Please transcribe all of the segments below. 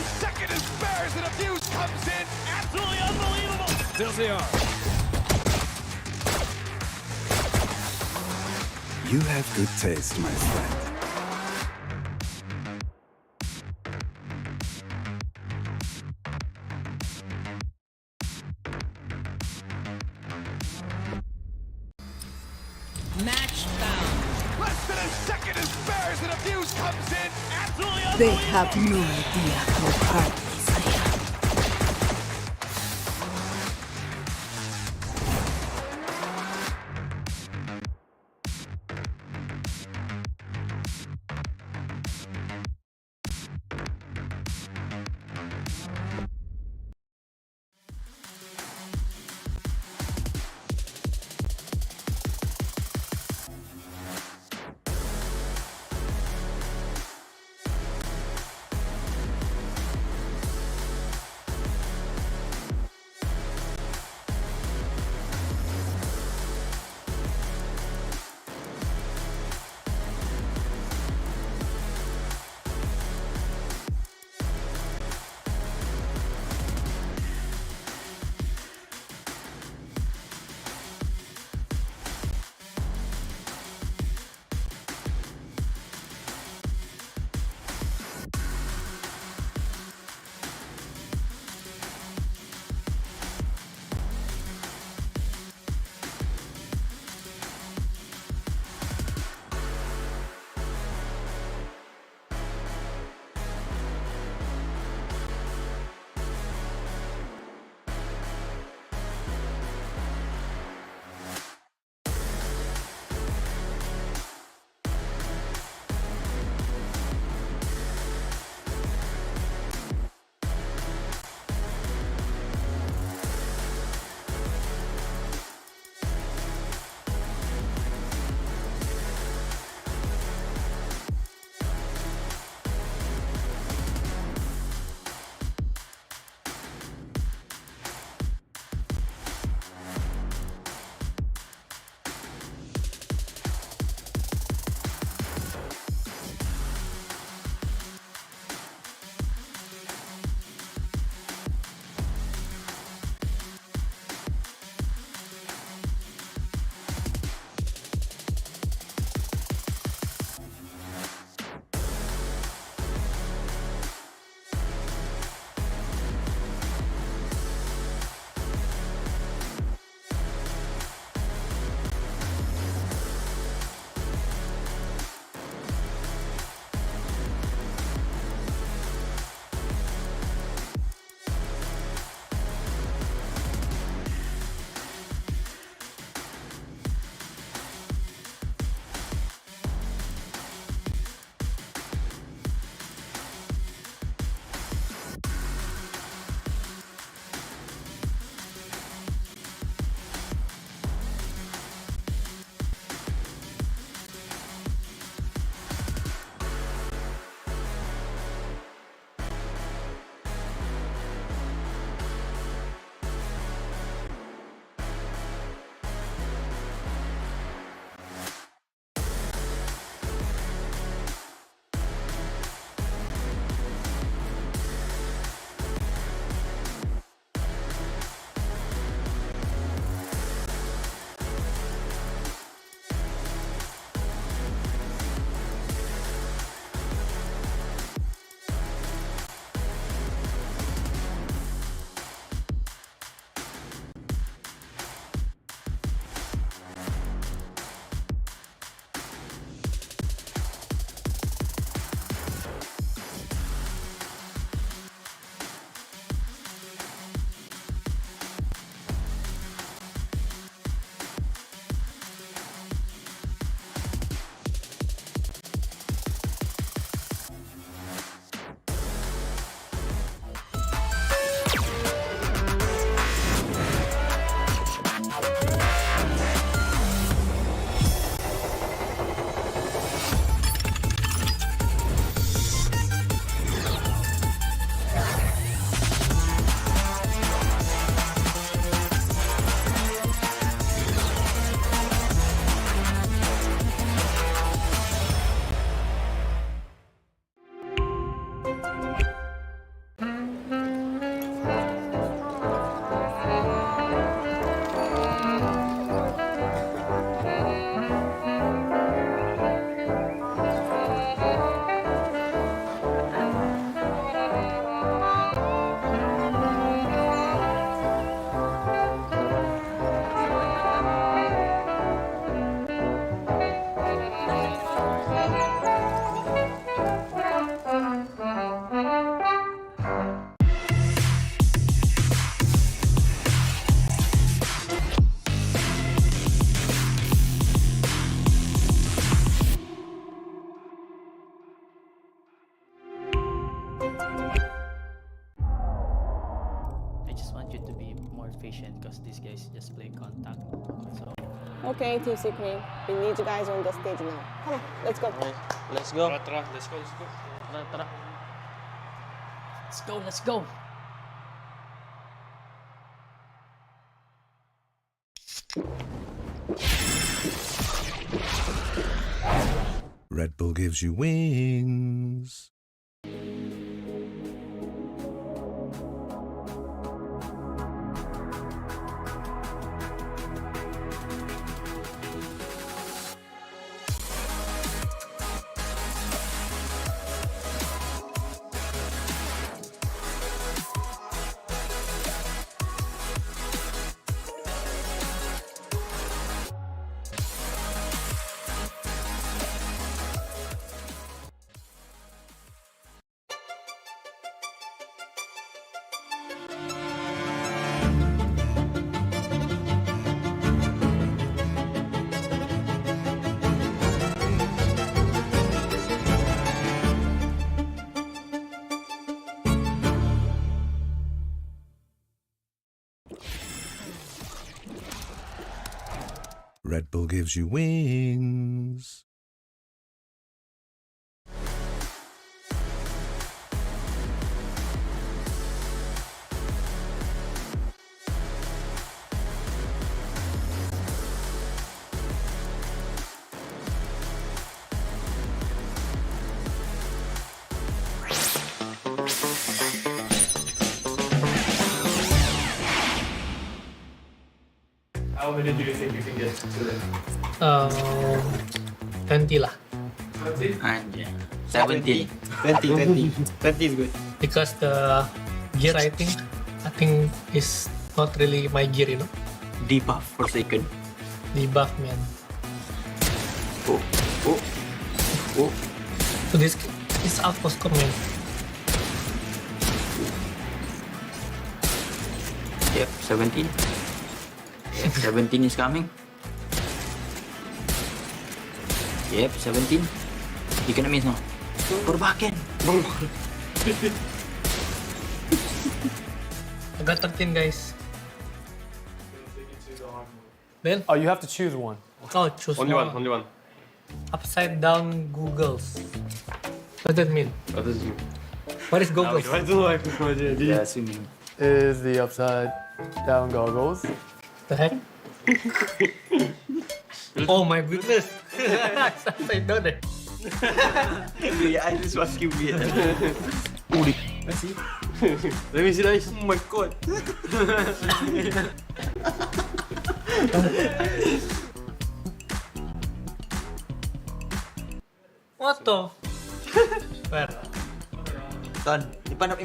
a second as Bears and Abuse comes in. Absolutely unbelievable. Still they are. You have good taste, my friend. Match found. Less than a second as Bears and Abuse comes in. Absolutely They unbelievable. have no idea how hard this I am. efficient because these guys just play contact. So Okay, Team Secret. We need you guys on the stage now. Come on, let's go. let's go. Tara, let's go. Tara, tara. Let's go. Red Bull gives you wings. Red Bull gives you wings. How many do you think you can get today? 20 lah. 20? And yeah, 17. 20 is good. Because the gear I think is not really my gear, you know. Debuff for second. The buff man. Oh. So this is outpost command. Yep, 17. Yep, 17 is coming. Yep, 17. You cannot miss now. Perbakin. I got 13 guys. Then Oh, you have to choose one. choose Only one. Upside down Googles. What does that mean? What does it mean? What is Googles? I don't know. I have no idea. Yeah, swimming. Is the upside down goggles? The heck? Oh my goodness! Upside down eh. Yeah, I just was curious. Let's see. Let me see that. Oh my god. What the? Where? Ton, in front.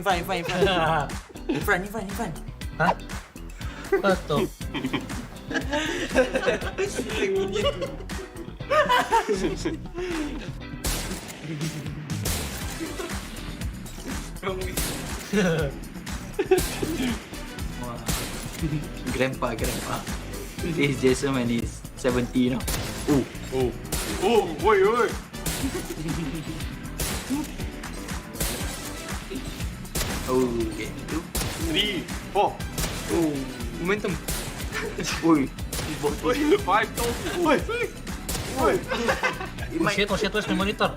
In front. Huh? What the? Grandpa. This is Jason when he's 70, you know. Wait. Okay. 3, 4. Momentum. Uy. 5 total. Wait. Oh shit, where's my monitor?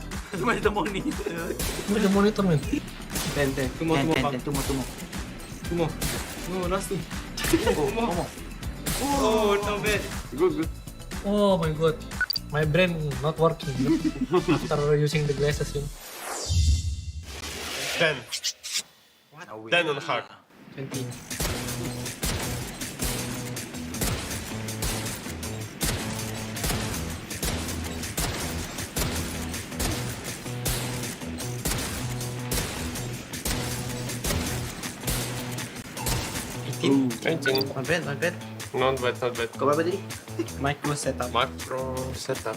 Where's the money? Where's the monitor man? 10. Tumo. No, last two. Oh, not bad. Good. Oh my god. My brain not working after using the glasses, you know. 10. 10 on the heart. 20. Ooh, 19. Not bad. Not bad. Kau berapa tadi? Micro setup. Macro setup.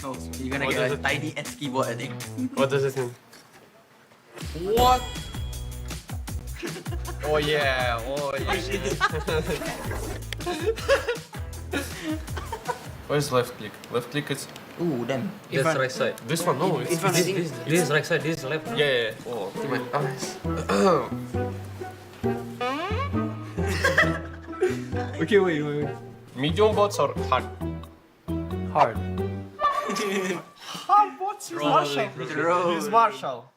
Oh, you're gonna What get a does it- tiny S keyboard, I think. What does it mean? What? Oh yeah. Where's left click? Left click is Ooh, damn. That's right side. this one. No, it's This is right side, this is left. yeah. Oh, my eyes. Okay, wait. Medium bots or hard? Hard. Hard bots? Use Marshall. Use Marshall.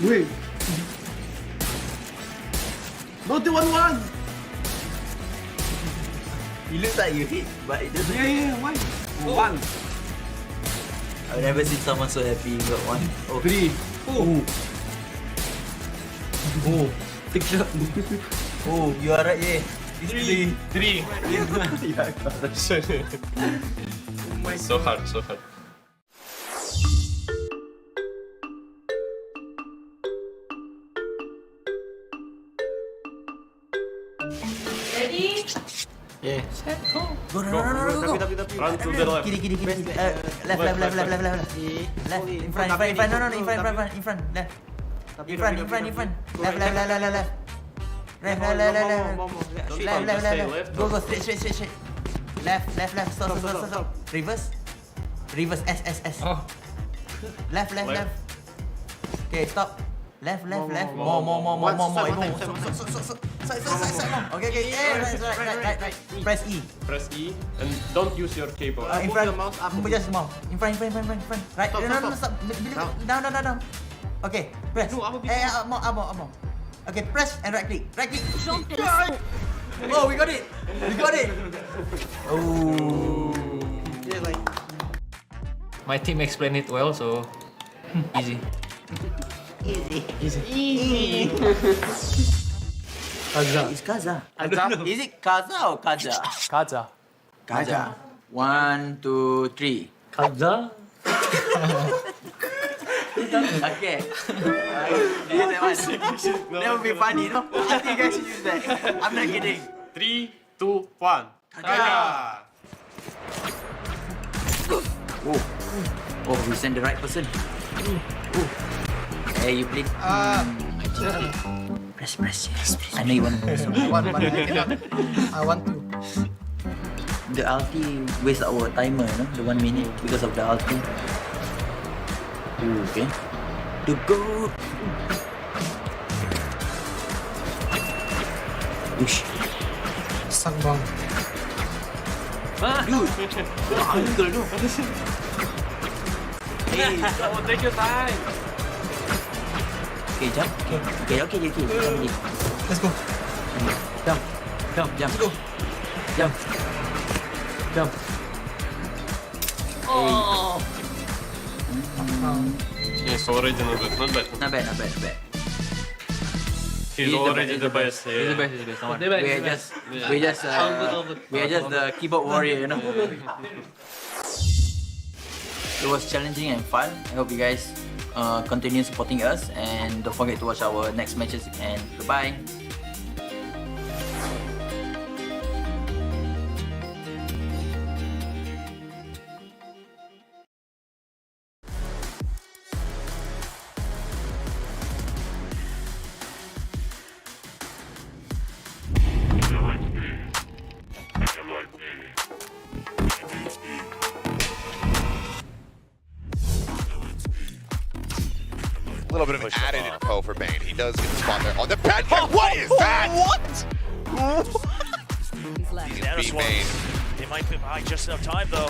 Wait. Not the 1-1. It looks like you hit, but it doesn't. Yeah. Why? 1. I've never seen someone so happy he got one. Oh, 3. oh, big shot. Oh, you are right, yeah. It's 3. 3. So hard, so hard. Ready? Yeah. Set, go. Go. Run to the left. Kiri. Left. Left. In front. No. In front. Left. In front. Left. Left. Go. Straight. Left. Stop. Reverse. S. Oh. Left. Okay, stop. Left. More. Side. Okay. Yeah, right. Press E. Press E and don't use your keyboard. In front. Just more. In front. Right. No. Stop. Down. Okay. Press. More. Okay. Press and right click. Oh, we got it. Oh. My team explained it well, so easy. Kaza. It's Kaza. I don't know. Is it Kaza or Kaja? Kaja. 1, 2, 3. Kaza. Okay. That would be funny, no? I think you guys should use that. I'm not kidding. 3, 2, 1. Kaja! Oh, we send the right person. Hey, you bleed. Press. I know you want to press. I want to. The ulti waste our timer, no? The 1 minute because of the ulti. Okay. To go. Whoosh. Sangbang. Dude. Uncle, no. Hey, take your time. Okay, jump. Okay. Let's go. Jump. Let's go. Jump. Oh. Yes, already not bad. Not bad. He's already the best. He's the best. No one. We are just the keyboard warrior, you know. It was challenging and fun. I hope you guys continue supporting us, and don't forget to watch our next matches, and goodbye. A little bit of an added info for Bane. He does get the spot there on the pancake. What is that? What? Bane. They might be behind just enough time though.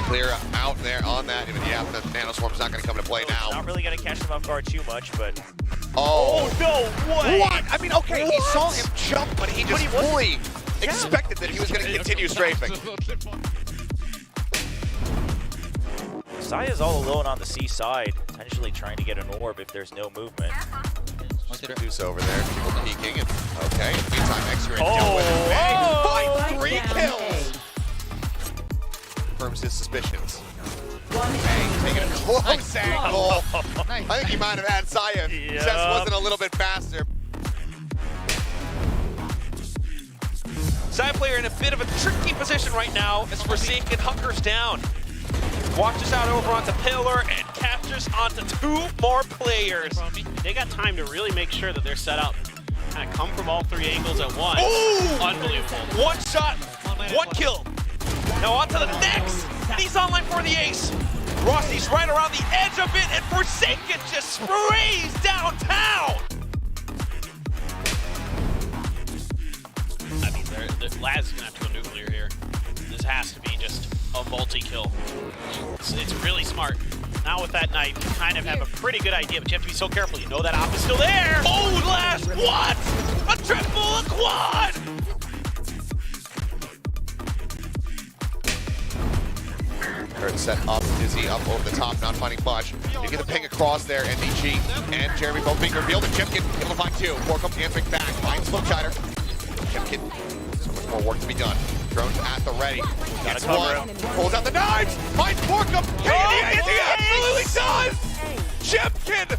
Clear out there on that. Even yeah, the nanoswarm's not going to come into play now. Not really going to catch them off guard too much, but. Oh no way! What? I mean, okay, he saw him jump, but he just fully expected that he was going to continue strafing. Saya's all alone on the C side, potentially trying to get an orb if there's no movement. Do so over there. People peeking. And, okay. In the meantime, Xer and Joe with Bang. 3 kills. Confirms his suspicions. Bang taking a close angle. I think he might have had Saya. Just wasn't a little bit faster. Saya player in a bit of a tricky position right now as Forsaken hunkers down. Watches out over onto Pillar and captures onto 2 more players. They got time to really make sure that they're set up. Kind of come from all 3 angles at once. Ooh! Unbelievable. 1 shot, 1 kill. Now on to the next. And he's online for the ace. Rossi's right around the edge of it, and Forsaken just sprays downtown! I mean, Laz is going to have to go nuclear here. This has to be just a multi-kill. It's really smart. Now with that knife, you kind of have a pretty good idea, but you have to be so careful. You know that op is still there! Oh, Laz, what? A triple, a quad! Hurt set up, Dizzy up over the top, not finding much. You get the ping across there, NDG and Jeremy both being revealed, and Chipkin able to find two. Fork answering back, finds Flipchider. Chipkin, so much more work to be done. Drones at the ready. Gets one, pulls out the knives, finds Forkum. He absolutely does! Chipkin!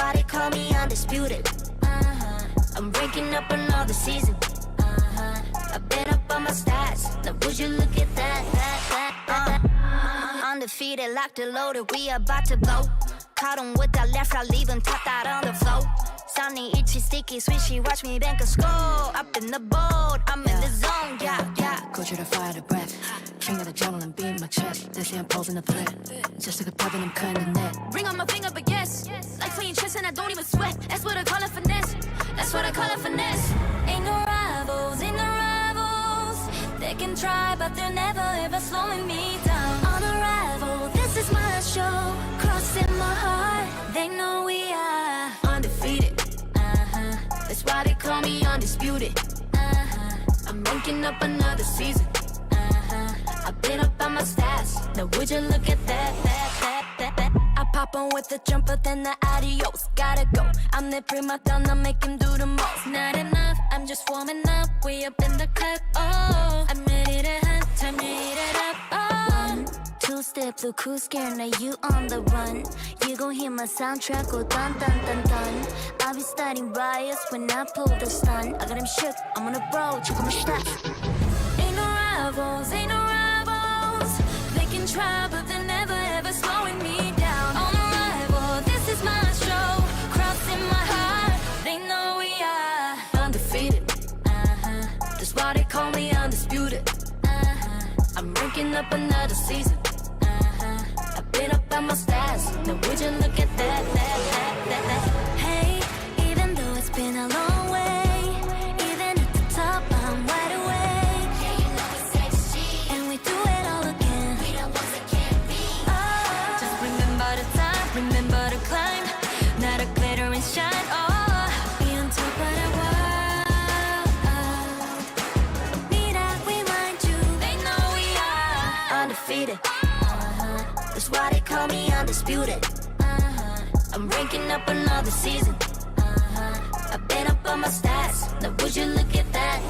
why they call me undisputed. I'm breaking up another season. I've been up on my stats. Now would you look at that. Undefeated, locked and loaded, we about to go. Caught him with that left, I leave him tapped out on the floor. Sounding itchy, sticky, swishy, watch me bank a score. Up in the boat, I'm in the zone, yeah. Culture to fire the breath. Finger the javelin, beat my chest. This I'm posing the threat. Just like a pebble, I'm cutting the net. Ring on my finger, but yes. Like playing chess and I don't even sweat. That's what I call it finesse. That's what I call it finesse. Ain't no rivals, ain't no rivals. They can try, but they're never ever slowing me down. On arrival, this is my show. Crossing my heart, they know we are undefeated. That's why they call me undisputed. I'm ranking up another season. I've been up on my stats. Now would you look at that. I pop on with the jumper, then the adios. Gotta go. I'm the prima donna, make him do the most. Not enough, I'm just warming up. We up in the cut. Oh, I'm ready to hunt. Time to eat it up. Oh. 2-step, look who's scared. Now you on the run. You gon' hear my soundtrack go dun dun dun dun. I'll be starting riots when I pull the stun. I got him shook, I'm on a bro, check on my stats. Ain't no rivals, ain't no rivals. They can try, but they're never ever slowing me down. On arrival, this is my show. Crossing my heart, they know we are undefeated. That's why they call me undisputed. I'm ranking up another season. I've been up on my stats. Now would you look at that. Hey, even though it's been a long way, even at the top, I'm wide awake. Yeah, you know it's XG, and we do it all again. We the ones that can't be. Oh, just remember the time, remember the climb. Not a glitter and shine. Oh, be on top of the world. Need I remind you? They know we are undefeated. That's why they call me undisputed. I'm ranking up another season. I've been up on my stats. Now would you look at that.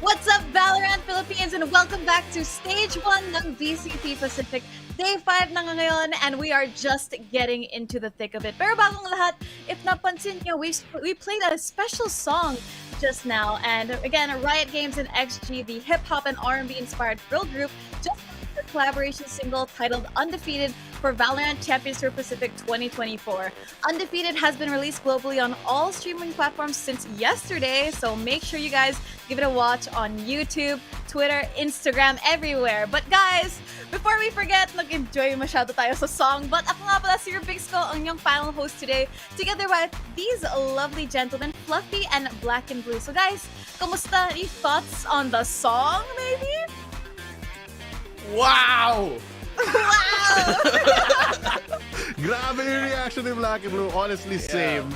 What's up, Valorant Philippines, and welcome back to Stage 1 ng VCT Pacific. Day 5 na ngayon, and we are just getting into the thick of it. Pero bagong lahat, if napansin nyo, we played a special song just now. And again, Riot Games and XG, the hip-hop and R&B inspired girl group, just released a collaboration single titled Undefeated for Valorant Champions Tour Pacific 2024. Undefeated has been released globally on all streaming platforms since yesterday, so make sure you guys give it a watch on YouTube, Twitter, Instagram, everywhere. But guys, before we forget, nag-enjoy masyado tayo sa song. But ako nga pala si your Big Skull, ang inyong final host today, together with these lovely gentlemen, Fluffy and Black and Blue. So guys, kamusta? Any thoughts on the song, maybe? Wow! Wow! Grabe yung reaction ni Black and Blue. Honestly, same.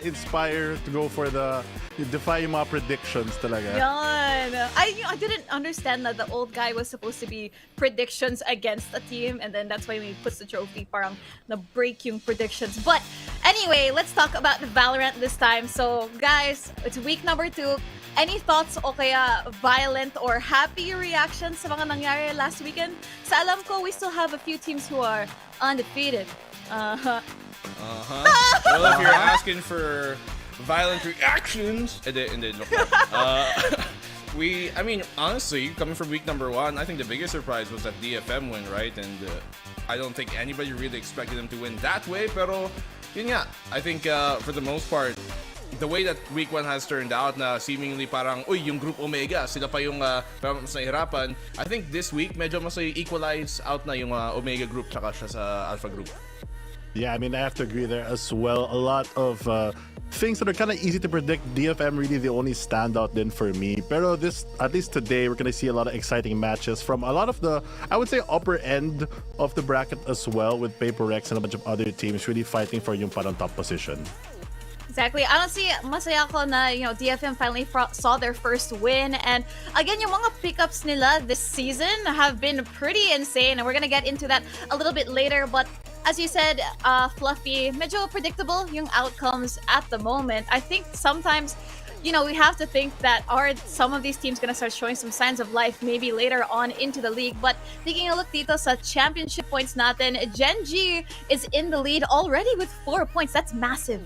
Inspired to go for the defy yung mga predictions talaga. Yan. I didn't understand that the old guy was supposed to be predictions against a team, and then that's why when he puts the trophy, parang na-break yung predictions. But anyway, let's talk about Valorant this time. So guys, it's week number 2. Any thoughts o kaya violent or happy reactions sa mga nangyari last weekend? Sa alam ko, we still have a few teams who are undefeated. Well, if you're asking for violent reactions, I mean, honestly, coming from week number 1, I think the biggest surprise was that DFM win, right? And I don't think anybody really expected them to win that way. Pero yun nga, I think for the most part, the way that week 1 has turned out na seemingly parang, uy, yung group Omega, sila pa yung mas nahirapan. I think this week, medyo mas equalize out na yung Omega group tsaka siya sa Alpha group. Yeah, I mean, I have to agree there as well. A lot of things that are kind of easy to predict. DFM really the only standout then for me. Pero this, at least today, we're going to see a lot of exciting matches from a lot of the, I would say, upper end of the bracket as well, with Paper Rex and a bunch of other teams really fighting for yung parang top position. Exactly. Honestly, masaya ako na, DFM finally saw their first win. And again, yung mga pickups nila this season have been pretty insane. And we're gonna get into that a little bit later. But as you said, Fluffy, medyo predictable yung outcomes at the moment. I think sometimes, we have to think that are some of these teams gonna start showing some signs of life maybe later on into the league. But taking a look dito sa championship points natin, Gen G is in the lead already with 4 points. That's massive.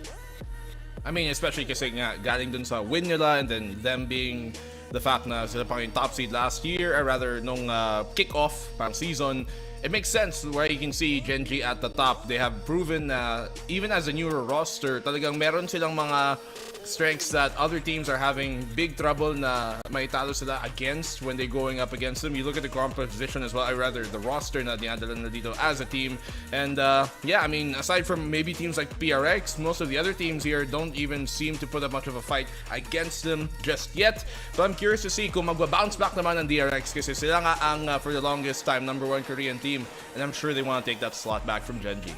I mean, especially kasi nga, galing dun sa win nila and then them being the fact na sila pang yung top seed last year, or rather nung kick-off pang season, it makes sense where you can see Gen G at the top. They have proven na even as a newer roster, talagang meron silang mga strengths that other teams are having big trouble na maitalo sila against when they're going up against them. You look at the composition as well, or rather the roster na dinadala na dito as a team. And yeah, I mean, aside from maybe teams like PRX, most of the other teams here don't even seem to put up much of a fight against them just yet. So I'm curious to see kung magba-bounce back naman ng DRX kasi sila nga ang for the longest time #1 Korean team, and I'm sure they want to take that slot back from Gen G.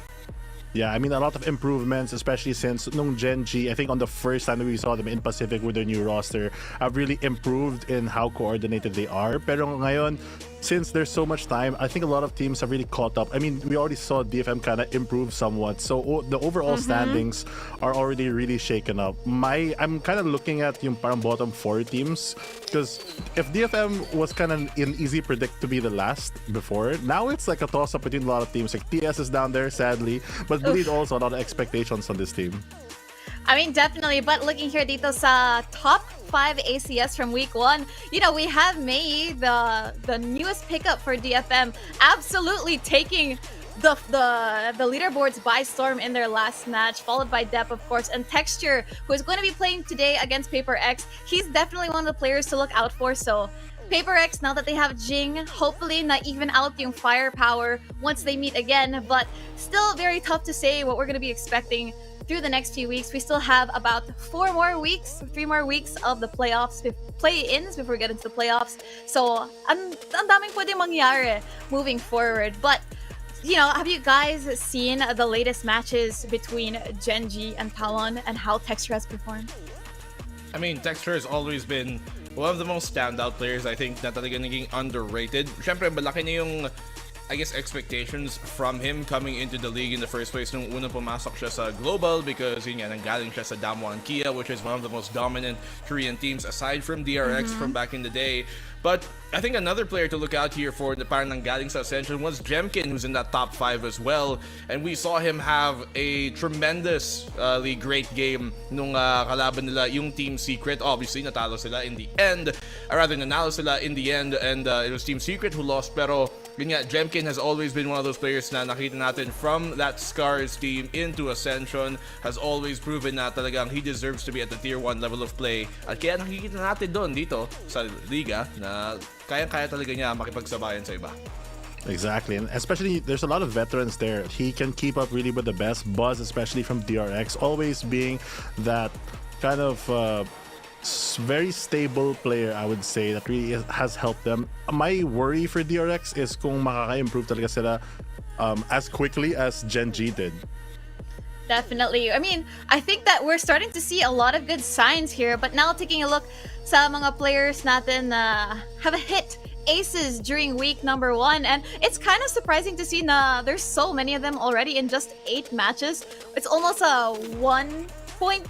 Yeah, I mean, a lot of improvements, especially since nung Gen G, I think on the first time that we saw them in Pacific with their new roster, have really improved in how coordinated they are. Pero ngayon, since there's so much time, I think a lot of teams have really caught up. I mean, we already saw DFM kind of improve somewhat. So the overall standings are already really shaken up. I'm kind of looking at yung parang bottom 4 teams, because if DFM was kind of an easy predict to be the last before, now it's like a toss-up between a lot of teams. Like TS is down there, sadly, but Bleed also a lot of expectations on this team. I mean, definitely. But looking here dito sa top 5 ACS from week 1, we have Mei, the newest pickup for DFM, absolutely taking the leaderboards by storm in their last match, followed by Depp, of course, and Texture, who is going to be playing today against Paper X. He's definitely one of the players to look out for. So Paper X, now that they have Jing, hopefully na even out yung firepower once they meet again. But still very tough to say what we're going to be expecting through the next few weeks. We still have about 3 more weeks of the playoffs, play-ins before we get into the playoffs. So, ang daming pwede mangyari moving forward. But, have you guys seen the latest matches between Gen G and Talon and how Texture has performed? I mean, Texture has always been one of the most standout players, I think, na talaga naging underrated. Siyempre, malaki na yung, I guess, expectations from him coming into the league in the first place nung unang pumasok siya sa Global, because yun nga, nanggaling siya sa Damwon Kia, which is one of the most dominant Korean teams aside from DRX from back in the day. But I think another player to look out here for na parang nanggaling sa Ascension was Jemkin, who's in that top 5 as well. And we saw him have a tremendously great game nung kalaban nila yung Team Secret. Obviously, natalo sila in the end. Or rather, nanalo sila in the end, and it was Team Secret who lost. Pero yun nga, Jemkin has always been one of those players na nakita natin from that Scars team into Ascension, has always proven na talagang he deserves to be at the tier 1 level of play. At kaya nakikita natin doon dito sa Liga na kaya talaga niya makipagsabayan sa iba. Exactly, and especially there's a lot of veterans there. He can keep up really with the best. Buzz, especially from DRX, always being that kind of very stable player, I would say, that really has helped them. My worry for DRX is kung makaka-improve talaga sila as quickly as Gen G did. Definitely. I mean, I think that we're starting to see a lot of good signs here, but now taking a look sa mga players natin na have hit aces during week #1, and it's kind of surprising to see na there's so many of them already in just 8 matches. It's almost a 1.8%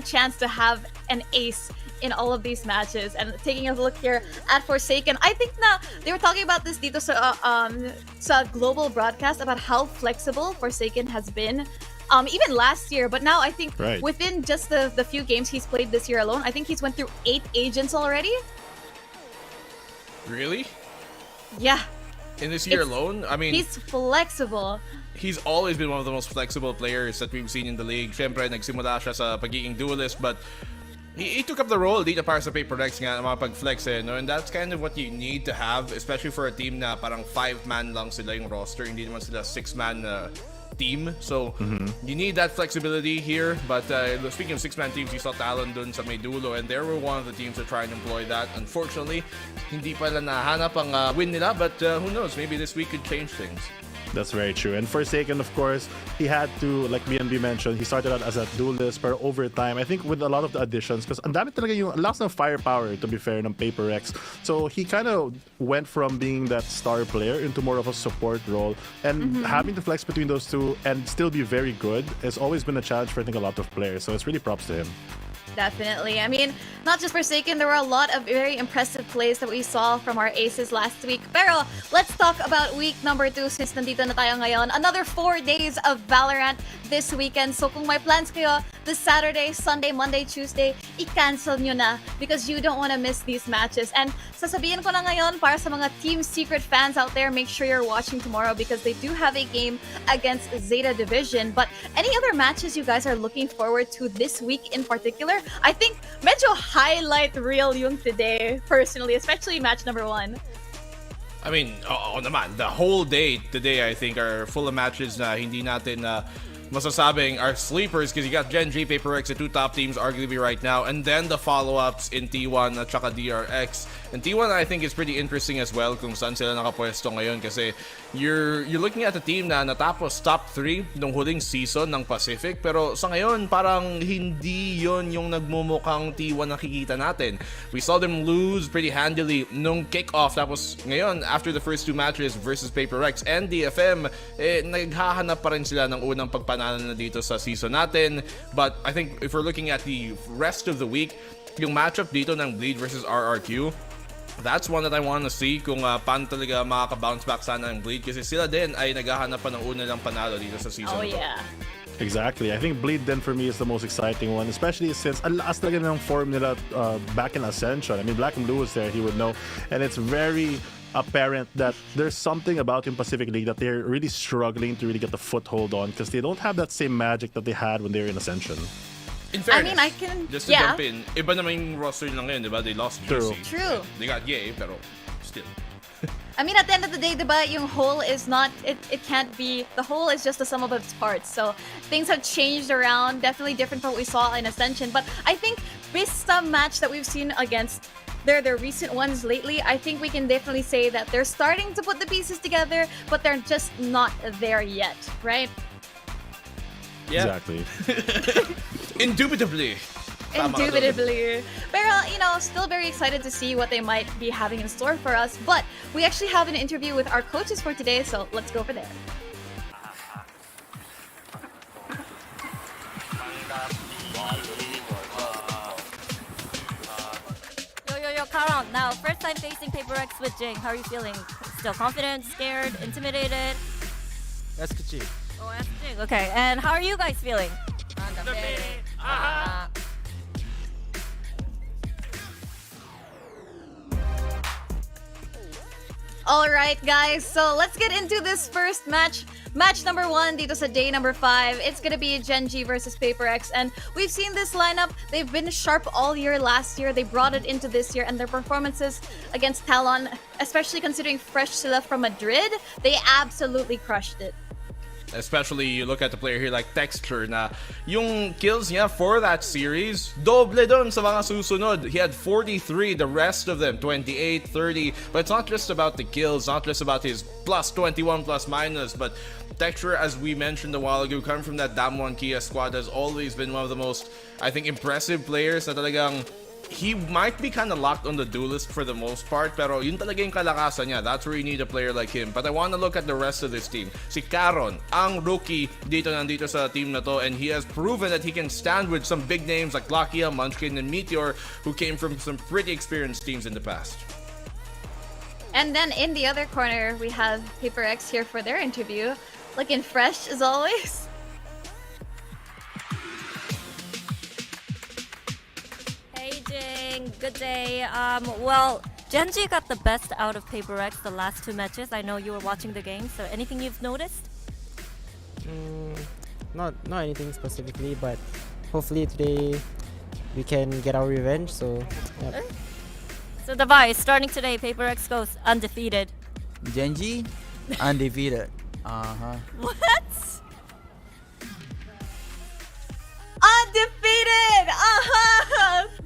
chance to have an ace in all of these matches. And taking a look here at Forsaken, I think na they were talking about this dito sa global broadcast about how flexible Forsaken has been even last year, but now I think within just the few games he's played this year alone, I think he's went through 8 agents already. Really? Yeah. In this year alone? I mean, he's flexible. He's always been one of the most flexible players that we've seen in the league. Siyempre, nagsimula siya sa pagiging duelist, but he took up the role dito para sa Paper Rex nga, makapag-flex no? And that's kind of what you need to have, especially for a team na parang 5-man lang sila yung roster, hindi naman sila 6-man team. So you need that flexibility here. But speaking of six-man teams, you saw Talon dun sa may dulo, and they were one of the teams that try and employ that. Unfortunately, hindi pala nahanap ang win nila, but who knows, maybe this week could change things. That's very true. And Forsaken, of course, he had to, like BNB mentioned, he started out as a duelist, but over time, I think with a lot of the additions, because ang dami talaga yung lots of firepower, to be fair, ng Paper Rex. So he kind of went from being that star player into more of a support role. And having to flex between those two and still be very good has always been a challenge for, I think, a lot of players. So it's really props to him. Definitely. I mean, not just Forsaken, there were a lot of very impressive plays that we saw from our aces last week. Pero let's talk about week number 2 since nandito na tayo ngayon. Another 4 days of Valorant this weekend. So kung may plans kayo this Saturday, Sunday, Monday, Tuesday, i-cancel nyo na because you don't want to miss these matches. And sasabihin ko na ngayon para sa mga Team Secret fans out there, make sure you're watching tomorrow because they do have a game against Zeta Division. But any other matches you guys are looking forward to this week in particular? I think medyo highlight reel yung today, personally, especially match number 1. I mean, naman, the whole day today, I think, are full of matches na hindi natin masasabing are sleepers because you got Gen G, Paper Rex, the two top teams arguably right now, and then the follow-ups in T1 at saka DRX. And T1, I think, is pretty interesting as well kung saan sila nakapwesto ngayon kasi you're looking at a team na natapos top 3 nung huling season ng Pacific, pero sa ngayon parang hindi yon yung nagmumukhang T1 nakikita natin. We saw them lose pretty handily nung kickoff, tapos ngayon after the first 2 matches versus Paper Rex and DFM, naghahanap pa rin sila ng unang pagpanalo na dito sa season natin. But I think if we're looking at the rest of the week, yung matchup dito ng Bleed versus RRQ, that's one that I want to see kung paano talaga makaka-bounce back sana ng Bleed kasi sila din ay naghahanap pa ng una lang panalo dito sa season. Oh yeah. Exactly. I think Bleed then for me is the most exciting one, especially since ang lakas talaga ng form nila back in Ascension. I mean, Black and Blue was there, he would know. And it's very apparent that there's something about in Pacific League that they're really struggling to really get the foothold on because they don't have that same magic that they had when they were in Ascension. In fairness, I mean, I can... just to jump in, iba naman yung roster lang ngayon, diba? They lost True. GC. True. They got Yay, pero still. I mean, at the end of the day, diba, yung whole is not, it can't be, the whole is just the sum of its parts. So things have changed around, definitely different from what we saw in Ascension. But I think based on match that we've seen against their recent ones lately, I think we can definitely say that they're starting to put the pieces together, but they're just not there yet, right? Yeah. Exactly. Indubitably. Indubitably. Pero, you know, still very excited to see what they might be having in store for us. But we actually have an interview with our coaches for today, so let's go over there. Yo, Karan, now, first time facing Paper Rex with Jing. How are you feeling? Still confident, scared, intimidated? That's Kuchi. Oh, that's Jing. Okay, and how are you guys feeling? Alright guys, so let's get into this first match. Match number 1 dito sa day number 5. It's gonna be Gen G versus Paper X, and we've seen this lineup. They've been sharp all year last year. They brought it into this year, and their performances against Talon, especially considering fresh sila from Madrid, they absolutely crushed it. Especially you look at the player here like Texture na yung kills niya for that series, doble dun sa mga susunod. He had 43, the rest of them 28, 30. But it's not just about the kills, not just about his plus 21 plus minus, but Texture, as we mentioned a while ago, coming from that Damwon Kia squad, has always been one of the most, I think, impressive players na talagang he might be kind of locked on the duelist for the most part, pero yun talaga yung kalakasan niya. That's where you need a player like him. But I want to look at the rest of this team. Si Caron, ang rookie nandito sa team na to, and he has proven that he can stand with some big names like Lakia, Munchkin, and Meteor, who came from some pretty experienced teams in the past. And then in the other corner, we have Paper X here for their interview, looking fresh as always. Good day. Well, Gen G got the best out of Paper Rex the last 2 matches. I know you were watching the game, so anything you've noticed? Not anything specifically, but hopefully today we can get our revenge. So, yeah. So Device, starting today, Paper Rex goes undefeated. Gen G, undefeated. What?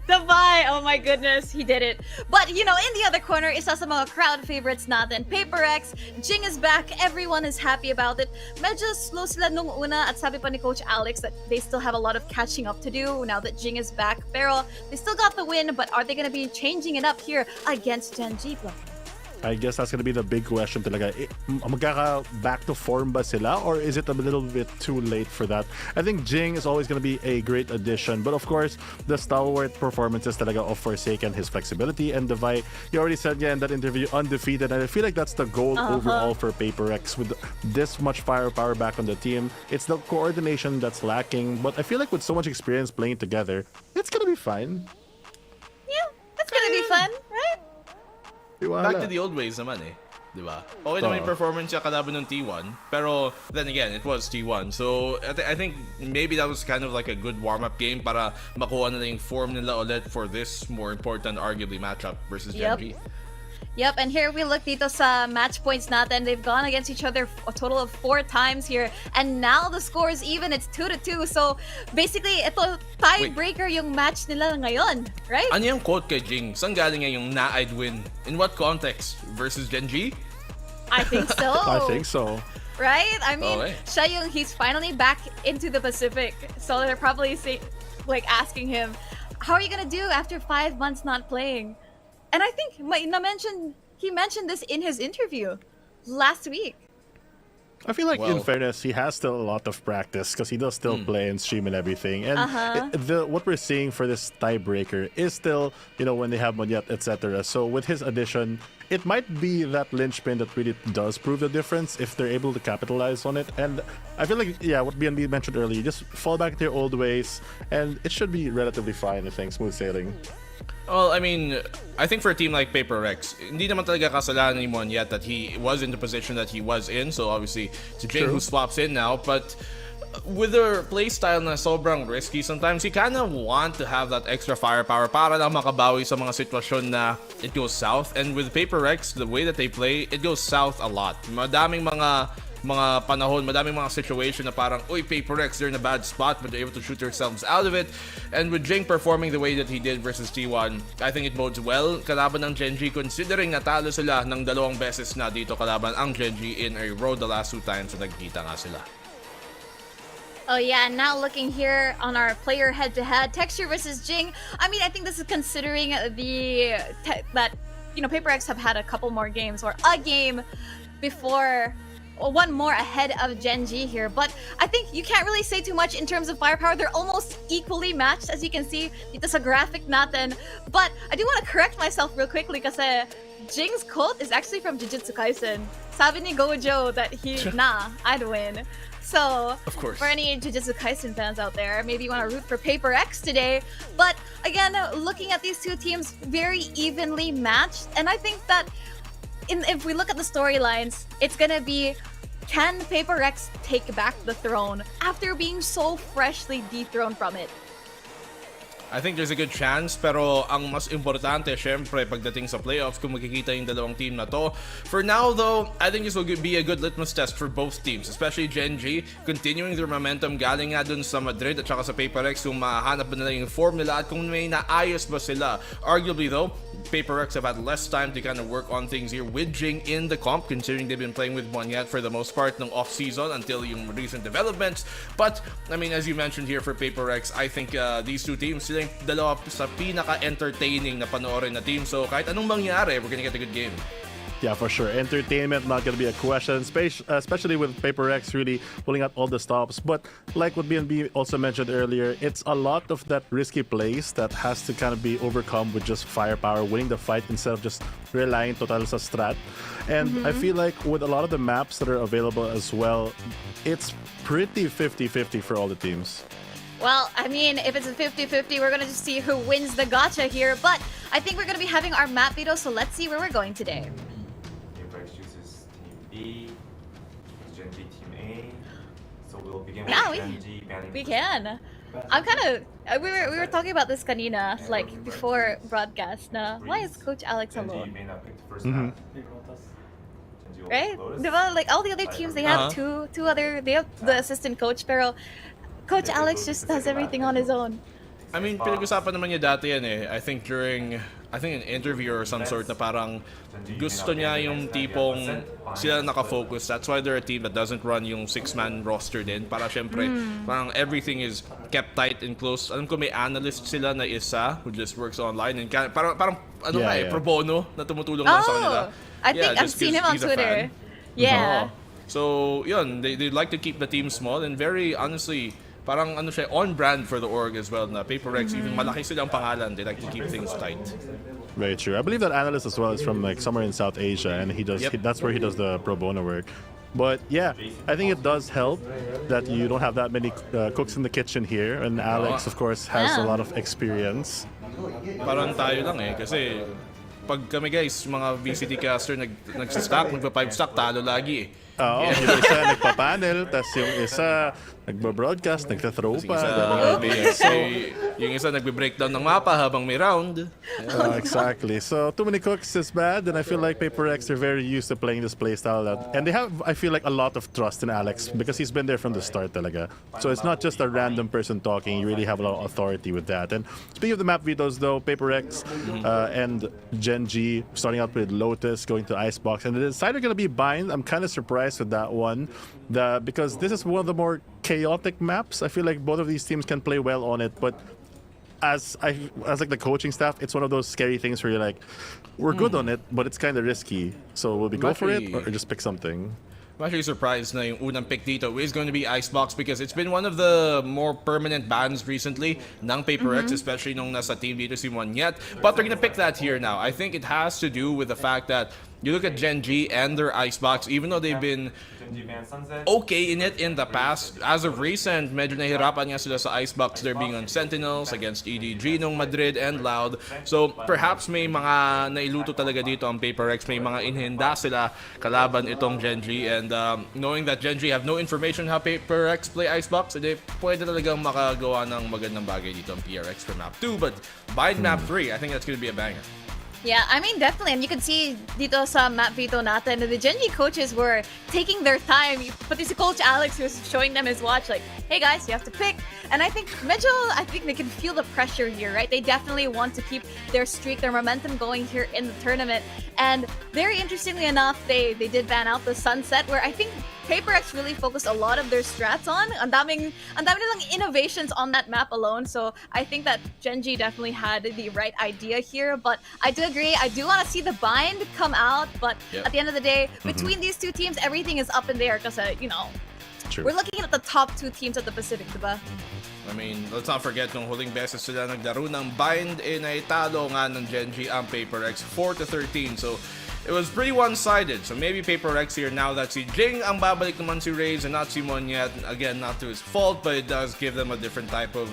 Davai! Oh my goodness, he did it. But, you know, in the other corner, isa sa mga crowd favorites natin, Paper X. Jing is back. Everyone is happy about it. Medyo slow sila nung una at sabi pa ni Coach Alex that they still have a lot of catching up to do now that Jing is back. Pero they still got the win, but are they gonna be changing it up here against Gen G? I guess that's gonna be the big question talaga. Magkaka back to form ba sila, or is it a little bit too late for that? I think Jing is always gonna be a great addition, but of course, the stalwart performances talaga of Forsaken, his flexibility, and Devi, you already said in that interview, undefeated, and I feel like that's the goal overall for Paper X. With this much firepower back on the team, it's the coordination that's lacking, but I feel like with so much experience playing together, it's gonna be fine. Yeah, it's gonna be fun, right? Back to the old ways naman eh. Diba? Okay naman yung performance niya kalaban ng T1. Pero then again, it was T1. So I think maybe that was kind of like a good warm-up game para makuha na yung form nila ulit for this more important, arguably, matchup versus Gen G. Yep, and here we look dito sa match points natin. They've gone against each other a total of 4 times here. And now the score is even. It's 2-2. So basically, ito tiebreaker yung match nila ngayon, right? Ano yung quote kay Jing? Saan galing yung na-I'd win? In what context? Versus Gen G? I think so. I think so. Right? I mean, siya yung he's finally back into the Pacific. So they're probably asking him, how are you gonna do after 5 months not playing? And I think he mentioned this in his interview last week. I feel like, in fairness, he has still a lot of practice because he does still play and stream and everything. And what we're seeing for this tiebreaker is still, you know, when they have Monyet, etc. So with his addition, it might be that linchpin that really does prove the difference if they're able to capitalize on it. And I feel like, yeah, what BNB mentioned earlier, just fall back to your old ways, and it should be relatively fine, I think, smooth sailing. Well, I mean, I think for a team like Paper X, hindi naman talaga kasalanan ni Mon yet that he was in the position that he was in. So obviously, it's Jing who swaps in now. But with their playstyle na sobrang risky, sometimes you kind of want to have that extra firepower para lang makabawi sa mga sitwasyon na it goes south. And with Paper X, the way that they play, it goes south a lot. Madaming mga panahon, madaming mga situation na parang, uy, Paper X, they're in a bad spot, but they're able to shoot themselves out of it. And with Jing performing the way that he did versus T1, I think it bodes well kalaban ng Gen G, considering natalo sila ng 2 beses na dito kalaban ang Gen G in a row the last 2 times na nagkita nga sila. Oh yeah, and now looking here on our player head-to-head, Texture versus Jing. I mean, I think this is considering that, you know, Paper X have had a couple more games, or a game before, or one more ahead of Gen G here. But I think you can't really say too much in terms of firepower. They're almost equally matched, as you can see dito sa graphic natin. But I do want to correct myself real quickly kasi Jing's quote is actually from Jujutsu Kaisen. Sabi ni Gojo that I'd win. So, for any Jujutsu Kaisen fans out there, maybe you want to root for Paper X today. But again, looking at these two teams, very evenly matched. And I think that if we look at the storylines, it's gonna be, can Paper X take back the throne after being so freshly dethroned from it? I think there's a good chance, pero ang mas importante, syempre, pagdating sa playoffs, kung makikita yung dalawang team na to. For now, though, I think this will be a good litmus test for both teams, especially Gen G, continuing their momentum galing nga dun sa Madrid at saka sa Paper X, kung mahanap ba nila yung form nila at kung may naayos ba sila. Arguably, though, Paper X have had less time to kind of work on things here with Jing in the comp, considering they've been playing with Monyet for the most part ng off-season until yung recent developments. But, I mean, as you mentioned here for Paper X, I think these two teams, sila yung dalawa sa pinaka-entertaining na panoorin na team. So, kahit anong mangyari, we're gonna get a good game. Yeah, for sure. Entertainment, not going to be a question, especially with Paper X really pulling out all the stops. But like what BNB also mentioned earlier, it's a lot of that risky plays that has to kind of be overcome with just firepower, winning the fight instead of just relying total sa strat. And I feel like with a lot of the maps that are available as well, it's pretty 50-50 for all the teams. Well, I mean, if it's a 50-50, we're going to just see who wins the gacha here. But I think we're going to be having our map video, so let's see where we're going today. Chooses Team B, Gen G Team A. So we'll begin with Now Gen G banning. we can. I'm kind of. We were talking about this kanina, like before broadcast. Na why is Coach Alex alone? Right? Diba? Like all the other teams, they have two other. They have the assistant coach, pero Coach Alex just does everything on his own. I mean, pinag-usapan naman niya dati yan eh. I think an interview or some sort na parang gusto niya yung tipong sila nakafocus. That's why they're a team that doesn't run yung 6-man roster din. Para syempre, parang everything is kept tight and close. Alam ko may analyst sila na isa who just works online and parang pro bono na tumutulong lang sa kanila. I think I've seen him on Twitter. Yeah. So, yun, they like to keep the team small and very honestly, parang on brand for the org as well na PaperX, even malaki silang pangalan, they like to keep things tight. Very true. I believe that analyst as well is from like somewhere in South Asia, and that's where he does the pro bono work. But yeah, I think it does help that you don't have that many cooks in the kitchen here, and Alex, of course, has a lot of experience. Parang tayo lang eh, kasi pag kami guys, mga VCT caster nagsa-stack, magpa-5-stack, talo lagi eh. Oo, yung isa nagpa-panel, tas yung isa nagba-broadcast, nagta-throw pa. Yung isa nagbe-breakdown ng mapa habang may round. Exactly. So, too many cooks is bad, and I feel like PaperX are very used to playing this playstyle. And they have, I feel like, a lot of trust in Alex because he's been there from the start talaga. So, it's not just a random person talking. You really have a lot of authority with that. And speaking of the map vetoes, though, PaperX and Gen G starting out with Lotus, going to Icebox, and it's either going to be Bind. I'm kind of surprised with that one because this is one of the more chaotic maps. I feel like both of these teams can play well on it, but as like the coaching staff, it's one of those scary things where you're like, we're good on it, but it's kind of risky. So will we go for it or just pick something? I'm actually surprised na yung unang pick dito is going to be Icebox because it's been one of the more permanent bans recently ng PaperX, especially nung nasa team dito si Monyet. But they're going to pick that here now. I think it has to do with the fact that you look at Gen G and their Icebox, even though they've been okay in it in the past, as of recent, medyo nahirapan nga sila sa Icebox. They're being on Sentinels against EDG nung Madrid and Loud. So perhaps may mga nailuto talaga dito ang PaperX. May mga inhenda sila kalaban itong Gen G. And knowing that Gen G have no information how PaperX play Icebox, edi pwede talagang makagawa ng magandang bagay dito ang PRX for map 2. But Bind map 3, I think that's going to be a banger. Yeah, I mean, definitely. And you can see dito sa map veto natin, the Gen G coaches were taking their time. Pati si Coach Alex was showing them his watch like, hey guys, you have to pick. And I think they can feel the pressure here, right? They definitely want to keep their streak, their momentum going here in the tournament. And very interestingly enough, they did ban out the Sunset, where I think PaperX really focused a lot of their strats on. Ang daming nilang innovations on that map alone. So I think that Gen G definitely had the right idea here. But I do agree. I do want to see the Bind come out. But at the end of the day, between these two teams, everything is up in the air because, we're looking at the top two teams at the Pacific, diba? I mean, let's not forget nung huling beses sila naglaro ng Bind, naitalo nga ng Gen G ang PaperX 4-13. So it was pretty one-sided. So maybe PaperX here now that si Jing ang babalik naman si Raze and not si Monyet. Again, not to his fault, but it does give them a different type of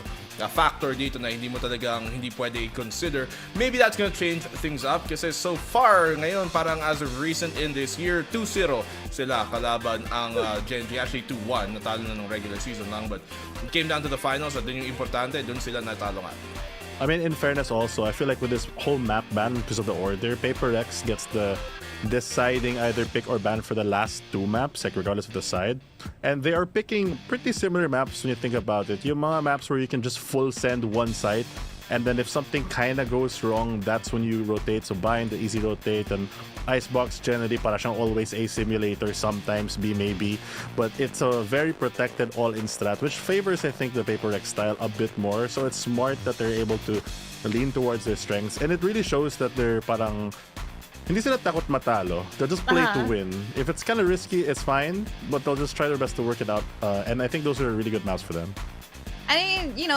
factor dito na hindi pwede i-consider. Maybe that's gonna change things up kasi so far ngayon parang as of recent in this year 2-0 sila kalaban ang Gen G. Actually 2-1, natalo na ng regular season lang, but it came down to the finals at dun yung importante, dun sila natalo nga. I mean, in fairness also, I feel like with this whole map ban because of the order, PaperX gets the deciding either pick or ban for the last two maps, like regardless of the side. And they are picking pretty similar maps when you think about it. Yung mga maps where you can just full send one site, and then if something kind of goes wrong, that's when you rotate. So Bind, the easy rotate, and Icebox generally para siyang always A simulator, sometimes B maybe. But it's a very protected all-in strat, which favors, I think, the PaperX style a bit more. So it's smart that they're able to lean towards their strengths. And it really shows that they're parang hindi sila takot matalo. They'll just play to win. If it's kind of risky, it's fine, but they'll just try their best to work it out. And I think those are really good maps for them. I mean,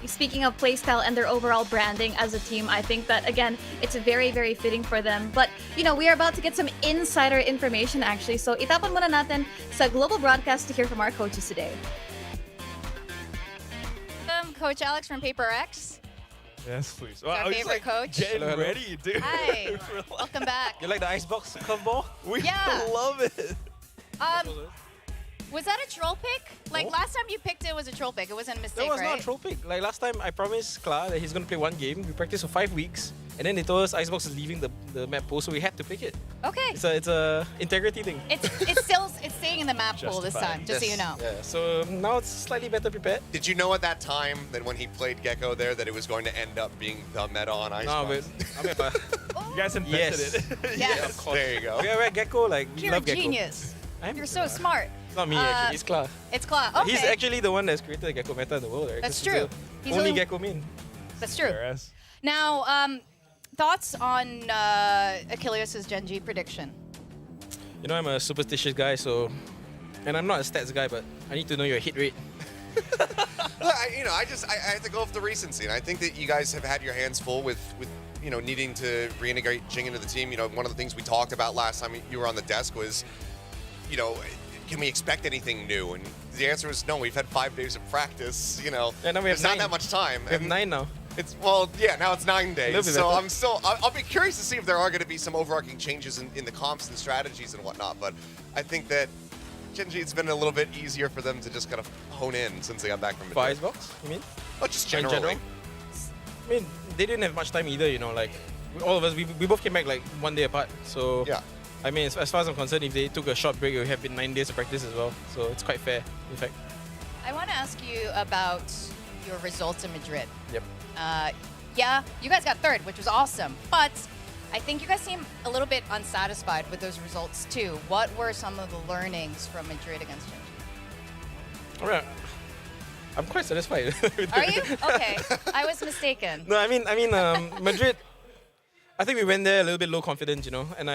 speaking of playstyle and their overall branding as a team, I think that, again, it's very, very fitting for them. But, we are about to get some insider information, actually. So, itapan muna natin sa global broadcast to hear from our coaches today. Coach Alex from PaperX. Yes, please. Our favorite coach. Getting ready, dude. Hi. Welcome back. You like the Icebox combo? We love it. Was that a troll pick? Like last time you picked it was a troll pick. It wasn't a mistake, That was right? not a troll pick. Like last time, I promised Kla that he's going to play one game. We practiced for 5 weeks. And then they told us Icebox is leaving the map pool, so we had to pick it. Okay. It's a integrity thing. It's staying in the map pool this time, just so you know. Yeah. So now it's slightly better prepared. Did you know at that time that when he played Gecko there that it was going to end up being the meta on Icebox? No, but You guys invented it. Yes. of course. There you go. We're Gecko, like we You're love a Gecko. genius. You're so smart. It's not me actually. It's Kla. It's Kla. Okay. He's actually the one that's created the Gecko meta in the world, right? That's 'Cause true. He's only Gecko main. That's true. Now, thoughts on Achilles' Gen G prediction? You know, I'm a superstitious guy, and I'm not a stats guy, but I need to know your hit rate. I have to go off the recency, and I think that you guys have had your hands full with needing to reintegrate Jing into the team. One of the things we talked about last time you were on the desk was, can we expect anything new? And the answer was no. We've had 5 days of practice. Yeah, now we have there's not that much time. We have 9 now. Now it's 9 days. So better. I'll be curious to see if there are going to be some overarching changes in the comps and strategies and whatnot. But I think that Gen G, it's been a little bit easier for them to just kind of hone in since they got back from Madrid. Icebox, you mean? Oh, just In generally. general? I mean, they didn't have much time either, like, all of us, we both came back like 1 day apart. So, yeah. I mean, as far as I'm concerned, if they took a short break, it would have been 9 days of practice as well. So it's quite fair, in fact. I want to ask you about your results in Madrid. Yep. Yeah, you guys got 3rd, which was awesome. But I think you guys seem a little bit unsatisfied with those results too. What were some of the learnings from Madrid against Gen G? All right. I'm quite satisfied. Are you? Okay. I was mistaken. No, I mean, Madrid. I think we went there a little bit low confidence, and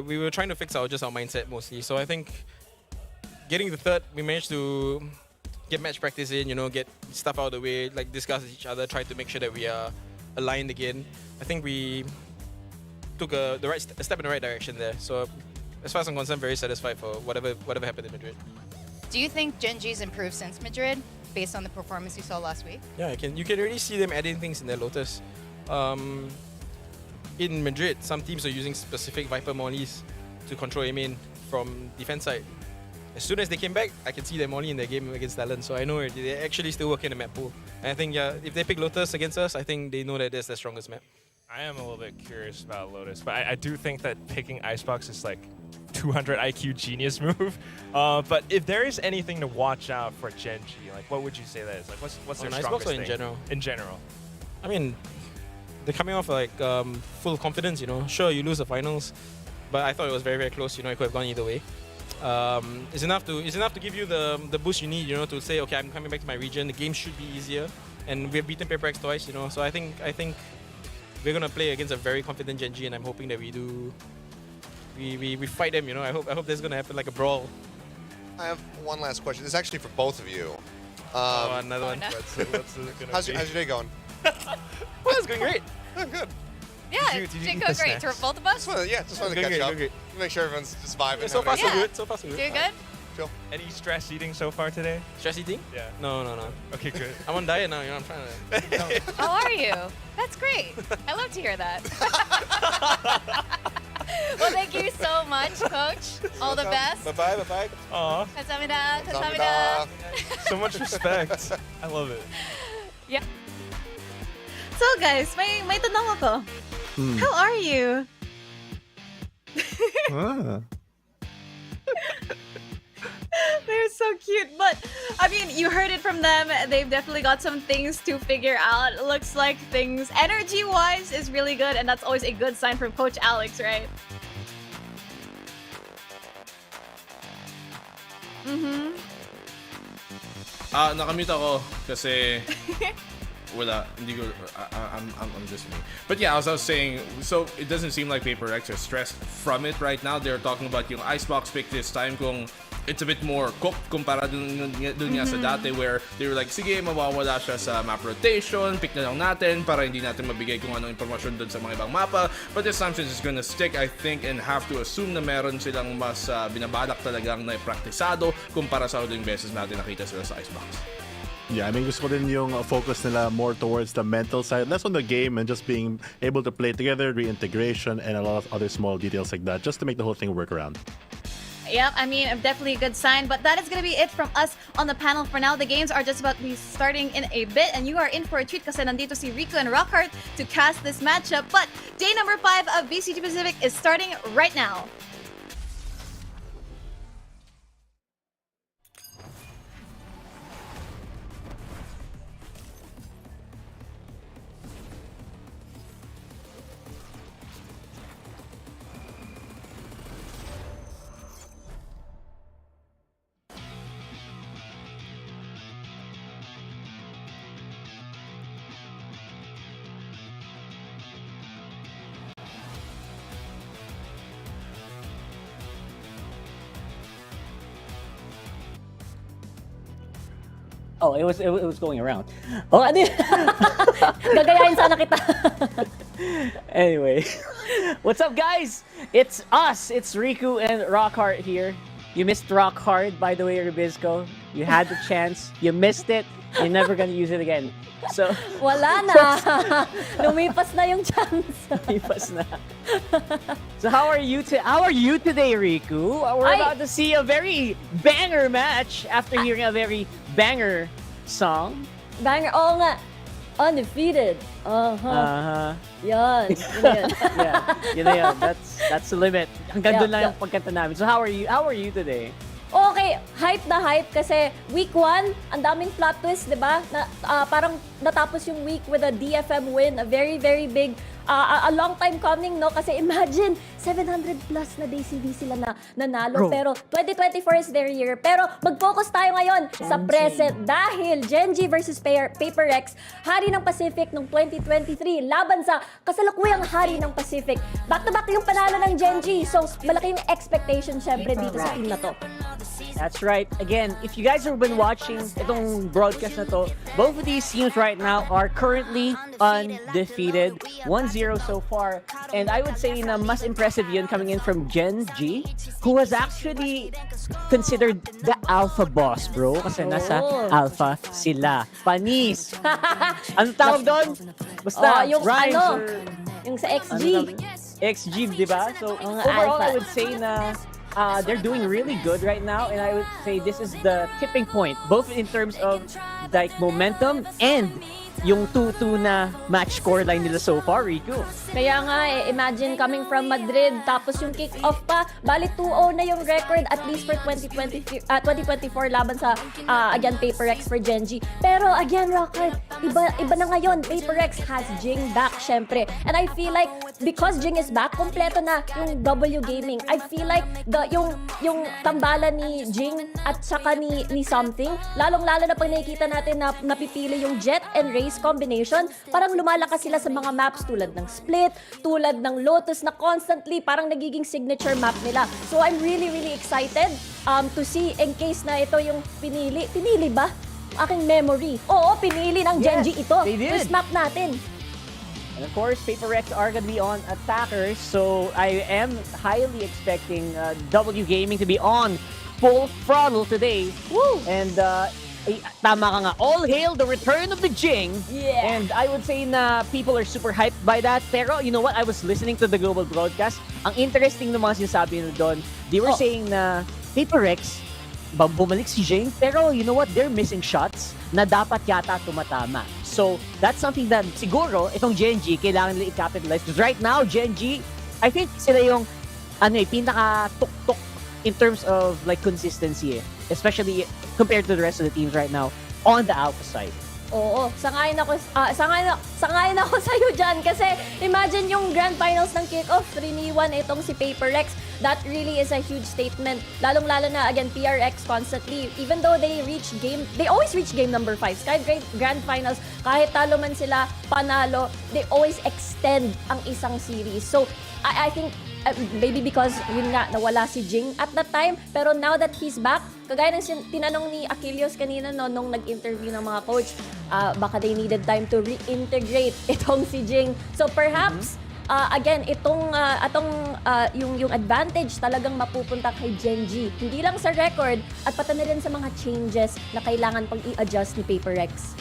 we were trying to fix our mindset mostly. So I think getting the 3rd, we managed to get match practice in, get stuff out of the way, like discuss with each other, try to make sure that we are aligned again. I think we took a step in the right direction there. So as far as I'm concerned, very satisfied for whatever happened in Madrid. Do you think Gen G's improved since Madrid, based on the performance you saw last week? Yeah, you can already see them adding things in their Lotus. In Madrid, some teams are using specific Viper mollies to control A main from defense side. As soon as they came back, I can see them molly in their game against Talon, so I know they're actually still working the map pool. And I think, if they pick Lotus against us, I think they know that that's their strongest map. I am a little bit curious about Lotus, but I do think that picking Icebox is like 200 IQ genius move. But if there is anything to watch out for Gen G, like what would you say that is? Like what's their Icebox strongest or thing? in general? In general. I mean, they're coming off like full confidence. Sure, you lose the finals, but I thought it was very, very close. It could have gone either way. It's enough to give you the boost you need. To say, okay, I'm coming back to my region. The game should be easier, and we've beaten Paper X twice. So I think we're gonna play against a very confident Gen G, and I'm hoping that we do. We fight them. I hope there's gonna happen like a brawl. I have one last question. This is actually for both of you. Another one. No. How's your day going? Well, it's going great. Oh, good. Yeah, it did go great. For both of us? Just wanted to catch up. Make sure everyone's just vibing. Yeah, so far so good. So far so good. Doing good? Chill. Any stress eating so far today? Stress eating? Yeah. No. Okay, good. I'm on diet now. I'm trying to. How are you? That's great. I love to hear that. Well, thank you so much, Coach. All the best. Bye-bye. Aw. Kamsahamnida. So much respect. I love it. Yeah. So guys, may tanong ako. How are you? They're so cute, but I mean, you heard it from them. They've definitely got some things to figure out. It looks like things energy-wise is really good, and that's always a good sign from Coach Alex, right? Nakamute ako kasi wala, hindi ko, I'm just me. But yeah, as I was saying, so it doesn't seem like Paper X are stressed from it right now. They're talking about yung Icebox pick this time kung it's a bit more cooked kumpara dun nga sa dati where they were like, sige, mawawala siya sa map rotation, pick na lang natin para hindi natin mabigay kung anong impormasyon dun sa mga ibang mapa. But this time since it's gonna stick, I think, and have to assume na meron silang mas binabalak talagang na praktisado kumpara sa huling beses natin nakita sila sa Icebox. Yeah, I mean, gusto ko din yung focus nila more towards the mental side, less on the game and just being able to play together, reintegration, and a lot of other small details like that, just to make the whole thing work around. Yep, I mean, definitely a good sign. But that is going to be it from us on the panel for now. The games are just about to be starting in a bit, and you are in for a treat kasi nandito si Riku and Rockhart to cast this matchup. But day number 5 of VCT Pacific is starting right now. Oh, it was going around. Oh, ano yun? Gagayahin sana kita. Anyway, what's up, guys? It's us. It's Riku and Rockhart here. You missed Rockhart, by the way, Rubisco. You had the chance. You missed it. You're never gonna use it again. So wala na. Lumipas na yung chance. Lumipas na. So how are you today, Riku? We're about to see a very banger match after hearing a very banger song. Banger, oo nga. Undefeated. Yan. Yun na yun. That's the limit. Hanggang doon lang yung pagkanta namin. So how are you today? Okay, hype na hype kasi week 1, ang daming plot twist, di ba? Parang natapos yung week with a DFM win, a very, very big, a long time coming, no? Kasi imagine, 700 plus na DCV sila na nanalo. Bro. Pero 2024 is their year. Pero mag-focus tayo ngayon sa present dahil Gen.G versus Paper Rex, hari ng Pacific noong 2023, laban sa kasalukuyang hari ng Pacific. Back-to-back yung panalo ng Gen.G. So, malaki yung expectation syempre dito sa team na to. That's right. Again, if you guys have been watching itong broadcast na to, both of these teams right now are currently undefeated. 1-0 so far. And I would say na mas impressive yun coming in from Gen.G, who was actually considered the alpha boss, bro. Kasi nasa alpha sila. Panis! Ano tawag doon? Basta, yung rhymes ano, yung sa XG. XG, di ba? So, overall, I would say na they're doing really good right now, and I would say this is the tipping point, both in terms of like momentum and yung 2-2 na match scoreline nila so far, Riku. Kaya nga, imagine coming from Madrid, tapos yung kick-off pa, bali 2-0 na yung record at least for 2024 laban sa, again, Paper Rex for Gen.G. Pero again, Rocker, iba na ngayon. Paper Rex has Jing back, syempre. And I feel like, because Jing is back, kompleto na yung W Gaming. I feel like, yung tambalan ni Jing at saka ni Something, lalong-lalo na pag nakikita natin na napipili yung Jet and Race combination, parang lumalakas sila sa mga maps tulad ng Split, tulad ng Lotus na constantly parang nagiging signature map nila. So I'm really, really excited to see in case na ito yung pinili. Pinili ba? Aking memory. Oo, pinili ng Gen.G ito. First map natin. And of course, Paper Rex are gonna be on attackers, so I am highly expecting W Gaming to be on full throttle today. Woo! And tama ka nga, all hail the return of the Jing. Yeah. And I would say na people are super hyped by that. Pero you know what? I was listening to the global broadcast. Ang interesting ng mga sinasabi nila doon, they were saying na Paper Rex, bumalik si Jing, pero you know what? They're missing shots na dapat yata tumatama. So that's something that siguro itong Gen.G kailangan nila i-capitalize. Because right now, Gen.G, I think sila yung pinaka-tuk-tuk in terms of like consistency, especially compared to the rest of the teams right now on the alpha side. Oo, sangayon ako sa iyo diyan kasi imagine yung grand finals ng kickoff 3-1 itong si Paper Rex. That really is a huge statement. Lalong-lalo na again PRX constantly, even though they always reach game number 5. Sky grand finals, kahit talo man sila, panalo, they always extend ang isang series. So I think maybe because yun nga nawala si Jing at that time, pero now that he's back, kagaya ng tinanong ni Achilles kanina nung nag-interview ng mga coach, baka they needed time to reintegrate itong si Jing. So perhaps again, yung advantage talagang mapupunta kay Gen.G. Hindi lang sa record at pati na rin sa mga changes na kailangan pang i-adjust ni Paper Rex.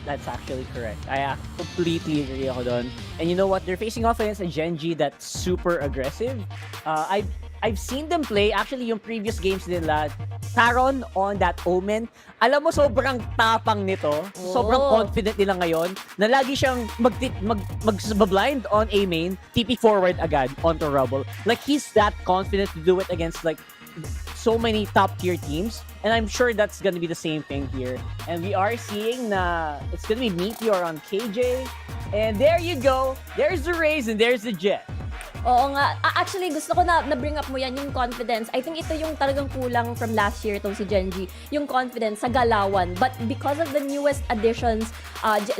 That's actually correct. I completely agree ako doon. And you know what? They're facing off against a Gen.G that's super aggressive. I I've seen them play, actually yung previous games nila, Taron on that Omen, alam mo sobrang tapang nito, sobrang confident nila ngayon, na lagi siyang mag-blind on A main, TP forward agad onto Rubble. Like he's that confident to do it against like so many top tier teams, and I'm sure that's gonna be the same thing here. And we are seeing na it's gonna be Meteor on KJ, and there you go, there's the Raze and there's the Jet. Oo nga. Actually, gusto ko na bring up mo yan, yung confidence. I think ito yung talagang kulang from last year itong si Genji. Yung confidence sa galawan. But because of the newest additions,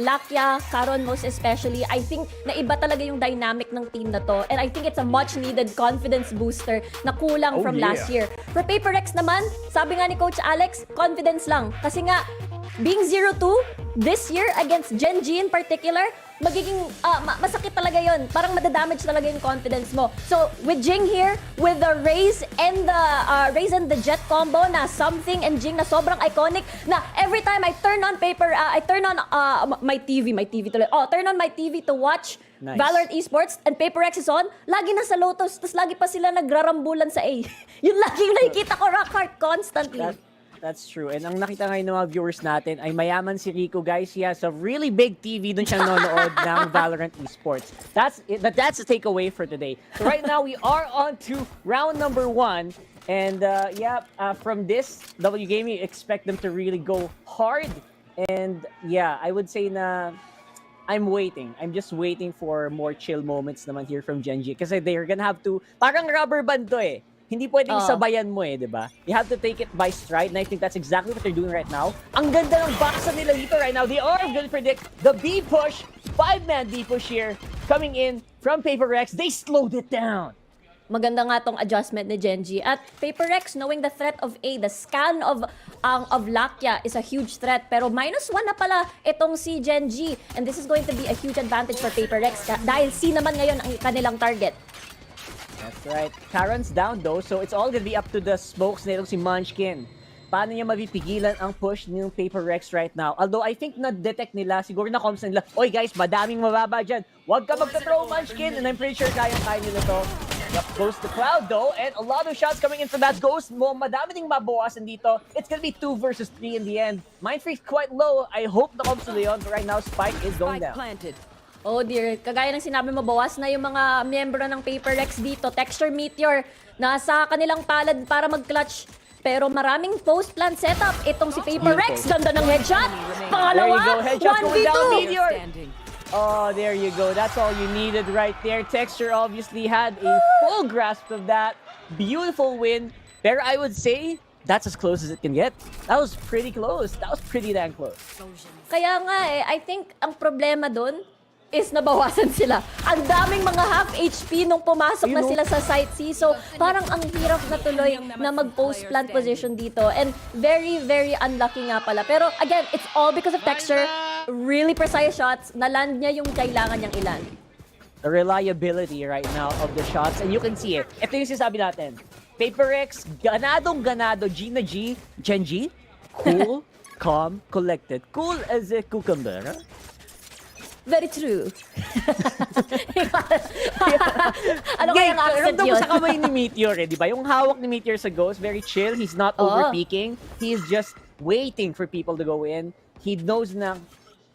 Lakya, Karon most especially, I think na iba talaga yung dynamic ng team na to. And I think it's a much needed confidence booster na kulang from last year. For Paper Rex naman, sabi nga ni Coach Alex, confidence lang. Kasi nga, being 0-2 this year against Genji in particular, magiging masakit talaga yun. Parang madadamage talaga yung confidence mo. So, with Jing here, with the Raze and the Jet combo na something and Jing na sobrang iconic na every time I turn on my TV tuloy. Turn on my TV to watch Valorant Esports and Paper X is on, lagi na sa Lotus, tapos lagi pa sila nagrarambulan sa A. Yun lagi yung nakikita ko rock hard constantly. That's true. And ang nakita ngayon ng mga viewers natin ay mayaman si Rico, guys. He has a really big TV dun siya nanonood ng Valorant Esports. That's the takeaway for today. So right now, we are on to round number 1. And from this W game, you expect them to really go hard. And yeah, I would say na I'm waiting. I'm just waiting for more chill moments naman here from Genji. Kasi they're gonna have to, parang rubber band to eh. Hindi pwedeng sabayan mo eh, di ba? You have to take it by stride, and I think that's exactly what they're doing right now. Ang ganda ng baksa nila dito right now. They are going to predict the B push, 5-man B push here, coming in from Paper Rex. They slowed it down. Maganda nga tong adjustment ni Genji. At Paper Rex, knowing the threat of A, the scan of Lakya is a huge threat. Pero -1 na pala itong si Genji. And this is going to be a huge advantage for Paper Rex dahil C naman ngayon ang kanilang target. That's right. Karon's down though, so it's all gonna be up to the smokes nitong si Munchkin. Paano niya mapipigilan ang push ng Paper Rex right now? Although I think na-detect nila, siguro na-comms nila, oy guys, madaming mababa dyan. Huwag ka magka-throw, Munchkin. And I'm pretty sure kaya nila to. Yep, goes the Cloud though, and a lot of shots coming in from that Ghost. Madami ding mabawasan dito. It's gonna be 2 versus 3 in the end. Mindfreak's quite low. I hope na comes to Leon, but right now Spike is going down. Oh dear, kagaya ng sinabi mo, bawas na yung mga miyembro ng Paper Rex dito. Texture Meteor, nasa kanilang palad para mag-clutch. Pero maraming post-plant setup. Itong si Paper Rex, ganda ng headshot. Pangalawa, 1v2. Meteor. Oh, there you go. That's all you needed right there. Texture obviously had a full grasp of that. Beautiful win. Pero I would say, that's as close as it can get. That was pretty close. That was pretty damn close. Kaya nga I think ang problema dun is nabawasan sila. Ang daming mga half HP nung pumasok na sila sa site C. So, parang ang hirap na tuloy na mag-post plant position dito. And very, very unlucky nga pala. Pero again, it's all because of Texture. Really precise shots. Naland niya yung kailangan niyang ilan. The reliability right now of the shots. And you can see it. Ito yung sinasabi natin. Paper X, ganadong-ganado. G na G. Genji. Cool, calm, collected. Cool as a cucumber. Huh? Very true. Ano kaya ang accent yun? Ramdam mo sa kamay ni Meteor eh, di ba? Yung hawak ni Meteor sa Ghost, very chill. He's not overpeaking. He is just waiting for people to go in. He knows na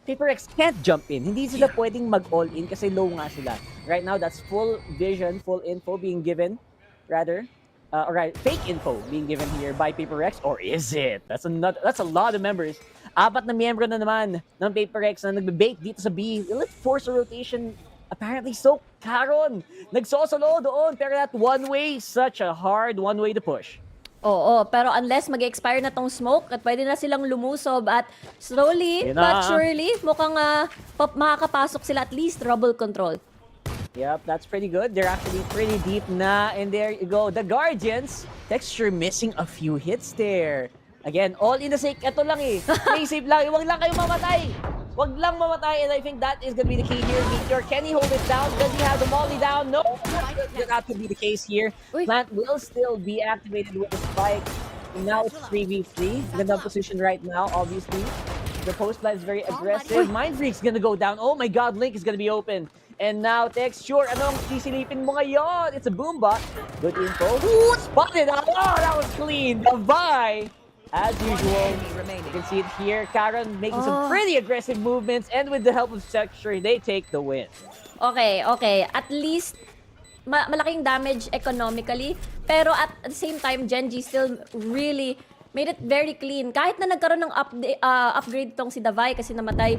Paper X can't jump in. Hindi sila pwedeng mag-all in kasi low nga sila. Right now, that's full vision, full info being given, rather. Alright, fake info being given here by Paper X, or is it? That's a lot of members. 4 na miyembro na naman ng Paper X na nagbe-bait dito sa B. Let's force a rotation. Apparently so. Karon, nagsosolo doon. Pero that one way, such a hard one way to push. Oo, pero unless mag-expire na tong smoke at pwede na silang lumusob at slowly but surely mukhang makakapasok sila at least rubble control. Yep, that's pretty good. They're actually pretty deep na. And there you go. The Guardians, Texture missing a few hits there. Again, all in the sake. Ito lang eh. Play safe lang. Huwag lang kayo mamatay. Huwag lang mamatay. And I think that is going to be the key here. Meteor, can he hold it down? Does he have the molly down? No. That not to be the case here. Plant will still be activated with the spike. And now it's 3v3. Ganda position right now, obviously. The post plant is very aggressive. Mindfreak's going to go down. Oh my god, Link is going to be open. And now, Texture, anong sisilipin mo ngayon? It's a boombot. Good info. Spotted! Oh, that was clean. The Vi, as usual. You can see it here. Karen making some pretty aggressive movements. And with the help of Texture, they take the win. Okay. At least, malaking damage economically. Pero at the same time, Genji still really made it very clean. Kahit na nagkaroon ng upgrade tong si Davai kasi namatay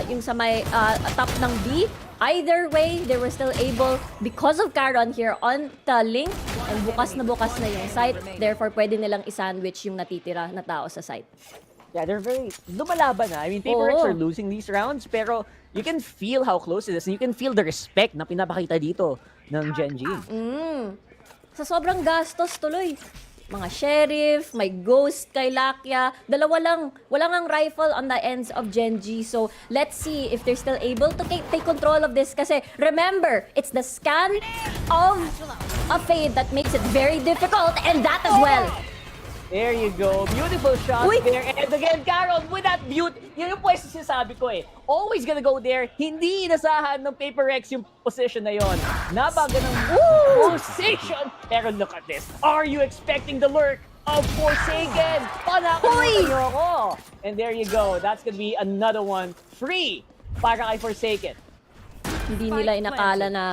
yung sa may top ng B. Either way, they were still able, because of Karon here on the link, and bukas na yung site. Therefore, pwede nilang isandwich yung natitira na tao sa site. Yeah, they're very lumalaban na. I mean, Paper X are losing these rounds, pero you can feel how close it is. And you can feel the respect na pinapakita dito ng Genji. Sa sobrang gastos tuloy. Mga Sheriff, may Ghost kay Lakia. Dalawa lang. Wala ngang rifle on the ends of Genji. So, let's see if they're still able to take control of this. Kasi, remember, it's the scan of a Fade that makes it very difficult. And that as well. There you go. Beautiful shot there. And again, Carol, with that beauty, yun yung pwesto sinasabi ko eh. Always gonna go there. Hindi inasahan ng Paper X yung position na yon. Nabaga ng position. Pero look at this. Are you expecting the lurk of Forsaken? Panakalimutan niyo ako. And there you go. That's gonna be another one. Free para kay Forsaken. Hindi nila inakala na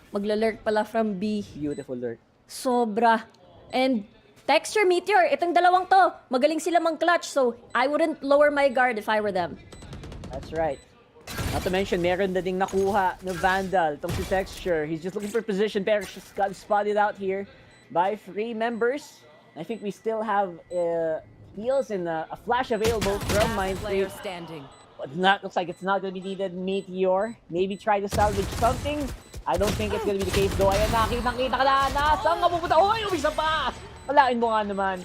magla-lurk pala from B. Beautiful lurk. Sobra. And Texture, Meteor, itong dalawang to, magaling sila mang-clutch, so I wouldn't lower my guard if I were them. That's right. Not to mention, meron na ding nakuha ng Vandal, itong si Texture. He's just looking for position, pero she's got spotted out here by 3 members. I think we still have heals and a flash available from Mindfreak. standing. But looks like it's not going to be needed. Meteor, maybe try to salvage something. I don't think it's going to be the case though. Ayan, nakita ka na. Saan ka pupunta? Uy, umisa pa! Walain mo nga naman.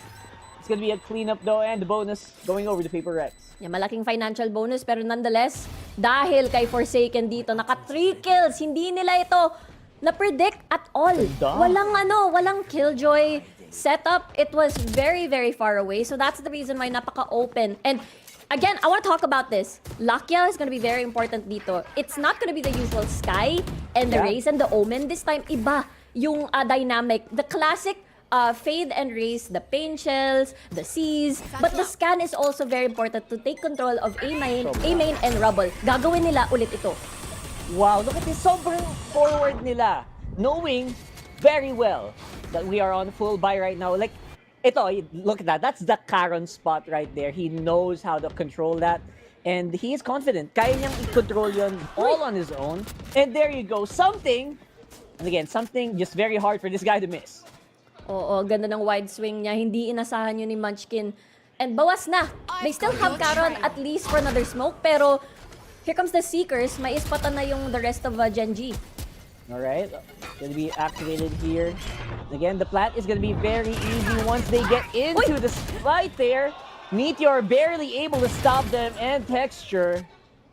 It's gonna be a cleanup though, and the bonus going over to Paper X. Yeah, malaking financial bonus, pero nonetheless, dahil kay Forsaken dito, naka 3 kills, hindi nila ito na-predict at all. Walang killjoy setup. It was very, very far away, so that's the reason why napaka-open. And again, I want to talk about this. Lakia is gonna be very important dito. It's not gonna be the usual Sky and the Raze and the Omen. This time, iba yung dynamic. The classic Fade and Raze, the Pain Shells, the Seas, but the Scan is also very important to take control of A main and Rubble. Gagawin nila ulit ito. Wow, look at this. Sobrang forward nila. Knowing very well that we are on full buy right now. Like, ito, look at that. That's the Karon spot right there. He knows how to control that. And he is confident. Kaya niyang i-control yun all on his own. And there you go. Something, and again, something just very hard for this guy to miss. Oo, ganda ng wide swing niya. Hindi inasahan yun ni Munchkin. And bawas na. They still have Karon at least for another smoke. Pero here comes the Seekers. May ispatan na yung the rest of Genji. Alright, gonna be activated here. Again, the plant is gonna be very easy once they get into the fight there. Meteor barely able to stop them, and Texture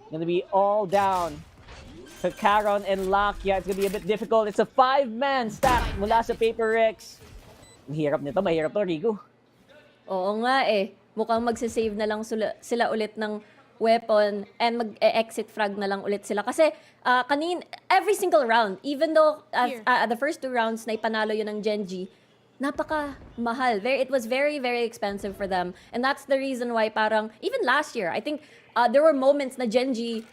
gonna be all down. To Karon and Lakia, it's gonna be a bit difficult. It's a 5-man stack mula sa Paper X. Ang hirap nito, mahirap to, Rigo. Oo nga eh. Mukhang magsisave na lang sila ulit ng weapon and mag-exit frag na lang ulit sila. Kasi every single round, even though the first 2 rounds na ipanalo yun ng Genji, napaka-mahal. It was very, very expensive for them. And that's the reason why parang, even last year, I think there were moments na Genji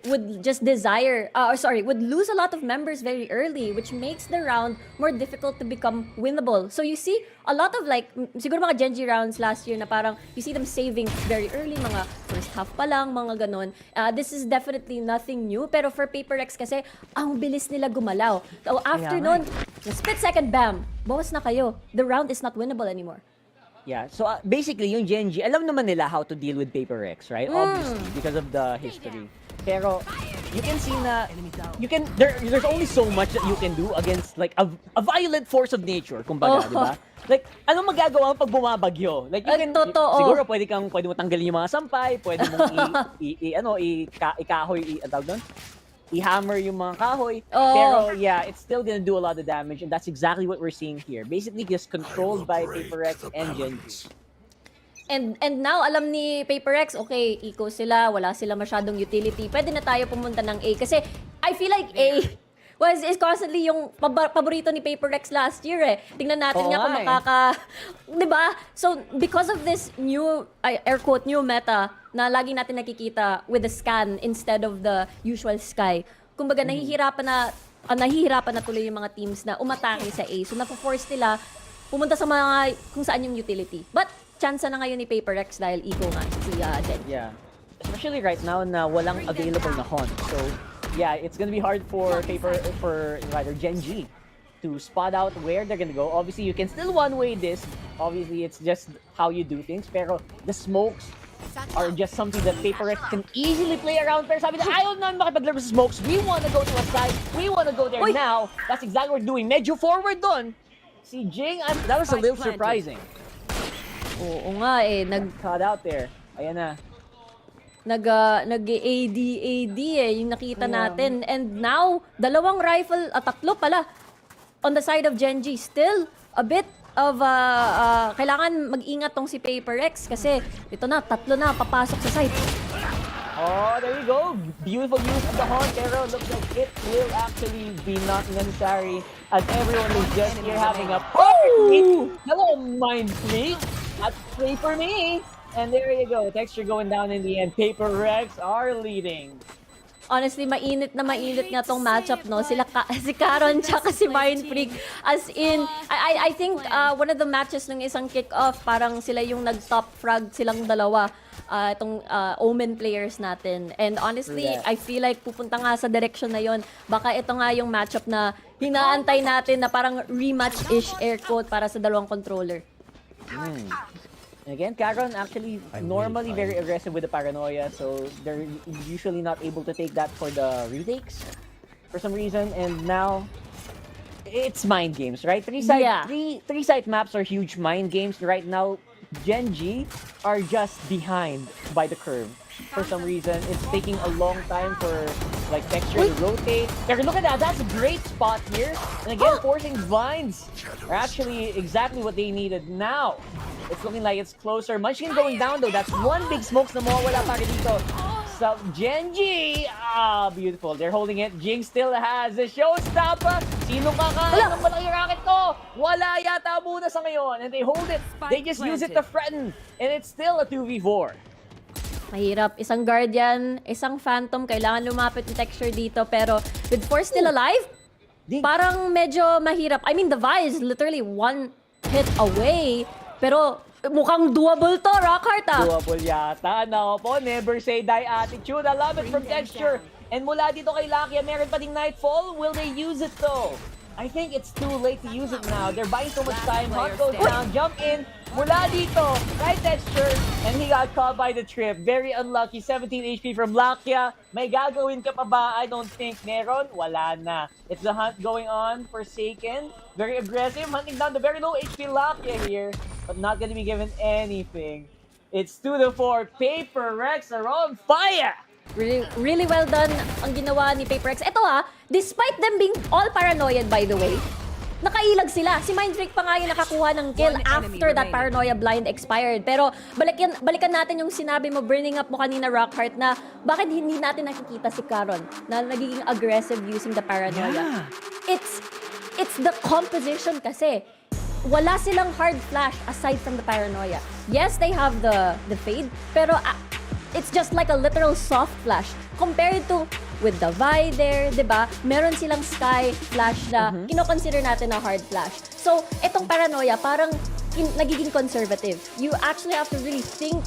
would just would lose a lot of members very early, which makes the round more difficult to become winnable. So you see a lot of siguro mga Genji rounds last year na parang you see them saving very early, mga first half pa lang, mga ganon. This is definitely nothing new, pero for Paper X kasi, ang bilis nila gumalaw. So after nun, split second, bam, bawas na kayo. The round is not winnable anymore. Yeah, so basically yung Genji, alam naman nila how to deal with Paper X, right? Obviously, because of the history. Pero you can see na there's only so much that you can do against like a violent force of nature, kumbaga, di ba? Like, anong magagawa pag bumabagyo? Like, you can, siguro pwede mo tanggalin yung mga sampay, pwede mong i-hammer yung mga kahoy. Pero yeah, it's still gonna do a lot of damage, and that's exactly what we're seeing here. Basically, just controlled by Paper X and Genji. And now, alam ni Paper X, okay, eco sila, wala sila masyadong utility. Pwede na tayo pumunta ng A. Kasi I feel like A is constantly yung paborito ni Paper Rex last year eh. Tingnan natin nga kung di ba? So, because of this new, air quote, new meta na lagi natin nakikita with the scan instead of the usual sky, kumbaga nahihirapan na tuloy yung mga teams na umatake sa A. So, napo-force nila pumunta sa mga kung saan yung utility. But, chance na ngayon ni Paper Rex dahil eco nga si Jen. Yeah. Especially right now na walang available na Haunt. So, yeah, it's gonna be hard for Gen G to spot out where they're gonna go. Obviously, you can still one-way this. Obviously, it's just how you do things. Pero the smokes are just something that Paper Rex can easily play around. Pero sabi na, ayaw namin makipaglaro sa smokes. We wanna go to a side. We wanna go there now. That's exactly what we're doing. Medyo forward dun. Si Jing, that was a little surprising. Oo nga eh. Cut out there. Ayan na. Nag-AD yung nakita natin. And now, dalawang rifle, tatlo pala, on the side of Gen G. Still, a bit of, kailangan mag-ingat tong si Paper Rex kasi ito na, tatlo na, papasok sa site. Oh, there you go. Beautiful use of the Haunt, pero looks like it will actually be not necessary as everyone is just here having a party. Hello, mind freak. That's free for me. And there you go. Texture going down in the end. Paper Rex are leading. Honestly, mainit nga tong matchup, no? Si Karon tsaka si Mind Freak. As in, I think one of the matches ng isang kick-off, parang sila yung nag-top frag silang dalawa. Itong Omen players natin. And honestly, I feel like pupunta nga sa direction na yon. Baka ito nga yung matchup na hinaantay natin na parang rematch-ish air quote para sa dalawang controller. Again, Karon actually normally very aggressive with the paranoia, so they're usually not able to take that for the retakes for some reason. And now, it's mind games, right? Three side maps are huge mind games right now. Gen G are just behind by the curve. For some reason, it's taking a long time for like Texture to rotate. Look at that, that's a great spot here. And again, forcing vines are actually exactly what they needed. Now, it's looking like it's closer. Munchkin going down though, that's one big smokes na mawawala para dito. So, Gen G, beautiful. They're holding it. Jing still has a showstopper. Sino kakain ng malaki rocket ko? Wala yata muna sa ngayon. And they hold it. They just use it to threaten. And it's still a 2v4. Mahirap. Isang Guardian, isang Phantom. Kailangan lumapit yung Texture dito. Pero with Force still alive, parang medyo mahirap. I mean, the Vi is literally one hit away. Pero mukhang doable to, Rockhart Doable yata. Nako po, never say die attitude. I love it from Texture. And mula dito kay Lakia, meron pa ding Nightfall. Will they use it though? I think it's too late to use it now. They're buying so much time. Hunt goes down, jump in. Mula dito, right Texture. And he got caught by the trip. Very unlucky. 17 HP from Lakia. May gagawin ka pa ba? I don't think meron. Wala na. It's the hunt going on. Forsaken. Very aggressive. Hunting down the very low HP Lakia here. But not gonna be given anything. It's 2-4. Paper Rex are on fire! Really well done ang ginawa ni Paper Rex. Ito despite them being all paranoid by the way, nakailag sila. Si Mind Freak pa nga yung nakakuha ng kill after that paranoia blind expired. Pero balikan natin yung sinabi mo, burning up mo kanina, Rockhart, na bakit hindi natin nakikita si Karon na nagiging aggressive using the paranoia. It's the composition kasi. Wala silang hard flash aside from the paranoia. Yes, they have the fade, pero it's just like a literal soft flash compared to with the Vi there, 'di ba? Meron silang sky flash na kino-consider natin na hard flash. So, itong paranoia parang nagiging conservative. You actually have to really think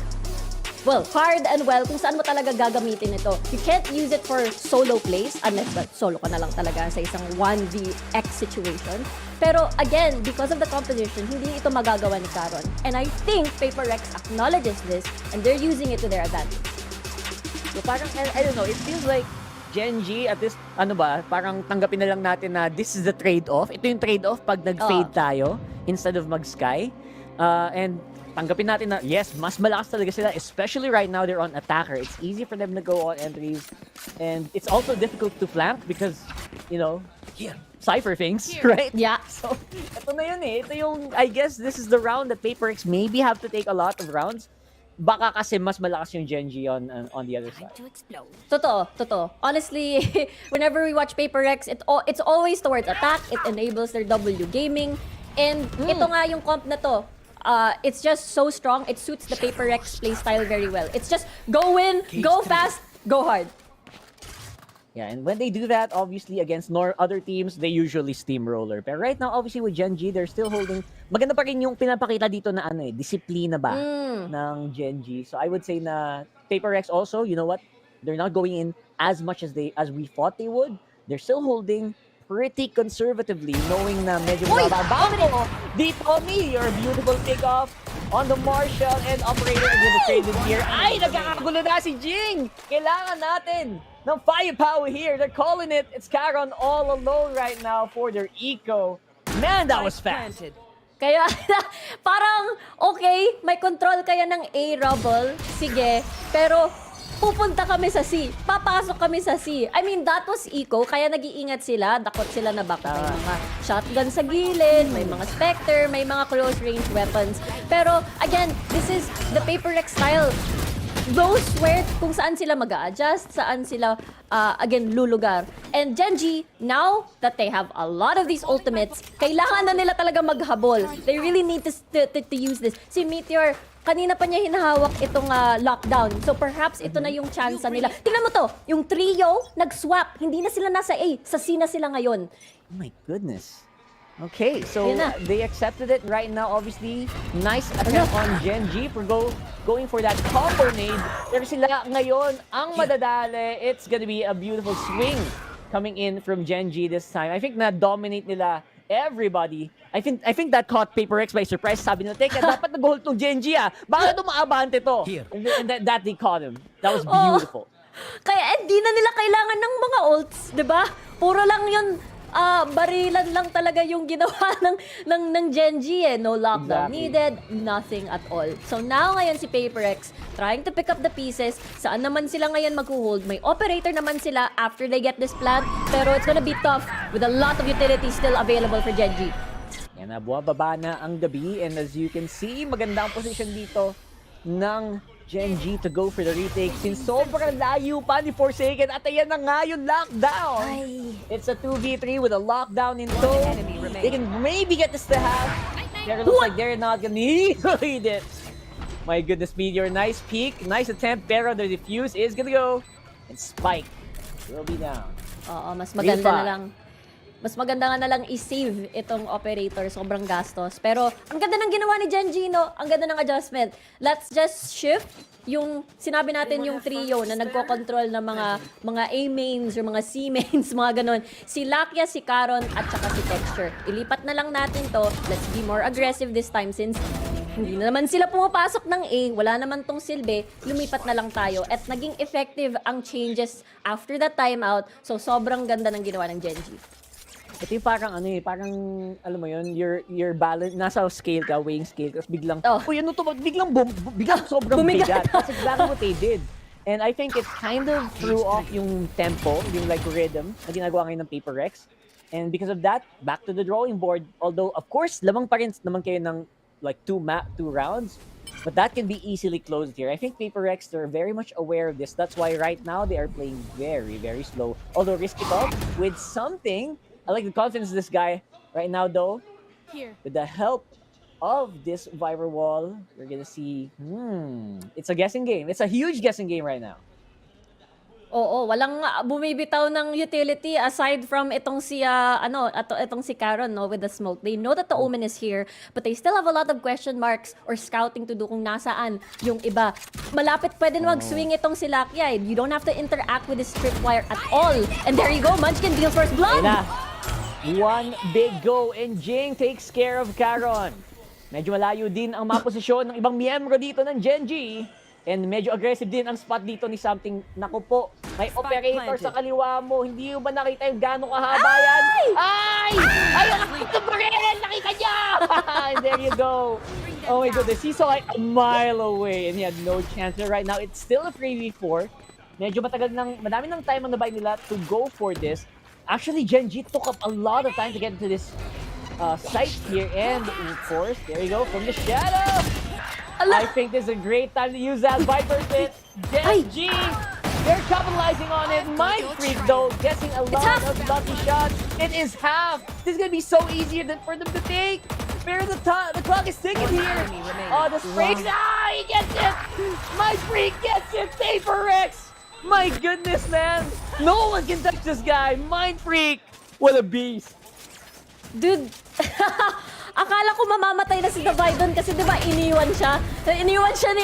hard and well kung saan mo talaga gagamitin ito. You can't use it for solo plays unless solo ka na lang talaga sa isang 1vx situation. Pero again, because of the composition, hindi ito magagawa ni Karon. And I think Paper Rex acknowledges this and they're using it to their advantage. So parang, I don't know, it feels like Gen G at this, parang tanggapin na lang natin na this is the trade-off. Ito yung trade-off pag nag-fade tayo instead of mag-sky. And tanggapin natin na, yes, mas malakas talaga sila, especially right now they're on attacker. It's easy for them to go on entries. And it's also difficult to flank because, Cypher things, right? Yeah. So, ito na yun eh. Ito yung, I guess this is the round that Paper Rex maybe have to take a lot of rounds. baka kasi mas malakas yung Gen G on the other side. Totoo. Honestly, whenever we watch Paper Rex, it's always towards attack. It enables their W gaming. And ito nga yung comp na to. It's just so strong. It suits the Paper Rex playstyle very well. It's just go win, go fast, go hard. Yeah, and when they do that, obviously, against other teams, they usually steamroller. Pero right now, obviously, with Gen G, they're still holding... Maganda pa rin yung pinapakita dito na disiplina ba ng Gen G. So I would say na Paper Rex also, you know what? They're not going in as much as we thought they would. They're still holding pretty conservatively, knowing na medyo mababa. Dito, your beautiful takeoff on the Marshall and operator is gonna trade in here. Ay, nagkakagulo na si Jing! Kailangan natin ng firepower here. They're calling it. It's Karon all alone right now for their eco. Man, that was fast. Kaya parang okay, may control kaya ng A rubble. Sige, pero pupunta kami sa C. Papasok kami sa C. I mean, that was eco, kaya nag-iingat sila. Dakot sila na baka may mga shotgun sa gilid, may mga Spectre, may mga close range weapons. Pero, again, this is the Paper Rex style. Those where kung saan sila mag-a-adjust, saan sila, again, lulugar. And Gen G, now that they have a lot of these ultimates, kailangan na nila talaga maghabol. They really need to use this. Si Meteor, kanina pa niya hinahawak itong lockdown. So perhaps ito na yung chance nila. Tingnan mo to, yung trio, nag-swap. Hindi na sila nasa A, sa C na sila ngayon. Oh my goodness. Okay, so they accepted it right now. Obviously, nice attempt on Gen G for going for that combo nade. Pero sila ngayon ang madadali. It's gonna be a beautiful swing coming in from Gen G this time. I think na-dominate nila everybody. I think that caught Paper Rex by surprise. Sabi nila, teka, dapat nag-hold tong Gen G Baka tumaabante to. And that they caught him. That was beautiful. Kaya hindi na nila kailangan ng mga ults, 'di ba? Puro lang 'yun. Barilan lang talaga yung ginawa ng Gen G No lockdown needed, nothing at all. So now ngayon si Paper Rex trying to pick up the pieces. Saan naman sila ngayon mag-hold? May operator naman sila after they get this plant. Pero it's gonna be tough with a lot of utilities still available for Gen G. Yan na, buwababa na ang gabi. And as you can see, maganda ang position dito ng Gen G to go for the retake since sobrang layo pa ni Forsaken at ayan na nga yung lockdown. It's a 2v3 with a lockdown in tow. They can maybe get this to half. Pero looks like they're not gonna need it. My goodness, Meteor, nice peek, nice attempt, pero the defuse is gonna go. And Spike will be down. Oo, mas maganda na lang. Mas maganda nga na lang i-save itong operator. Sobrang gastos. Pero, ang ganda ng ginawa ni Gen G, no? Ang ganda ng adjustment. Let's just shift yung, sinabi natin yung trio na nagko-control ng mga A-mains or mga C-mains, mga ganon. Si Lakia, si Karon, at saka si Texture. Ilipat na lang natin to. Let's be more aggressive this time since hindi na naman sila pumapasok ng A, wala naman tong silbi, lumipat na lang tayo. At naging effective ang changes after that timeout. So, sobrang ganda ng ginawa ng Gen G. Ito yung parang parang alam mo yun, your balance, nasa scale ka, weighing scale, tapos biglang, uy, ano to, biglang sobrang bigat. That's exactly what they did. And I think it kind of threw off yung tempo, yung like rhythm na ginagawa ngayon ng Paper Rex. And because of that, back to the drawing board. Although, of course, lamang pa rin naman kayo ng like two rounds. But that can be easily closed here. I think Paper Rex, they're very much aware of this. That's why right now they are playing very, very slow. Although risk it all with something. I like the confidence of this guy right now, though. With the help of this Viper wall, we're gonna see. It's a guessing game. It's a huge guessing game right now. Oo, walang bumibitaw ng utility aside from itong si itong si Karon, no, with the smoke. They know that the Omen is here, but they still have a lot of question marks or scouting to do kung nasaan yung iba. Malapit pwede na mag-swing itong si Lakia. You don't have to interact with this tripwire at all. And there you go, Munchkin deals first blood. One big go and Jing takes care of Karon. Medyo malayo din ang maposisyon ng ibang miyembro dito ng Gen G. And medyo aggressive din ang spot dito ni Something. Naku po, may operator sa kaliwa mo. Hindi mo ba nakita yung gano'ng kahaba yan? Ay! Ay! Ito pa rin! Nakita niya! And there you go. Oh my goodness, he saw it a mile away and he had no chance. But right now, it's still a 3v4. Medyo madami ng time ang nabay nila to go for this. Actually, Gen G took up a lot of time to get into this site here. And of course, there you go, from the shadow. I think this is a great time to use that Viper Pit. Gen G, they're capitalizing on it. Mind Freak, though, guessing a lot of lucky shots. It is half. This is going to be so easier for them to take. Where the clock is ticking here. Oh, the spray. Ah, he gets it. Mind Freak gets it. Paper Rex. My goodness, man. No one can touch this guy. Mind Freak. What a beast. Dude, akala ko mamamatay na si Davai doon kasi diba iniwan siya. Iniwan siya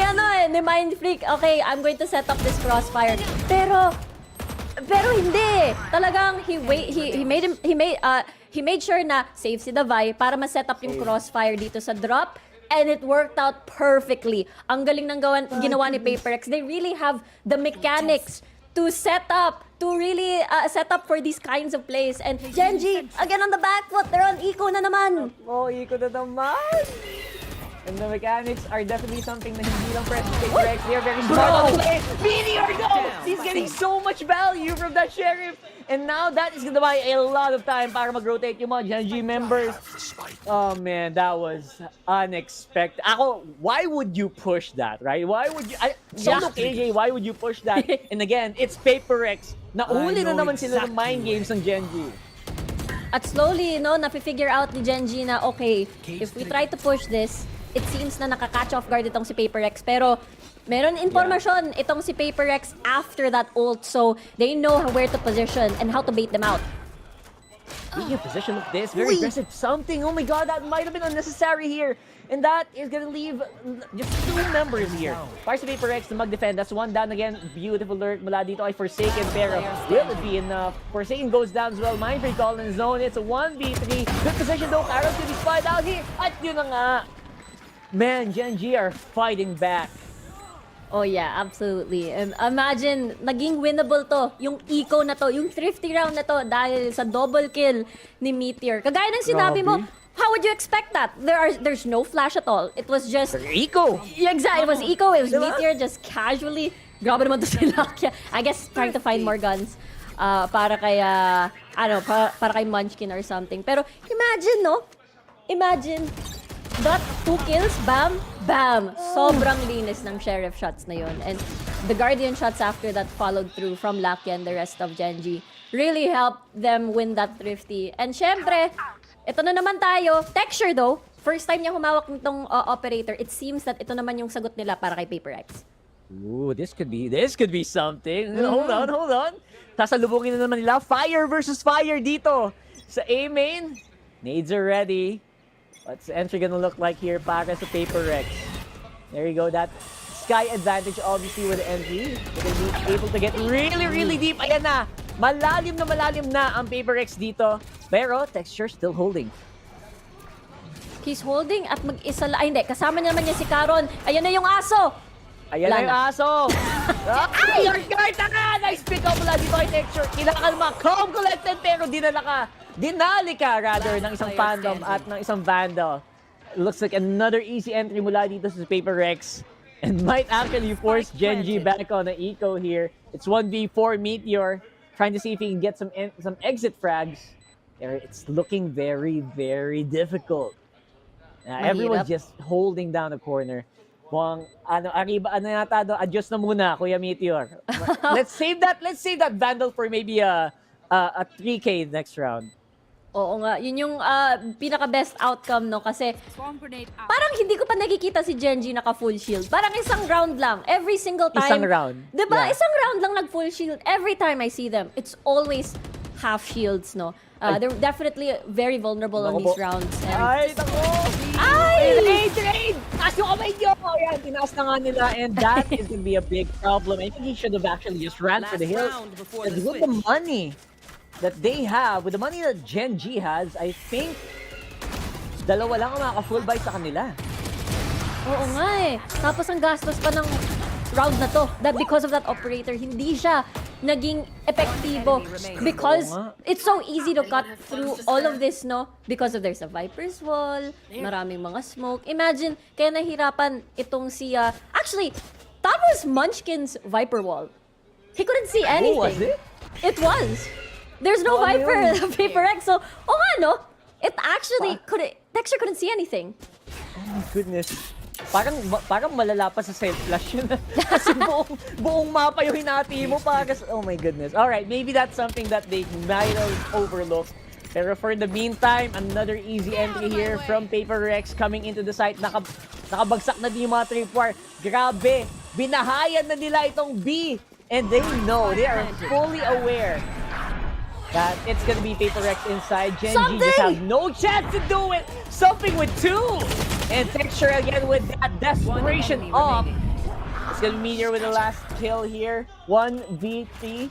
ni Mind Freak. Okay, I'm going to set up this crossfire. Pero hindi. Talagang he made sure na save si Davai para ma-set up yung crossfire dito sa drop. And it worked out perfectly. Ang galing ng ginawa ni PaperX. They really have the mechanics to set up, to really set up for these kinds of plays. And Gen G, again on the back foot, they're on eco na naman. Oh, eco na naman. And the mechanics are definitely something na hindi lang present PaperX. They're very smart on the play. Meteor, go! He's getting so much value from that Sheriff. And now that is gonna buy a lot of time para mag-rotate yung mga Gen G members. Oh man, that was unexpected. Why would you push that, right? Why would you... Solo KJ, why would you push that? And again, it's PaperX. Nauli na naman sila ng mind games ng Gen G. At slowly, napifigure out ni Gen G na, okay, if we try to push this, it seems na nakaka-catch off guard itong si PaperX. Pero meron informasyon itong si PaperX after that ult, so they know where to position and how to bait them out. Being in position like this, very aggressive. Something, oh my god, that might have been unnecessary here. And that is gonna leave just 2 members here. Para si PaperX na mag-defend. That's one down again. Beautiful lurk mula dito ay Forsaken, pero will it be enough? Forsaken goes down as well. Mind Freak all in zone. It's a 1v3. Good position though. Arrows to be spied out here. At yun na nga. Man, Gen G are fighting back. Oh yeah, absolutely. And imagine, naging winnable to, yung eco na to, yung thrifty round na to dahil sa double kill ni Meteor. Kagaya ng sinabi mo, how would you expect that? There's no flash at all. It was just... Eco! Yeah, exactly. It was eco. It was Meteor just casually... Grabe naman to si Lakia. I guess trying to find more guns. Para kay Munchkin or something. Pero imagine, no? Imagine... That 2 kills, bam, bam. Sobrang linis ng Sheriff shots na yun. And the Guardian shots after that followed through from Lakia and the rest of Gen G really helped them win that thrifty. And syempre, ito na naman tayo. Texture though, first time niya humawak nitong operator, it seems that ito naman yung sagot nila para kay PaperX. Ooh, this could be something. Hold on. Sasalubungin na naman nila. Fire versus fire dito sa A main. Nades are ready. What's the entry gonna look like here para sa PaperX? There you go, that sky advantage obviously with the entry. They're gonna be able to get really deep. Ayan na, malalim na ang PaperX dito. Pero Texture still holding. He's holding at mag-isa lang. Ay, hindi. Kasama niya naman niya si Caron. Ayan na yung aso. Ayan na yung aso. Ay, your guard na ka! Nice pick up mula dito kay Texture. Kinakalma, calm collected pero dinali ka rather ng isang fandom at ng isang vandal. It looks like another easy entry mula dito sa PaperX and might actually force Gen G back on the eco here. It's 1v4 Meteor trying to see if he can get some exit frags. It's looking very difficult. Everyone's just holding down the corner. Mukhang adjust na muna, Kuya Meteor. Let's save that vandal for maybe a 3K next round. Oo nga, yun yung pinaka-best outcome, no? Kasi parang hindi ko pa nakikita si Gen G naka-full shield. Parang isang round lang. Every single time. Isang round. Diba? Yeah. Isang round lang nag-full shield. Every time I see them, it's always half shields, no? They're definitely very vulnerable on these rounds. And... Ay, tako! Ay! Trade! Taas yung kamay nyo! Ayan, tinaas na nga nila. And that is gonna be a big problem. I think he should have actually just ran for the hills. Because with the money that they have, with the money that Gen G has, I think dalawa lang ang makaka-full buy sa kanila. Oo nga eh. Tapos ang gastos pa ng round na to. That because of that operator, hindi siya naging epektibo. Because it's so easy to cut through all of this, no? Because of there's a Viper's Wall, maraming mga smoke. Imagine, kaya nahirapan itong si... actually, that was Munchkin's Viper Wall. He couldn't see anything. Oh, was it? It was. There's no Viper PaperX, so, oh nga, no? It actually Texture couldn't see anything. Oh my goodness. parang malala pa sa self-flash yun. Kasi buong mapa yung hinati mo para sa, oh my goodness. Alright, maybe that's something that they might have overlooked. Pero for the meantime, another easy entry here from Paper Rex coming into the site. Nakabagsak na din yung mga tripwire. Grabe, binahayan na nila itong B. And they know, they are fully aware that it's gonna be Paper Rex inside. Gen G just have no chance to do it. Something with 2. And Texture again with that desperation off. It's gonna be Meteor with the last kill here. 1v3.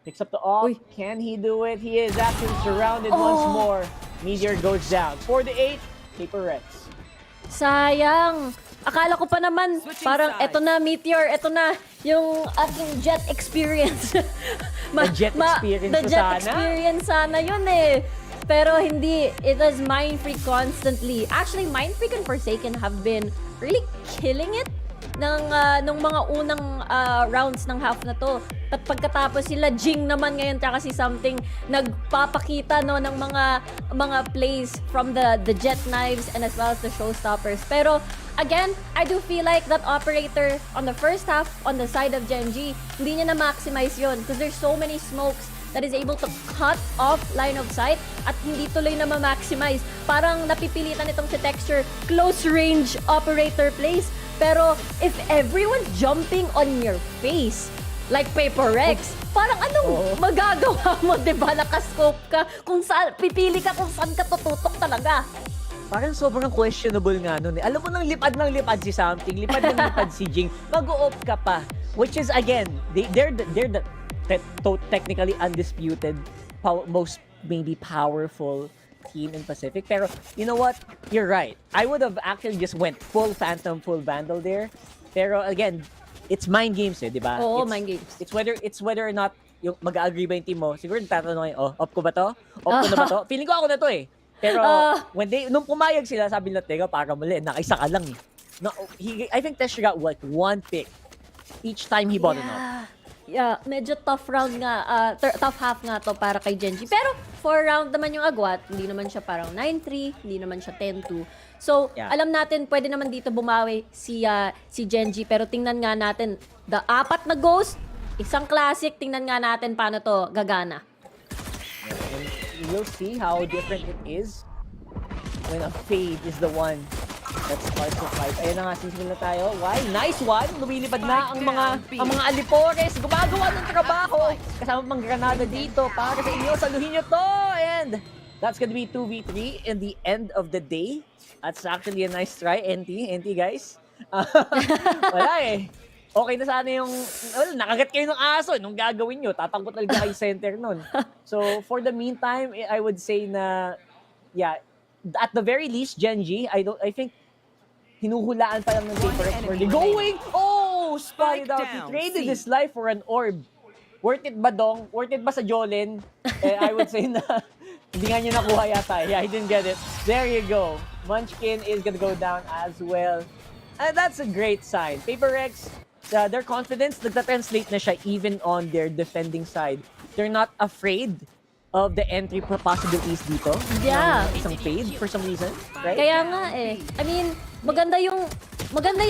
Picks up the off. Can he do it? He is actually surrounded once more. Meteor goes down. 4-8, Paper Rex. Sayang. Akala ko pa naman, parang eto na, Meteor, eto na, yung ating jet experience. The jet experience the jet experience sana yun eh. Pero hindi, it was Mind Freak constantly. Actually, Mind Freak and Forsaken have been really killing it nung mga unang rounds ng half na to. At pagkatapos sila Jing naman ngayon kasi something nagpapakita no ng mga plays from the jet knives and as well as the showstoppers. Pero again, I do feel like that operator on the first half on the side of Gen G, hindi niya na-maximize yun because there's so many smokes that is able to cut off line of sight at hindi tuloy na ma-maximize. Parang napipilitan itong si Texture close range operator plays. Pero if everyone's jumping on your face, like Paper Rex, parang anong magagawa mo, diba? Nakascope ka, kung saan, pipili ka kung saan ka tututok talaga. Parang sobrang questionable nga nun eh. Alam mo nang lipad si something, lipad si Jing, mag-o-op ka pa. Which is again, they're the technically undisputed, most maybe powerful team in Pacific. Pero you know what? You're right. I would have actually just went full Phantom, full Vandal there. Pero again, it's mind games eh, di ba? Oo, mind games. It's whether or not yung mag-agree ba yung team mo. Siguro tatanungin, off ko ba to? Off ko na ba to? Feeling ko ako na to eh. Pero nung pumayag sila, sabi nila, teka, para mali, nakaisa ka lang eh. No, I think Tesha got like 1 pick each time he bought an off. Yeah, medyo tough round nga, tough half nga to para kay Gen G. Pero 4 round naman yung agwat, hindi naman siya parang 9-3, hindi naman siya 10-2. So, alam natin, pwede naman dito bumawi si Gen G. Pero tingnan nga natin, the 4 na ghost, isang classic, tingnan nga natin paano to gagana. And we'll see how different it is when a fade is the one that starts to fight. Ayun na nga, sisimula tayo. Why? Nice one! Lumilipad na ang mga alipores. Gumagawa ng trabaho. Kasama pang granada dito para sa inyo. Saluhin nyo to! And that's gonna be 2v3 in the end of the day. That's actually a nice try, NT. NT, guys. Wala eh. Okay na sana yung... Well, nakagat kayo ng aso. Nung gagawin nyo, tatakbo talaga kayo center nun. So, for the meantime, I would say na... Yeah, at the very least, Gen G, I think hinuhulaan pa lang ng Paper Rex where they're going. Oh, spotted out. He traded his life for an orb. Worth it ba, Dong? Worth it ba sa Jolin? I would say na hindi nga niya nakuha yata. Yeah, he didn't get it. There you go. Munchkin is gonna go down as well. And that's a great sign. Paper Rex, their confidence, nagta-translate na siya even on their defending side. They're not afraid of the entry possibilities dito. Yeah. Isang fade for some reason, right? Kaya nga eh. I mean, maganda yung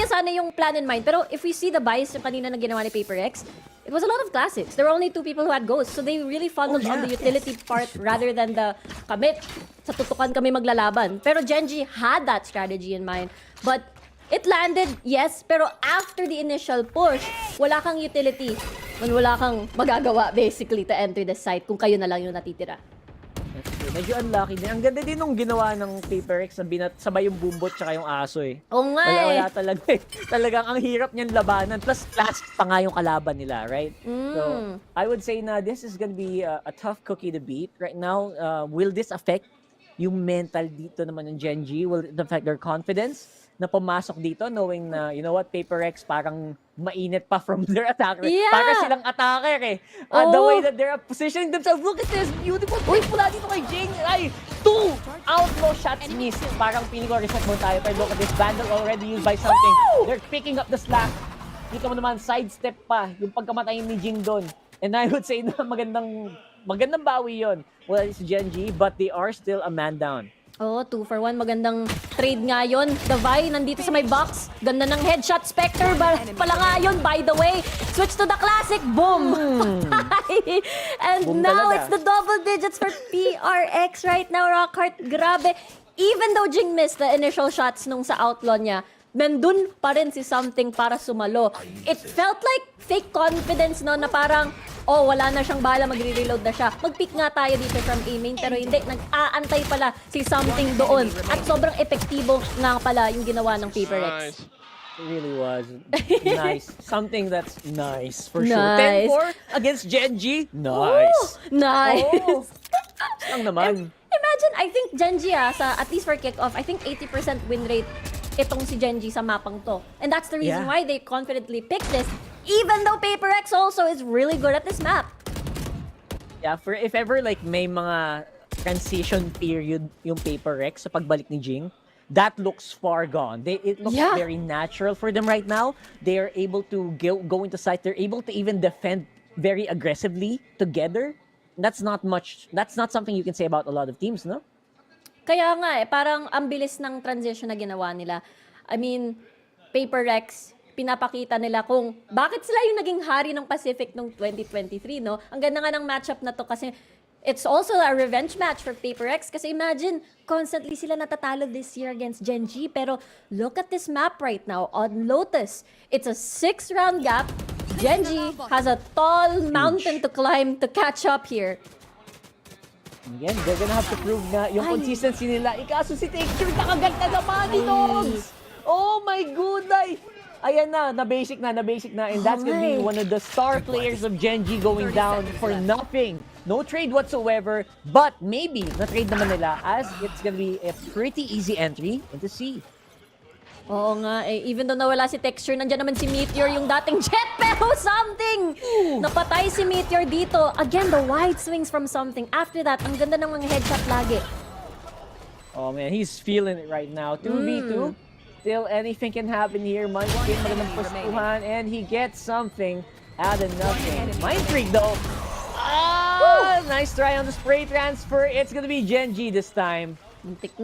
sana yung plan in mind. Pero if we see the bias yung kanina na ginawa ni Paper Rex, it was a lot of classics. There were only 2 people who had ghosts. So they really funneled on the utility part rather than the kami, sa tutukan kami maglalaban. Pero Gen G had that strategy in mind. But it landed, yes, pero after the initial push, wala kang utility. Wala kang magagawa basically to enter the site kung kayo na lang yung natitira. Medyo unlucky din. Ang ganda din nung ginawa ng Paper Rex na sabay yung bumbot tsaka yung aso eh. Oo nga eh. Wala talaga eh. Talagang ang hirap niyan labanan. Plus classic pa nga yung kalaban nila, right? So, I would say na this is gonna be a tough cookie to beat. Right now, will this affect yung mental dito naman ng Gen G? Will it affect their confidence na pumasok dito knowing na, you know what, Paper Rex parang mainit pa from their attacker. Yeah. Para silang attacker eh. The way that they're positioning themselves. Look at this beautiful play mula dito kay Jing. Ay, 2 outlaw shots missed. Parang feeling ko reset mo tayo. Pero look at this Vandal already used by something. They're picking up the slack. Dito mo naman, sidestep pa yung pagkamatay ni Jing doon. And I would say na magandang bawi yon. Well, it's Gen G, but they are still a man down. Oh, 2 for 1. Magandang trade nga yun. Davai, nandito sa may box. Ganda ng headshot. Spectre pala nga yun, by the way. Switch to the classic. Boom! And Boom now talaga. it's the double digits for PRX right now. Rockhart, grabe. Even though Jing missed the initial shots nung sa outlaw niya, nandun pa rin si Something para sumalo. It felt like fake confidence, no? Na parang, oh, wala na siyang bala, magre-reload na siya. Mag-pick nga tayo dito from A-main, pero hindi. Nag-aantay pala si Something doon. At sobrang epektibo nga pala yung ginawa ng Paper X. It really was. Nice. Something that's nice, for Nice. sure. 10-4 against Genji. Nice. Ooh, nice. Oh. Ang naman. Imagine, I think Genji sa at least for kickoff, I think 80% win rate itong si Genji sa mapang to. And that's the reason why they confidently picked this, even though Paper X also is really good at this map. Yeah, for if ever like may mga transition period yung Paper X sa pagbalik ni Jing, that looks far gone. It looks very natural for them right now. They are able to go into site. They're able to even defend very aggressively together. That's not something you can say about a lot of teams, no? Kaya nga parang ang bilis ng transition na ginawa nila. I mean, Paper X, pinapakita nila kung bakit sila yung naging hari ng Pacific noong 2023, no? Ang ganda nga ng matchup na to kasi it's also a revenge match for Paper X kasi imagine, constantly sila natatalo this year against Genji. Pero look at this map right now on Lotus. It's a 6-round gap. Genji has a tall mountain to climb to catch up here. Again, they're gonna have to prove na yung consistency nila. Ikaso si Texture nakagat na naman ni Dogs! Oh my goodness! Ayan na basic na. And that's gonna be one of the star players of Genji going down for nothing. No trade whatsoever, but maybe na-trade naman nila as it's gonna be a pretty easy entry into C. Oo nga, even though nawala si Texture, nandiyan naman si Meteor, yung dating jet, pero Something! Napatay si Meteor dito. Again, the wide swings from Something. After that, ang ganda ng mga headshot lagi. Oh man, he's feeling it right now. 2v2. Still, anything can happen here. Munchkin, magandang pustuhan, and he gets something out of nothing. Mind freak though. Nice try on the spray transfer. It's gonna be Genji this time. Muntik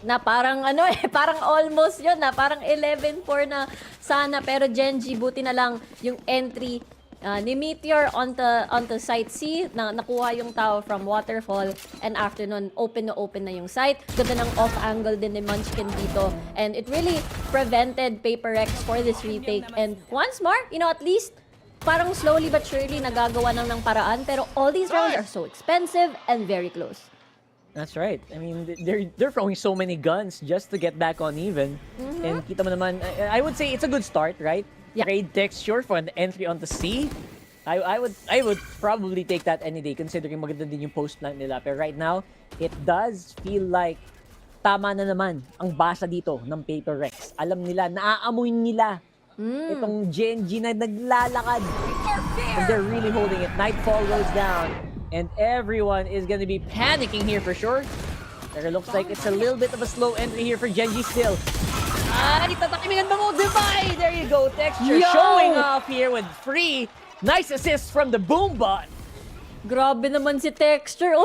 na. Parang parang almost yun na. Parang 11-4 na sana. Pero Genji, buti na lang yung entry ni Meteor onto site C. Nakuha yung tao from Waterfall. And after nun, open na yung site. Ganda ng off-angle din ni Munchkin dito. And it really prevented Paper X for this retake. And once more, at least, parang slowly but surely nagagawa ng paraan. Pero all these rounds are so expensive and very close. That's right. I mean, they're throwing so many guns just to get back on even. And kita mo naman, I would say it's a good start, right? Trade Texture for an entry onto C. I would probably take that any day considering maganda din yung post plant nila. Pero right now, it does feel like tama na naman ang basa dito ng Paper X. Alam nila, naaamoy nila itong Genji na naglalakad. And they're really holding it. Nightfall rolls down. And everyone is going to be panicking here for sure. But it looks like it's a little bit of a slow entry here for Genji still. Itatakimingan mo, Divide! There you go, Texture showing off here with free. Nice assist from the Boombot. Grabe naman si Texture.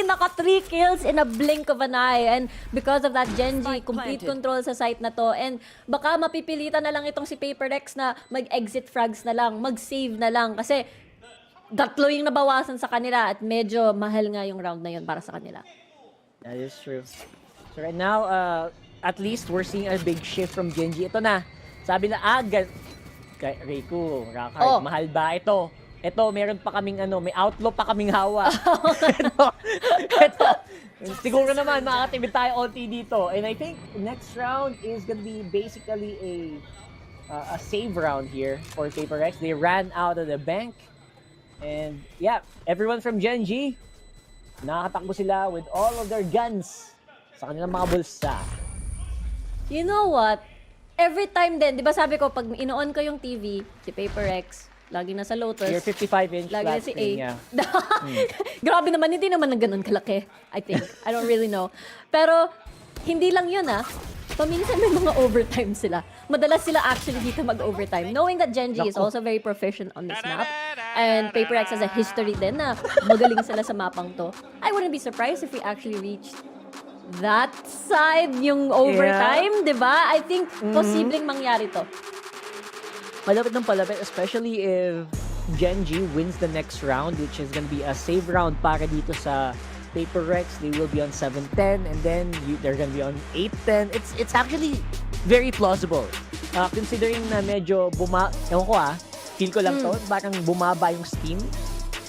Naka 3 kills in a blink of an eye. And because of that, Genji, complete control sa site na to. And baka mapipilitan na lang itong si Paper X na mag-exit frags na lang, mag-save na lang. Kasi 3 yung nabawasan sa kanila at medyo mahal nga yung round na yun para sa kanila. That is true. So right now, at least we're seeing a big shift from Genji. Ito na. Sabi na Riku, Rockhart, mahal ba ito? Ito, meron pa kaming may outlaw pa kaming hawa. ito. Siguro naman, makakatibid tayo onti dito. And I think next round is gonna be basically a save round here for Paper X. They ran out of the bank. And yeah, everyone from Genji, nakakatakbo sila with all of their guns sa kanilang mga bulsa. You know what? Every time din, di ba sabi ko, pag ino-on ko yung TV, si Paper X, lagi nasa Lotus. Your 55-inch lagi flat na si screen, A. Grabe naman, hindi naman na ganun kalaki, I think. I don't really know. Pero, hindi lang yun paminsan may mga overtime sila. Madalas sila actually dito mag-overtime. Knowing that Genji is also very proficient on this map, and Paper X has a history din na magaling sila sa mapang to, I wouldn't be surprised if we actually reached that side, yung overtime, di ba? I think posibleng mangyari to. Palapit ng palapit, especially if Genji wins the next round, which is gonna be a save round para dito sa Paper Rex. They will be on 7-10 and then they're gonna be on 8-10. It's actually very plausible. Considering na medyo ewan ko feel ko lang to, parang bumaba yung steam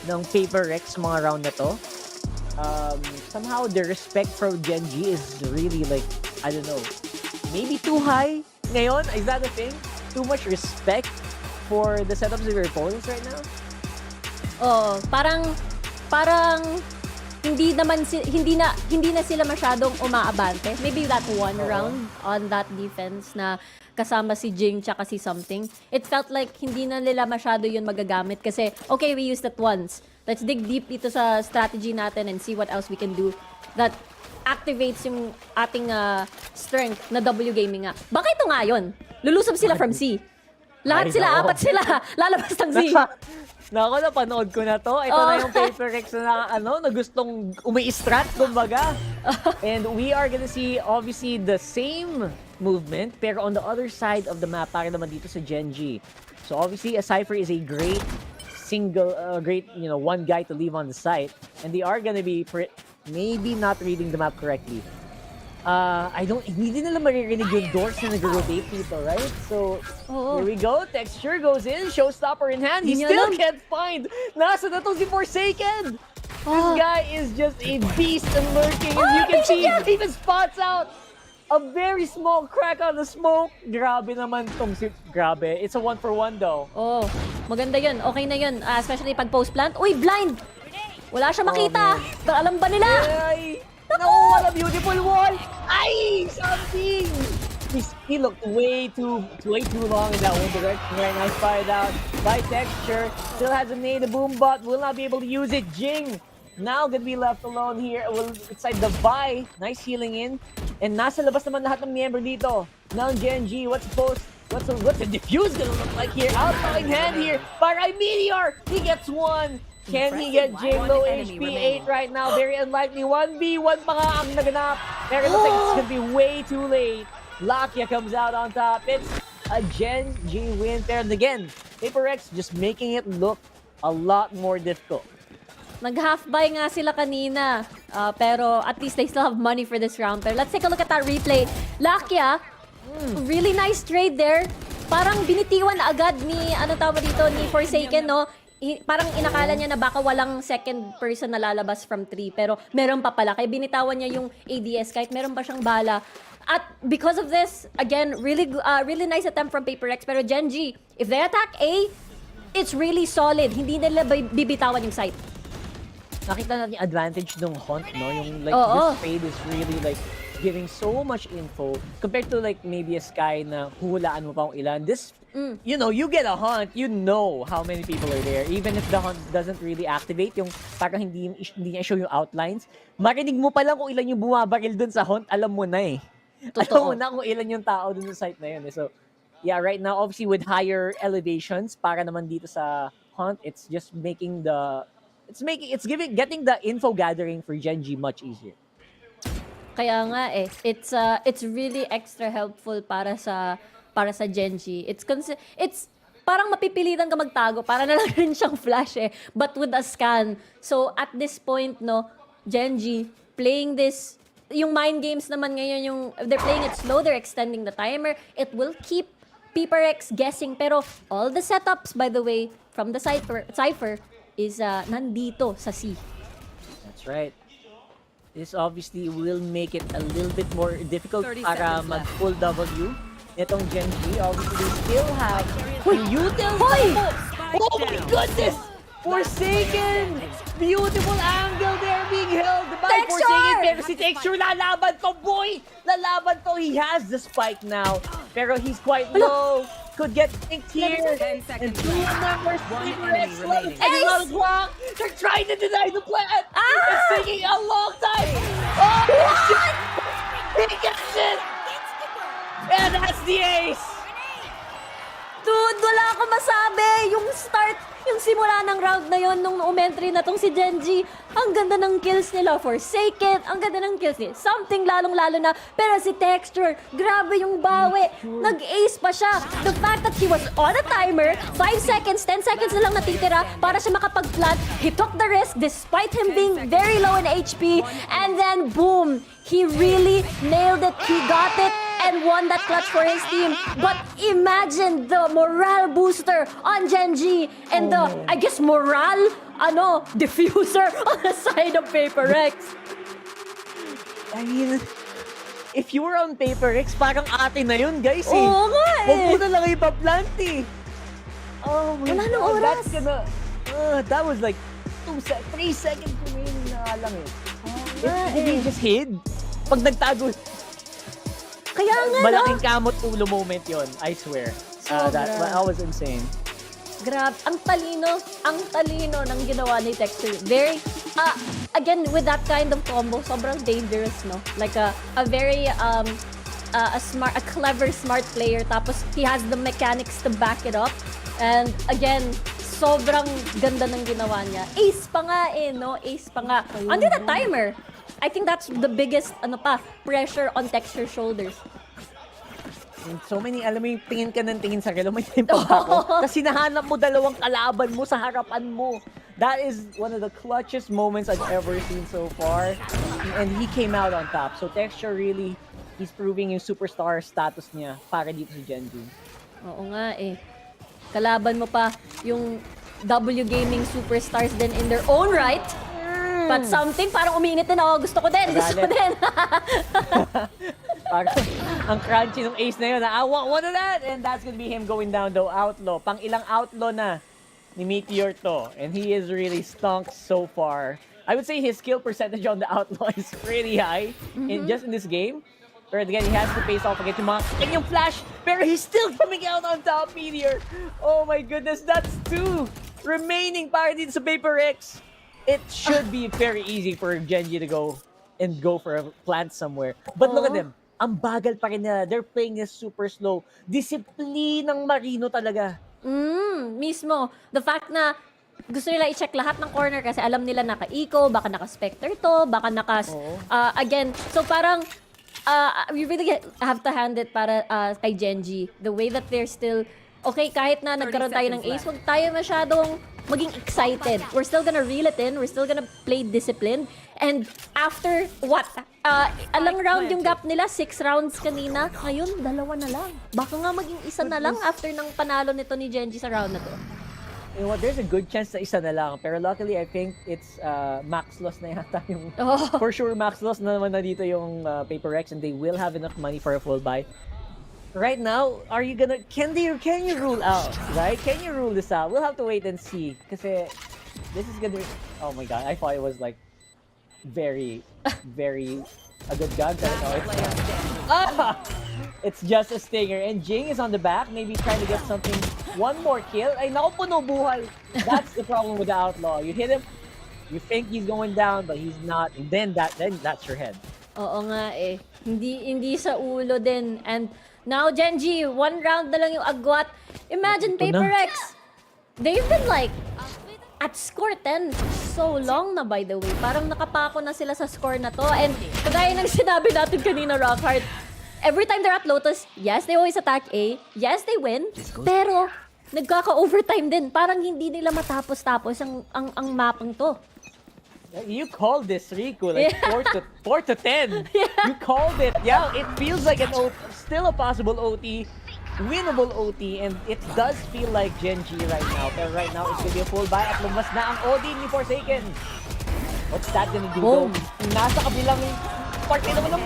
ng Paper Rex mga round na to. Somehow the respect for Genji is really like, I don't know, maybe too high ngayon. Is that the thing? Too much respect for the setups of your opponents right now? Oh, parang hindi na sila masyadong umaabante. Maybe that one round on that defense na kasama si Jing tsaka si something. It felt like hindi na nila masyado yun magagamit kasi okay, we used it once. Let's dig deep dito sa strategy natin and see what else we can do that activates yung ating strength na W gaming nga. Baka ito nga yun. Lulusob sila from C. Lahat sila, apat sila. Lalabas ng C. Nako, napanood ko na to. Ito na yung Paper Rex na na gustong umi-strat, kumbaga. And we are gonna see, obviously, the same movement, pero on the other side of the map, para naman dito sa Genji. So obviously, a Cypher is a great one guy to leave on the site. And they are gonna be maybe not reading the map correctly. Hindi nila maririnig yung doors na nag-rotate dito, right? So, here we go. Texture goes in. Showstopper in hand. He still can't find. Nasa na to si Forsaken. This guy is just a beast and lurking. As you can see, he even spots out a very small crack on the smoke. Grabe naman tong grabe. It's a 1-for-1 though. Oh, maganda yun. Okay na yun. Especially pag post-plant. Uy, blind! Wala siya makita. Pero alam ba nila? No, what a beautiful wall! Ay! Something! He looked way too long in that one direction. Right now, spied out by Texture. Still hasn't made a boom bot. Will not be able to use it. Jing now gonna be left alone here. Well, inside the buy. Nice healing in. And nasa labas naman lahat ng member dito. Now Genji, what's the defuse gonna look like here? Outgoing hand here. Para Meteor! He gets one. Can he get Jing low HP 8 right now? Very unlikely. 1v1 pa nga ang naganap. Pero it looks like it's gonna be way too late. Lakia comes out on top. It's a Genji win. Pero again, Paper Rex just making it look a lot more difficult. Nag-half-buy nga sila kanina. Pero at least they still have money for this round. Pero let's take a look at that replay. Lakia, really nice trade there. Parang binitiwan agad ni, ni Forsaken, no? Parang inakala niya na baka walang second person na lalabas from 3 pero meron pa pala. Kaya binitawan niya yung ADS kahit meron pa siyang bala. At because of this, again, really nice attempt from Paper Rex. Pero Genji, if they attack A, it's really solid. Hindi nila bibitawan yung site. Nakita natin yung advantage ng Hunt, no? Yung this fade is really like giving so much info compared to like maybe a Sky na huhulaan mo pa kung ilan. This, you get a Hunt, you know how many people are there. Even if the Hunt doesn't really activate, yung parang hindi niya show yung outlines, marinig mo pa lang kung ilan yung bumabaril dun sa Hunt, alam mo na eh. Alam mo na kung ilan yung tao dun sa site na yun. So, yeah, right now, obviously with higher elevations, para naman dito sa Hunt, it's just making getting the info gathering for Genji much easier. Kaya nga it's really extra helpful para sa Genji. It's parang mapipilitan ka magtago para na lang rin siyang flash but with a scan. So at this point, no, Genji playing this, yung mind games naman ngayon, they're playing it slow, they're extending the timer. It will keep Paper Rex guessing, pero all the setups, by the way, from the Cypher is nandito sa C. That's right. This obviously will make it a little bit more difficult para mag-full W. Itong Genji, obviously they still have util. Oh my goodness! Forsaken! Beautiful angle there being held by Forsaken. Pero si Texture, lalaban to, boy! Lalaban to. He has the spike now. Pero he's quite low. Could get pinked here. And 2 numbers. They're trying to deny the plant. It's taking a long time. What? He gets it. And that's the ace. Dude, wala akong masabi. Yung start, yung simula ng round na yon nung umentry na tong si Genji, ang ganda ng kills nila. Forsaken, ang ganda ng kills nila. Something lalong-lalo na. Pero si Texture, grabe yung bawi. Nag-ace pa siya. The fact that he was on a timer, 5 seconds, 10 seconds na lang natitira para siya makapag-plant. He took the risk despite him being very low in HP. And then, boom, he really nailed it. He got it and won that clutch for his team. But imagine the morale booster on Genji and the, I guess, morale, diffuser on the side of Paper Rex. I mean, if you were on Paper Rex, parang ate na yun, guys, eh. Oo nga, eh. Huwag mo na lang ipaplant, eh. Oh my Wala nang God, oras. that's gonna... that was like 3 seconds remaining na lang, eh. If he just hid, pag nagtago, Kaya nga, malaking kamot ulo moment yon, I swear. That was insane. Grabe, ang talino ng ginawa ni Texture. Very, again, with that kind of combo, sobrang dangerous, no? Like a very, a clever, smart player. Tapos, he has the mechanics to back it up. And again, sobrang ganda ng ginawa niya. Ace pa nga no? Ace pa nga. Under the timer. I think that's the biggest, pressure on Texture's shoulders. And so many, alam mo yung tingin ka ng tingin sa relo, may time pa ako. Kasi nahanap mo dalawang kalaban mo sa harapan mo. That is one of the clutchest moments I've ever seen so far. And he came out on top. So Texture really, he's proving yung superstar status niya para dito si Genji. Oo nga eh. Kalaban mo pa yung W Gaming superstars din in their own right. But something, parang uminit din ako. Gusto ko din. Parang ang crunchy ng ace na yun. I want one of that! And that's gonna be him going down though. Outlaw. Pang ilang outlaw na ni Meteor to. And he is really stunk so far. I would say his skill percentage on the outlaw is pretty high just in this game. But again, he has to face off against yung flash. Pero he's still coming out on top, Meteor. Oh my goodness, that's 2 remaining para dito sa Paper Rex. It should be very easy for Genji to go for a plant somewhere. But look at them. Ang bagal pa rin nila. They're playing this super slow. Disiplinang Marino talaga. Mismo. The fact na gusto nila i-check lahat ng corner kasi alam nila naka-eco, baka naka-specter to, baka again. So parang we really have to hand it para kay Genji. The way that they're still, okay, kahit na nagkaroon tayo ng ace, huwag tayo masyadong maging excited. We're still gonna reel it in. We're still gonna play disciplined. And after what? Alang round yung gap nila? 6 rounds kanina. Ngayon, 2 na lang. Baka nga maging 1 na lang after ng panalo nito ni Genji sa round na to. You know what? There's a good chance na 1 na lang. Pero luckily, I think it's max loss na yata yung... For sure, max loss na naman na dito yung Paper Rex and they will have enough money for a full buy. Right now, are you gonna... Can you rule out, right? Can you rule this out? We'll have to wait and see. Kasi this is gonna... Oh my god, I thought it was like very a good gun. It's just a stinger. And Jing is on the back, maybe trying to get something. One more kill. Ay, naku, puno buhay. That's the problem with the Outlaw. You hit him, you think he's going down, but he's not. And then that's your head. Oo nga eh. Hindi sa ulo din. And now, Genji, 1 round na lang yung agwat. Imagine Paper Rex. They've been like at score 10 so long na, by the way. Parang nakapako na sila sa score na to. And kagaya ng sinabi natin kanina, Rockhart, every time they're at Lotus, yes, they always attack A. Yes, they win. Pero nagkaka-overtime din. Parang hindi nila matapos-tapos ang mapang to. You called this, Riku, like 4 to 10. You called it. Yeah, it feels like still a possible OT, winnable OT, and it does feel like Genji right now. Pero right now, it's gonna be a full buy at lumabas na ang OD ni Forsaken. What's that gonna do though? Nasa kabilang parte naman ng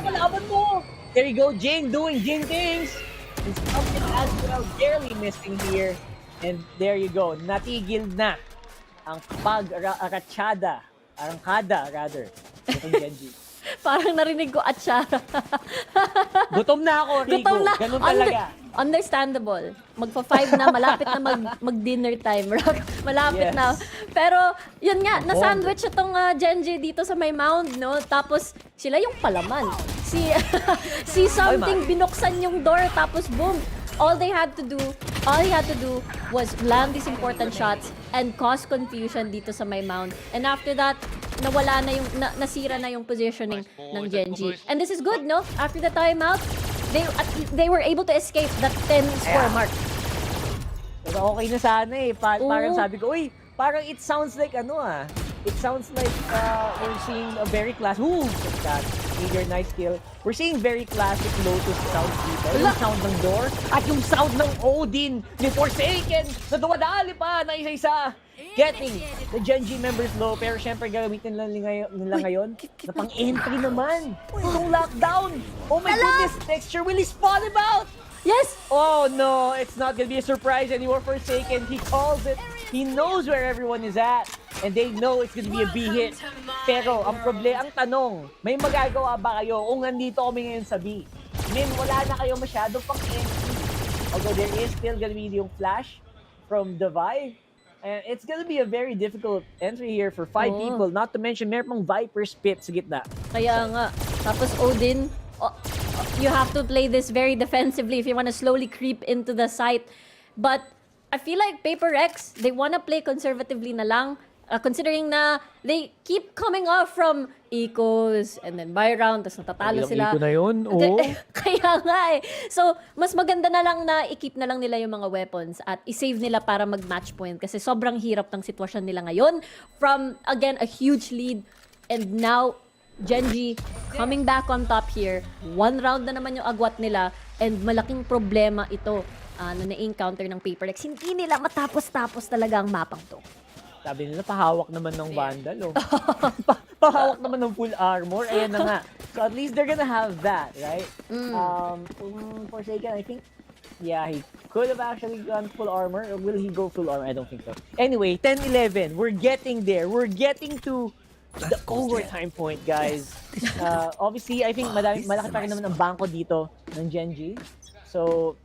kalaban mo. There you go, Jing doing Jing things. And something as well, barely missing here. And there you go, natigil na ang pag-arangkada rather, itong Genji. Parang narinig ko atsara. Gutom na ako, Rico. Gutom na. Ganun talaga. Understandable. Magpa-5 na, malapit na mag-dinner time. Malapit na. Pero, yun nga, na-sandwich itong Genji dito sa may mound, no? Tapos, sila yung palaman. Si Something binuksan yung door, tapos boom. All they had to do all he had to do was land these important shots and cause confusion dito sa may mound. And after that, nawala na yung, nasira na yung positioning ng Genji. And this is good, no? After the timeout, they were able to escape that 10 score mark. Pero okay na sana eh. Parang sabi ko, uy, parang it sounds like it sounds like we're seeing a very classic. Ooh, that Meteor nice kill. We're seeing very classic Lotus sound dito. Yung sound ng door at yung sound ng Odin ni Forsaken na dumadali pa na isa-isa. Getting the Genji members low, pero syempre gagamitin nila ngayon na pang-entry naman. Itong lockdown. Oh my goodness, Texture, will he spawn him out? Yes! Oh no, it's not gonna be a surprise anymore for Forsaken. He calls it. He knows where everyone is at. And they know it's gonna be a B hit. Pero ang tanong, may magagawa ba kayo kung nandito kami ngayon sa B? I mean, wala na kayo masyadong pang-entry. Although there is still gonna be yung flash from the Vive. And it's gonna be a very difficult entry here for 5 people. Not to mention, meron pang Viper Spit sa gitna. Kaya nga. Tapos Odin, you have to play this very defensively if you want to slowly creep into the site. But I feel like Paper Rex, they want to play conservatively na lang. Considering na they keep coming off from ecos and then buy round, tapos natatalo sila. Eco na yun, Kaya nga eh. So, mas maganda na lang na i-keep na lang nila yung mga weapons at i-save nila para mag-match point kasi sobrang hirap ng sitwasyon nila ngayon. From, again, a huge lead and now, Genji coming back on top here. 1 round na naman yung agwat nila and malaking problema ito na na-encounter ng Paper Rex. Hindi nila matapos-tapos talaga ang mapang to. Sabi nila, pahawak naman ng Vandal, pahawak naman ng full armor. Ayan na nga. So at least they're gonna have that, right? Forsaken, I think, yeah, he could have actually gone full armor. Or will he go full armor? I don't think so. Anyway, 10-11. We're getting there. We're getting to the overtime point, guys. Obviously, I think malaki pa rin naman ang bangko dito ng Genji. So,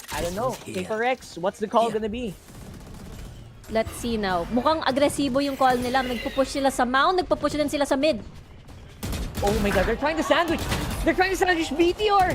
I don't know. Paper Rex, what's the call gonna be? Let's see now. Mukhang agresibo yung call nila. Nagpupush sila sa mound, nagpupush din sila sa mid. Oh my god, they're trying to sandwich. They're trying to sandwich Meteor.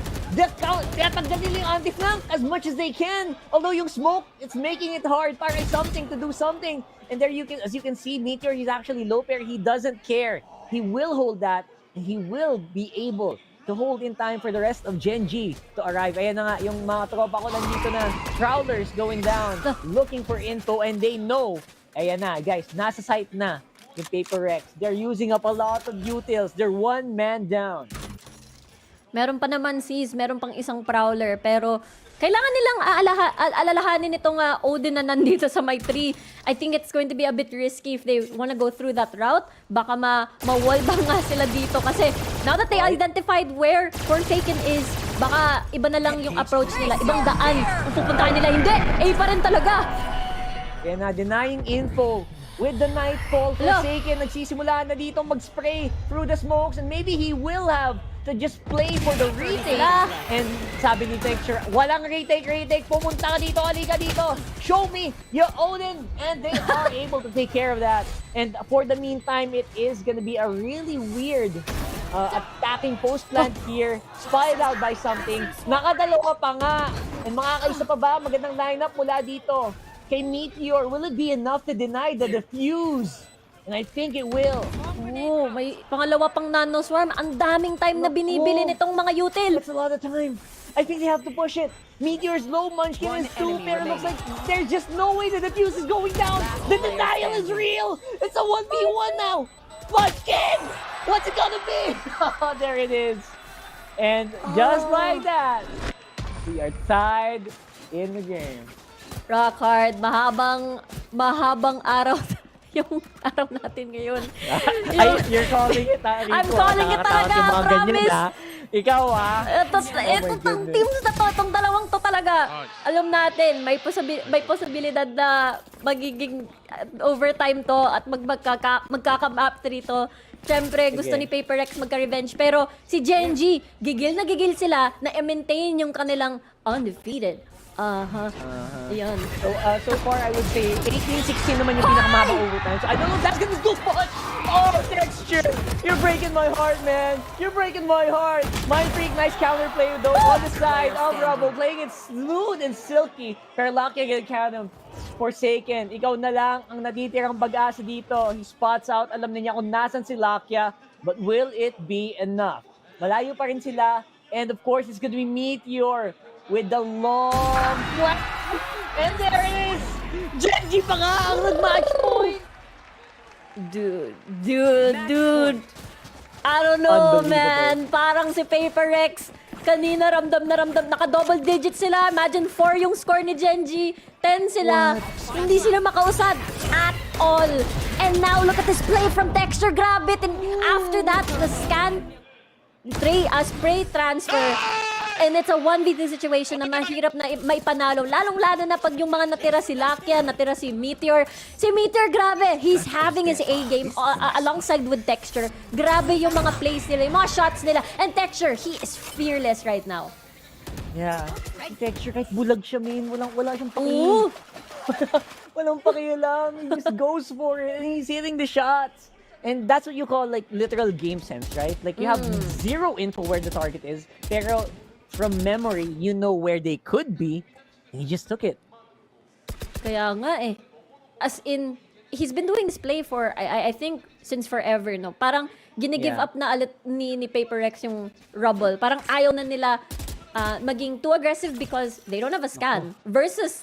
Tinatanggal nila yung anti-flank as much as they can. Although yung smoke, it's making it hard para something to do something. And there you can, as you can see, Meteor, he's actually low pair. He doesn't care. He will hold that. And he will be able to hold in time for the rest of Genji to arrive. Ayan na nga, yung mga tropa ko nandito na, Prowlers going down, looking for info, and they know, ayan na, guys, nasa site na yung Paper Rex. They're using up a lot of utils. They're 1 man down. Meron pa naman meron pang isang Prowler, pero kailangan nilang alalahanin itong Odin na nandito sa my 3. I think it's going to be a bit risky if they wanna go through that route. Baka ma-wallbang nga sila dito kasi now that they identified where Forsaken is, baka iba na lang yung approach nila. Ibang daan kung pupuntahan nila. Hindi! A pa rin talaga! Kaya na, denying info. With the nightfall, Forsaken nagsisimula na dito mag-spray through the smokes and maybe he will have to just play for the retake. And sabi ni Texture, walang retake. Pumunta ka dito, halika dito. Show me your Odin. And they are able to take care of that. And for the meantime, it is gonna be a really weird attacking post plant here. Spotted out by something. Nakadalawa pa nga. And makakaisa pa ba? Magandang lineup mula dito. Kay Meteor, will it be enough to deny the defuse? And I think it will. Oh, may pangalawa pang Nano Swarm. Ang daming time na binibili nitong mga util. That's a lot of time. I think they have to push it. Meteor's low, Munchkin is 2, pero it looks like there's just no way the defuse is going down. The denial is real. It's a 1v1 now. Munchkin! What's it gonna be? Oh, there it is. And just like that, we are tied in the game. Rock hard, mahabang araw yung araw natin ngayon. You're calling it, Rico. I'm calling it talaga, promise. Ikaw, Itong teams na to, itong dalawang to talaga. Alam natin, may posibilidad na magiging overtime to at magkaka-map 3 to. Siyempre, gusto ni Paper Rex magka-revenge. Pero si Genji, gigil na gigil sila na i-maintain yung kanilang undefeated Ayan. So far, I would say 18-16 naman yung pinakamahabang overtime. So I don't know if that's gonna go much. Oh, Texture! You're breaking my heart, man. You're breaking my heart. Mind Freak, nice counterplay though on the side of Rubble, playing it smooth and silky. Pero Lakia gonna count him. Forsaken, ikaw na lang ang natitirang pag-asa dito. He spots out, alam na niya kung nasan si Lakia. But will it be enough? Malayo pa rin sila. And of course, it's gonna be Meteor with the long flat. And there it is! Genji pa nga ang nag-match point! Dude. I don't know, man. Parang si Paper Rex, kanina ramdam na ramdam. Naka-double digit sila. Imagine 4 yung score ni Genji. 10 sila. Hindi sila makausad at all. And now, look at this play from Texture. Grab it. And after that, the scan, spray transfer. And it's a 1v2 situation na mahirap na maipanalo. Lalong-lalo na pag yung mga natira si Lakia, natira si Meteor. Si Meteor, grabe! He's having his A-game alongside with Texture. Grabe yung mga plays nila, yung mga shots nila. And Texture, he is fearless right now. Yeah. Si Texture, kahit bulag siya, man. Wala siyang pakialam. Walang pakialam. He just goes for it. And he's hitting the shots. And that's what you call like literal game sense, right? Like you have zero info where the target is. Pero from memory, you know where they could be, and he just took it. Kaya nga eh. As in, he's been doing this play for, I think, since forever, no? Parang ginigive up na alit ni Paper Rex yung Rubble. Parang ayaw na nila maging too aggressive because they don't have a scan. Versus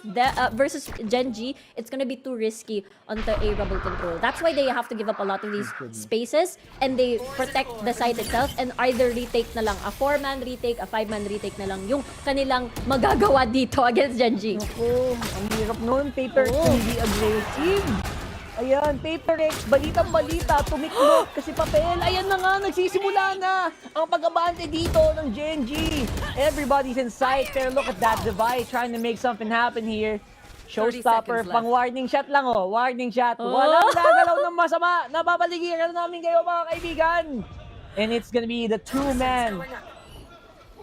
Genji, it's gonna be too risky onto a Rubble control. That's why they have to give up a lot of these spaces and they protect the site itself and either retake na lang a 4-man retake, a 5-man retake na lang yung kanilang magagawa dito against Genji. Naku, ang hirap nun. Paper hindi aggressive. Ayan, Paper Rex, balitang-balita, tumiklop kasi papel. Ayan na nga, nagsisimula na ang pag-abante dito ng Genji. Everybody's in sight, pero look at that device trying to make something happen here. Showstopper, pang warning shot lang oh, warning shot. Walang gagalaw ng masama. Napapaligiran namin kayo mga kaibigan. And it's gonna be the 2-man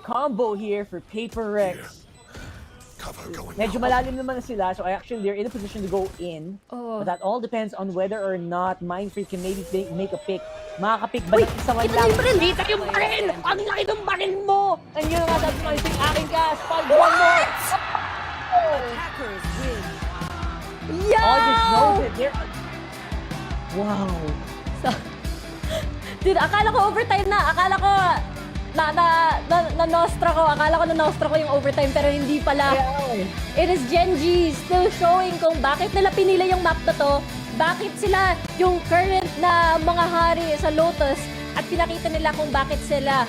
combo here for Paper Rex. Medyo malalim naman na sila, so actually they're in a position to go in. But that all depends on whether or not Mind Freak can maybe make a pick. Makaka-pick ba ng isa man lang? Kita yung baril! Ang laki ng baril mo! And yun nga, that's Mind Freak, aking gas. Pag one more! Yeah! All just knows it. Wow. Dude, akala ko overtime na. Akala ko na-nostra ko yung overtime pero hindi pala. It is Genji still showing kung bakit nila pinili yung map na to, bakit sila yung current na mga hari sa Lotus at pinakita nila kung bakit sila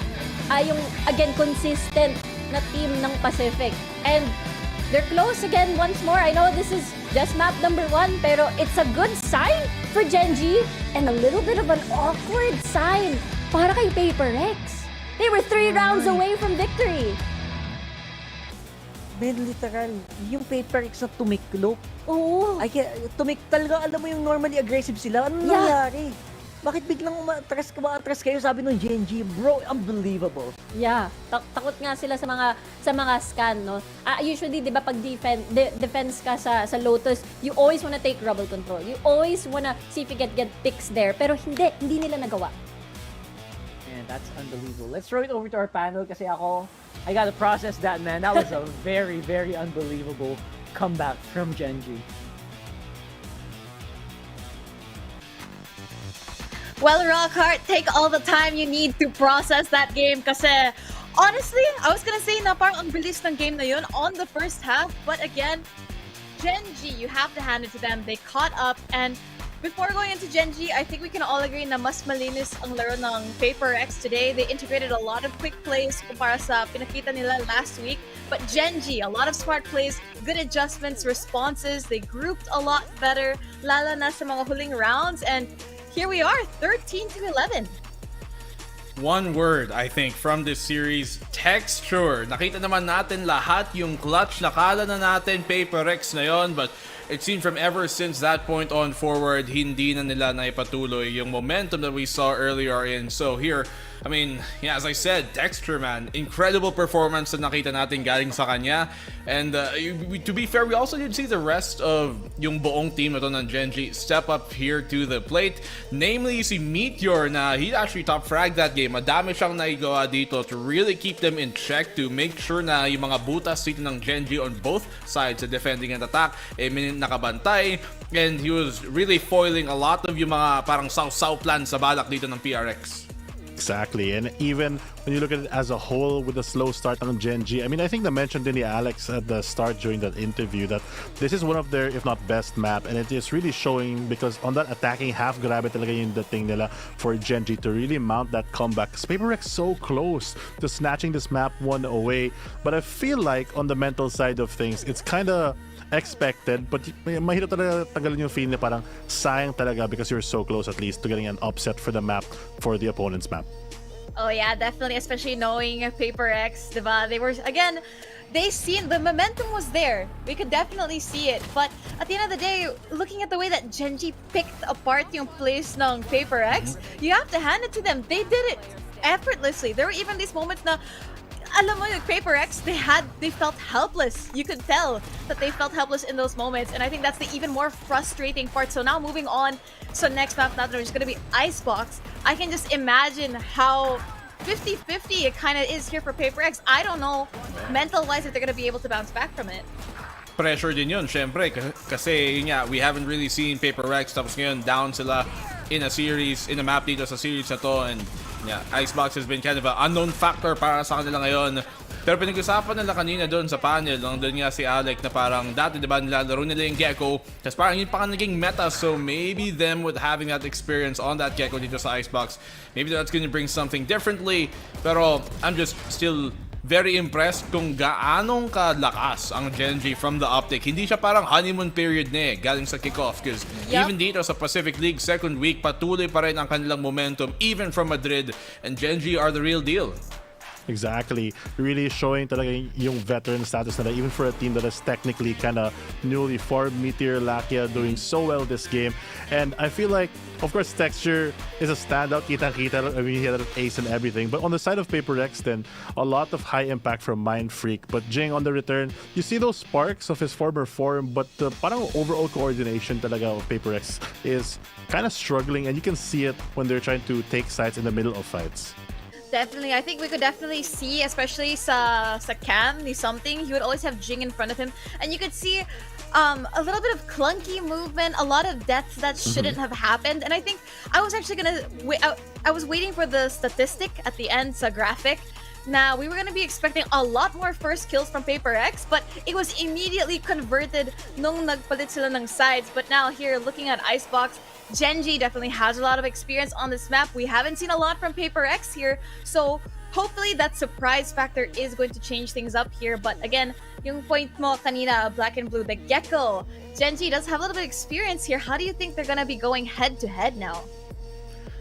ay yung, again, consistent na team ng Pacific. And they're close again once more. I know this is just map number 1 pero it's a good sign for Genji and a little bit of an awkward sign para kay Paper Rex. They were 3 rounds away from victory. Man, literal, yung Paper Rex na tumiklop. Oo. Talaga, alam mo yung normally aggressive sila. Ano nangyari? Bakit biglang umatras kayo, sabi ng Genji? Bro, unbelievable. Yeah. Takot nga sila sa mga scan, no? Usually, di ba, pag defense ka sa Lotus, you always wanna take Rubble control. You always wanna see if you get picks there. Pero hindi nila nagawa. Man, that's unbelievable. Let's throw it over to our panel kasi I gotta process that, man. That was a very, very unbelievable comeback from Genji. Well, Rockhart, take all the time you need to process that game kasi honestly, I was gonna say na parang ang bilis ng game na yun on the first half, but again, Genji, you have to hand it to them. They caught up and before going into Genji, I think we can all agree na mas malinis ang laro ng Paper Rex today. They integrated a lot of quick plays kumpara sa pinakita nila last week. But Genji, a lot of smart plays, good adjustments, responses. They grouped a lot better, lalo na sa mga huling rounds. And here we are, 13-11. One word, I think, from this series, texture. Nakita naman natin lahat yung clutch. Nakala na natin Paper Rex na yon, but it seemed from ever since that point on forward, hindi na nila naipatuloy yung momentum that we saw earlier in. So here, I mean, yeah, as I said, Dexter, man, incredible performance na nakita natin galing sa kanya. And to be fair, we also did see the rest of yung buong team na to ng Gen.G step up here to the plate. Namely, si Meteor na he actually top frag that game. Madami siyang naigawa dito to really keep them in check, to make sure na yung mga butas dito ng Gen.G on both sides, sa defending and attack, nakabantay. And he was really foiling a lot of yung mga parang saw plan sa balak dito ng PRX. Exactly, and even when you look at it as a whole with a slow start on Gen.G, I mean, I think they mentioned in the Alex at the start during that interview that this is one of their, if not best map, and it is really showing because on that attacking half, grabe talaga yung dating nila for Gen.G to really mount that comeback. Because PaperX so close to snatching this map one away, but I feel like on the mental side of things, it's kind of expected, but mahirap talaga tanggalin yung feeling na parang sayang talaga because you're so close at least to getting an upset for the map, for the opponent's map. Oh yeah, definitely, especially knowing PaperX, diba? They were, again, they seen, the momentum was there. We could definitely see it. But at the end of the day, looking at the way that Gen.G picked apart yung plays ng PaperX, you have to hand it to them. They did it effortlessly. There were even these moments na alam mo, yung PaperX, they felt helpless. You could tell that they felt helpless in those moments, and I think that's the even more frustrating part. So now moving on, so next map now there's gonna be Icebox. I can just imagine how 50-50 it kind of is here for PaperX. I don't know, mental-wise, if they're gonna be able to bounce back from it. Pressure din yun, syempre, kasi yun nga, we haven't really seen PaperX, tapos ngayon down sila in a map dito sa series na to, and yeah, Icebox has been kind of an unknown factor para sa kanila ngayon. Pero pinag-usapan nila kanina doon sa panel, doon nga si Alec na parang dati diba nilalaro nila yung Gecko, tapos parang yun pa naging meta, so maybe them with having that experience on that Gecko dito sa Icebox, maybe that's gonna bring something differently. Pero I'm just still very impressed kung gaanong kalakas ang Gen.G from the optic. Hindi siya parang honeymoon period na galing sa kickoff, because even dito sa Pacific League second week, patuloy pa rin ang kanilang momentum even from Madrid, and Gen.G are the real deal. Exactly. Really showing talaga yung veteran status nila, even for a team that is technically kind of newly formed. Meteor, Lakia doing so well this game. And I feel like, of course, Texture is a standout. Kita-kita. I mean, he had an ace and everything. But on the side of PaperX, then, a lot of high impact from Mind Freak. But Jing, on the return, you see those sparks of his former form, but the parang overall coordination talaga of PaperX is kind of struggling. And you can see it when they're trying to take sides in the middle of fights. Definitely. I think we could definitely see, especially sa cam, ni something, he would always have Jing in front of him. And you could see a little bit of clunky movement, a lot of deaths that shouldn't have happened. And I think I was actually gonna I was waiting for the statistic at the end, sa graphic. Now, we were going to be expecting a lot more first kills from PaperX, but it was immediately converted nung nagpalit sila ng sides. But now here, looking at Icebox, Gen.G definitely has a lot of experience on this map. We haven't seen a lot from PaperX here, so hopefully that surprise factor is going to change things up here. But again, yung point mo kanina, Black and Blue, the Gecko, Gen.G does have a little bit of experience here. How do you think they're going to be going head-to-head now?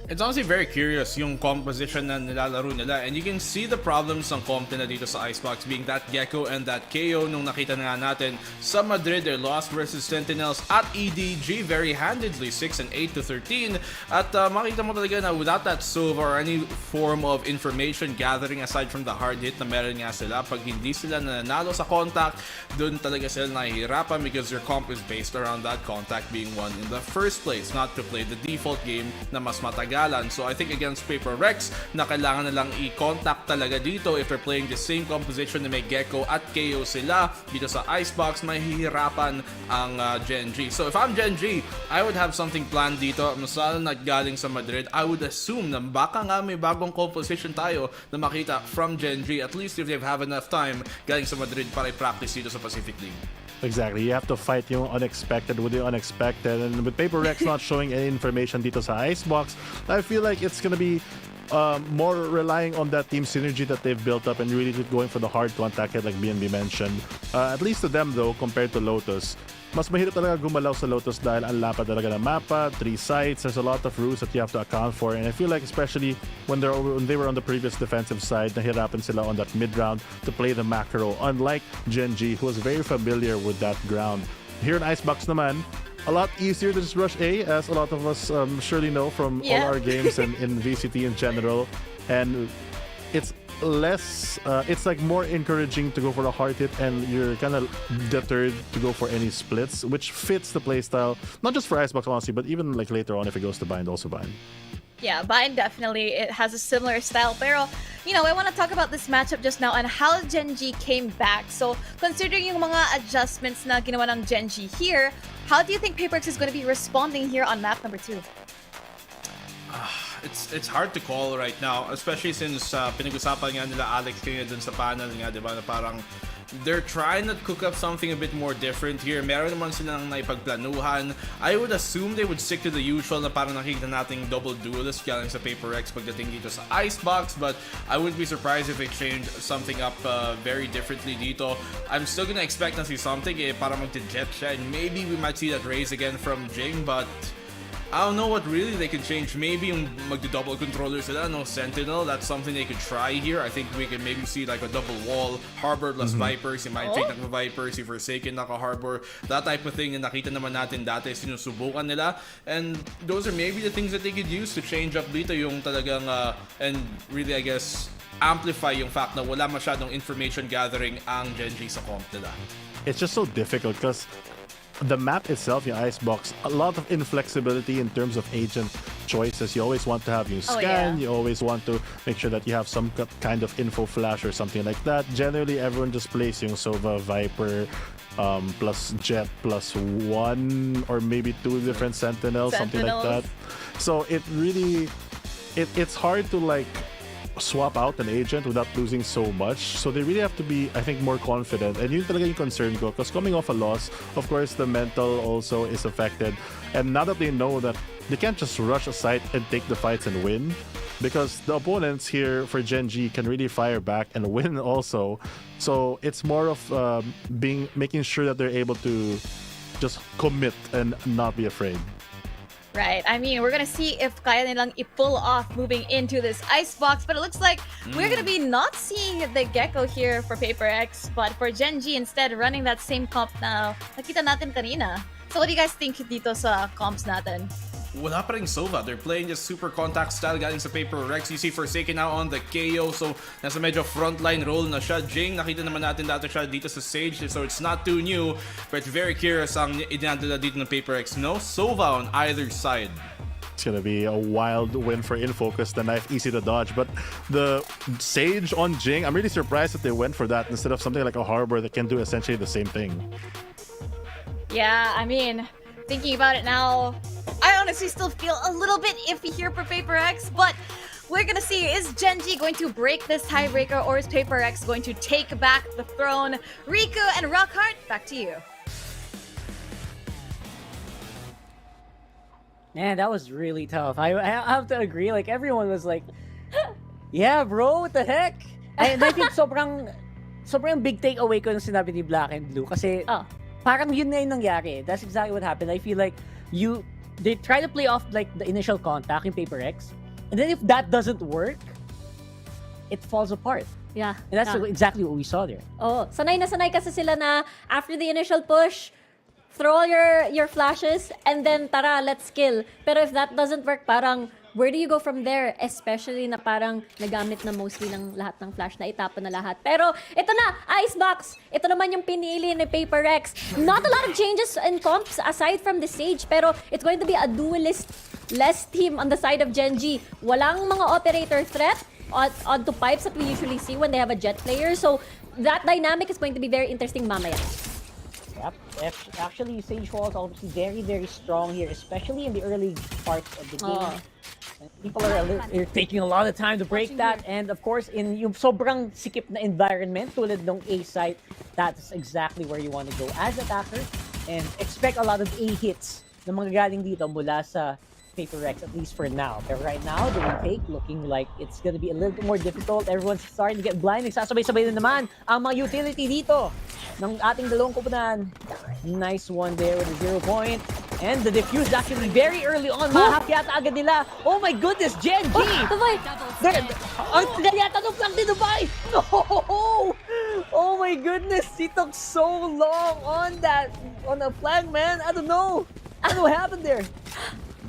It's honestly very curious yung composition na nilalaro nila, and you can see the problems ng comp nila dito sa Icebox, being that Gecko and that KO nung nakita na nga natin sa Madrid. They lost versus Sentinels at EDG very handedly, 6-8 to 13. At makita mo talaga na without that Sova or any form of information gathering aside from the hard hit na meron nga sila, pag hindi sila nanalo sa contact, dun talaga sila nahihirapan because their comp is based around that contact being won in the first place, not to play the default game na mas matagal. So I think against PaperX, na kailangan na lang i-contact talaga dito if they're playing the same composition na may Gecko at KO sila. Dito sa Icebox, mahihirapan ang Gen.G. So if I'm Gen.G, I would have something planned dito. Masala na galing sa Madrid, I would assume na baka nga may bagong composition tayo na makita from Gen.G, at least if they have enough time galing sa Madrid para i-practice dito sa Pacific League. Exactly. You have to fight yung unexpected with the unexpected. And with PaperX not showing any information dito sa Icebox, I feel like it's gonna be more relying on that team synergy that they've built up and really going for the hard contact hit like BNB mentioned. At least to them though, compared to Lotus, mas mahirap talaga gumalaw sa Lotus dahil ang lapad talaga ng mapa, 3 sites, there's a lot of rules that you have to account for, and I feel like especially when they were on the previous defensive side, nahirapan sila on that mid-round to play the macro, unlike Gen.G who was very familiar with that ground. Here in Icebox naman, a lot easier to just rush A, as a lot of us surely know from all our games and in VCT in general. and it's less it's like more encouraging to go for a hard hit, and you're kind of deterred to go for any splits, which fits the playstyle, not just for Icebox honestly, but even like later on if it goes to bind, also bind. Yeah, Bind definitely it has a similar style. Pero, you know, I want to talk about this matchup just now and how Gen.G came back. So, considering yung mga adjustments na ginawa ng Gen.G here, how do you think Paper X is going to be responding here on map number 2? It's hard to call right now, especially since pinag-usapan nga nila Alex kanina dun sa panel nga, di ba, na parang they're trying to cook up something a bit more different here. Meron naman silang naipagplanuhan. I would assume they would stick to the usual na parang nakikita nating double duelist galing sa Paper X pagdating dito sa Icebox, but I wouldn't be surprised if they change something up very differently dito. I'm still gonna expect na see something para mag-jet siya, and maybe we might see that raise again from Jing, but I don't know what really they can change. Maybe yung magdi-double controller sila, no Sentinel. That's something they could try here. I think we can maybe see like a double wall, Harbor plus Vipers. You might take naka-Vipers, si Forsaken naka-Harbor. That type of thing na nakita naman natin dati sinusubukan nila. And those are maybe the things that they could use to change up dito yung talagang, and really I guess, amplify yung fact na wala masyadong information gathering ang Gen.G sa comp nila. It's just so difficult because the map itself, your Icebox, a lot of inflexibility in terms of agent choices. You always want to have your scan, you always want to make sure that you have some kind of info flash or something like that. Generally, everyone just plays yung Sova, Viper, plus Jet, plus 1 or maybe 2 different Sentinels, something like that. So it really, it's hard to like swap out an agent without losing so much. So they really have to be, I think, more confident. And yun talaga yung concern ko, because coming off a loss, of course, the mental also is affected. And now that they know that they can't just rush a site and take the fights and win, because the opponents here for Gen.G can really fire back and win also. So it's more of making sure that they're able to just commit and not be afraid. Right. I mean, we're gonna see if kaya nilang i-pull off moving into this Icebox, but it looks like we're gonna be not seeing the Gecko here for Paper X, but for Gen.G instead running that same comp na nakita natin kanina. So what do you guys think dito sa comps natin? Wala pa ring Sova. They're playing just super contact style galing sa Paper Rex. You see Forsaken now on the KO, so nasa medyo frontline role na siya. Jing, nakita naman natin dati siya dito sa Sage, so it's not too new, but very curious ang idinadala dito ng Paper X. No Sova on either side. It's gonna be a wild win for Infocus. The knife easy to dodge, but the Sage on Jing, I'm really surprised that they went for that instead of something like a Harbor that can do essentially the same thing. Yeah, I mean, thinking about it now, I honestly still feel a little bit iffy here for Paper X, but we're gonna see, is Gen.G going to break this tiebreaker, or is Paper X going to take back the throne? Riku and Rockhart, back to you. Man, that was really tough. I have to agree, like everyone was like, yeah bro, what the heck? And I think sobrang big takeaway ko nung sinabi ni Black and Blue, kasi parang yun na yung nangyari. That's exactly what happened. I feel like they try to play off like the initial contact in Paper X, and then if that doesn't work, it falls apart. Yeah. And that's exactly what we saw there. Oh, sanay na sanay kasi sila na after the initial push, throw all your flashes and then tara, let's kill. Pero if that doesn't work, parang where do you go from there? Especially na parang nagamit na mostly ng lahat ng flash, na itapon na lahat. Pero ito na, Icebox. Ito naman yung pinili ni Paper X. Not a lot of changes in comps aside from the Sage, pero it's going to be a duelist-less team on the side of Gen.G. Walang mga operator threat onto pipes that we usually see when they have a jet player. So that dynamic is going to be very interesting mamaya. Yep. Actually, Sage Wall is obviously very, very strong here, especially in the early parts of the game. People are taking a lot of time to break that, and of course, in yung sobrang sikip na environment tulad ng A site, that's exactly where you want to go as attacker, and expect a lot of A hits na mga galing dito mula sa Paper X, at least for now. But right now, the retake looking like it's gonna be a little bit more difficult. Everyone's starting to get blind. Nagsasabay-sabay na naman ang mga utility dito ng ating dalawang koponan. Nice one there with a 0 point. And the defuse actually very early on. Mahak yata agad nila. Oh my goodness, Gen.G! Ang tagal yata nung flank ni Dubai! No! Oh my goodness, he took so long on the flank, man. I don't know. I don't know what happened there.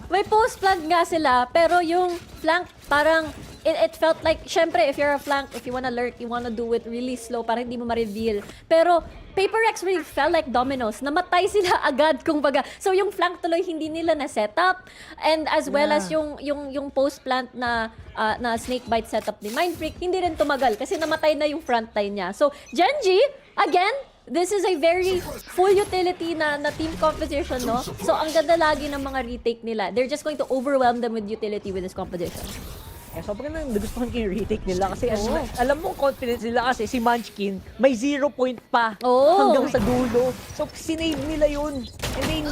May post plant nga sila, pero yung flank parang it felt like, syempre, if you're a flank, if you wanna lurk, you wanna do it really slow para hindi mo ma-reveal. Pero, Paper Rex really felt like dominoes. Namatay sila agad, kumbaga. So, yung flank tuloy, hindi nila na-setup. And as well as yung post-plant na snake bite setup ni Mindfreak, hindi rin tumagal kasi namatay na yung front line niya. So, Genji, again, this is a very full utility na team composition, no? So, ang ganda lagi ng mga retake nila. They're just going to overwhelm them with utility with this composition. Sobrang nagustuhan ko yung retake nila kasi alam mo confidence nila kasi si Munchkin may 0 point pa hanggang sa dulo. So sinave nila yun. And they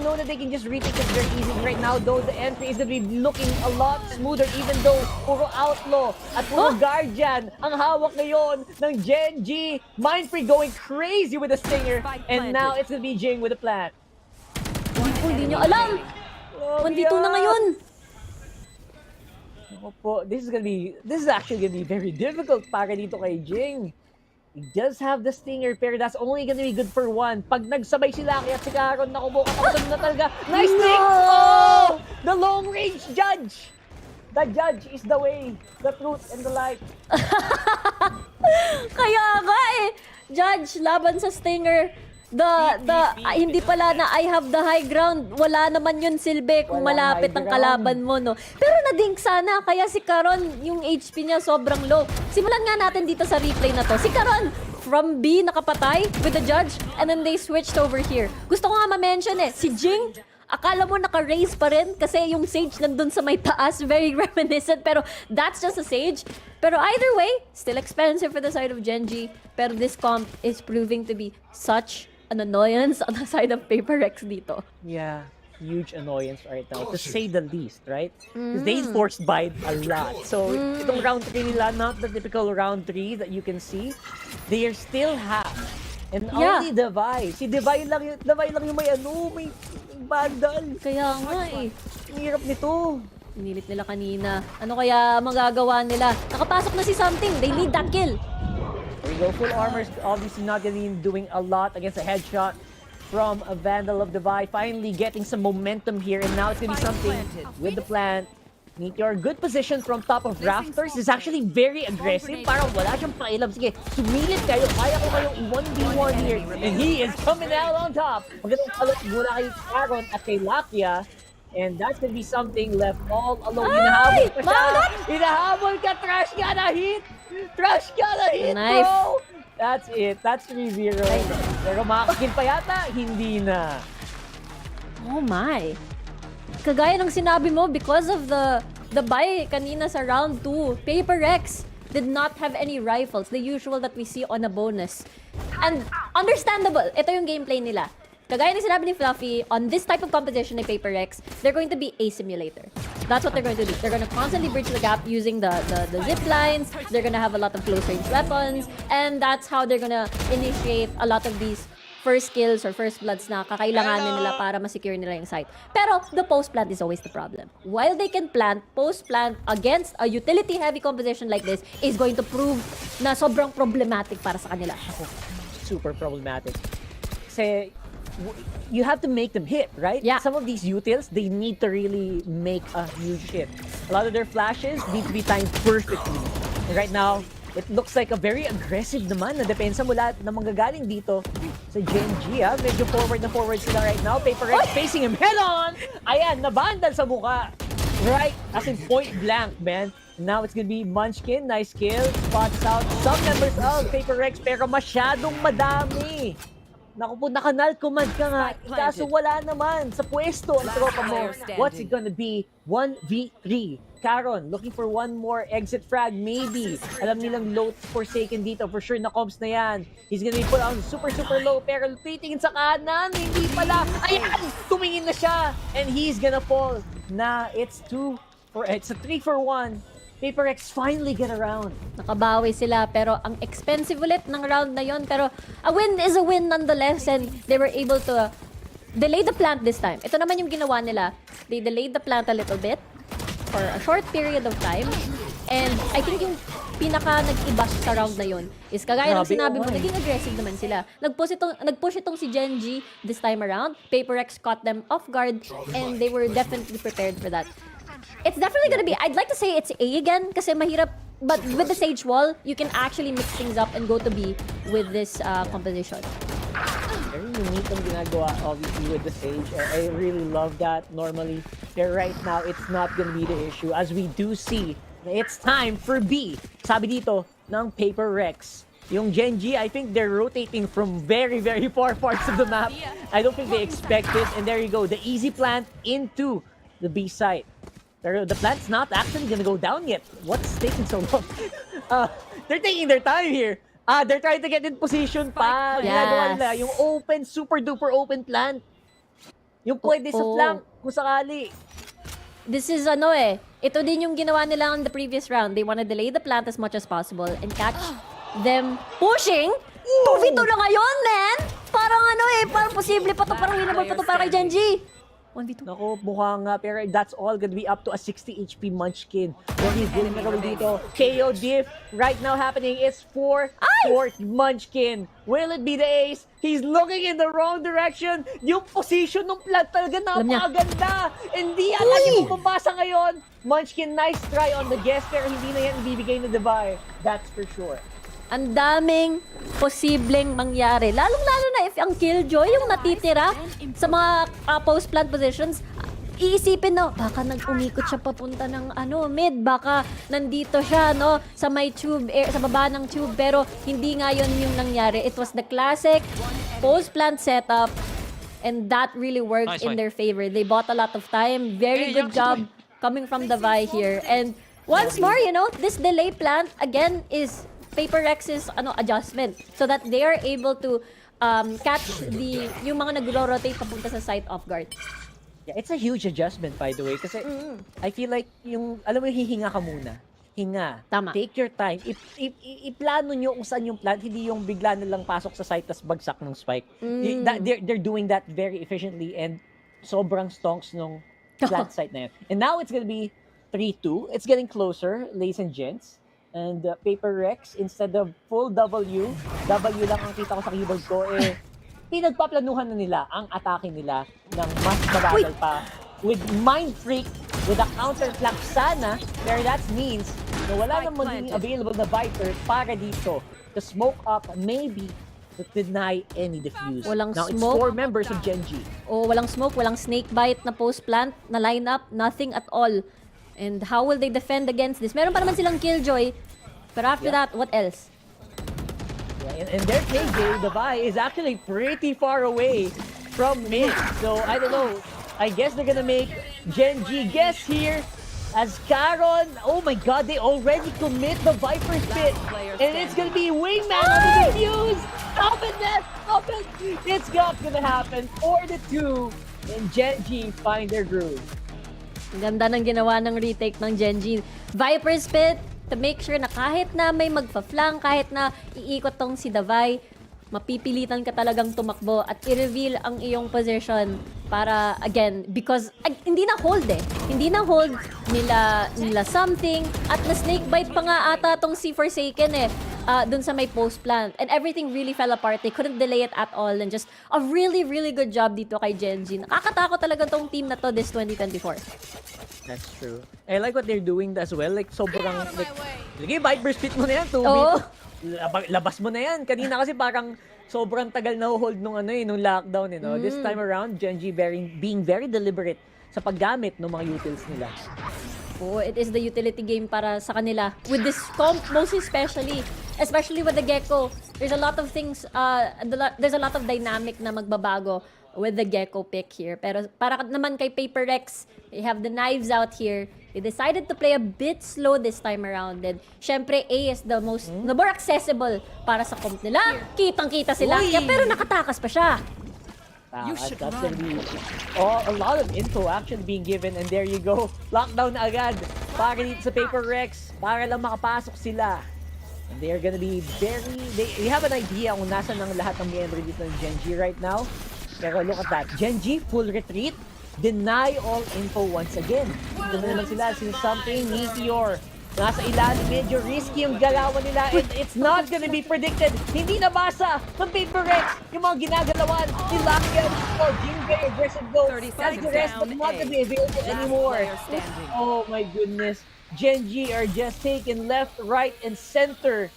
know that they can just retake it very easy. Right now though, the entry is gonna be looking a lot smoother even though puro Outlaw at puro Guardian ang hawak ngayon ng Genji. Mindfreak going crazy with the Stinger. And now it's gonna be Jing with the plant. Hindi nyo alam! 1v2 na ngayon! This is actually gonna be very difficult para dito kay Jing. He does have the Stinger, pero that's only gonna be good for one. Pag nagsabay sila kaya si Karon nakubukan na talaga. Nice thing! Oh! The long range judge! The judge is the way, the truth, and the light. Kaya nga eh, Judge, laban sa Stinger. Hindi pala na I have the high ground. Wala naman yun silbi kung malapit ang kalaban mo, no? Pero nadink sana, kaya si Karon, yung HP niya sobrang low. Simulan nga natin dito sa replay na to. Si Karon, from B, nakapatay with the Judge, and then they switched over here. Gusto ko nga ma-mention si Jing, akala mo naka-raise pa rin kasi yung Sage nandun sa may taas, very reminiscent, pero that's just a Sage. Pero either way, still expensive for the side of Genji, pero this comp is proving to be such an annoyance on the side of Paper Rex dito. Yeah, huge annoyance right now, to say the least, right? Because they forced bite a lot. So, itong round 3 nila, not the typical round 3 that you can see. They are still half. And only Divide. Si Divide lang yung may bandal. Kaya nga eh. Ang hirap nito. Pinilit nila kanina. Ano kaya magagawa nila? Nakapasok na si Something. They need that kill. There we go. Full armor's obviously not gonna be doing a lot against a headshot from a Vandal of Divide. Finally getting some momentum here, and now it's gonna be Something with the plant. Meteor, good position from top of rafters. Is actually very aggressive. Parang wala siyang pakialam. Sige, sumilip kayo. Kaya ko kayong 1v1 here. And he is coming out on top. Magandang alert mula kay Aaron at kay Lakia. And that's gonna be Something left all alone. Hinahabol pa siya. Hinahabol ka, Trash ka na hit. Trash ka na hit, bro. That's it. That's 3-0. Pero makakin pa yata, hindi na. Oh my. Kagaya ng sinabi mo, because of the buy kanina sa round 2, Paper Rex did not have any rifles, the usual that we see on a bonus. And understandable, ito yung gameplay nila. Kagaya ng sinabi ni Fluffy, on this type of competition ni Paper Rex, they're going to be a simulator. That's what they're going to do. They're going to constantly bridge the gap using the zip lines. They're going to have a lot of close range weapons. And that's how they're going to initiate a lot of these first kills or first bloods na kakailanganin nila para ma-secure nila yung site. Pero the post-plant is always the problem. While they can plant, post-plant against a utility-heavy composition like this is going to prove na sobrang problematic para sa kanila. Super problematic. Kasi you have to make them hit, right? Yeah. Some of these utils, they need to really make a huge hit. A lot of their flashes need to be timed perfectly. And right now, it looks like a very aggressive naman na depensa mula na manggagaling dito sa Genji. Medyo forward sila right now. Paper Rex facing him head-on! Ayan, nabandal sa mukha. Right? As in point blank, man. Now it's gonna be Munchkin. Nice kill. Spots out some members of Paper Rex pero masyadong madami. Naku po, nakanal command ka nga. Kaso wala naman sa pwesto ang tropa mo. What's it gonna be? 1v3. Karon, looking for one more exit frag, maybe. Alam nilang low Forsaken dito. For sure na comps na yan. He's gonna be put on super low. Pero titingin sa kanan, hindi pala. Ayan! Tumingin na siya. And he's gonna fall. Na it's a 3 for 1. Paper Rex finally get around. Nakabawi sila pero ang expensive ulit ng round na yon. Pero a win is a win nonetheless and they were able to delay the plant this time. Ito naman yung ginawa nila. They delayed the plant a little bit for a short period of time. And I think yung pinaka nag-iba sa round na yon is kagaya ng sinabi mo, naging aggressive naman sila. Nag-push itong si Genji this time around. Paper Rex caught them off guard and they were definitely prepared for that. It's definitely gonna be, I'd like to say it's A again kasi mahirap, but with the Sage Wall, you can actually mix things up and go to B with this composition. Very unique ang ginagawa, obviously, with the Sage. I really love that normally. But right now, it's not gonna be the issue. As we do see, it's time for B. Sabi dito ng Paper Rex. Yung Genji, I think they're rotating from very, very far parts of the map. I don't think they expect it. And there you go, the easy plant into the B site. The plant's not actually gonna go down yet. What's taking so long? They're taking their time here. They're trying to get in position pa. Ginagawa nila yung open, super duper open plant. Yung pwede sa flank kung sakali. This is ito din yung ginawa nila on the previous round. They want to delay the plant as much as possible and catch them pushing. 2v2 na ngayon, man! Parang parang posible pa to, parang winnable pa to para kay Genji. 1v2. Nako, mukha nga, pero that's all gonna be up to a 60 HP Munchkin. What he's doing na gawin dito, KO diff right now happening is for Munchkin. Will it be the ace? He's looking in the wrong direction. Yung position ng plant talaga napakaganda. Hindi yan yung pumapasa ngayon. Munchkin, nice try on the guess, pero hindi na yan ibibigay na Divide. That's for sure. Ang daming posibleng mangyari. Lalong-lalo na if ang Killjoy yung natitira sa mga post-plant positions, iisipin na, baka nag-umikot siya papunta ng mid, baka nandito siya sa may tube, sa baba ng tube, pero hindi nga yun yung nangyari. It was the classic post-plant setup, and that really worked in their favor. They bought a lot of time. Very good job coming from the Vi here. And once more, this delay plant, again, is Paper Rex's adjustment so that they are able to catch yung mga nagro-rotate papunta sa site off guard. Yeah, it's a huge adjustment, by the way, kasi I feel like alam mo, hihinga ka muna. Hinga. Tama. Take your time. Iplano nyo kung saan yung plant, hindi yung bigla na lang pasok sa site tas bagsak ng spike. They're doing that very efficiently and sobrang stonks nung plant site na yun. And now it's gonna be 3-2. It's getting closer, ladies and gents. And Paper Rex, instead of full W lang ang kita ko sa keyboard ko, pinagpaplanuhan na nila ang atake nila ng mas mabagal pa. With Mind Freak, with a counter flank sana, pero that means na wala nang magiging available na Viper para dito to smoke up, maybe to deny any defuse. Walang now, smoke. It's 4 members of Genji. Walang smoke, walang snake bite na post-plant, na lineup, nothing at all. And how will they defend against this? Meron pa naman silang Killjoy, but after that, what else? Yeah, and their KJ, the Vi, is actually pretty far away from mid. So, I don't know. I guess they're gonna make Genji guess here. As Caron, oh my god, they already commit the Viper Spit. And it's gonna be Wingman on the defuse. Stop it, Ness! Stop it! It's not gonna happen. 4-2. And Genji find their groove. Ganda ng ginawa ng retake ng Genji. Viper Spit to make sure na kahit na may magpa-flank, kahit na iikot tong si Davai, mapipilitan ka talagang tumakbo at i-reveal ang iyong position para, again, because hindi na hold Hindi na hold nila something at na snake bite pa nga ata tong si Forsaken dun sa may post plant. And everything really fell apart. They couldn't delay it at all. And just a really, really good job dito kay Genji. Nakakatakot talaga tong team na to this 2024. That's true. I like what they're doing as well. Like, sobrang, sige, Viper Spit mo na yan, 2v2. Labas mo na yan. Kanina kasi parang sobrang tagal na hold nung nung lockdown, This time around, Genji being very deliberate sa paggamit ng mga utils nila. Oh, it is the utility game para sa kanila. With this comp, most especially with the Gecko, there's a lot of things, there's a lot of dynamic na magbabago with the Gecko pick here. Pero para naman kay Paper Rex, they have the knives out here. They decided to play a bit slow this time around. And syempre, A is the more accessible para sa comp nila. Kitang-kita sila. Pero nakatakas pa siya. That's gonna be a lot of info actually being given, and there you go. Lockdown na agad para dito sa Paper Rex para lang makapasok sila. And they're gonna be they have an idea kung nasan ng lahat ng member dito ng Genji right now. Pero look at that. Genji, full retreat. Deny all info once again. Ito na naman sila. Something Meteor. Nasa ilalim, medyo risky yung galawan nila and it's not gonna be predicted. Hindi nabasa ng Paper Rex yung mga ginagalawan ni Lakian. Oh, Jim very aggressive go. Trying to rest but not to be available anymore. Oh my goodness. Genji are just taken left, right, and center.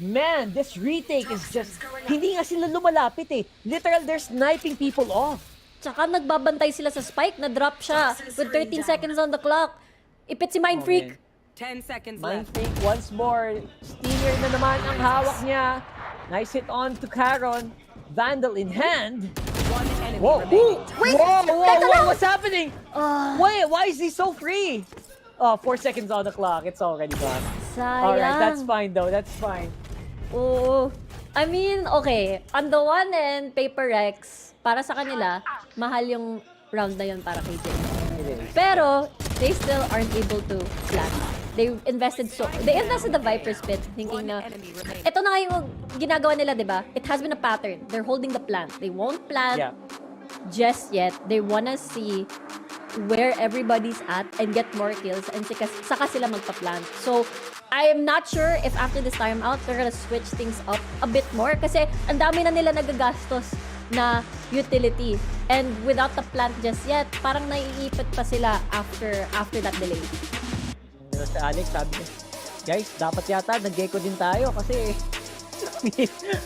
Man, this retake is just, hindi nga sila lumalapit eh. Literal, they're sniping people off. Tsaka nagbabantay sila sa spike, na-drop siya with 13 seconds on the clock. Ipit si Mind Freak. 10 seconds Mind left. Freak once more. Stinger na naman ang hawak niya. Nice hit on to Caron. Vandal in hand. One enemy Whoa! remaining. Wait! Whoa! What's happening? Wait, why is he so free? Oh, 4 seconds on the clock. It's already gone. Sayang. Alright, that's fine though. That's fine. Oo. I mean, okay. On the one end, Paper Rex, para sa kanila, mahal yung round na yun para kay Jay. Pero, they still aren't able to plan. They invested the Viper's Pit thinking na, ito na nga yung ginagawa nila, di ba? It has been a pattern. They're holding the plant. They won't plant just yet. They wanna see where everybody's at and get more kills and saka sila magpa-plant. So, I am not sure if after this timeout, they're gonna switch things up a bit more kasi ang dami na nila nagagastos na utility. And without the plant just yet, parang naiipit pa sila after that delay. Si Alex sabi niya, guys, dapat yata nag-gecko din tayo kasi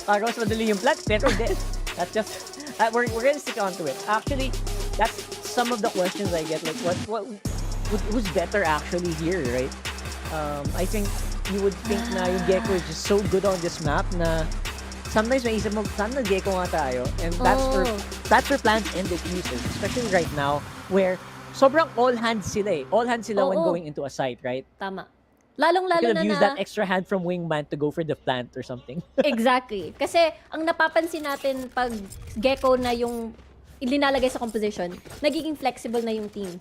parang mas madali yung plant. Pero hindi. That's just, we're gonna stick on to it. Actually, that's some of the questions I get. Like, who's better actually here, right? I think you would think na yung Gecko is just so good on this map na sometimes may isip mo, saan nag-Gecko nga tayo? And that's for plans and diffusers, especially right now where sobrang all hands sila eh. All hands sila when going into a site, right? Tama. Lalong-lalo You could na have used that extra hand from Wingman to go for the plant or something. Exactly. Kasi ang napapansin natin pag Gecko na yung ilinalagay sa composition, nagiging flexible na yung team.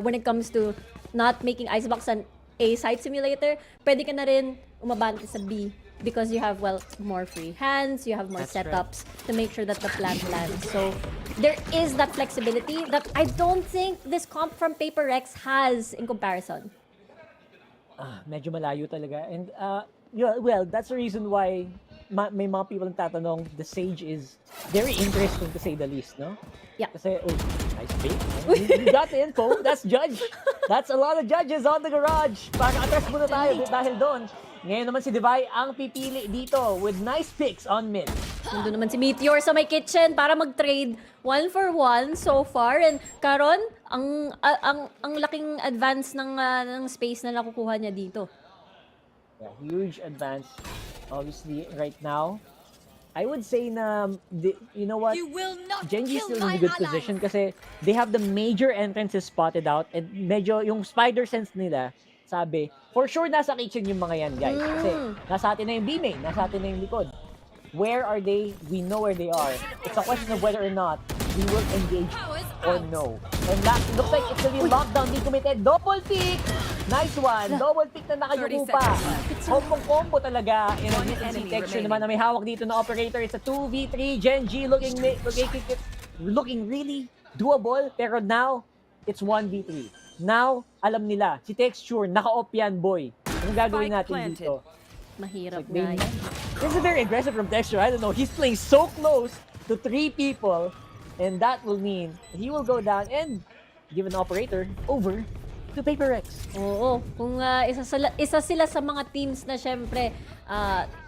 When it comes to not making Icebox an A site simulator, pwede ka na rin umabante sa B because you have, well, more free hands, you have more setups to make sure that the plant lands. So, there is that flexibility that I don't think this comp from Paper Rex has in comparison. Medyo malayo talaga. And, well, that's the reason why may mga people tatanong, the Sage is very interesting to say the least, no? Yeah. Kasi, nice pick. You got the info. That's judge. That's a lot of judges on the garage. Parang atras muna tayo dahil doon. Ngayon naman si Divay ang pipili dito with nice picks on mid. Nandun naman si Meteor sa may kitchen para mag-trade 1-for-1 so far. And Caron, ang laking advance ng space na nakukuha niya dito. Yeah, huge advance. Obviously, right now, I would say na, you know what? Genji is still in a good position kasi they have the major entrances spotted out and medyo yung spider sense nila, sabi, for sure nasa kitchen yung mga yan, guys. Kasi nasa atin na yung B-main, nasa atin na yung likod. Where are they? We know where they are. It's a question of whether or not we will engage or no. And that looks like it's gonna be lockdown, be committed. Double pick! Nice one! Double pick na nakayuko pa. Combo talaga. In a mid-and texture naman na may hawak dito na operator. It's a 2v3. Genji looking really doable. Pero now, it's 1v3. Now, alam nila, si Texture, naka-op yan, boy. Anong gagawin natin dito? Mahirap like, nga yan. This is very aggressive from Texture. I don't know. He's playing so close to 3 people. And that will mean he will go down and give an operator over to Paper Rex. Oo. Kung isa sila sa mga teams na syempre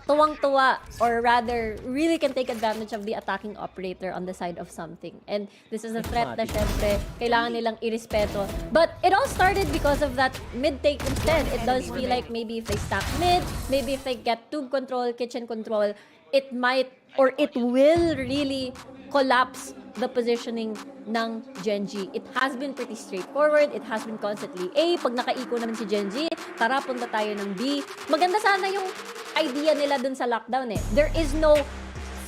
tuwang-tuwa or rather really can take advantage of the attacking operator on the side of something. And this is a threat na syempre kailangan nilang irespeto. But it all started because of that mid take instead. It does feel like maybe if they stack mid, maybe if they get tube control, kitchen control, it might or it will really collapse the positioning ng Genji. It has been pretty straightforward. It has been constantly A. Pag naka-eco naman si Genji, tara punta tayo ng B. Maganda sana yung idea nila dun sa lockdown eh. There is no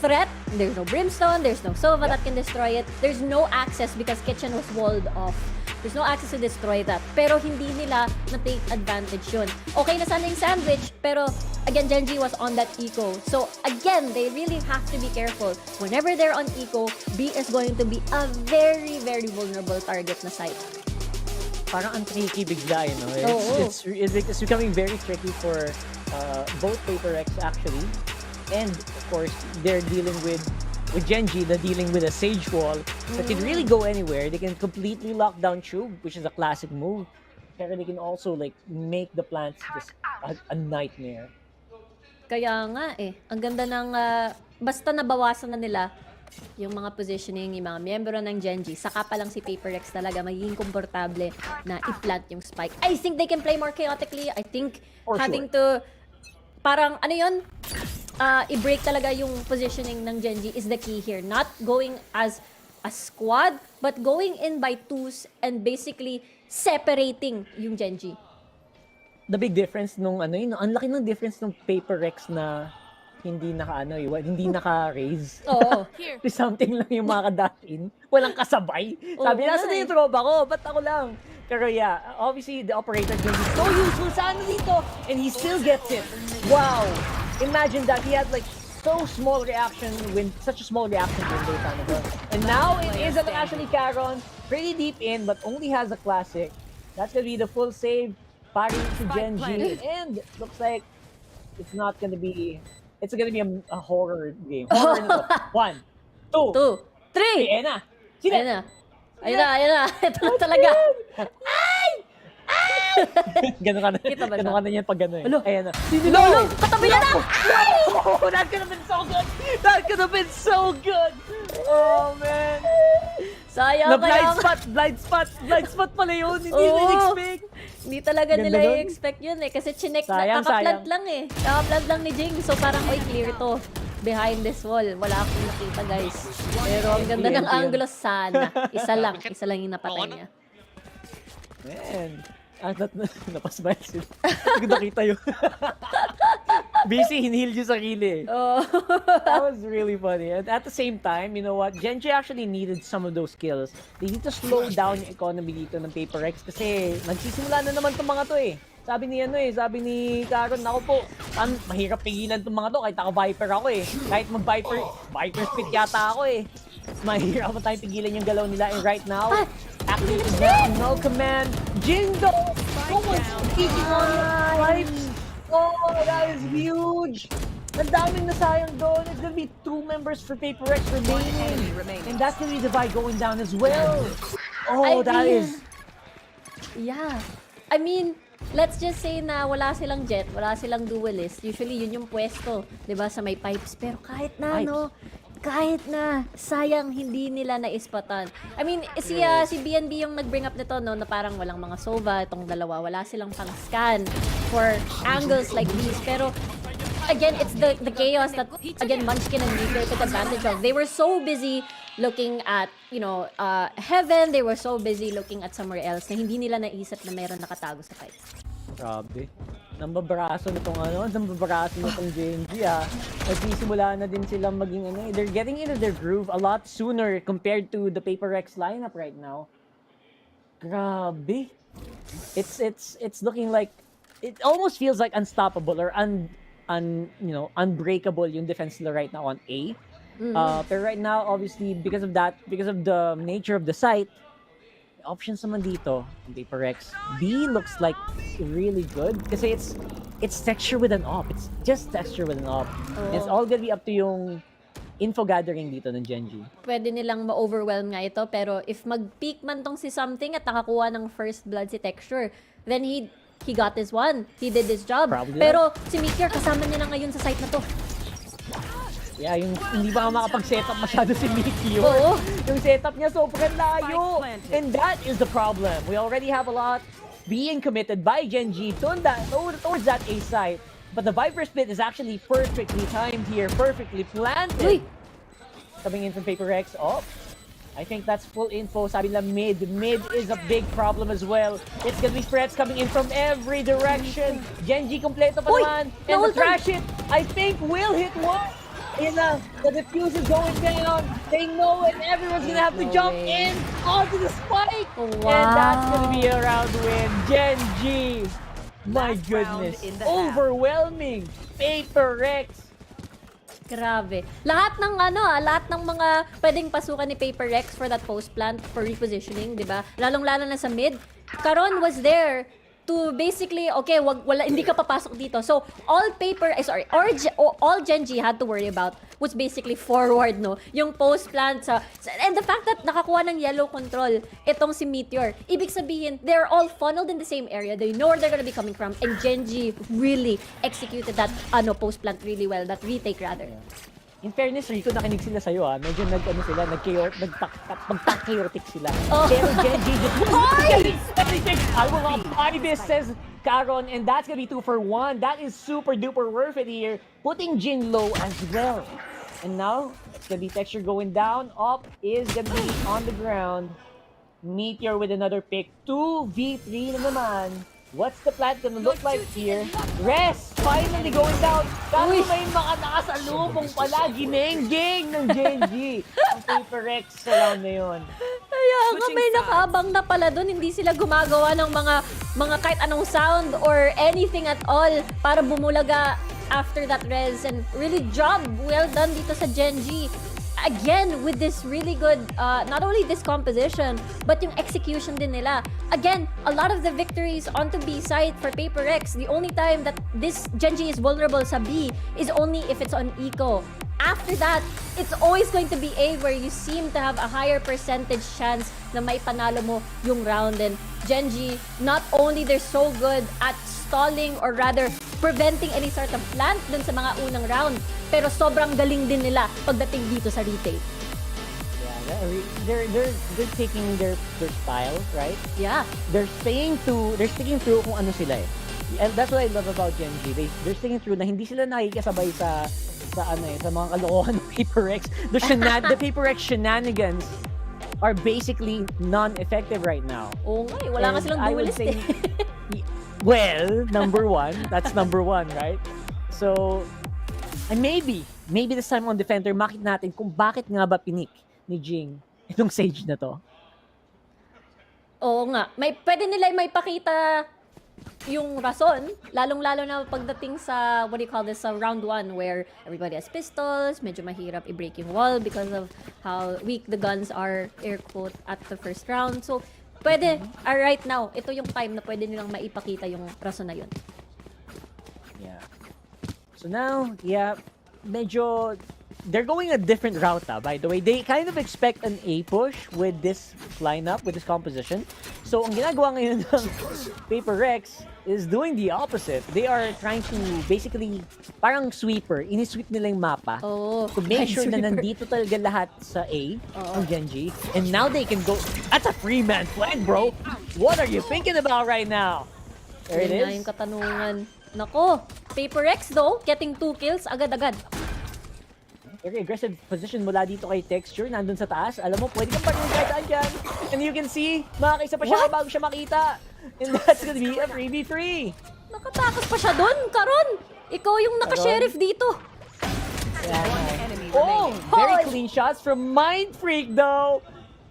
threat. There's no Brimstone. There's no Sova that can destroy it. There's no access because Kitchen was walled off. There's no access to destroy that. Pero hindi nila na-take advantage yun. Okay na sana yung sandwich, pero again, Genji was on that eco. So again, they really have to be careful. Whenever they're on eco, B is going to be a very, very vulnerable target na site. parang ang tricky bigla, you know? Oo. It's becoming very tricky for both Paper X actually. And of course, they're dealing with Genji, they're dealing with a Sage Wall that can really go anywhere. They can completely lock down Tube, which is a classic move. Pero they can also like make the plants just a nightmare. Kaya nga eh. Ang ganda ng basta nabawasan na nila yung mga positioning, yung mga miyembro ng Genji, saka pa lang si Paper X talaga magiging komportable na i-plant yung spike. I think they can play more chaotically. I think having to parang ano yun? I-break talaga yung positioning ng Genji is the key here. Not going as a squad, but going in by twos and basically separating yung Genji. The big difference nung ano yun, ang laki ng difference ng Paper X na hindi hindi naka-raise. Oo. Something lang yung mga kadatin. Walang kasabay. Sabi, nasa na yung tropa ko? Ba't ako lang? Pero yeah, obviously the operator can be so useful sa ano dito. And he still gets it. Wow! Imagine that he had like such a small reaction window. And now it is actually Caron. Pretty deep in, but only has a classic. That's gonna be the full save. Parry to Genji. And looks like it's not gonna be... It's gonna be a horror game. Horror na to. 1, 2, 3! Ayan na! Ayun na. Ayun na. Ito na talaga. Ay! Gano'n ka na. Kita ba Gano'n ka na yan pag gano'n. Ano? Ayan na. Lolo! Katabi na na! Ay! Oh, that could have been so good! That could have been so good! Oh, man! Sayang Blind spot pala yun. Hindi nila expect. Hindi talaga nila i-expect yun eh. Kasi chinek na, nakaplant lang eh. Nakaplant lang ni Jing. So parang, oy, clear to. Behind this wall. Wala akong nakita, guys. Pero ang ganda ng angulo sana. Isa lang yung napatay niya. Man. Napasmile sila. Hindi ko nakita yun. Busy, hinheal yung sarili. Oh. That was really funny. And at the same time, you know what? Genji actually needed some of those kills. They need to slow down yung economy dito ng Paper X kasi nagsisimula na naman itong mga to eh. Sabi ni Caron, ako po, mahirap pigilan itong mga to kahit ako Viper ako eh. Kahit Viper spit yata ako eh. Mahirap mo tayong pigilan yung galaw nila. And right now, actually, no command. Jingo! Someone's speaking on your pipes. Oh, that is huge! Ang daming nasayang doon. It's gonna be 2 members for Paper X remaining. And that's gonna be the Divide going down as well. Oh, that is... Yeah. I mean, let's just say na wala silang jet, wala silang duelist. Usually, yun yung pwesto, di ba, sa may pipes. Pero kahit na, sayang hindi nila naispatan. I mean, si BNB yung nag-bring up nito, no, na parang walang mga Sova, itong dalawa, wala silang pang-scan for angles like these. Pero, again, it's the chaos that, again, Munchkin and Meeker took advantage of. They were so busy looking at, you know, Heaven, they were so busy looking at somewhere else na hindi nila naisip na meron nakatago sa fight. Grabe. Nambabraso nitong Genji Nagsisimula na din silang maging they're getting into their groove a lot sooner compared to the Paper X lineup right now. Grabe. It's looking like it almost feels like unstoppable or unbreakable yung defense nila right now on A. Pero right now, obviously, because of the nature of the site, options naman dito, Paper X. B looks like really good kasi it's texture with an op. It's just texture with an op. And it's all gonna be up to yung info gathering dito ng Genji. Pwede nilang ma-overwhelm nga ito, pero if mag-peak man tong si something at nakakuha ng first blood si Texture, then he got this one. He did his job. Probably pero si Meteor, kasama niya na ngayon sa site na to. Yeah, yung hindi ba makapag-setup masyado si Meteor. Oo. Yung setup niya sobrang layo. And that is the problem. We already have a lot being committed by Genji towards that A site. But the Viper split is actually perfectly timed here, perfectly planted. Coming in from Paper X. Oh, I think that's full info. Sabi nila mid. Mid is a big problem as well. It's gonna be threats coming in from every direction. Genji kompleto pa naman. And the trash hit, I think, will hit one. The defuse is going down. They know it. Everyone's gonna have to jump in onto the spike. Wow. And that's gonna be a round win. Genji. My goodness. Overwhelming. Paper X. Grabe. Lahat ng mga pwedeng pasukan ni Paper X for that post plant for repositioning, 'di ba? Lalong-lalo na sa mid. Karon was there to basically, okay, hindi ka papasok dito. So, all all Gen G had to worry about was basically forward, no? Yung post plant and the fact that nakakuha ng yellow control itong si Meteor. Ibig sabihin, they're all funneled in the same area. They know where they're gonna be coming from. And Gen G really executed that post plant really well, that retake rather. In fairness, Rico, nakinig sila sa'yo medyo mag-chaotic sila. Pero Gen G just everything. I will not buy this, says Caron, and that's gonna be 2 for 1. That is super duper worth it here. Putting Jin low as well. And now, it's gonna be Texture going down. Up is gonna be on the ground. Meteor with another pick. 2v3 na naman. What's the plant gonna look like here? Res finally going down. Pero may mga nakasalubong pala. Ginenggeng ng Gen G. Ang Paper Rex sa round na yun. Kaya nga may nakaabang na pala dun. Hindi sila gumagawa ng mga kahit anong sound or anything at all para bumulaga after that res. And really job well done dito sa Gen G. Again, with this really good, not only this composition, but yung execution din nila. Again, a lot of the victories onto B side for Paper Rex, the only time that this Gen G is vulnerable sa B is only if it's on eco. After that, it's always going to be A where you seem to have a higher percentage chance na may panalo mo yung round. And Gen G, not only they're so good at stalling or rather preventing any sort of plant dun sa mga unang round, pero sobrang galing din nila pagdating dito sa retake. Yeah, they're taking their style, right? Yeah. They're sticking through kung ano sila eh. And that's what I love about Gen G. They're sticking through na hindi sila nakikisabay sa mga kalokohan ng Paper Rex. The Paper Rex shenanigans are basically non-effective right now. Oo nga eh, wala nga silang duelist eh. Well, number one. That's number one, right? So, and maybe this time on Defender, makita natin kung bakit nga ba pinik ni Jing itong Sage na to. Oo nga. Pwede nila may pakita yung rason, lalong-lalo na pagdating sa, what do you call this, sa round 1 where everybody has pistols, medyo mahirap i-break yung wall because of how weak the guns are, air quote, at the first round. So, pwede, right now, ito yung time na pwede nilang maipakita yung rason na yun. Yeah. So now, yeah, medyo, they're going a different route by the way. They kind of expect an A push with this lineup, with this composition. So, ang ginagawa ngayon ng Paper Rex is doing the opposite. They are trying to basically, parang sweeper, ini-sweep nila yung mapa to make sure na nandito talaga lahat sa A, ang Gen G. And now they can go, that's a free-man flag, bro! What are you thinking about right now? There it is. Yung katanungan. Nako, Paper Rex though, getting 2 kills agad-agad. Very aggressive position mula dito kay Texture, nandun sa taas. Alam mo, pwede kang pag-guardaan dyan. And you can see, makakaisa pa siya bago siya makita. And that's gonna be a 3v3. Nakatakas pa siya dun, Karon! Ikaw yung naka-sheriff dito. Oh, very clean shots from Mind Freak though.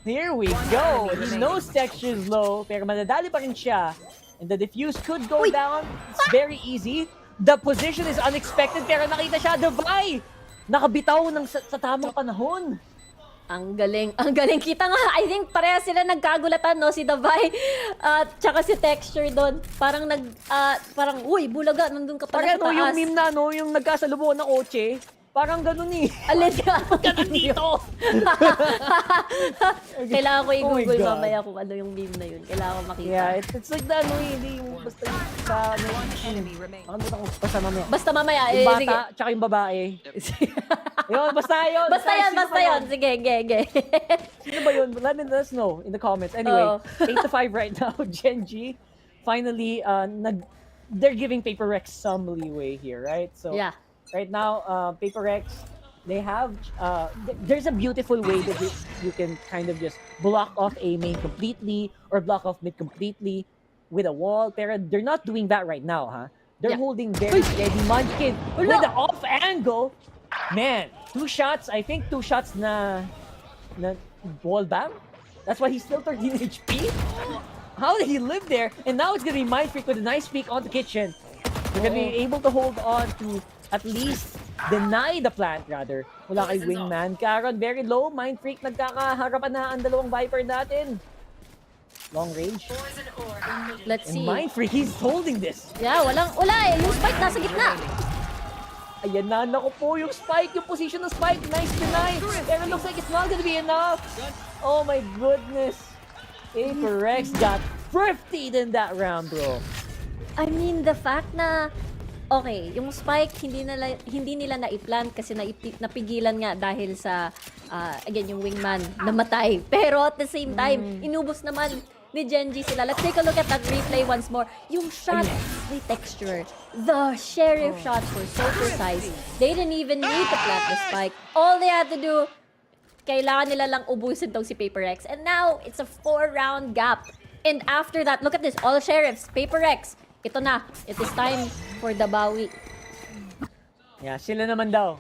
Here we go. He knows Texture's low, pero manadali pa rin siya. And the defuse could go down. It's very easy. The position is unexpected, pero nakita siya, Divide! Nakabitaw sa tamang panahon. Ang galing kita nga. I think pareha sila nagkagulatan, no? Si Davai at tsaka si Texture doon. Parang parang, uy, bulaga, nandun ka pala sa taas. Yung meme na, no? Yung nagkasalubong ng kotse. Parang ganun eh. Alin ka? Ganun dito. Kailangan ko i-google mamaya kung ano yung meme na yun. Kailangan ko makita. Yeah, it's like that, no? Hindi yung basta yung sa... Basta mamaya. Basta mamaya. Yung bata, tsaka yung babae. Yun, basta yun. Basta yun. Sige. Sino ba yun? Let us know in the comments. Anyway, 8-5 right now. Gen G, finally, they're giving Paper Rex some leeway here, right? So, yeah. Right now, Paper Rex, they have, there's a beautiful way that you can kind of just block off A main completely or block off mid completely with a wall. Pero they're not doing that right now, huh? They're holding very steady. Munchkin with the off angle. Man, 2 shots. I think 2 shots na wall bang. That's why he's still 13 HP. How did he live there? And now it's gonna be Mind Freak with a nice peek on the kitchen. They're gonna be able to hold on to at least deny the plant rather. Wala kay Wingman. Caron very low. Mind Freak nagkakaharapan na ang dalawang Viper natin. Long range. Let's see. And Mindfreak, he's holding this. Yeah, wala eh. Yung spike nasa gitna. Ayan na, naku po yung spike, yung position ng spike, nice deny. And it looks like it's not gonna be enough. Oh my goodness. Aperex got 50 in that round, bro. I mean, the fact na okay, yung spike hindi nila na-plant kasi napigilan nga dahil sa again yung wingman namatay. Pero at the same time, inubos naman ni Genji sila. Let's take a look at that replay once more. Yung shot, the texture, the sheriff shots were so precise. They didn't even need to plant the spike. All they had to do, kailangan nila lang ubusin tong si Paper X. And now, it's a 4-round gap. And after that, look at this, all sheriffs, Paper X, ito na. It is time for the bawi. Yeah, sila naman daw.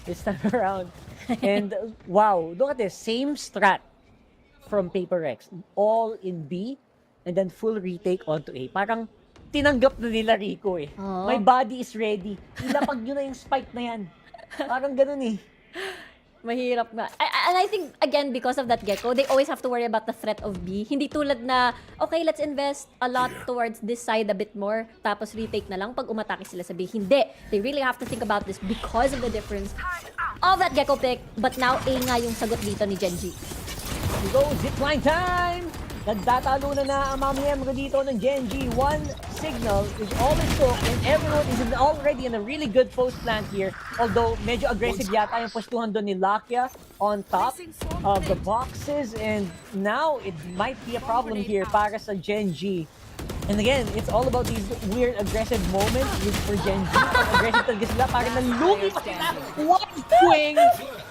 This time around. And wow, look at this. Same strat from Paper X. All in B and then full retake onto A. Parang tinanggap na nila Rico eh. My body is ready. Ilapag nyo na yung spike na yan. Parang ganun eh. Mahirap nga. And I think, again, because of that Gecko, they always have to worry about the threat of B. Hindi tulad na, okay, let's invest a lot towards this side a bit more, tapos retake na lang pag umatake sila sa B. Hindi. They really have to think about this because of the difference of that Gecko pick. But now, A nga yung sagot dito ni Genji. We go, zipline time! Nagtatalo na ang mga miyembro dito ng Genji. One signal is all it took and everyone is already in a really good post plant here. Although, medyo aggressive yata yung postuhan doon ni Lakia on top of the boxes. And now, it might be a problem here para sa Genji. And again, it's all about these weird aggressive moments for Genji. Aggressive talaga sila, parang nalugi pa sila. One swing!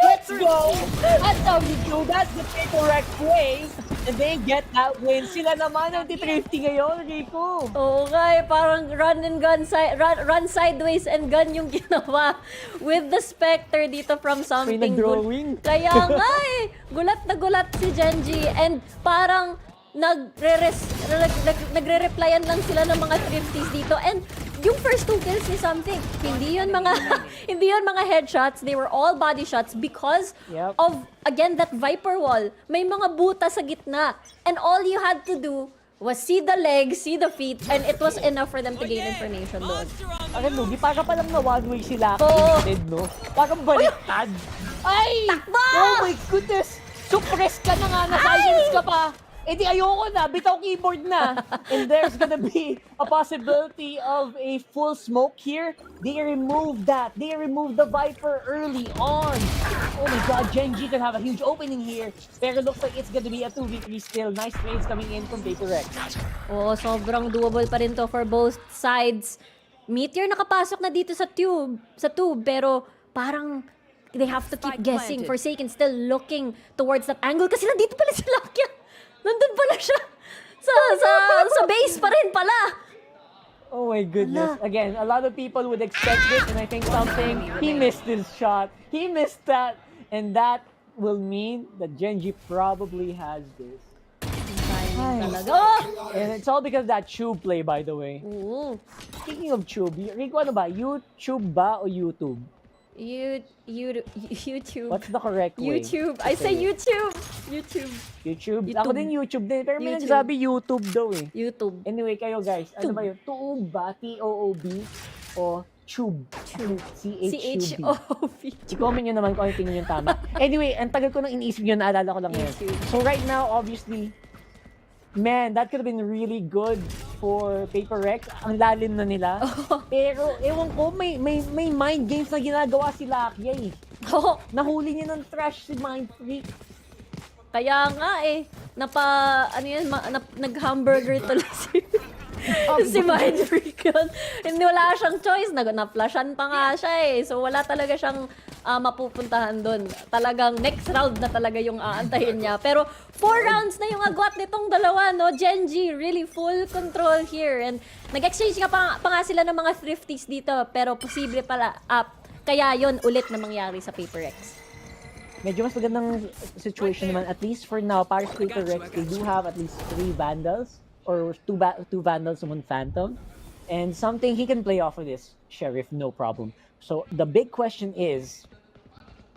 Let's go! That's how we do. That's the Paper X way. And they get that win. Sila naman ang titrifty ngayon, Rico. Oo nga eh, parang run and gun, run sideways and gun yung ginawa with the Spectre dito from something. Drawing. Kaya nga eh, gulat na gulat si Genji and parang nagre-replyan lang sila ng mga thrifties dito. And yung first 2 kills ni something, hindi yun mga headshots, they were all body shots because of, again, that Viper wall. May mga buta sa gitna. And all you had to do was see the legs, see the feet, and it was enough for them to gain information doon. Parang lugi, para palang na one-way sila. No? Parang baliktad. Ay! Takbo! Oh my goodness! Suppress ka na nga, na-silence ka pa. Eh di ayoko na, bitaw keyboard na. And there's gonna be a possibility of a full smoke here. They removed that. They removed the Viper early on. Oh my god, Genji could have a huge opening here. Pero looks like it's gonna be a 2v3 still. Nice trades coming in from Paper X. Oo, sobrang doable pa rin to for both sides. Meteor nakapasok na dito sa tube, pero parang they have to keep guessing. Forsaken still looking towards that angle kasi nandito pala si Lakia. Nandun pala siya. Sa base pa rin pala. Oh my goodness. Again, a lot of people would expect this and I think he missed his shot. He missed that. And that will mean that Genji probably has this. And it's all because of that tube play, by the way. Speaking of tube, Rico, ano ba? YouTube ba o YouTube? YouTube. What's the correct way? YouTube. I say YouTube. YouTube. Ako din YouTube din. Pero may nagsabi YouTube daw eh. YouTube. Anyway, kayo guys, ano ba yun? Tuub ba? T-O-O-B? O Tube? C-H-U-B. I-comment nyo naman kung ano tingin yung tama. Anyway, ang tagal ko nang iniisip yun, naalala ko lang ngayon. So right now, obviously, man, that could have been really good for Paper X. Ang lalim na nila. Pero, ewan ko, may mind games na ginagawa si Lakia eh. Nahuli niya ng trash si Mindfreak. Kaya nga eh, nag-hamburger tuloy si Mindfreak yun. Hindi, wala siyang choice. Na-flashan pa nga siya eh. So, wala talaga siyang mapupuntahan doon. Talagang next round na talaga yung aantayin niya. Pero 4 rounds na yung agwat nitong dalawa, no? Genji, really full control here. And nag-exchange nga pa nga sila ng mga thrifties dito. Pero posible pala, kaya yon ulit na mangyari sa Paper X. Medyo mas magandang situation naman, at least for now, para sa Paper X, they do have at least 3 Vandals. Or 2 Vandals and 1 Phantom. And something he can play off of this Sheriff, no problem. So the big question is,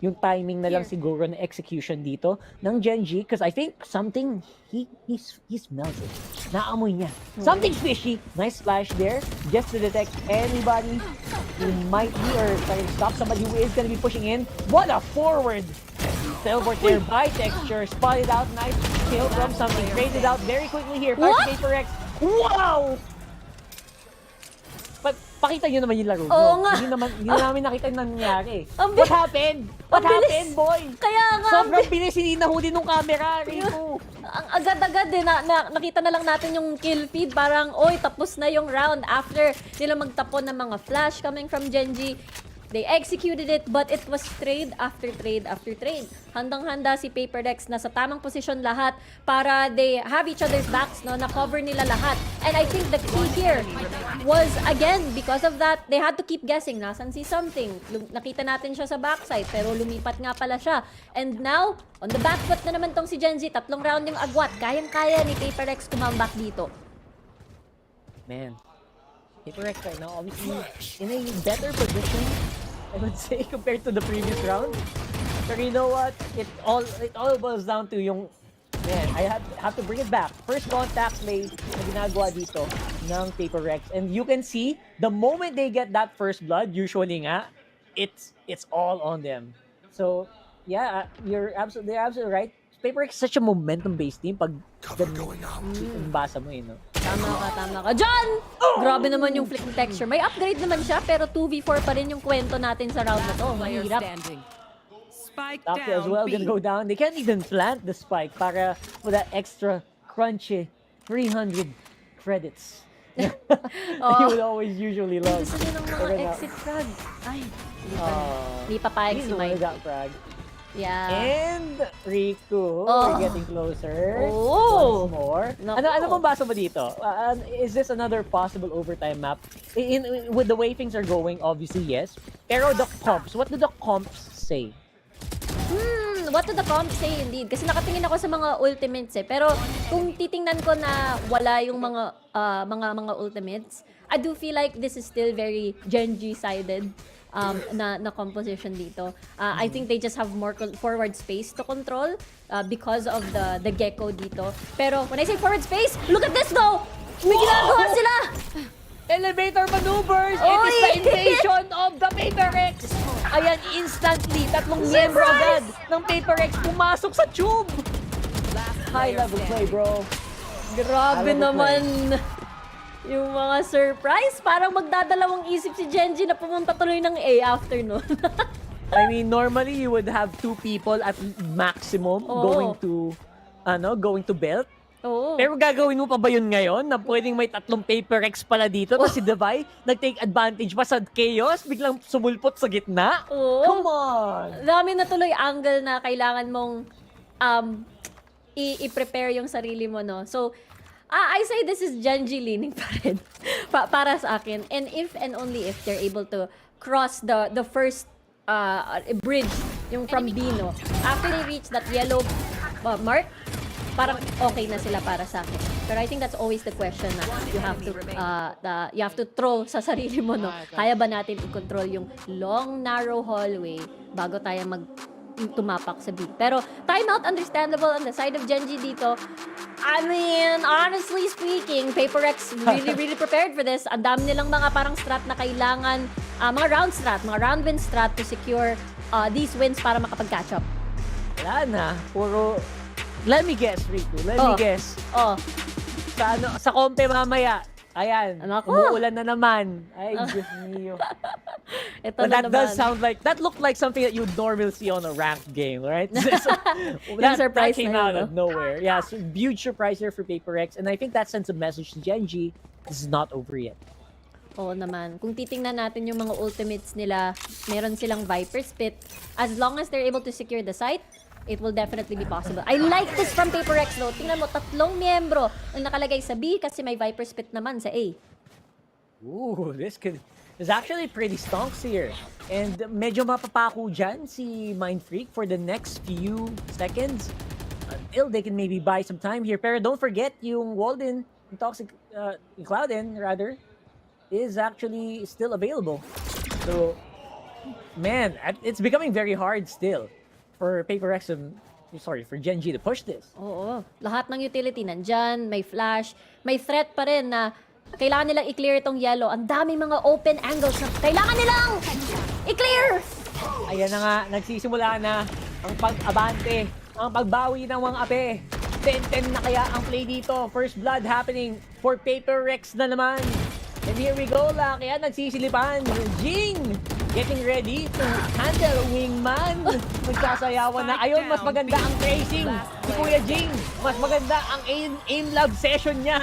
yung timing na lang siguro na execution dito ng Genji because I think something he smells it. Naamoy niya. Something's fishy. Nice flash there just to detect anybody who might be or try to stop somebody who is going to be pushing in. What a forward! Teleport there by Texture. Spotted out. Nice kill from something. Traded out very quickly here. First Paper X. Wow! Pakita nyo naman yung laro. Oo nga. Hindi namin nakita yung nangyari. Ang What happened? What ang bilis. happened, boy? Kaya nga. Sobrang bilis, hindi nahuli nung camera, Rico. Ang agad-agad eh, nakita na lang natin yung kill feed, parang, oy, tapos na yung round after nila magtapon ng mga flash coming from Genji. They executed it, but it was trade after trade after trade. Handang-handa si Paperdex na sa tamang posisyon lahat para they have each other's backs, no? Na-cover nila lahat. And I think the key here was, again, because of that, they had to keep guessing. Nasan si something? Nakita natin siya sa backside, pero lumipat nga pala siya. And now, on the back foot na naman tong si Genji. 3 round yung agwat. Kayang-kaya ni Paperdex comeback dito. Man. Paperdex right now, obviously, in a better position, I would say, compared to the previous round. But you know what? It all boils down to yung, man, I have to bring it back. First contact play na ginagawa dito ng Paper Rex. And you can see, the moment they get that first blood, usually nga, it's all on them. So, yeah, they're absolutely right. Paper Rex is such a momentum-based team pag basa mo no? Tama ka. John! Grabe naman yung flick texture. May upgrade naman siya, pero 2v4 pa rin yung kwento natin sa round na to. Mahirap. Taki as well gonna go down. They can't even plant the spike para for that extra crunchy 300 credits. You would always usually love. Gusto nyo ng mga exit frag. Ay, hindi papayag si Mike. Frag. Yeah. And Riku, we're getting closer. Once more. Ano pang basa mo dito? Is this another possible overtime map? With the way things are going, obviously yes. Pero the comps, what do the comps say? What do the comps say indeed? Kasi nakatingin ako sa mga ultimates eh. Pero kung titingnan ko na wala yung mga ultimates, I do feel like this is still very Genji-sided. Na composition dito. I think they just have more forward space to control because of the gecko dito. Pero when I say forward space, look at this though! May ginagawa sila! Elevator maneuvers! It is the invasion of the Paper Rex! Ayan, instantly, 3 miyembro agad ng Paper Rex pumasok sa tube! High level play, bro. Grabe naman. Yung mga surprise, parang magdadalawang isip si Genji na pumunta tuloy ng A after nun. I mean, normally you would have 2 people at maximum going to belt. Pero gagawin mo pa ba yun ngayon na pwedeng may 3 Paper X pala dito tapos si Devay nag-take advantage pa sa chaos, biglang sumulpot sa gitna? Come on! Dami na tuloy angle na kailangan mong i-prepare yung sarili mo, no? So, I say this is Genji leaning pa rin para sa akin. And if and only if they're able to cross the first bridge, yung from B, no? After they reach that yellow mark, parang okay na sila para sa akin. Pero I think that's always the question na you have to throw sa sarili mo, no? Kaya ba natin i-control yung long, narrow hallway bago tayo tumapak sa beat. Pero timeout understandable on the side of Genji dito. I mean, honestly speaking, Paper X really prepared for this. Ang dami nilang mga parang strat na kailangan, mga round win strat to secure these wins para makapag-catch up. Wala na. Puro, let me guess, Rico. Let me guess. Sa kompe mamaya. Ayan, umuulan na naman. Ay, Diyos mio. That does sound like, that looked like something that you'd normally see on a ranked game, right? That came out of nowhere. Yeah, so huge surprise here for Paper X. And I think that sends a message to Genji, this is not over yet. Oo naman. Kung titingnan natin yung mga ultimates nila, meron silang Viper Spit. As long as they're able to secure the site, it will definitely be possible. I like this from Paper X though. Tingnan mo, 3 miyembro ang nakalagay sa B kasi may Viper Spit naman sa A. Ooh, this is actually pretty stonks here. And medyo mapapako dyan si Mind Freak for the next few seconds until they can maybe buy some time here. Pero don't forget yung Walden, yung Toxic, Clouden rather, is actually still available. So, man, it's becoming very hard still for Paper Rex for Gen G to push this. Oo. Lahat ng utility nandyan, may flash, may threat pa rin na kailangan nilang i-clear itong yellow. Ang daming mga open angles na kailangan nilang i-clear! Ayan na nga, nagsisimula na ang pag-abante, ang pagbawi ng mga ape. 10-10 na kaya ang play dito. First blood happening for Paper Rex na naman. And here we go, kaya nagsisilipan. Jing getting ready to handle Wingman. Magsasayawan na. Ayun, mas maganda ang tracing ni Kuya Jing. Mas maganda ang aim lab session niya.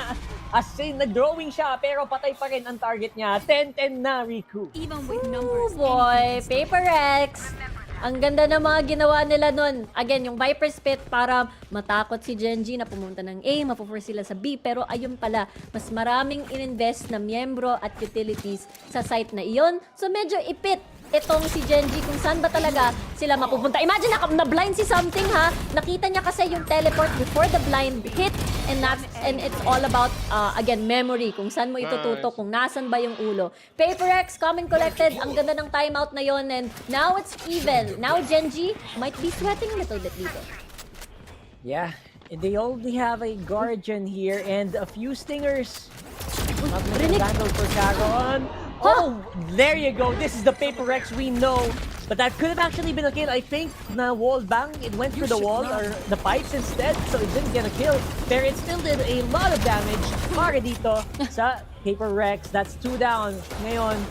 As in, nag-drawing siya, pero patay pa rin ang target niya. 10-10 na, Riku. Oh boy, Paper Rex. Ang ganda ng mga ginawa nila nun. Again, yung Viper Spit para matakot si Gen G na pumunta ng A, mapuforce sila sa B. Pero ayun pala, mas maraming ininvest na miyembro at utilities sa site na iyon. So medyo ipit itong si Gen G kung saan ba talaga sila mapupunta. Imagine na-blind si something ha. Nakita niya kasi yung teleport before the blind hit and it's all about again memory kung saan mo itututok, kung nasan ba yung ulo. Paper X coming collected. Ang ganda ng timeout na yon and now it's even. Now Gen G might be sweating a little bit dito. Yeah, and they only have a Guardian here and a few Stingers. Not really handled for Sharon. Oh, there you go. This is the Paper Rex we know. But that could have actually been a kill. I think na wall bang, it went through the wall or the pipes instead, so it didn't get a kill. There it still did a lot of damage para dito sa Paper Rex. That's 2 down ngayon.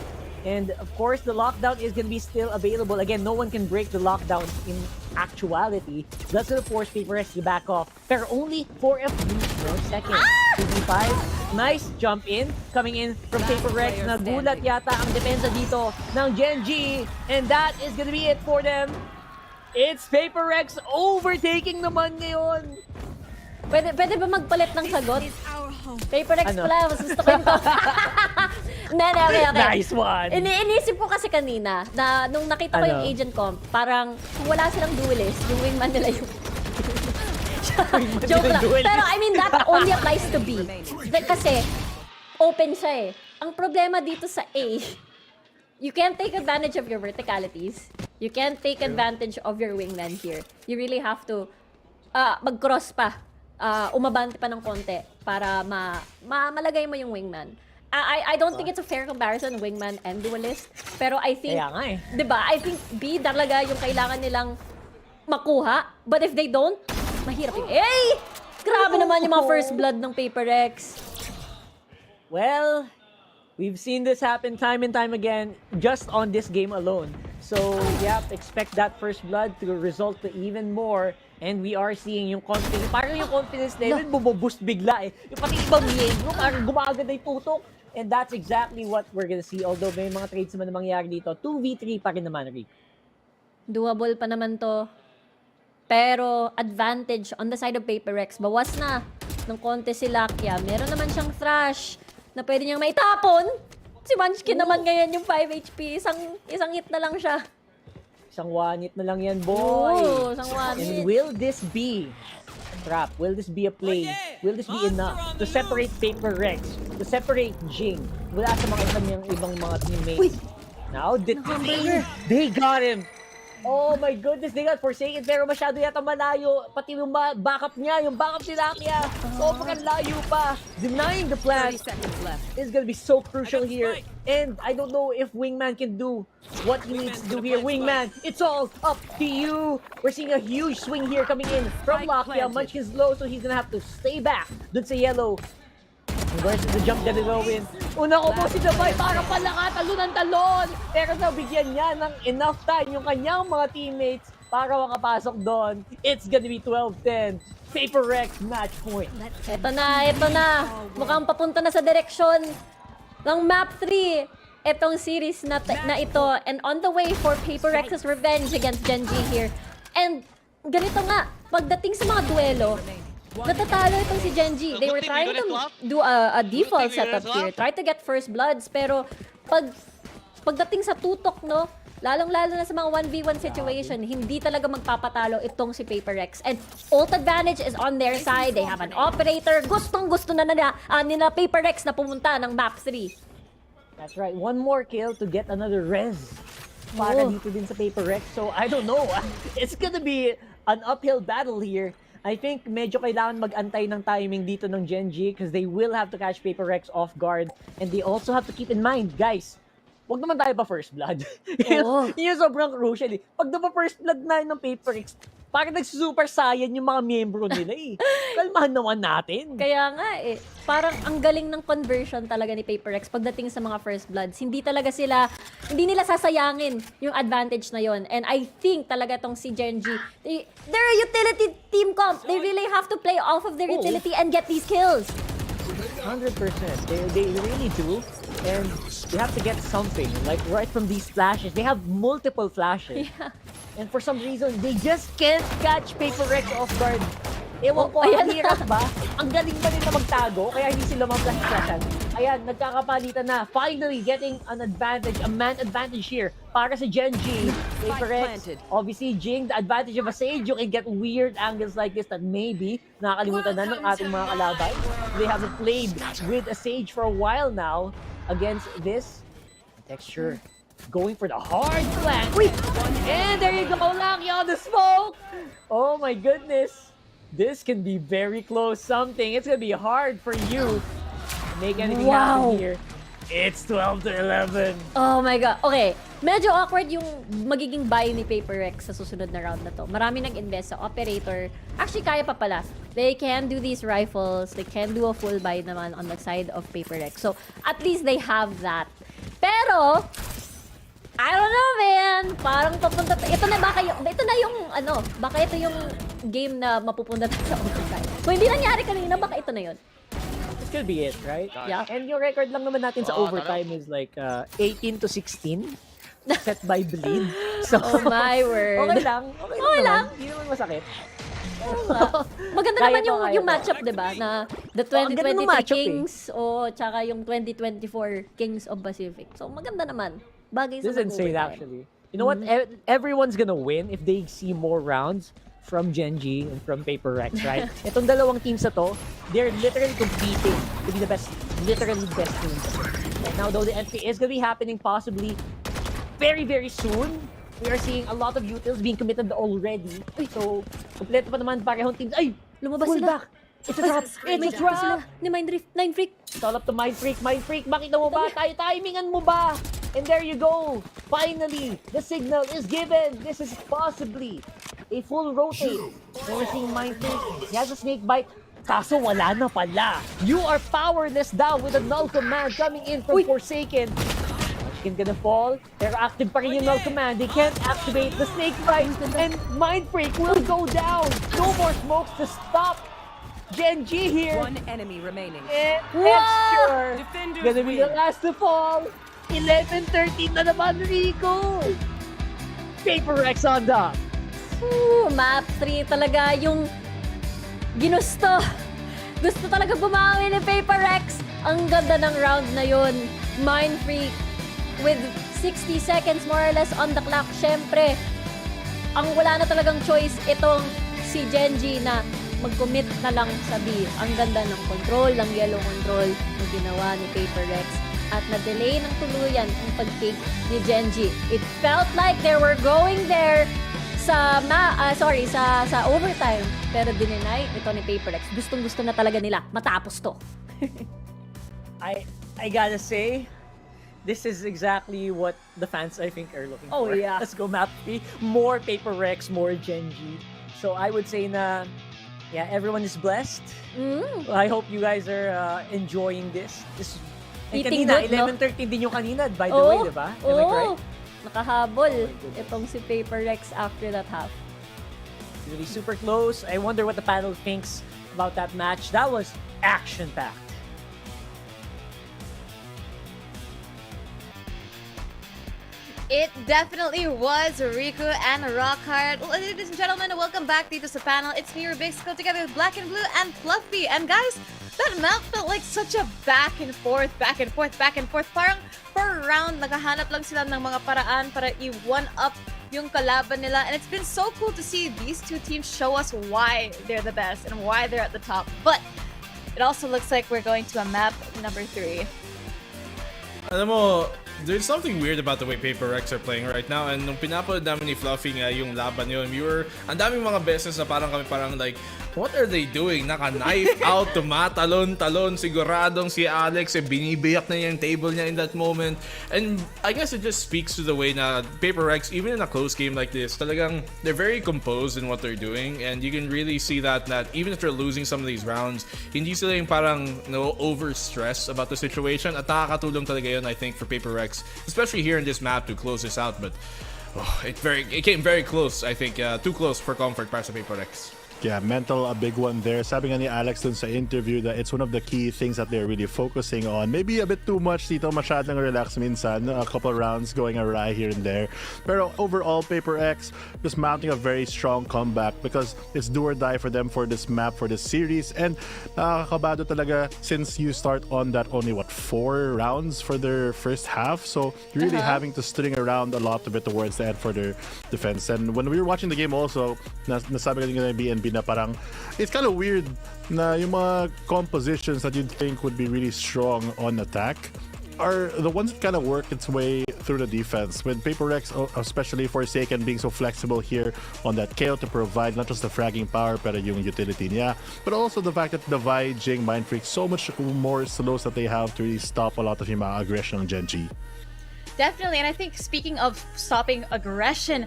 And of course, the lockdown is going to be still available. Again, no one can break the lockdown in actuality. That's going to force Paper Rex to back off. Pero only for a few more seconds. 2v5. Nice jump in. Coming in from Paper Rex. Nagulat yata ang depensa dito ng Gen G. And that is going to be it for them. It's Paper Rex overtaking naman ngayon. Pwede ba magpalit ng sagot? Paper Rex pala, mas gusto ko yung okay. Nice one! Iniisip ko kasi kanina na nung nakita ko yung agent comp, parang kung wala silang duelist, yung wingman nila yung joke lang. Pero I mean, that only applies to B. Kasi open siya eh. Ang problema dito sa A, you can't take advantage of your verticalities. You can't take advantage of your wingman here. You really have to mag-cross pa. Umabante pa ng konti para malagay mo yung wingman. I don't think it's a fair comparison, wingman and duelist. Pero I think, diba, I think B talaga yung kailangan nilang makuha. But if they don't, mahirap yung, grabe naman yung mga first blood ng Paper Rex. Well, we've seen this happen time and time again just on this game alone. So, yeah, expect that first blood to result to even more. And we are seeing yung confidence, parang yung confidence level bumuboost bigla eh. Yung pati ibang miyembro, parang gumagad na yung tutok. And that's exactly what we're gonna see. Although may mga trades naman na mangyari dito, 2v3 pa rin naman, Rick. Doable pa naman to. Pero advantage on the side of Paper Rex, bawas na ng konti si Lakia. Meron naman siyang thrash na pwede niyang maitapon. Si Munchkin naman ngayon yung 5 HP. Isang hit na lang siya. Isang one hit na lang yan, boy. Isang one hit. And will this be a trap? Will this be a play? Will this be enough to separate Paper Rex, to separate Jing wala sa mga kanyang ibang mga teammates? Now, they got him. Oh my goodness, they got Forsaken pero masyado yata malayo. Pati yung backup niya, yung backup ni Lakia. Sobrang layo pa. Denying the plan is gonna be so crucial here. And I don't know if Wingman can do what he needs to do here. Wingman, it's all up to you. We're seeing a huge swing here coming in from Lakia. Munchkin's low, so he's gonna have to stay back dun sa yellow. Where's the jump gonna go in? Una ko po si Dabay para palaka, talon ng talon. Pero nabigyan niya ng enough time yung kanyang mga teammates para makapasok doon. It's gonna be 12-10. Paper Rex match point. Ito na. Mukhang papunta na sa direksyon ng map 3. Itong series na ito. And on the way for Paper Rex's revenge against Gen G here. And ganito nga, pagdating sa mga duelo, natatalo itong si Gen G. They were trying to do a default setup here. Try to get first bloods. Pero pagdating sa tutok, no, lalong-lalo na sa mga 1v1 situation, hindi talaga magpapatalo itong si Paper Rex. And ult advantage is on their side. They have an operator. Gustong-gusto na nila Paper Rex na pumunta ng map 3. That's right. One more kill to get another res para dito din sa Paper Rex. So, I don't know. It's gonna be an uphill battle here. I think medyo kailangan mag-antay ng timing dito ng Gen G because they will have to catch Paper Rex off guard. And they also have to keep in mind, guys, wag naman tayo pa first blood. Yun yung sobrang crucial eh. Pag na pa first blood na ng Paper Rex, parang nagsusuper saiyan yung mga miyembro nila eh. Kalmahan naman natin. Kaya nga eh, parang ang galing ng conversion talaga ni Paper Rex pagdating sa mga first bloods. Hindi nila sasayangin yung advantage na yon. And I think talaga tong si Gen G, they're a utility team comp. They really have to play off of their utility and get these kills. 100%. They really do. And they have to get something. Like right from these flashes. They have multiple flashes. Yeah. And for some reason, they just can't catch Paper Rex off guard. Ewan ko, ayan ang hirap ba? Ang galing ba nila magtago? Kaya hindi sila mag-flash-flashan. Ayan, nagkakapalitan na. Finally, getting an advantage, a man advantage here para sa Gen G. Paper Rex, obviously, Jing, the advantage of a Sage, you can get weird angles like this that maybe nakakalimutan na ng ating mga kalaban. They haven't played with a Sage for a while now against this texture. Going for the hard flank. And there you go, Lucky on the smoke. Oh my goodness. This can be very close something. It's gonna be hard for you to make anything happen here. It's 12 to 11. Oh my God. Okay, medyo awkward yung magiging buy ni Paper Rex sa susunod na round na to. Marami nag-invest sa operator. Actually, kaya pa pala. They can do these rifles. They can do a full buy naman on the side of Paper Rex. So, at least they have that. Pero, I don't know, man. Parang papunta. Ito na yung game na mapupunta sa overtime. Kung hindi nangyari kanina, baka ito na yun. This could be it, right? Yeah. And yung record lang naman natin sa overtime is like 18 to 16 set by Bleed. So, Oh my word. Okay lang. Okay lang. Hindi naman masakit. Maganda Kaya naman to, kaya yung to. matchup, di ba? Na the ang ganda ng 2023 matchup, Kings tsaka yung 2024 Kings of Pacific. So maganda naman. Bagay sa This is insane, mag-overtime. actually. You know what? Everyone's gonna win if they see more rounds from Gen G and from Paper Rex, right? Itong dalawang teams na to, they're literally competing to be the best, literally best teams. And now, though, the entry is gonna be happening possibly very, very soon. We are seeing a lot of utils being committed already. So, kompleto pa naman parehong teams. Ay! Lumabas Pull sila. back! It's a trap! It's a trap! Sila ni Nine Freak. It's all up to Mind Freak. Mind Freak, makita mo ba? Timingan mo ba? And there you go. Finally, the signal is given. This is possibly a full rotate. And we're seeing Mind Freak. He has a snake bite. Kaso wala na pala. You are powerless down with a null command coming in from Forsaken. Munchkin gonna fall. Pero active pa rin yung null command. They can't activate the snake bite. And Mind Freak will go down. No more smokes to stop Gen G here. One enemy remaining. And Texture gonna be the last to fall. 11-13 na naman, Rico. Paper Rex on top. Map 3 talaga yung ginusto. Gusto talaga bumawi ni Paper Rex. Ang ganda ng round na yun. Mind Freak with 60 seconds more or less on the clock. Syempre, ang wala na talagang choice itong si Gen G na mag-commit na lang sa B. Ang ganda ng control, ng yellow control na ginawa ni Paper Rex. At na-delay ng tuluyan ang pag-take ni Gen G. It felt like they were going there sa overtime. Pero dininay ito ni Paper Rex. Gustong-gusto na talaga nila matapos to. I gotta say, this is exactly what the fans, I think, are looking Oh, for. yeah. Let's go map 3. More Paper Rex, more Gen G. So I would say na, yeah, everyone is blessed. I hope you guys are enjoying this. Eating kanina, good, no? 11-13 din yung kanina, by the way, di ba? Am I correct? Nakahabol itong si Paper Rex after that half. Really super close. I wonder what the panel thinks about that match. That was action-packed. It definitely was Riku and Rockhard. Well, ladies and gentlemen, welcome back dito sa panel. It's me, Rubixco, together with Black and Blue and Fluffy. And guys, that map felt like such a back and forth. Parang per round, naghahanap lang sila ng mga paraan para i-one-up yung kalaban nila. And it's been so cool to see these two teams show us why they're the best and why they're at the top. But it also looks like we're going to a map number 3. Alam mo, there's something weird about the way Paper Rex are playing right now, and nung pinapanood namin ni Fluffy nga yung laban yun, ang daming mga beses na parang like, what are they doing? Naka-knife out, tumatalon-talon, siguradong si Alex, binibiyak na yung table niya in that moment. And I guess it just speaks to the way na Paper Rex, even in a close game like this, talagang they're very composed in what they're doing, and you can really see that even if they're losing some of these rounds, hindi sila yung parang over-stress about the situation, at nakakatulong talaga yun, I think, for Paper Rex, especially here in this map to close this out. But it came very close, I think, too close for comfort para sa Paper Rex. Yeah, mental, a big one there. Sabi nga ni Alex dun sa interview that it's one of the key things that they're really focusing on. Maybe a bit too much dito, masyadong relax minsan. A couple rounds going awry here and there. Pero overall, Paper X just mounting a very strong comeback because it's do or die for them for this map, for this series. And nakakabado talaga since you start on that only, 4 rounds for their first half. So you're really having to string around a lot of it towards the end for their defense. And when we were watching the game also, nasabi ka din ng BNB na parang it's kind of weird na yung mga compositions that you'd think would be really strong on attack are the ones that kind of work its way through the defense. With Paper Rex, especially Forsaken being so flexible here on that KO to provide not just the fragging power pero yung utility niya, but also the fact that the Vi, Jing, Mind Freak, so much more slows that they have to really stop a lot of yung mga aggression ng Genji. Definitely, and I think speaking of stopping aggression,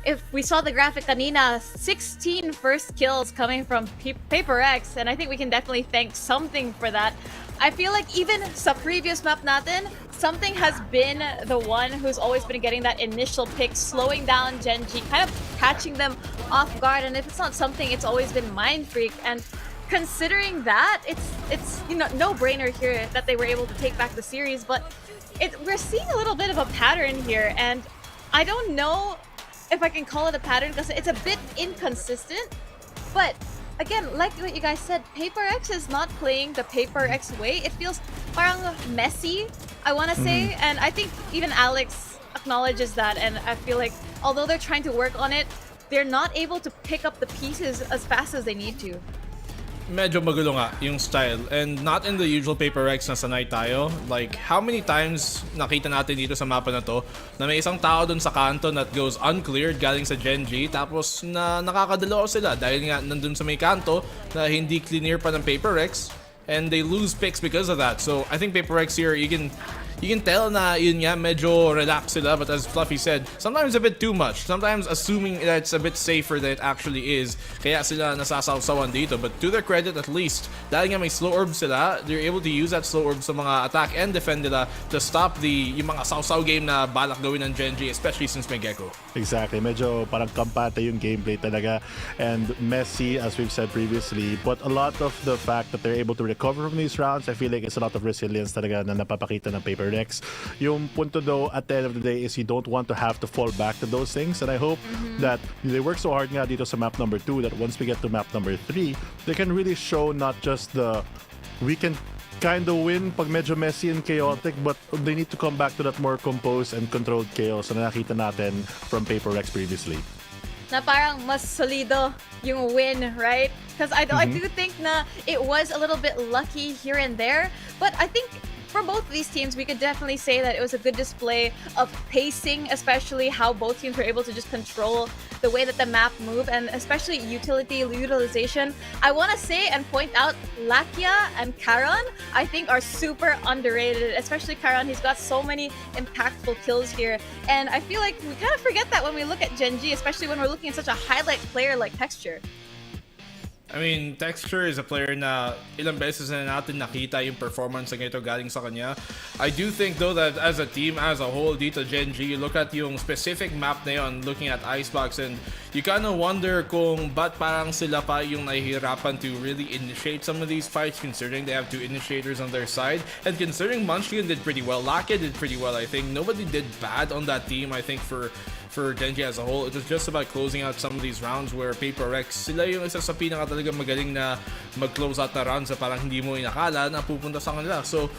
if we saw the graphic kanina, 16 first kills coming from Paper X, and I think we can definitely thank something for that. I feel like even sa previous map natin, something has been the one who's always been getting that initial pick, slowing down Genji, kind of catching them off guard, and if it's not something, it's always been Mind Freak. And considering that, it's no-brainer here that they were able to take back the series, but we're seeing a little bit of a pattern here, and I don't know if I can call it a pattern because it's a bit inconsistent. But again, like what you guys said, Paper X is not playing the Paper X way. It feels parang messy, I want to say, and I think even Alex acknowledges that. And I feel like although they're trying to work on it, they're not able to pick up the pieces as fast as they need to. Medyo magulo nga yung style, and not in the usual Paper X na sanay tayo. Like, how many times nakita natin dito sa mapa na to na may isang tao dun sa kanto that goes uncleared galing sa Genji, tapos nakakadalaw sila dahil nga nandun sa may kanto na hindi clear pa ng Paper X, and they lose picks because of that. So I think Paper X here, you can tell na yun nga, medyo relax sila, but as Fluffy said, sometimes a bit too much. Sometimes assuming that it's a bit safer than it actually is, kaya sila nasasawsawan dito. But to their credit, at least, dahil nga may slow orb sila, they're able to use that slow orb sa mga attack and defend nila to stop yung mga sawsaw game na balak gawin ng Genji, especially since may Gecko. Exactly. Medyo parang kampante yung gameplay talaga, and messy, as we've said previously. But a lot of the fact that they're able to recover from these rounds, I feel like it's a lot of resilience talaga na napapakita ng Paper Rex. Yung punto though at the end of the day is you don't want to have to fall back to those things, and I hope that they work so hard nga dito sa map number 2 that once we get to map number 3, they can really show not just we can kind of win pag medyo messy and chaotic, but they need to come back to that more composed and controlled chaos na nakita natin from Paper Rex previously. Na parang mas solido yung win, right? Because I do think na it was a little bit lucky here and there, but I think for both of these teams, we could definitely say that it was a good display of pacing, especially how both teams were able to just control the way that the map moved, and especially utilization. I want to say and point out Lakia and Karon, I think, are super underrated, especially Karon. He's got so many impactful kills here, and I feel like we kind of forget that when we look at Genji, especially when we're looking at such a highlight player like Texture. I mean, Texture is a player na ilang beses na natin nakita yung performance na ito galing sa kanya. I do think though that as a team, as a whole dito Genji, you look at yung specific map na yun, looking at Icebox, and you kind of wonder kung ba't parang sila pa yung nahihirapan to really initiate some of these fights, considering they have 2 initiators on their side, and considering Munchkin did pretty well, Lakia did pretty well, I think. Nobody did bad on that team, I think, for Genji as a whole. It was just about closing out some of these rounds where Paper Rex, sila yung isa sa pinaka talaga magaling na mag-close out na rounds na parang hindi mo inakala na pupunta sa kanila. So,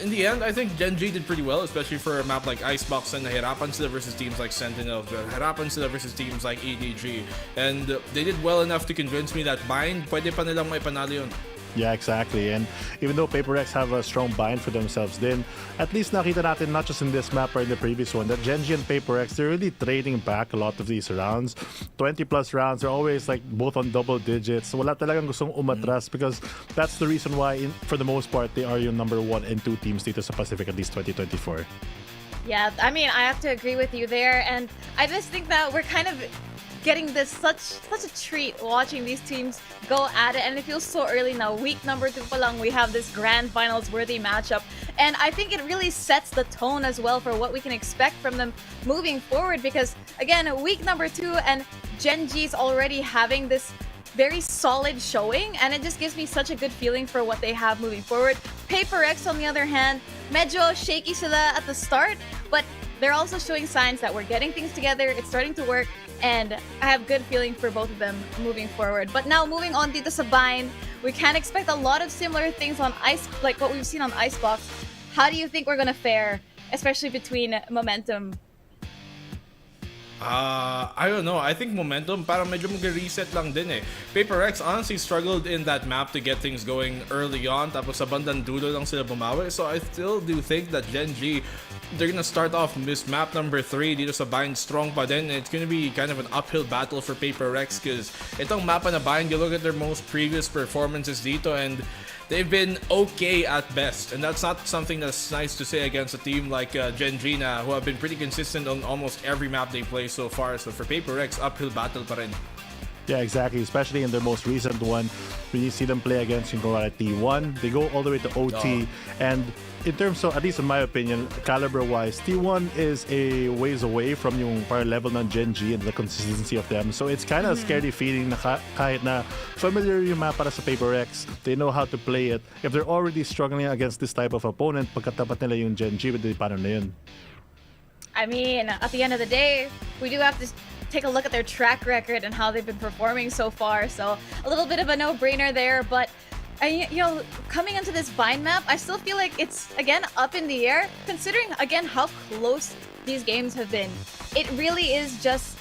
in the end, I think Genji did pretty well, especially for a map like Icebox, and nahirapan sila versus teams like Sentinel, nahirapan sila versus teams like EDG. And they did well enough to convince me that Bind, pwede pa nilang maipanalo yun. Yeah, exactly. And even though Paper Rex have a strong bind for themselves, then at least nakita natin not just in this map or in the previous one that Gen G and Paper Rex, they're really trading back a lot of these rounds. 20 plus rounds, they're always like both on double digits. Wala talagang gustong umatras because that's the reason why, for the most part, they are yung number 1 and 2 teams dito sa Pacific at least 2024. Yeah, I mean, I have to agree with you there, and I just think that we're kind of getting this such a treat watching these teams go at it, and it feels so early now. Week number 2 pa lang, we have this grand finals worthy matchup, and I think it really sets the tone as well for what we can expect from them moving forward, because again, week number 2 and Gen G's already having this very solid showing, and it just gives me such a good feeling for what they have moving forward. Paper X, on the other hand, medyo shaky sila at the start, but they're also showing signs that we're getting things together, it's starting to work, and I have good feeling for both of them moving forward. But now moving on dito sa Bind, we can expect a lot of similar things on Ice, like what we've seen on Icebox. How do you think we're gonna fare, especially between Momentum? I don't know. I think Momentum parang medyo mag-reset lang din eh. Paper X honestly struggled in that map to get things going early on. Tapos sa bandang dulo lang sila bumawi. So I still do think that Gen G, they're gonna start off this map number 3 dito sa Bind strong pa din. It's gonna be kind of an uphill battle for Paper X because itong mapa na Bind, you look at their most previous performances dito and they've been okay at best, and that's not something that's nice to say against a team like Gen G na, who have been pretty consistent on almost every map they play so far. So for Paper X, uphill battle pa rin. Yeah, exactly. Especially in their most recent one, when you see them play against T1, they go all the way to OT. And in terms of, at least in my opinion, caliber-wise, T1 is a ways away from yung par level ng Gen G and the consistency of them. So it's kind of a scary feeling na kahit na familiar yung map para sa Paper X, they know how to play it. If they're already struggling against this type of opponent, pagkatapat nila yung Gen G, paano na yun? I mean, at the end of the day, we do have to take a look at their track record and how they've been performing so far. So a little bit of a no-brainer there, but coming into this Bind map, I still feel like it's, again, up in the air, considering, again, how close these games have been. It really is just,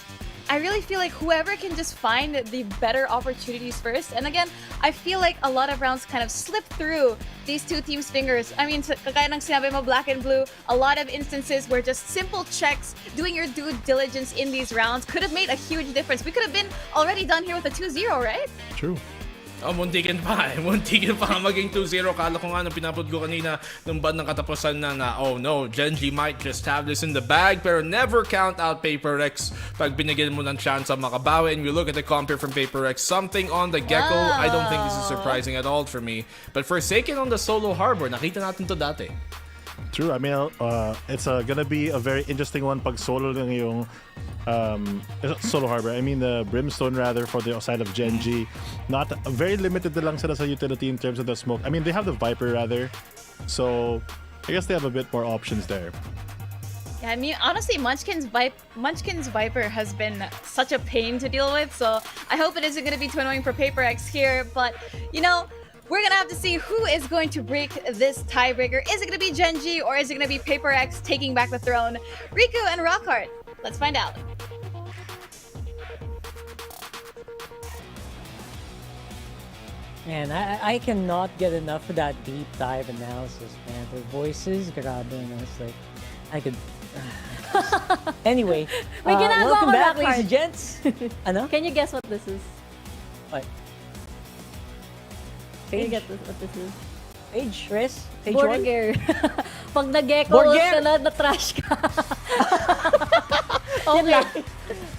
I really feel like whoever can just find the better opportunities first. And again, I feel like a lot of rounds kind of slip through these two teams' fingers. I mean, kagaya ng sinabi mo, Black and Blue, a lot of instances where just simple checks, doing your due diligence in these rounds could have made a huge difference. We could have been already done here with a 2-0, right? True. Oh, muntikin pa eh. Muntikin pa maging 2-0. Kala ko nga nung pinapod ko kanina nung band ng katapusan na oh no, Gen G might just have this in the bag, pero never count out Paper X pag binigyan mo ng chance ang makabawi. And we look at the compare from Paper X, something on the Gecko. I don't think this is surprising at all for me. But Forsaken on the Solo Harbor, nakita natin to dati. True. I mean, it's gonna be a very interesting one pag solo lang yung Solo Harbor. I mean, the Brimstone rather for the side of Gen G. Not very limited na lang sila sa utility in terms of the smoke. I mean, they have the Viper rather. So, I guess they have a bit more options there. Yeah, I mean, honestly, Munchkin's Viper has been such a pain to deal with. So, I hope it isn't going to be too annoying for Paper X here. But, you know, we're gonna have to see who is going to break this tiebreaker. Is it gonna be Gen G or is it gonna be Paper X taking back the throne? Riku and Rockhart, let's find out. Man, I cannot get enough of that deep dive analysis, man. Their voices, grabe, and it's like, I could... Anyway, May ginagawa welcome ko, back, Rockhart. ladies and gents. Ano? Can you guess what this is? What? Can you get what this is? Page, Chris? Page Burger. Pag nag-gecko Burger? ka na, na-trash ka. Okay.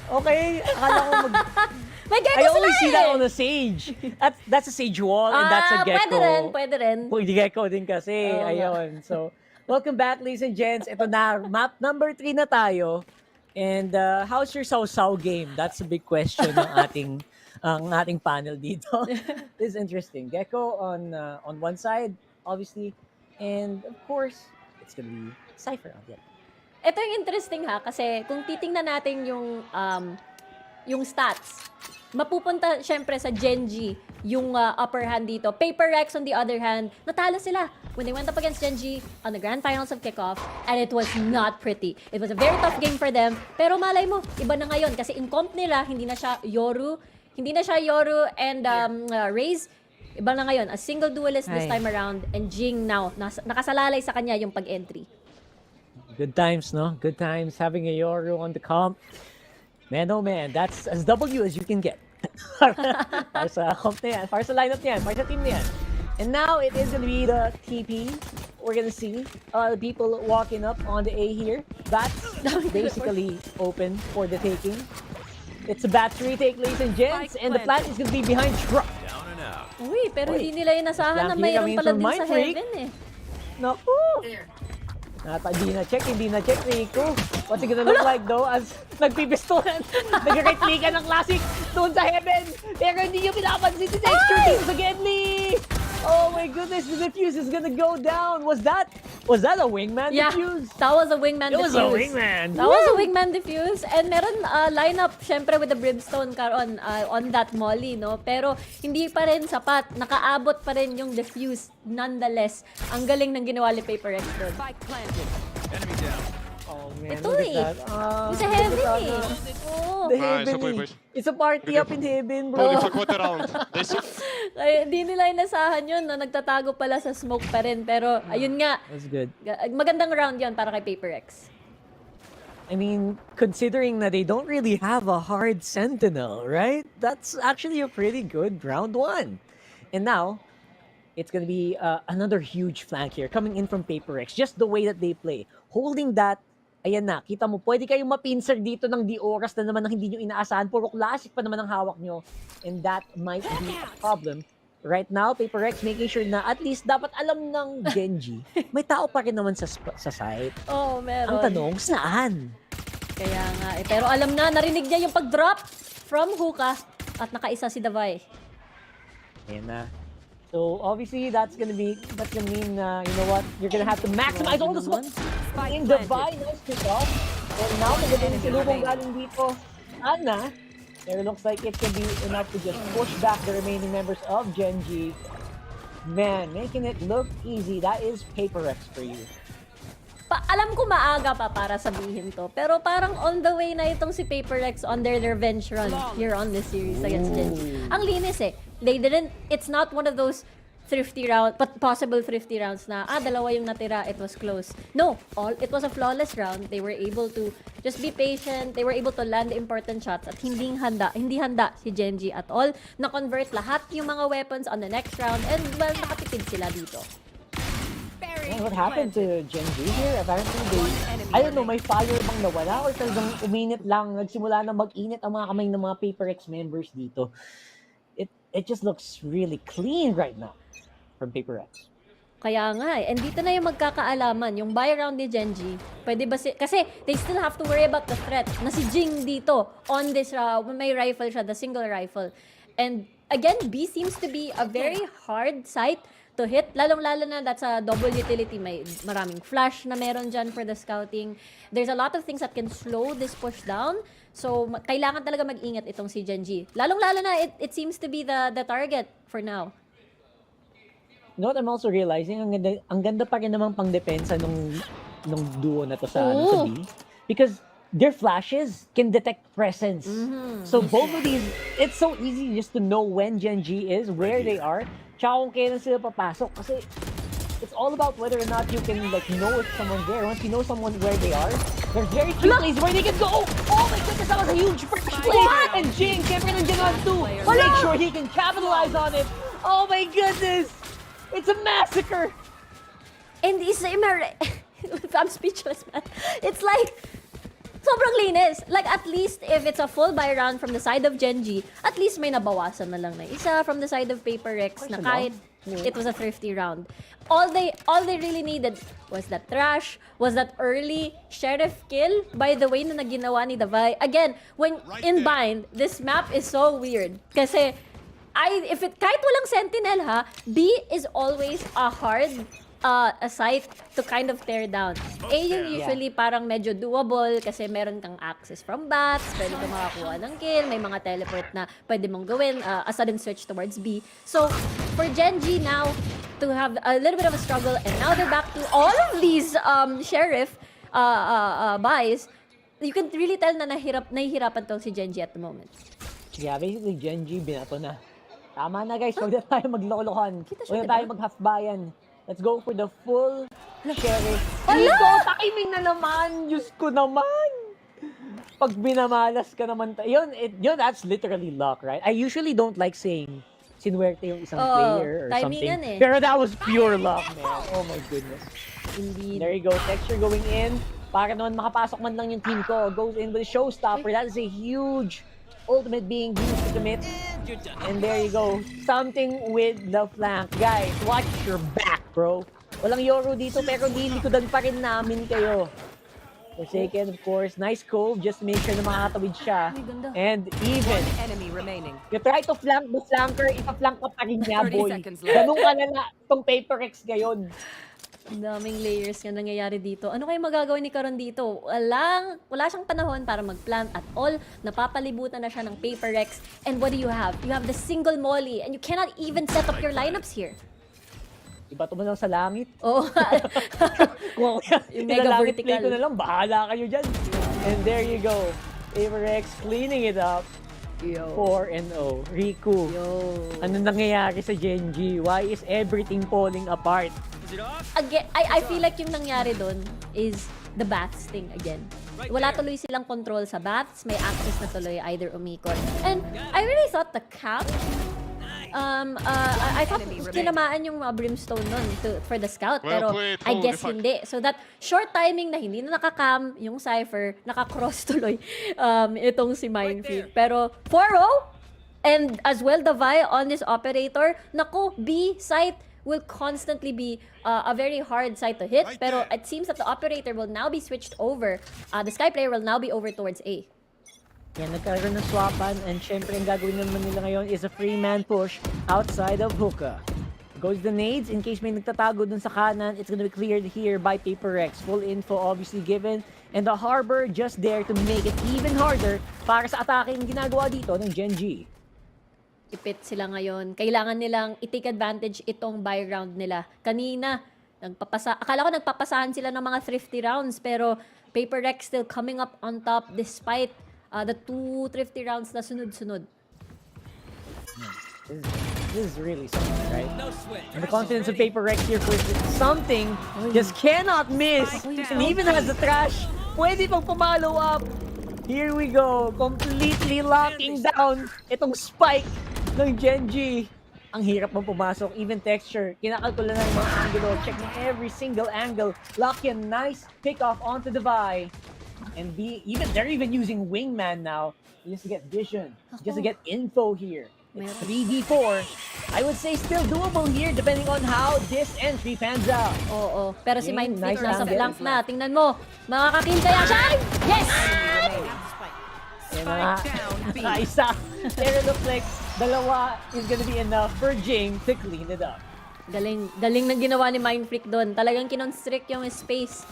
Okay, akala ko May gecko I sila always see that eh. on the Sage. That's a Sage wall and that's a gecko. Pwede rin. Pwede gecko din kasi. Oo nga. Ayun. So, welcome back, ladies and gents. Ito na, map number 3 na tayo. And how's your Saw game? That's a big question ng ating panel dito. This is interesting. Gecko on one side, obviously. And of course, it's gonna be Cypher on the other. Ito yung interesting ha, kasi kung titingnan natin yung stats, mapupunta syempre sa Gen G yung upper hand dito. Paper Rex on the other hand, natalo sila when they went up against Gen G on the grand finals of kickoff, and it was not pretty. It was a very tough game for them, pero malay mo, iba na ngayon kasi in comp nila, hindi na siya Yoru and Raze. Iba na ngayon, a single duelist this Ay. time around, and Jing now, nakasalalay sa kanya yung pag-entry. Good times, no? Good times having a Yoru on the comp. Man, oh man, that's as W as you can get. Para sa comp na yan, para sa lineup na yan, para sa team na yan. And now it is gonna be the TP. We're gonna see the people walking up on the A here. That's basically open for the taking. It's a battery take, ladies and gents, and the plant is gonna be behind truck. Uy, pero hindi nila inasahan na Flanking mayroon coming pala from din sa Mindfreak. Heaven eh. Naku! Hindi na check, Rico. What's it gonna look like though as nagpipistolan, nag-right-clickan ng classic doon sa Heaven. Pero hindi nyo pinapansin si Extra Teams again, Lee! Oh my goodness, the defuse is gonna go down. Was that a wingman defuse? That was a wingman It defuse. was a wingman. That was a wingman defuse. And meron lineup, syempre with the Brimstone karon on that molly, no? Pero hindi pa rin sapat. Nakaabot pa rin yung defuse. Nonetheless, ang galing ng ginawa ni Paper X doon. Oh man, Ito look eh. at that. Yung sa Heaven eh. Oh. The Heaven. It's a party up in Heaven, bro. Ay, hindi nila inasahan yun, no? Nagtatago pala sa smoke pa rin. Pero, ayun nga. That's good. Magandang round yun para kay Paper X. I mean, considering that they don't really have a hard sentinel, right? That's actually a pretty good round one. And now, it's gonna be another huge flank here coming in from Paper X. Just the way that they play. Holding that, ayan na, kita mo, pwede kayong mapinser dito ng di oras na naman ng hindi nyo inaasahan. Puro classic pa naman ang hawak nyo. And that might be a problem. Right now, Paper X making sure na at least dapat alam ng Genji, may tao pa rin naman sa site. Oh, meron. Ang tanong, saan? Kaya nga eh. Pero alam na, narinig niya yung pag-drop from Hookah at nakaisa si Davai. Ayan na. So obviously that's gonna mean you know what, you're gonna have to maximize all the spots. In Davai, nice pick off. And now maganda yung silubong galing dito. Ana, it looks like it can be enough to just push back the remaining members of Genji. Man, making it look easy. That is Paper X for you. Alam ko maaga pa para sabihin to, pero parang on the way na itong si Paper X on their revenge run here on this series against Genji. Ang linis eh. It's not one of those thrifty round, but possible thrifty rounds na, dalawa yung natira, it was close. No, it was a flawless round. They were able to just be patient. They were able to land important shots at hindi handa si Genji at all. Na-convert lahat yung mga weapons on the next round and well, nakatipid sila dito. Man, what happened to Genji here? Apparently I don't know, may fire bang nawala or talagang uminit lang, nagsimula na mag-init ang mga kamay ng mga Paper X members dito. It just looks really clean right now from Paper X. Kaya nga eh. And dito na yung magkakaalaman. Yung buy round ni Genji, pwede ba kasi they still have to worry about the threat na si Jing dito on this round. May rifle siya, the single rifle. And again, B seems to be a very hard site to hit. Lalong-lalo na that's a double utility. May maraming flash na meron dyan for the scouting. There's a lot of things that can slow this push down. So, kailangan talaga mag-ingat itong si Genji. Lalong-lalo na, it seems to be the target for now. You know what I'm also realizing? Ang ganda pa rin namang pang-depensa nung duo na to sa B. Because their flashes can detect presence. So, both of these, it's so easy just to know when Genji is, where they are, tsaka kung kailan sila papasok. Kasi it's all about whether or not you can know if someone's there. Once you know someone where they are, there's very few places where they can go. Oh my goodness, that was a huge fresh play. And Jing, syempre nandiyan on too. Make sure he can capitalize on it. Oh my goodness. It's a massacre. And I'm speechless, man. It's like, sobrang linis. Like, at least if it's a full buy round from the side of Genji, at least may nabawasan na lang na isa from the side of Paper X na kahit it was a thrifty round. All they really needed was that trash, was that early sheriff kill. By the way, na naginawa ni Davai. Again, when in bind, this map is so weird. Kasi, kahit walang sentinel ha, B is always a hard a site to kind of tear down. A yung usually parang medyo doable kasi meron kang access from bats, pwede ka makakuha ng kill, may mga teleport na pwede mong gawin, a sudden switch towards B. So, for Genji now to have a little bit of a struggle and now they're back to all of these sheriff buys, you can really tell na nahihirapan tong si Genji at the moment. Yeah, basically Genji binato na. Tama na guys, huwag na tayo maglolokohan. Huwag na tayo maghafbayan. Let's go for the full sheriff. Ito, timing na naman! Diyos ko naman! Pag binamalas ka naman, yun, that's literally luck, right? I usually don't like saying sinuwerte yung isang player or something. Timingan eh. Pero that was pure luck, man. Oh my goodness. Indeed. There you go, Texture going in. Para naman makapasok man lang yung team ko. Goes in with a showstopper. That is a huge ultimate being used to commit. And there you go. Something with the flank. Guys, watch your back, bro. Walang Yoro dito, pero lilikodan pa rin namin kayo. Forsaken, of course. Nice cove. Just make sure na makakatawid siya. And even, Enemy remaining. you try to flank the flanker, ipa-flank ka pa rin niya, 30 boy. seconds left. Ganun ka na na itong Paper X ngayon. Ang daming layers nga nangyayari dito. Ano kayo magagawa ni Karon dito? Wala siyang panahon para mag-plant at all. Napapalibutan na siya ng Paper Rex. And what do you have? You have the single molly and you cannot even set up your lineups here. Iba to mo lang sa langit. Oo. Yung mega langit vertical. play ko na lang, bahala kayo dyan. And there you go. Paper Rex cleaning it up. 4-0. Riku. Ano nangyayari sa Genji? Why is everything falling apart? Again, I feel like yung nangyari doon is the baths thing again. Wala tuloy silang control sa baths. May access na tuloy either umikot. And I really thought the camp, I thought tinamaan yung brimstone nun for the scout. Pero I guess hindi. So that short timing na hindi na nakakam yung Cypher, nakakross tuloy itong si Minefield. Pero 4-0 and as well the Vi on this operator. Naku, B site will constantly be a very hard site to hit. Pero it seems that the operator will now be switched over. The Sky player will now be over towards A. Yan, nagkaroon ng swapan and syempre ang gagawin naman nila ngayon is a free man push outside of hookah. Goes the nades in case may nagtatago dun sa kanan. It's gonna be cleared here by Paper Rex. Full info obviously given. And the harbor just there to make it even harder para sa atake yung ginagawa dito ng Genji. Ipit sila ngayon. Kailangan nilang i-take advantage itong buy round nila. Kanina, akala ko nagpapasahan sila ng mga thrifty rounds pero Paper Rex still coming up on top despite the 2 thrifty rounds na sunod-sunod. This is really something, right? And the confidence of Paper Rex here for something just cannot miss. And even has the trash, pwede pang pumalo up. Here we go, completely locking down itong spike ng Genji. Ang hirap mong pumasok, even Texture. Kinakalkula na yung mga angulo, checking every single angle. Lockin, nice pick off onto the Vi. And they're even using Wingman now just to get vision, just to get info here. It's 3v4. I would say still doable here depending on how this entry pans out. Oo, pero si Mindfreak nice nasa angle. flank na. Tingnan mo, makakakill kaya siya. Yes! Yan na nga. Nakaisa. Pero looks like dalawa is gonna be enough for James to clean it up. Galing ng ginawa ni Mindfreak doon. Talagang kinonstrict yung space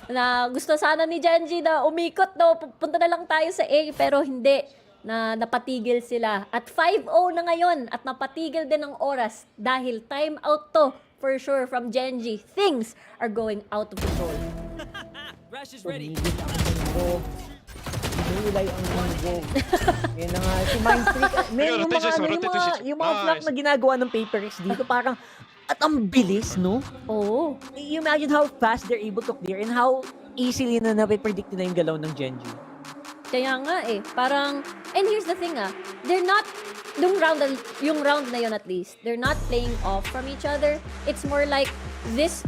na gusto sana ni Genji na umikot, no? Punta na lang tayo sa A, pero hindi. Napatigil sila. At 5-0 na ngayon at napatigil din ang oras dahil time out to for sure from Genji. Things are going out of control. Rush is ready. Hinulay ang mundo. Yan na nga. Si Mindfreak. Yung mga flank na ginagawa ng Paper X dito, parang at ang bilis, no? Oo. You imagine how fast they're able to clear and how easily na napipredict na yung galaw ng Genji. Kaya nga eh, parang, and here's the thing they're not, yung round na yun at least, they're not playing off from each other. It's more like this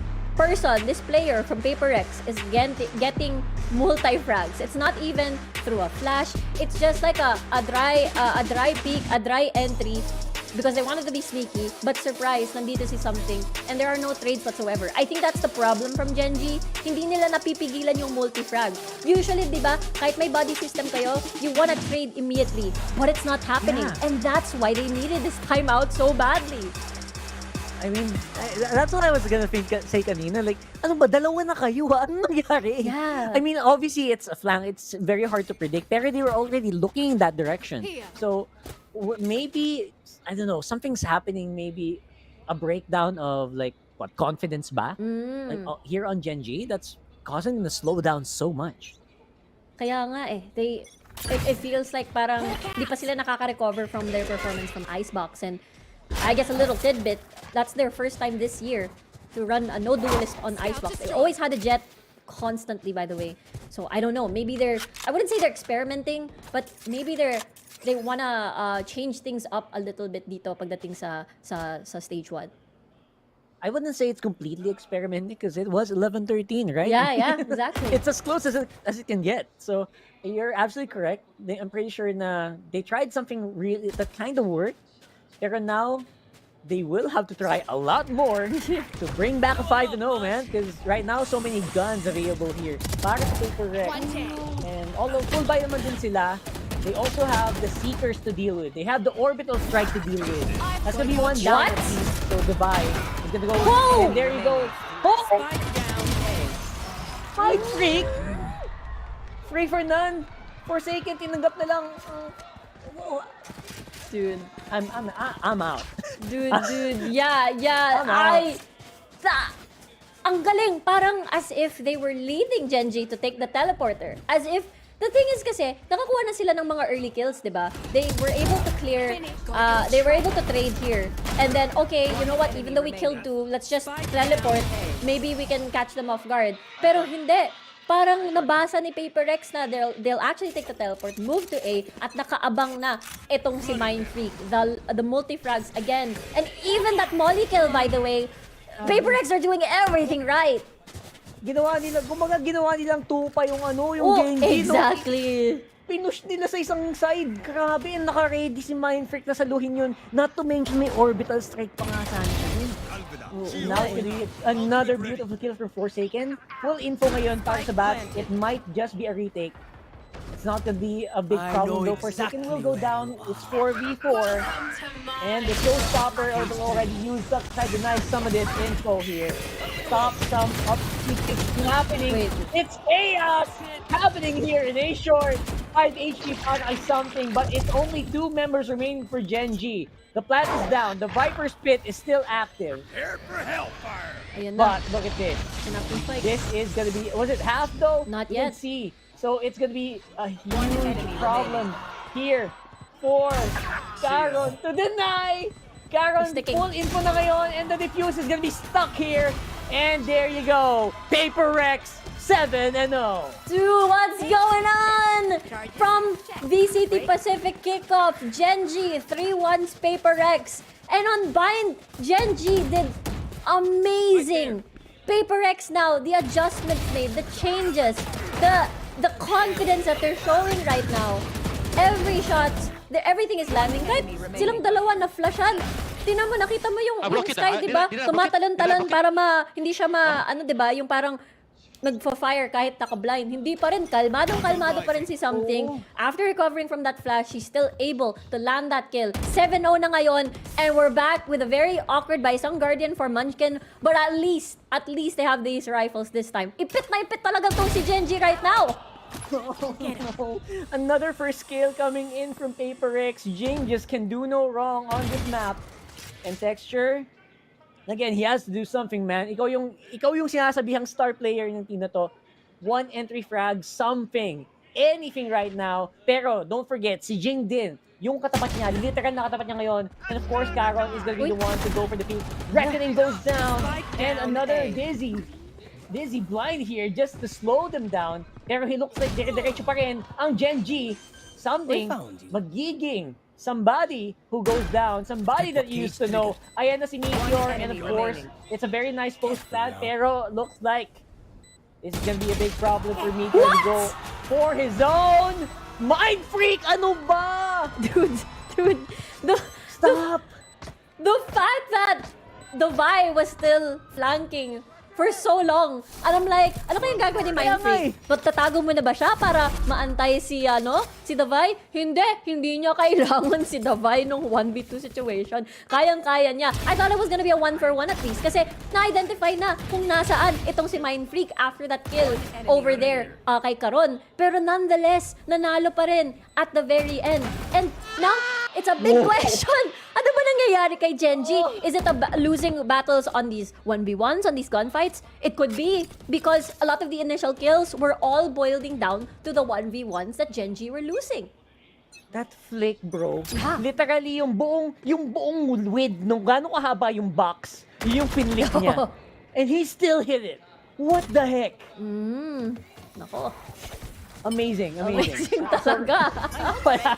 player from Paper X is getting multi-frags. It's not even through a flash. It's just like a dry peek, a dry entry because they wanted to be sneaky, but surprise, nandito si something, and there are no trades whatsoever. I think that's the problem from Genji. Hindi nila napipigilan yung multi-frag. Usually, di ba, kahit may body system kayo, you wanna trade immediately, but it's not happening. Yeah. And that's why they needed this timeout so badly. I mean, that's what I was gonna say kanina. Like, ano ba, dalawa na kayo ha? Ano nangyari? Yeah. I mean, obviously, it's a flank. It's very hard to predict. Pero they were already looking in that direction. So, maybe, I don't know, something's happening. Maybe a breakdown of, like, what, confidence ba? Like, here on Genji, that's causing them to slow down so much. Kaya nga eh, it feels like parang di pa sila nakaka-recover from their performance from Icebox. And I guess a little tidbit, that's their first time this year to run a no duelist on Icebox. They always had a Jet constantly, by the way. So I don't know, maybe I wouldn't say they're experimenting, but maybe they wanna change things up a little bit dito pagdating sa stage 1. I wouldn't say it's completely experimenting because it was 11-13, right? Yeah, exactly. It's as close as it can get. So you're absolutely correct. I'm pretty sure they tried something really that kind of worked. Pero now, they will have to try a lot more to bring back a 5-0, man. Because right now, so many guns available here. Para sa Paper Rex. And although full buy naman din sila, they also have the Seekers to deal with. They have the Orbital Strike to deal with. That's gonna be one down at least. So the buy is gonna go. Whoa! And there you go. Oh! Fight Freak! Free for none. Forsaken, tinanggap na lang. Dude, I'm out. Dude, yeah. Ang galing, parang as if they were leading Gen.G to take the teleporter. As if, the thing is kasi, nakakuha na sila ng mga early kills, di ba? They were able to clear, they were able to trade here. And then, okay, you know what, even though we killed 2, let's just teleport. Maybe we can catch them off guard. Pero hindi. Parang nabasa ni Paper Rex na they'll actually take the teleport, move to A, at nakaabang na itong si Mind Freak. The multi-frags again. And even that molly kill, by the way, Paper Rex are doing everything right. Ginawa nilang 2 pa yung Genji. Exactly. Pinush nila sa isang side. Grabe, naka-ready si Mind Freak na saluhin yun. Not to mention may orbital strike pa nga sana. Now it's gonna be another beautiful kill from Forsaken. Full info ngayon para sa bat. It might just be a retake. It's not gonna be a big problem though. Forsaken will go down. It's 4v4. And the showstopper already used up. Tried to deny some of this info here. Stop some upspeed. It's happening. It's chaos happening here in A short. 5 HP para something, but it's only 2 members remaining for Gen.G. The plant is down. The Viper's Pit is still active. Prepare for hellfire. But look at this. This is gonna be. Was it half though? Not yet. See. So it's gonna be a huge problem here for Caron to deny. Caron full info na ngayon, and the defuse is gonna be stuck here. And there you go. Paper Rex 7-0. Dude, what's going on? From VCT Pacific kickoff, Gen.G 3-1's Paper Rex. And on Bind, Gen.G did amazing. Paper Rex now, the adjustments made, the changes, the confidence that they're showing right now. Every shot, everything is landing. Kahit silang dalawa na flashan. Tingnan mo, nakita mo yung Sky, di ba? Tumatalon-talon para hindi siya di ba? Yung parang nagfa-fire kahit naka-blind. Hindi pa rin. Kalmadong pa rin si Something. After recovering from that flash, she's still able to land that kill. 7-0 na ngayon, and we're back with a very awkward by isang Guardian for Munchkin. But at least they have these rifles this time. Ipit na ipit talaga tong si Gen.G right now. Another first kill coming in from Paper Rex. Jing just can do no wrong on this map. And Texture, again, he has to do something, man. Ikaw yung sinasabihang star player ng team na to. 1 entry frag, something, anything right now. Pero don't forget, si Jing din, yung katapat niya, literal na katapat niya ngayon. And of course, Caron is gonna be the one to go for the peak. Reckoning goes down, and another Dizzy blind here just to slow them down. Pero he looks like dire-diretso pa rin ang Gen.G. Something magiging somebody who goes down, somebody that you used to know. Ayan na si Meteor, and of course, it's a very nice post plant, pero looks like this is gonna be a big problem for Meteor to go for his own. Mind Freak, ano ba? Dude, stop. The fact that the Vi was still flanking for so long. And I'm like, ano kayang gagawin ni Mind Freak? Tatago mo na ba siya para maantay si Davai? Hindi niya kailangan si Davai nung 1v2 situation. Kayang-kaya niya. I thought it was gonna be a 1-for-1 at least kasi na-identify na kung nasaan itong si Mind Freak after that kill over there kay Caron. Pero nonetheless, nanalo pa rin at the very end. And now, it's a big question. Ano ba nangyayari kay Genji? Is it losing battles on these 1v1s, on these gunfights? It could be, because a lot of the initial kills were all boiling down to the 1v1s that Genji were losing. That flick, bro. Literally, yung buong width nung gano'ng kahaba yung box, yung pinlick niya. And he still hit it. What the heck? Nako. Amazing. Amazing talaga.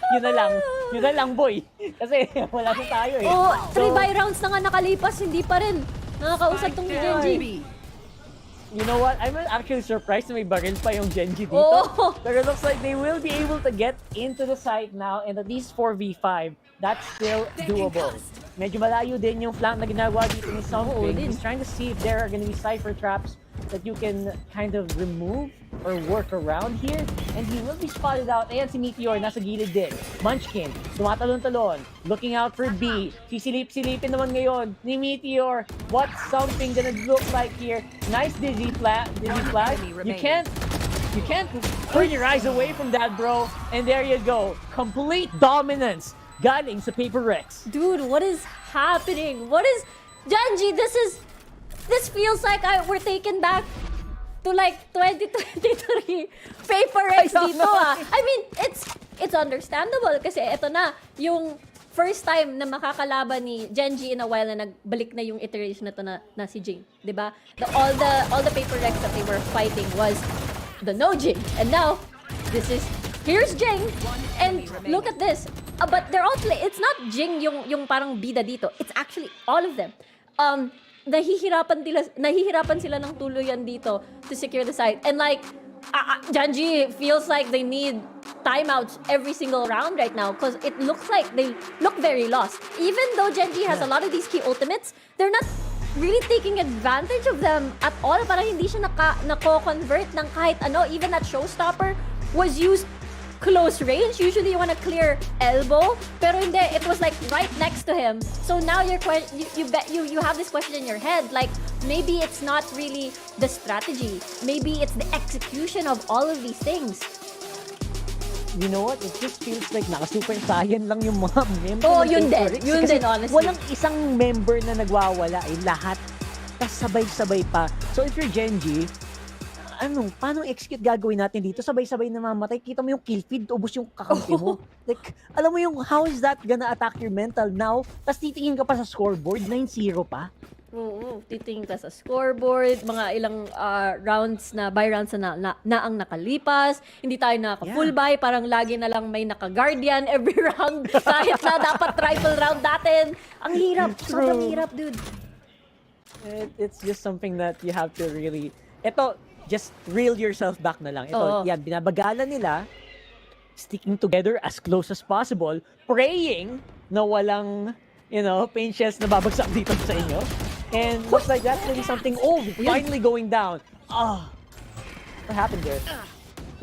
Yun na lang, boy. Kasi wala na tayo eh. Oh, 3 buy rounds na nga nakalipas, hindi pa rin nakakausad tong Genji. You know what? I'm actually surprised na may baril pa yung Genji dito. Oh. But it looks like they will be able to get into the site now, and at least 4v5, that's still doable. Medyo malayo din yung flank na ginagawa dito ni Something. He's trying to see if there are gonna be cypher traps that you can kind of remove or work around here. And he will be spotted out. Ayan si Meteor, nasa gilid din. Munchkin, tumatalon-talon, looking out for B. Sisilip-silipin naman ngayon ni Meteor. What's Something gonna look like here? Nice dizzy flash. You can't turn your eyes away from that, bro. And there you go. Complete dominance galing sa Paper Rex. Dude, what is happening? What is... Genji, this feels like we're taken back to like 2023 Paper Rex dito I mean, it's understandable kasi ito na yung first time na makakalaban ni Genji in a while na nagbalik na yung iteration na to na si Jing, 'di ba? All the Paper Rex that they were fighting was the no Jing, and now here's Jing, and look at this. But they're all it's not Jing yung parang bida dito. It's actually all of them. Nahihirapan sila ng tuluyan dito to secure the site. And like, Genji feels like they need timeouts every single round right now because it looks like they look very lost. Even though Genji has a lot of these key ultimates, they're not really taking advantage of them at all. Parang hindi siya nako-convert ng kahit ano. Even that showstopper was used close range. Usually you want to clear elbow, pero hindi. It was like right next to him. So now you have this question in your head, like maybe it's not really the strategy. Maybe it's the execution of all of these things. You know what? It just feels like naka-super saiyan lang yung mga member. Oh, yun din, honestly. Walang isang member na nagwawala eh. Lahat. Tas sabay-sabay pa. So if you're Genji, paano execute gagawin natin dito? Sabay-sabay namamatay. Kita mo yung kill feed, ubos yung kakampi mo. Like, alam mo yung, how is that gonna attack your mental now? Tapos titingin ka pa sa scoreboard, 9-0 pa. Oo, titingin ka sa scoreboard, mga ilang rounds na, buy rounds na ang nakalipas. Hindi tayo naka-full buy, parang lagi na lang may naka-guardian every round. Kahit na dapat triple round natin. Ang hirap, sobrang hirap, dude. It's just something that you have to really... Ito, just reel yourself back na lang. Ito, yan, binabagalan nila, sticking together as close as possible, praying na walang, paint shells na babagsak dito sa inyo. And looks like that's really something, finally going down. What happened there?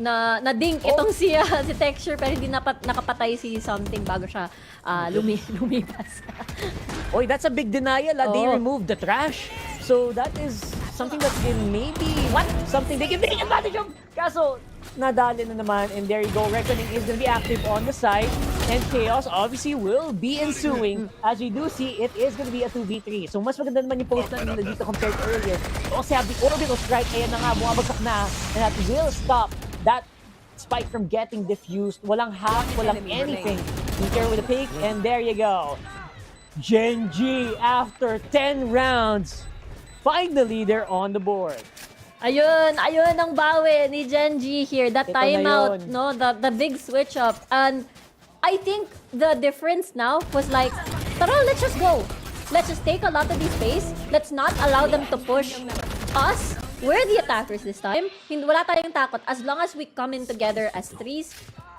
Na-dink itong si Texture, pero hindi nakapatay si Something bago siya lumipas. Oy, that's a big denial. They removed the trash. So that is something that can maybe something they can take advantage of. Kaso, nadali na naman, and there you go. Reckoning is gonna be active on the side, and chaos obviously will be ensuing. As we do see, it is gonna be a 2v3. So mas maganda naman yung post na nila dito compared to earlier. Kasi the orbital strike, ayan na nga, bumabagsak na, and that will stop that spike from getting diffused. Walang hack, walang anything. Meteor with a peek, and there you go. Genji, after 10 rounds, finally they're on the board. Ayun ang bawi ni Genji here. That timeout, no, the big switch up. And I think the difference now was like, tara, let's just go. Let's just take a lot of this space. Let's not allow them to push us. We're the attackers this time. Wala tayong takot. As long as we come in together as threes,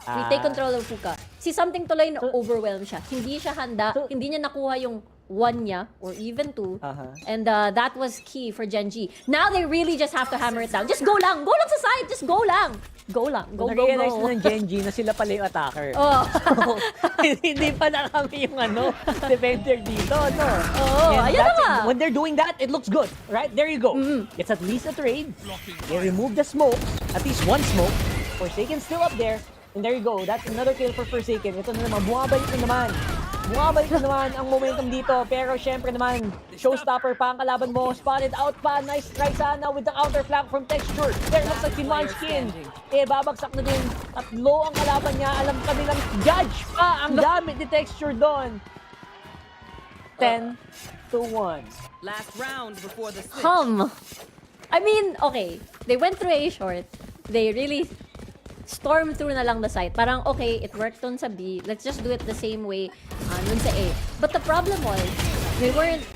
we take control of Fuka. Si Something tuloy na overwhelm siya. Hindi siya handa. Hindi niya nakuha yung 1 niya or even 2. And that was key for Genji. Now they really just have to hammer it down. Just go lang. Go lang sa side. Just go lang. Go lang. Go. Nag-realize na ng Genji na sila pala yung attacker. Hindi pala kami yung defender dito. Ayun na nga. When they're doing that, it looks good. Right? There you go. It's at least a trade. They remove the smoke. At least one smoke. Forsaken still up there. And there you go. That's another kill for Forsaken. Ito na naman. Bumabalik na naman. Bumabalik na naman ang momentum dito. Pero syempre naman, showstopper pa ang kalaban mo. Spotted out pa. Nice try sana with the counter flank from Texture. There looks like si Munchkin. Babagsak na din. Tatlo ang kalaban niya. Alam kami lang, judge pa ang gamit ni Texture doon. 10-1. Last round before the switch. I mean, okay, they went through A short. They really stormed through na lang the site. Parang, okay, it worked on sa B. Let's just do it the same way dun sa A. But the problem was, they weren't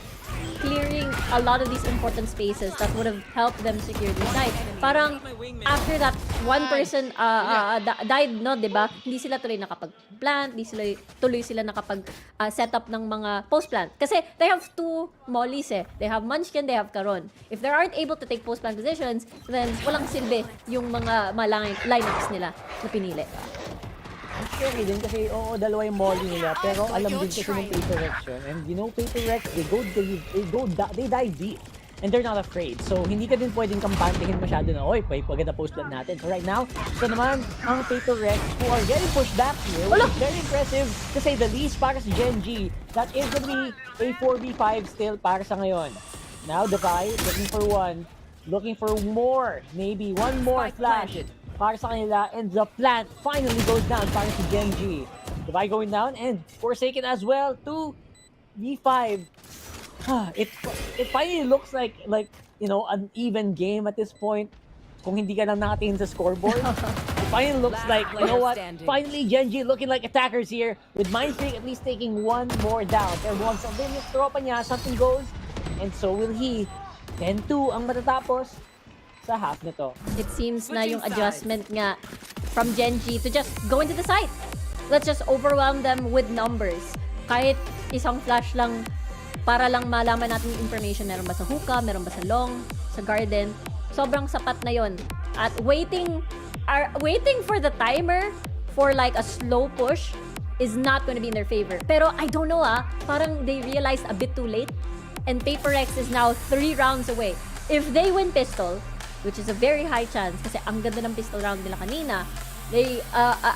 clearing a lot of these important spaces that would have helped them secure the site. Parang, after that, one person died, no, diba? Hindi sila tuloy nakapag-plant, hindi sila tuloy nakapag-set up ng mga post-plant. Kasi they have two mollies eh. They have Munchkin, they have Caron. If they aren't able to take post-plant positions, then walang silbi yung mga lineups nila na pinili. Ang scary din kasi, dalawa yung molly nila, pero alam din kasi ng Paper Rex yun. And you know, Paper Rex, they dive deep. And they're not afraid. So, hindi ka din pwedeng kampantihin masyado na, paganda post lang natin. So, right now, ito naman, ang Paper Rex, who are getting pushed back here, which is very impressive, to say the least, para sa Gen G. That is gonna be a 4v5 still para sa ngayon. Now, Defy, looking for one, looking for more, maybe one more flash para sa kanila, and the plant finally goes down para si Gen G. Defy going down, and Forsaken as well, 2v5. It finally looks like you know, an even game at this point. Kung hindi ka lang nakatingin sa scoreboard, it finally looks like, you know what? Finally, Gen G looking like attackers here, with Mindfreak at least taking one more down. Pero once ang tropa niya, something goes, and so will he. 10-2 ang matatapos sa half nito. It seems na yung adjustment nga from Gen G to just go into the site. Let's just overwhelm them with numbers. Kahit isang flash lang para lang malaman natin yung information. Meron ba sa hookah, meron ba sa long, sa garden. Sobrang sapat na yon. At waiting for the timer for like a slow push is not going to be in their favor. Pero I don't know parang they realized a bit too late. And Paper Rex is now 3 rounds away. If they win pistol, which is a very high chance kasi ang ganda ng pistol round nila kanina, they,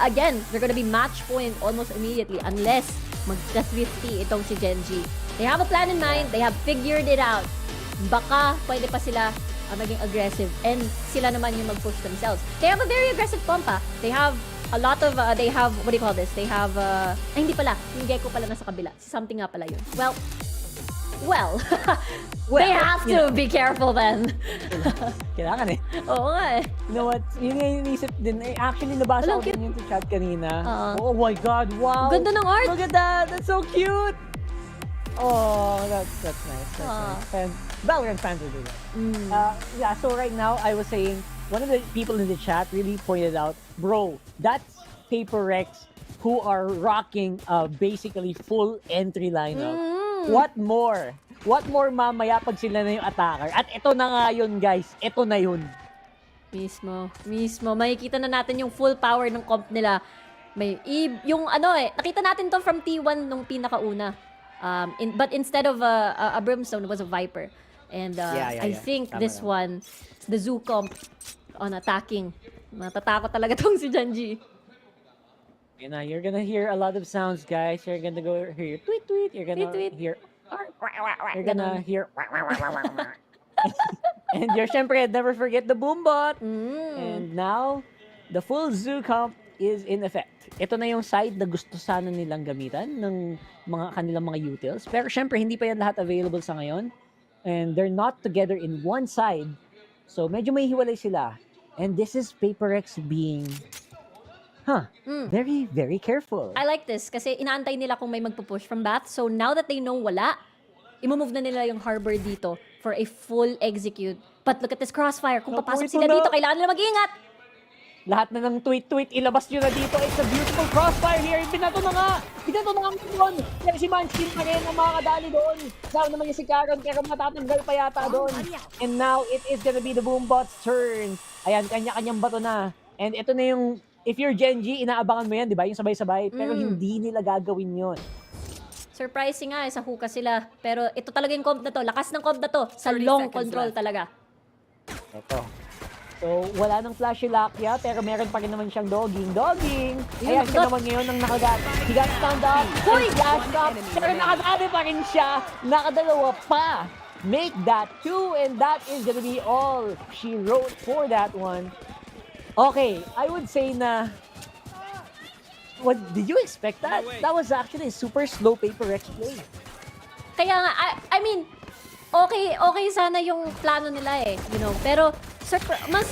again, they're gonna be match point almost immediately unless magka-350 itong si Gen G. They have a plan in mind, they have figured it out. Baka pwede pa sila maging aggressive and sila naman yung mag-push themselves. They have a very aggressive pump They have a lot of, they have, what do you call this? They have, hindi pala, yung Gecko pala nasa kabila. Something nga pala yun. Well, they have to be careful then. Kailangan eh. Oo nga eh. You know what? Yun nga yung inisip din. Actually, nabasa ko din yung chat kanina. Oh my God, wow! Ganda ng art! Look at that! That's so cute! Oh, that's nice. That's nice. And Valorant fans will do that. Yeah, so right now, I was saying, one of the people in the chat really pointed out, bro, that's Paper Rex who are rocking basically full entry lineup. What more? What more mamaya pag sila na yung attacker? At ito na nga yun, guys. Ito na yun. Mismo. Makikita na natin yung full power ng comp nila. Yung nakita natin to from T1 nung pinakauna. But instead of a Brimstone, it was a Viper. And I think this one, the Zoo comp on attacking. Matatakot talaga tong si Gen G. You're gonna hear a lot of sounds, guys. You're gonna go hear tweet tweet. You're gonna hear. You're gonna hear. And you're syempre, never forget the boombot. And now, the full zoo comp is in effect. Ito na yung side na gusto sana nilang gamitan ng mga kanilang mga utils. Pero syempre, hindi pa yan lahat available sa ngayon. And they're not together in one side. So medyo may hiwalay sila. And this is Paper Rex being very, very careful. I like this kasi inaantay nila kung may magpo-push from Bath. So now that they know wala, imomove na nila yung harbor dito for a full execute. But look at this crossfire. Kung papasok sila dito, kailangan nila mag-ingat. Lahat na ng tweet-tweet, ilabas nyo na dito. It's a beautiful crossfire here. Binato na nga doon. Kaya si Munchkin pa rin ang makakadali doon. Saan naman yung si Caron, kaya matatanggal pa yata doon. And now, it is gonna be the Boombot's turn. Ayan, kanya-kanyang bato na. And ito na yung, if you're Gen G, inaabangan mo yan, di ba? Yung sabay-sabay. Pero hindi nila gagawin yun. Surprising nga, sa hookah sila. Pero ito talaga yung comp na to. Lakas ng comp na to. Sa long control talaga. Ito. So, wala nang flashy Lakia, pero meron pa rin naman siyang dogging. Dogging! Ayun, Ayan siya naman ngayon ang nakagat. He got stand up, Hoy! flash up, pero nakadali pa rin siya. Nakadalawa pa. Make that 2, and that is gonna be all she wrote for that one. Okay, I would say na... What, did you expect that? That was actually a super slow Paper X play. Kaya nga, I mean, okay sana yung plano nila eh, you know. Pero mas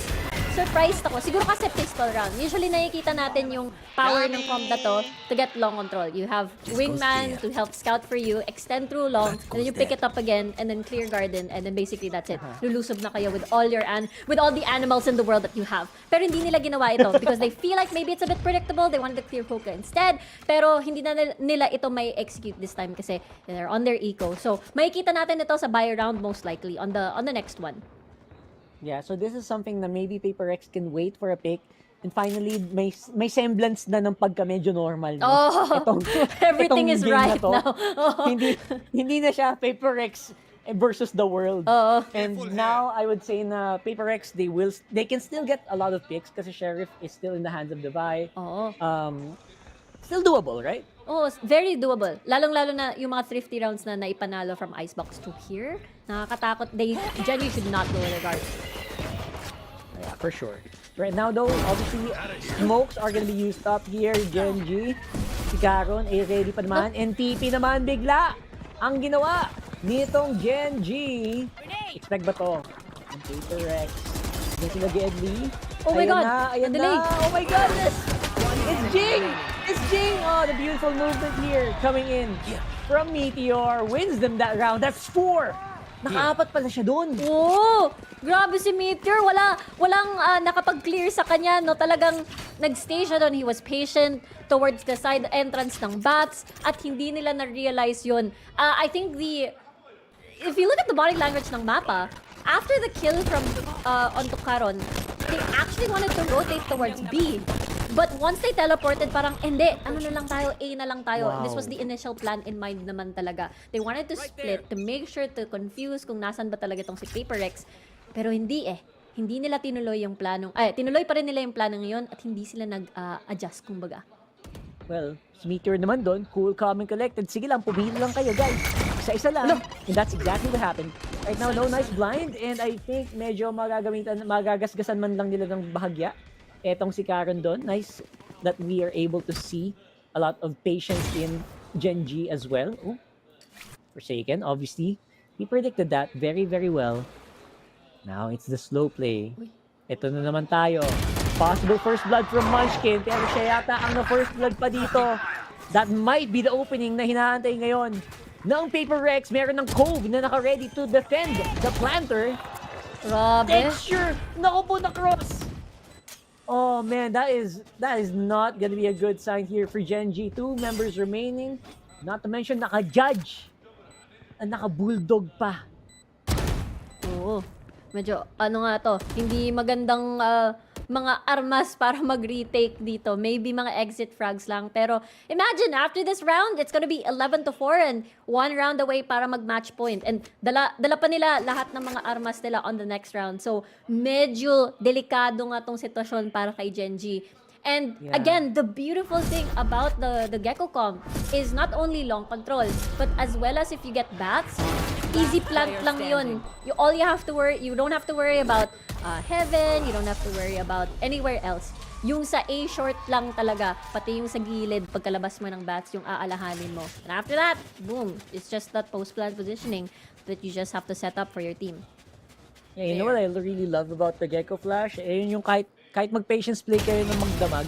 surprised ako. Siguro kasi pistol round. Usually nakikita natin yung power ng comp na to get long control. You have wingman to help scout for you, extend through long, and then you pick it up again, and then clear garden, and then basically that's it. Lulusob na kayo with all the animals in the world that you have. Pero hindi nila ginawa ito because they feel like maybe it's a bit predictable. They wanted to clear Hoka instead. Pero hindi na nila ito may execute this time kasi they're on their eco. So makikita natin ito sa buy round most likely on the next one. Yeah, so this is something na maybe Paper X can wait for a pick and finally may semblance na ng pagka medyo normal. No? Oh, everything is right now. hindi na siya Paper X versus the world. And now I would say na Paper X they can still get a lot of picks kasi Sheriff is still in the hands of the Vi. Still doable, right? Oh, very doable. Lalong-lalo na yung mga thrifty rounds na naipanalo from Icebox to here. Nakakatakot. They generally should not lower their guards. Yeah, for sure. Right now though, obviously, smokes are gonna be used up here. Genji, si Karon, ready pa naman. NTP naman bigla. Ang ginawa nitong Genji. Expect ba to? Ang Paper X. Hindi sila Gedli. Oh my God! Ayan delay. na. Oh my goodness! It's Jing! It's Jing! Oh, the beautiful movement here coming in from Meteor. Wins them that round. That's 4! Nakaapat pala siya doon. Oh! Grabe si Meteor. Walang nakapag-clear sa kanya. No? Talagang nag-stay siya doon. He was patient towards the side entrance ng bats at hindi nila na-realize yun. I think if you look at the body language ng mapa, after the kill from onto Karon, they actually wanted to rotate towards B. But once they teleported, parang, hindi, ano na lang tayo, A na lang tayo. And this was the initial plan in mind naman talaga. They wanted to split to make sure to confuse kung nasan ba talaga itong si Paper X. Pero hindi eh. Hindi nila tinuloy yung planong, tinuloy pa rin nila yung planong yun at hindi sila nag-adjust, kumbaga. Well, si Meteor naman doon, cool, calm, and collected. Sige lang, pumili lang kayo, guys. Isa-isa lang. And that's exactly what happened. Right now, no nice blind. And I think medyo magagasgasan man lang nila ng bahagya. Etong si Karon doon. Nice that we are able to see a lot of patience in Genji as well. Oh, Forsaken, obviously. He predicted that very, very well. Now, it's the slow play. Ito na naman tayo. Possible first blood from Munchkin. Pero siya yata ang na-first blood pa dito. That might be the opening na hinaantay ngayon ng Paper X. Meron ng Cove na naka-ready to defend the planter. Grabe. Texture! Naku po na cross! Oh man, that is not gonna be a good sign here for Genji. 2 members remaining. Not to mention, naka-judge. At naka-bulldog pa. Oo. Medyo, nga to, hindi magandang mga armas para mag-retake dito. Maybe mga exit frags lang. Pero imagine, after this round, it's gonna be 11-4 and 1 round away para mag-match point. And dala pa nila lahat ng mga armas nila on the next round. So, medyo delikado nga tong sitwasyon para kay Genji. And again, the beautiful thing about the Gecko comp is not only long control, but as well as if you get bats, easy plant lang yun. You don't have to worry about heaven, you don't have to worry about anywhere else. Yung sa A short lang talaga, pati yung sa gilid, pagkalabas mo ng bats, yung aalahanin mo. And after that, boom, it's just that post-plant positioning that you just have to set up for your team. Yeah, you know what I really love about the Gecko Flash? Yun yung kahit mag-patience play kayo ng magdamag,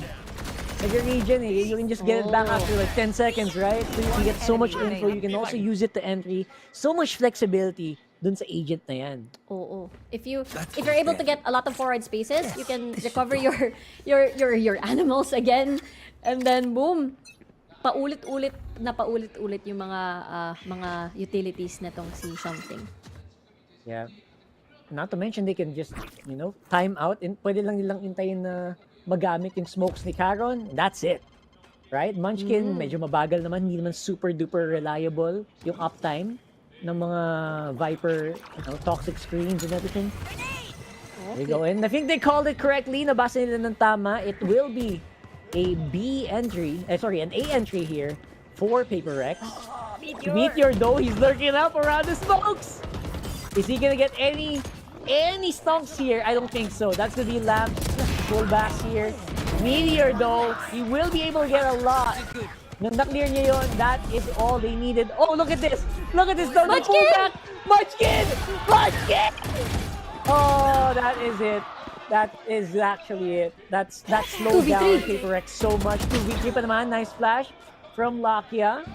nag-regen you can just get it back after like 10 seconds, right? So you can get so much info, you can also use it to entry. So much flexibility dun sa agent na yan. Oo. If you're able to get a lot of forward spaces, you can recover your animals again, and then boom, paulit-ulit yung mga utilities na tong si something. Yeah. Not to mention, they can just, time out. And pwede lang nilang intayin na magamit yung smokes ni Karon. That's it. Right? Munchkin, medyo mabagal naman. Hindi naman super duper reliable yung uptime ng mga Viper, toxic screens and everything. There you go. And I think they called it correctly. Nabasa nila ng tama. It will be a B entry. An A entry here for Paper Rex. Meteor though, he's lurking up around the smokes. Is he gonna get any stonks here? I don't think so. That's gonna be Lamp pullbacks here. Meteor though, he will be able to get a lot. Nung na-clear niya yun, that is all they needed. Oh, look at this! Look at this! No, the pullback! Munchkin! Munchkin! Oh, that is it. That is actually it. That slowed down Paper Rex so much. 2v3 pa naman. Nice flash from Lakia.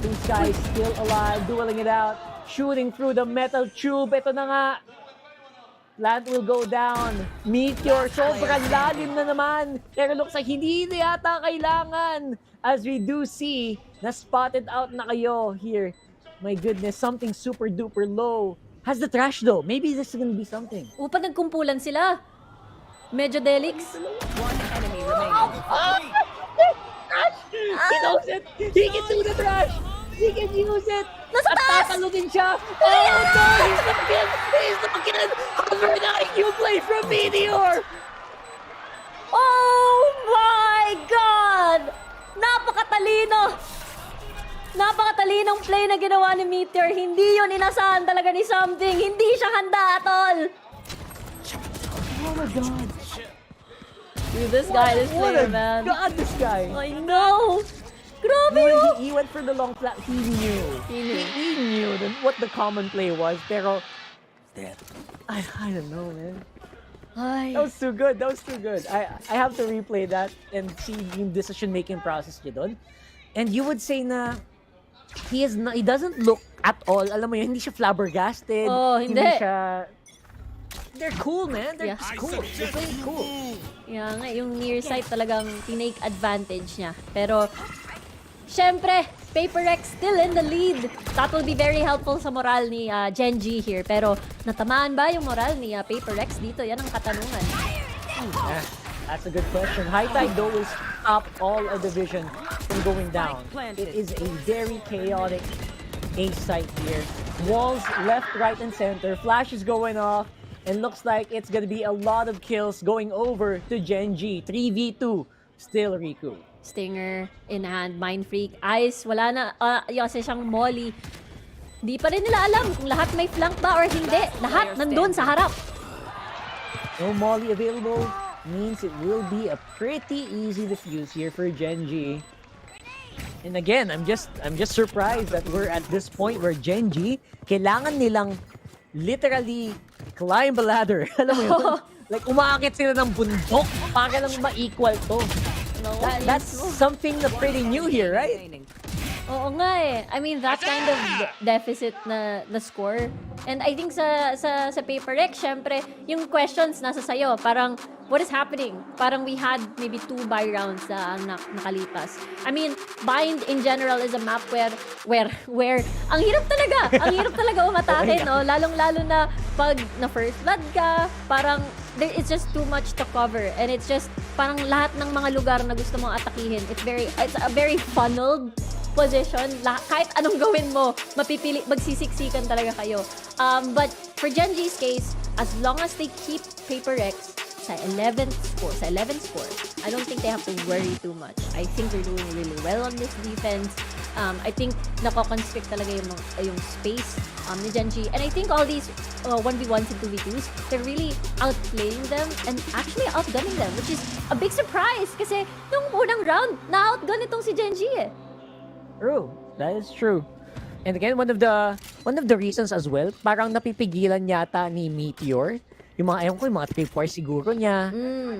Two guys still alive, dueling it out. Shooting through the metal tube. Ito na nga. Plant will go down. Meteor, sobrang lalim na naman. Pero looks like hindi na yata kailangan. As we do see, na-spotted out na kayo here. My goodness, something super duper low. Has the trash though. Maybe this is gonna be something. Upa, nagkumpulan sila. Medyo delix. One enemy remaining. He knows it. He can do the trash. He can use it. Nasa At taas! tatalugin siya. Oh no! He's looking! He's looking! Cover the IQ play from Meteor! Oh my God! Napakatalino! Napakatalinong play na ginawa ni Meteor. Hindi yun inasahan talaga ni Something. Hindi siya handa at all. Oh my God! Dude, this guy, this player, man. God, this guy! I know! Grabe When yun! he went for the long flat, he knew. He knew what the common play was, pero I don't know, man. That was too good. That was too good. I have to replay that and see yung decision-making process niya doon. And you would say na he doesn't look at all, alam mo yun, hindi siya flabbergasted. Oh, hindi. siya... They're cool, man. They're cool. They're playing cool. Yeah, nga, yung near sight talagang tinake advantage niya. Pero, syempre, Paper Rex still in the lead. That will be very helpful sa moral ni Genji here. Pero, natamaan ba yung moral ni Paper Rex dito? Yan ang katanungan. That's a good question. High Tide though will stop all of the vision from going down. It is a very chaotic A site here. Walls left, right, and center. Flash is going off. And looks like it's gonna be a lot of kills going over to Genji. 3v2. Still Riku. Stinger in hand, Mind Freak, Ice, wala na, kasi siyang Molly. Di pa rin nila alam kung lahat may flank ba or hindi. Lahat nandun sa harap. No Molly available means it will be a pretty easy defuse here for Genji. And again, I'm just surprised that we're at this point where Genji, kailangan nilang literally climb a ladder. Alam mo yun? Like, umaakit sila ng bundok para lang ma-equal to. That's something na pretty new here, right? Oo nga eh. I mean, that kind of deficit na score. And I think sa Paper Rex, syempre, yung questions nasa sayo. Parang, what is happening? Parang we had maybe 2 buy rounds na nakalipas. I mean, Bind in general is a map where ang hirap talaga. Ang hirap talaga umatake, no? Lalong-lalo na pag na first blood ka, parang it's just too much to cover. And it's just, parang lahat ng mga lugar na gusto mong atakihin, it's a very funneled position. Kahit anong gawin mo, magsisiksikan talaga kayo. But for Genji's case, as long as they keep Paper Rex sa 11th score, I don't think they have to worry too much. I think they're doing really well on this defense. I think nako-constrict talaga yung space ni Genji. And I think all these 1v1s and 2v2s, they're really outplaying them and actually outgunning them, which is a big surprise kasi nung unang round, na-outgun itong si Genji eh. True. That is true. And again, one of the reasons as well, parang napipigilan yata ni Meteor. Yung mga, ayun ko, yung mga 3-4 siguro niya.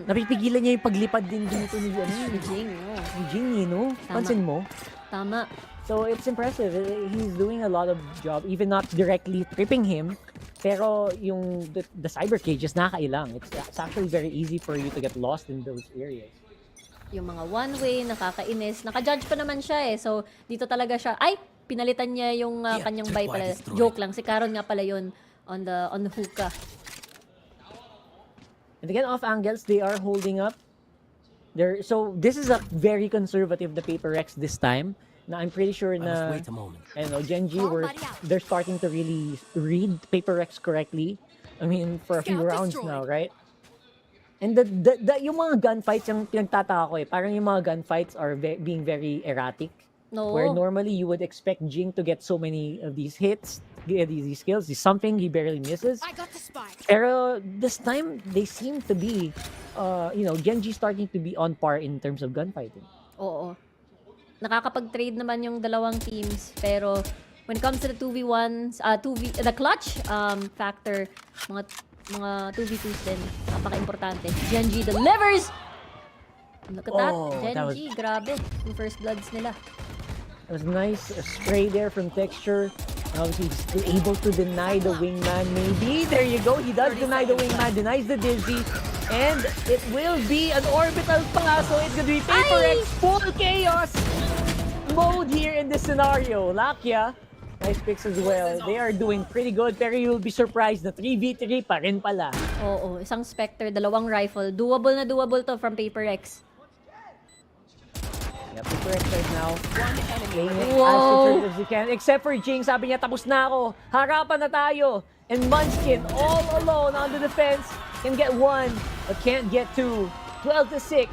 Napipigilan niya yung paglipad din dito ni Jing. Ni Jing, no? Pansin mo? Tama. So it's impressive. He's doing a lot of job, even not directly tripping him. Pero yung the cyber cages, nakakailang. It's actually very easy for you to get lost in those areas. Yung mga one-way, nakakainis. Naka-judge pa naman siya eh. So, dito talaga siya. Ay! Pinalitan niya yung kanyang buy pala. Joke lang. Si Karon nga pala yun on the hookah. And again, off angles, they are holding up. So, this is a very conservative, the Paper Rex this time. Na I'm pretty sure na, I know, Genji, they're starting to really read Paper Rex correctly. I mean, for a few rounds now, right? And yung mga gunfights, yung pinagtataka ko eh, parang yung mga gunfights are being very erratic. No. Where normally you would expect Jing to get so many of these hits, these kills. He's something he barely misses. Pero this time, they seem to be, Genji starting to be on par in terms of gunfighting. Oo. Nakakapag-trade naman yung dalawang teams, pero when it comes to the 2v1s, the clutch factor, mga 2v2s din, napaka-importante. Genji delivers! Look at that. Genji, grabe. Yung first bloods nila. It was nice, a spray there from Texture. Obviously, he's still able to deny the wingman, maybe. There you go, he does deny the wingman, denies the Dizzy. And it will be an orbital pa, so it's gonna be Paper X full chaos mode here in this scenario. Lakia, nice picks as well. They are doing pretty good, pero you'll be surprised na 3v3 pa rin pala. Oo, isang Spectre, dalawang rifle. Doable na doable to from Paper X. Yeah, Paper X right now. Playing it as conservative as he can. Except for Jing, sabi niya, tapos na ako. Harapan na tayo. And Munchkin, all alone on the defense, can get one, but can't get two. 12-6.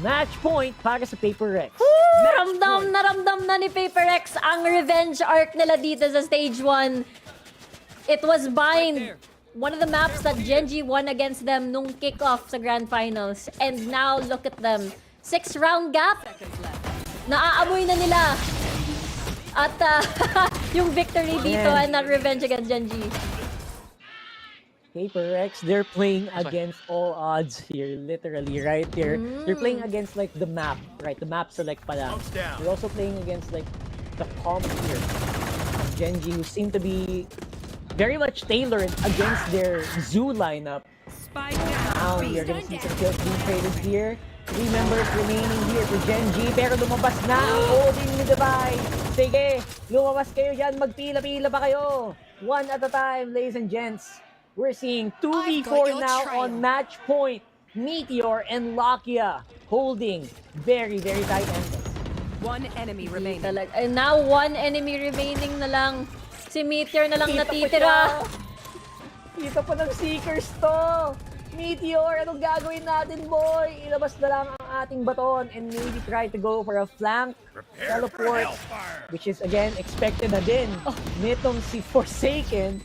Match point para sa Paper X. Ramdam na ni Paper X ang revenge arc nila dito sa stage 1. It was Bind. One of the maps that Genji won against them nung kickoff sa Grand Finals. And now, look at them. 6-round gap. Naaamoy na nila. At yung victory dito and not revenge against Genji. Paper X, they're playing against all odds here, literally, right? They're playing against like the map, right? The map select pa lang. They're also playing against like the comp here. Genji, who seem to be very much tailored against their Zoo lineup. Now, you're gonna see some kills being traded here. 3 members remaining here for Genji, pero lumabas na ang holding ni Dubai. Sige, lumabas kayo dyan, magpila-pila pa kayo. One at a time, ladies and gents. We're seeing 2v4 now on match point. Meteor and Lakia holding very, very tight angles. One enemy remaining. And now, one enemy remaining na lang. Si Meteor na lang natitira. Kita pa ng Seekers to. Meteor, anong gagawin natin, boy? Ilabas na lang ang ating baton and maybe try to go for a flank teleport, which is again expected na din. Nitong si Forsaken,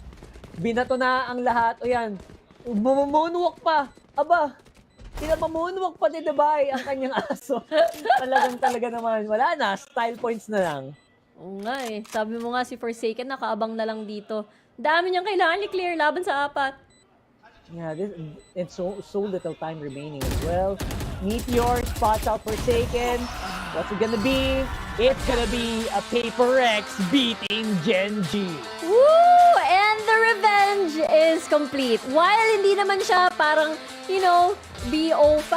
binato na ang lahat. O yan, moonwalk pa. Aba, moonwalk pa ni Dubai ang kanyang aso. Talaga naman. Wala na, style points na lang. Oo nga eh. Sabi mo nga si Forsaken, nakaabang na lang dito. Dami niyang kailangan i-clear laban sa 4. Yeah, it's so little time remaining as well. Meteor spots out Forsaken. What's it gonna be? It's gonna be a Paper X beating Genji. Woo! And the revenge is complete. While hindi naman siya parang, BO5,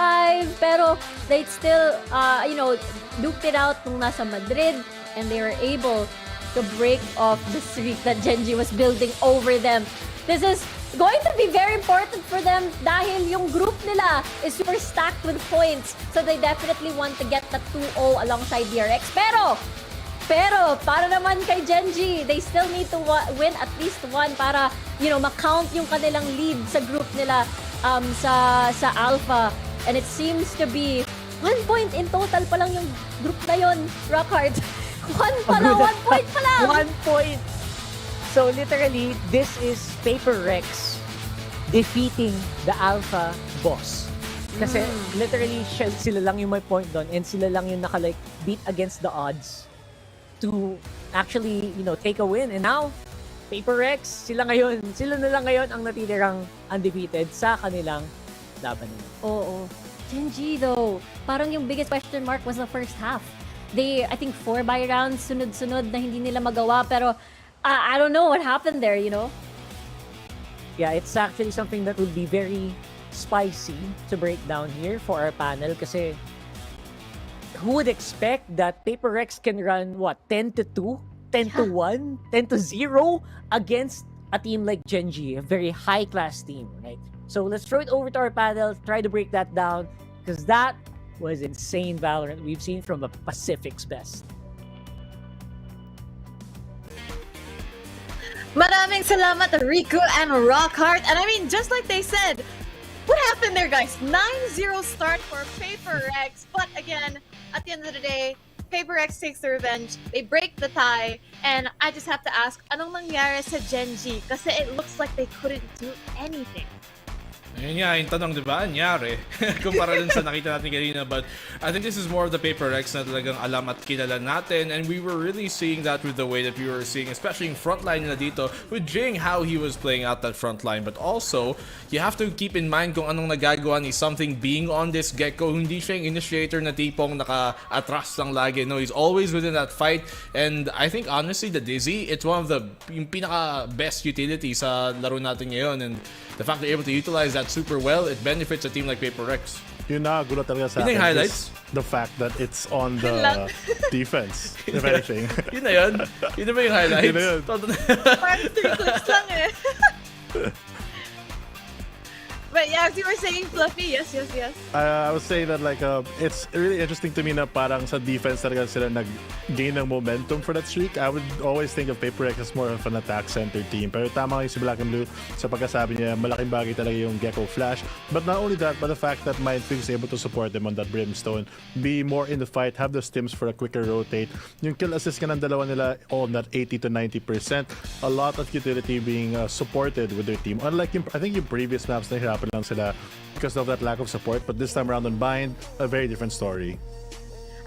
pero they still, duked it out nung nasa Madrid, and they were able to break off the streak that Genji was building over them. This is going to be very important for them dahil yung group nila is super stacked with points. So they definitely want to get the 2-0 alongside DRX. Pero, para naman kay Genji, they still need to win at least one para, ma-count yung kanilang lead sa group nila sa Alpha. And it seems to be 1 point in total pa lang yung group na yun, Rockhard. 1 point pa lang! 1 point! So literally, this is Paper Rex defeating the Alpha boss. Kasi literally, sila lang yung may point doon and sila lang yung beat against the odds to actually, take a win. And now, Paper Rex, sila na lang ngayon ang natitirang undefeated sa kanilang laban nila. Oo. Genji though, parang yung biggest question mark was the first half. They, I think 4 buy rounds, sunod-sunod na hindi nila magawa, pero I don't know what happened there, Yeah, it's actually something that would be very spicy to break down here for our panel kasi who would expect that Paper Rex can run, 10-2? 10-1? 10-0 against a team like Genji, a very high-class team, right? So let's throw it over to our panel, try to break that down because that was insane Valorant we've seen from a Pacific's best. Maraming salamat, Riku and Rockhart. And I mean, just like they said, what happened there, guys? 9-0 start for Paper Rex. But again, at the end of the day, Paper Rex takes the revenge. They break the tie. And I just have to ask, anong nangyari sa Genji? Kasi it looks like they couldn't do anything. Ayun nga, yung tanong, diba? Anyari. Kumpara dun sa nakita natin kanina. But I think this is more of the Paper Rex na talagang alam at kilala natin. And we were really seeing that with the way that we were seeing, especially yung frontline na dito, with Jing, how he was playing out that frontline. But also, you have to keep in mind kung anong nagagawa ni Something being on this Gecko. Hindi siya yung initiator na tipong naka-atras lang lagi. No, he's always within that fight. And I think, honestly, the Dizzy, it's one of the yung pinaka-best utility sa laro natin ngayon. And the fact they're able to utilize that super well, it benefits a team like Paper Rex. Yun na, gulo talaga sa akin. Highlights? The fact that it's on the defense, if anything. Yun na yun. Yun na ba yung highlights? Yun na yun. Parang 3 clicks lang eh. But yeah, as you were saying, Fluffy, yes. I was saying that like it's really interesting to me na parang sa defense talaga sila nag-gain ng momentum for that streak. I would always think of Paper Rex as more of an attack center team. Pero tama kayo si Black and Blue sa pagkasabi niya, malaking bagay talaga yung Gecko Flash. But not only that, but the fact that Mindfreak is able to support them on that Brimstone, be more in the fight, have the stims for a quicker rotate. Yung kill assist ka ng dalawa nila, all that 80 to 90%. A lot of utility being supported with their team. Unlike I think yung previous maps na hirapan lang sila because of that lack of support, but this time around on Bind, a very different story.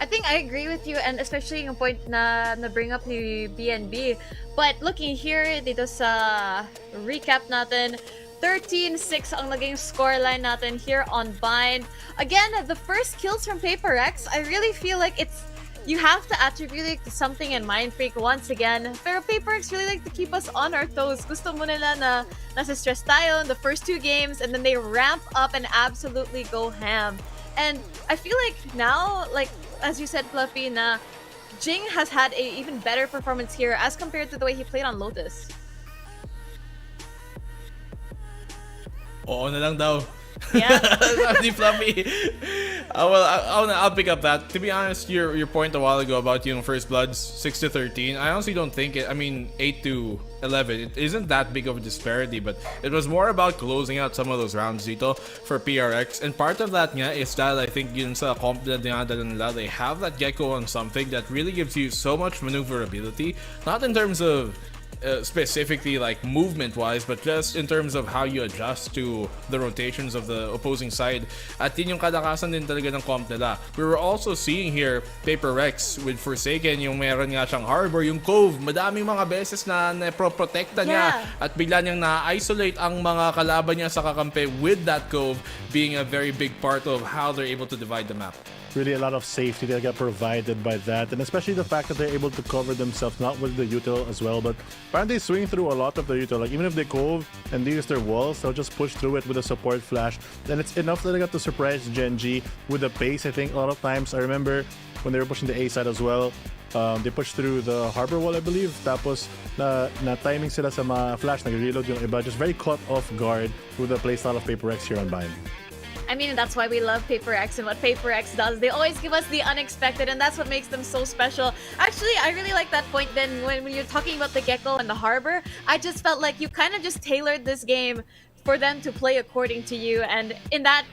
I think I agree with you, and especially yung point na bring up ni BNB. But looking here dito sa recap natin, 13-6 ang naging scoreline natin here on Bind. Again, the first kills from Paper Rex, I really feel like you have to attribute it to Something in Mindfreak once again. Pero Paper Rex really like to keep us on our toes. Gusto mo nila na nasa stress tayo in the first 2 games, and then they ramp up and absolutely go ham. And I feel like now, like as you said, Fluffy, na Jing has had a even better performance here as compared to the way he played on Lotus. Oo na lang daw. Yeah. Sabi Fluffy. Well, I'll pick up that. To be honest, your point a while ago about yung First Bloods 6-13, I honestly don't think it. I mean, 8-11. It isn't that big of a disparity, but it was more about closing out some of those rounds dito for PRX. And part of that nga is that I think yun sa comp na dinadala nila, they have that Gecko on Something that really gives you so much maneuverability, not in terms of specifically like movement wise, but just in terms of how you adjust to the rotations of the opposing side. At yun yung kalakasan din talaga ng comp nila. We were also seeing here Paper Rex with Forsaken, yung meron nga siyang Harbor, yung Cove, madaming mga beses na naproprotekta niya at bigla niyang na-isolate ang mga kalaban niya sa kakampi, with that Cove being a very big part of how they're able to divide the map. Really a lot of safety that got provided by that, and especially the fact that they're able to cover themselves, not with the util as well, but apparently they swing through a lot of the util. Like even if they cove and they use their walls, they'll just push through it with a support flash, and it's enough that they got to surprise Genji with the pace. I think a lot of times, I remember when they were pushing the A side as well, they pushed through the harbor wall, I believe, tapos na timing sila sa mga flash, nag-reload yung iba, just very caught off guard with the playstyle of Paper Rex here on Bind. I mean, that's why we love Paper X and what Paper X does. They always give us the unexpected, and that's what makes them so special. Actually, I really like that point then when you're talking about the Gecko and the Harbor. I just felt like you kind of just tailored this game for them to play according to you. And in that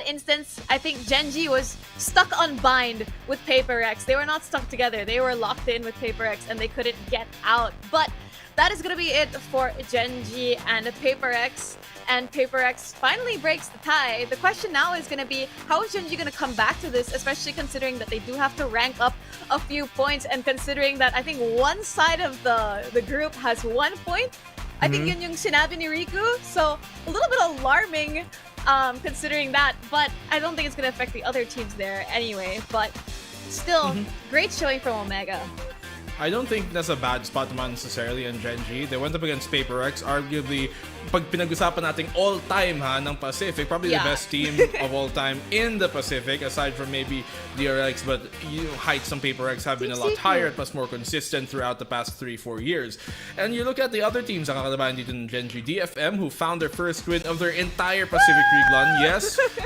instance, I think Genji was stuck on Bind with Paper X. They were not stuck together. They were locked in with Paper X, and they couldn't get out. But that is going to be it for Genji and Paper X. And Paper X finally breaks the tie. The question now is going to be, how is Genji going to come back to this, especially considering that they do have to rank up a few points, and considering that I think one side of the group has 1 point. I think yun yung sinabi ni Riku. So a little bit alarming considering that, but I don't think it's going to affect the other teams there anyway. But still, great showing from Omega. I don't think that's a bad spot naman necessarily on Genji. They went up against Paper X, arguably, pag pinag-usapan nating all-time ng Pacific, probably the best team of all time in the Pacific, aside from maybe DRX, but heights on Paper X have been a lot higher, plus more consistent throughout the past 3-4 years. And you look at the other teams na kakalabahan dito ng Genji, DFM, who found their first win of their entire Pacific League run.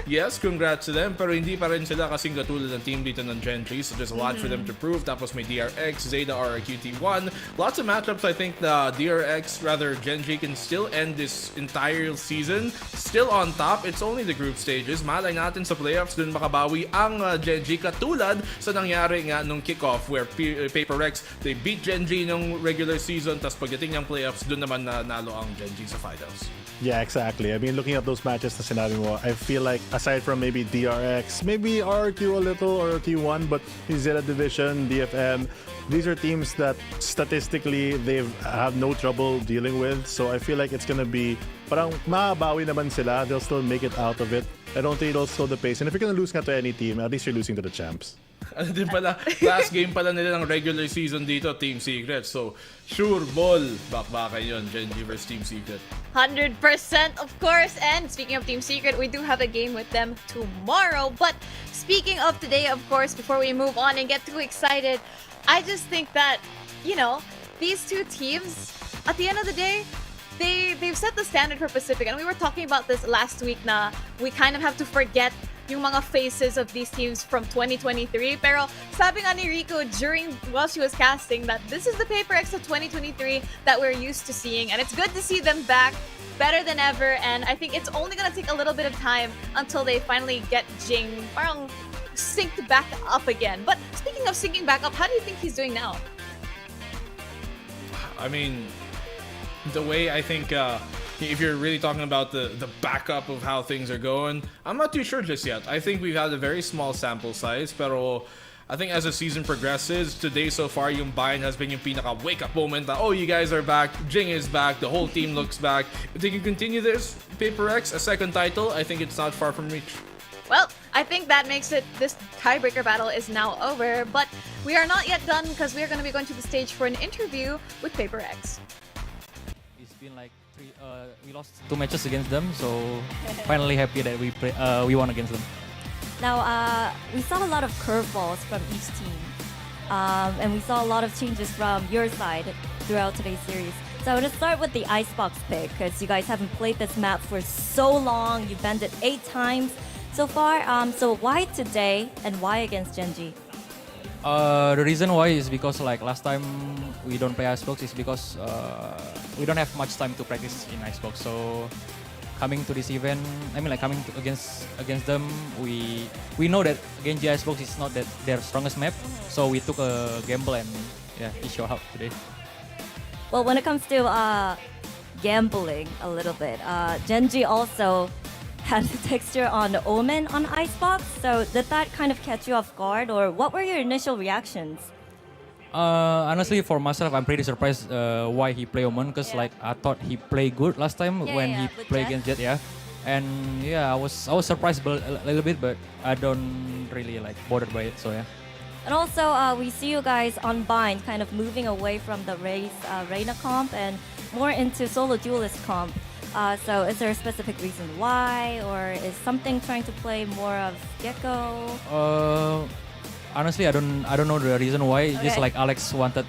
Yes, congrats to them, pero hindi pa rin sila kasing katulad ng team dito ng Genji, so there's a lot for them to prove. Tapos may DRX, Zeta RRQT1. Lots of matchups I think the DRX, rather Gen.G can still end this entire season. Still on top, it's only the group stages. Malay natin sa playoffs dun makabawi ang Gen.G katulad sa nangyari nga nung kickoff where Paper Rex, they beat Gen.G nung regular season, tas pagdating ng playoffs, dun naman nanalo ang Gen.G sa finals. Yeah, exactly. I mean, looking at those matches na sinabi mo, I feel like aside from maybe DRX, maybe RRQ a little or T1, but Zeta Division, DFM, these are teams that statistically they have no trouble dealing with. So I feel like it's gonna be parang mabawi naman sila. They'll still make it out of it. I don't think it'll slow the pace. And if you're gonna lose nga to any team, at least you're losing to the champs. Ano din pala, last game pala nila ng regular season dito, Team Secret. So, sure ball, bakbakan yun, Gen.G versus Team Secret. 100%, of course. And speaking of Team Secret, we do have a game with them tomorrow. But speaking of today, of course, before we move on and get too excited, I just think that, you know, these two teams, at the end of the day, they've set the standard for Pacific. And we were talking about this last week na we kind of have to forget yung mga faces of these teams from 2023. Pero sabi nga ni Rico while she was casting that this is the Paper X of 2023 that we're used to seeing. And it's good to see them back better than ever. And I think it's only gonna take a little bit of time until they finally get Jing parang synced back up again. But speaking of syncing back up, how do you think he's doing now? I mean, the way I think if you're really talking about the backup of how things are going, I'm not too sure just yet. I think we've had a very small sample size, pero I think as the season progresses, today so far, yung Bayan has been yung pinaka wake-up moment that, oh, you guys are back, Jing is back, the whole team looks back. If they can continue this, Paper X, a second title, I think it's not far from reach. Well, I think that makes it, this tiebreaker battle is now over, but we are not yet done because we are going to be going to the stage for an interview with Paper X. It's been like we lost 2 matches against them, so finally happy that we won against them. Now, we saw a lot of curveballs from each team, and we saw a lot of changes from your side throughout today's series. So I'm going to start with the Icebox pick, because you guys haven't played this map for so long. You've banned it 8 times so far. So why today, and why against Gen.G? The reason why is because like last time we don't play Icebox is because we don't have much time to practice in Icebox. So coming to this event, I mean like coming against them, we know that Gen.G Icebox is not that their strongest map. So we took a gamble and yeah, it showed up today. Well, when it comes to gambling a little bit, Gen.G also had the texture on the Omen on Icebox, so did that kind of catch you off guard, or what were your initial reactions? Honestly, for myself, I'm pretty surprised why he played Omen, because like I thought he played good last time when he played against Jet, yeah. And yeah, I was surprised a little bit, but I don't really like bothered by it, so yeah. And also, we see you guys on Bind kind of moving away from the Reyna comp and more into solo duelist comp. So is there a specific reason why, or is something trying to play more of Gecko? Honestly, I don't know the reason why. Just like Alex wanted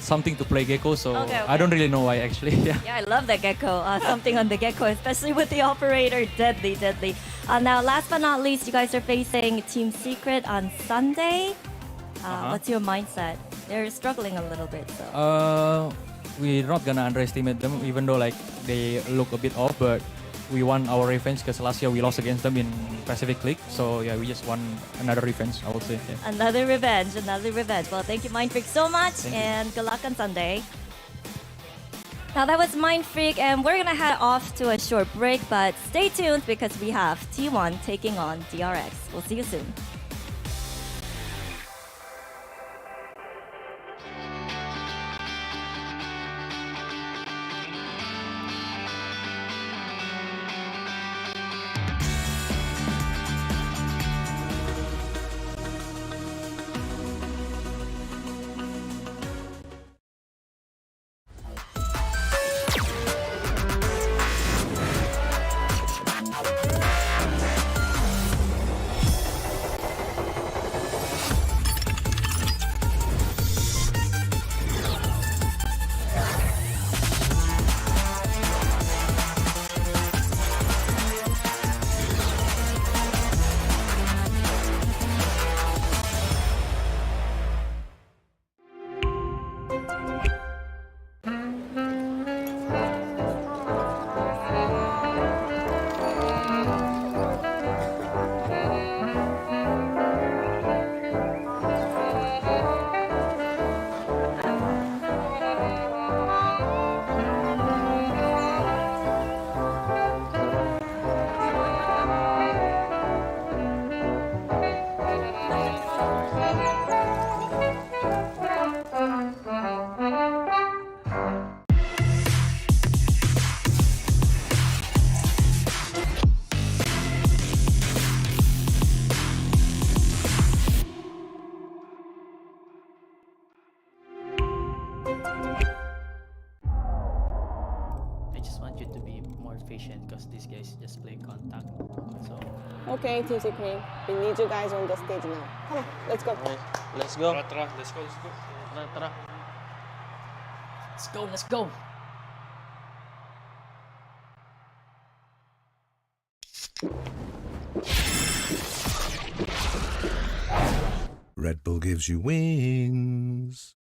something to play Gecko, so I don't really know why actually. Yeah, I love that Gecko. Something on the Gecko, especially with the operator, deadly. Now, last but not least, you guys are facing Team Secret on Sunday. What's your mindset? They're struggling a little bit, so. We're not gonna underestimate them, even though like they look a bit off, but we want our revenge because last year we lost against them in Pacific League. So yeah, we just want another revenge, I would say. Yeah. Another revenge. Well, thank you, Mindfreak, so much, and good luck on Sunday. Now that was Mindfreak, and we're gonna head off to a short break, but stay tuned because we have T1 taking on DRX. We'll see you soon. you to be more efficient because these guys just play contact. So. Okay, TC Cream. We need you guys on the stage now. Come on, let's go. Let's go. Let's go. Let's go. Let's go. Red Bull gives you wings.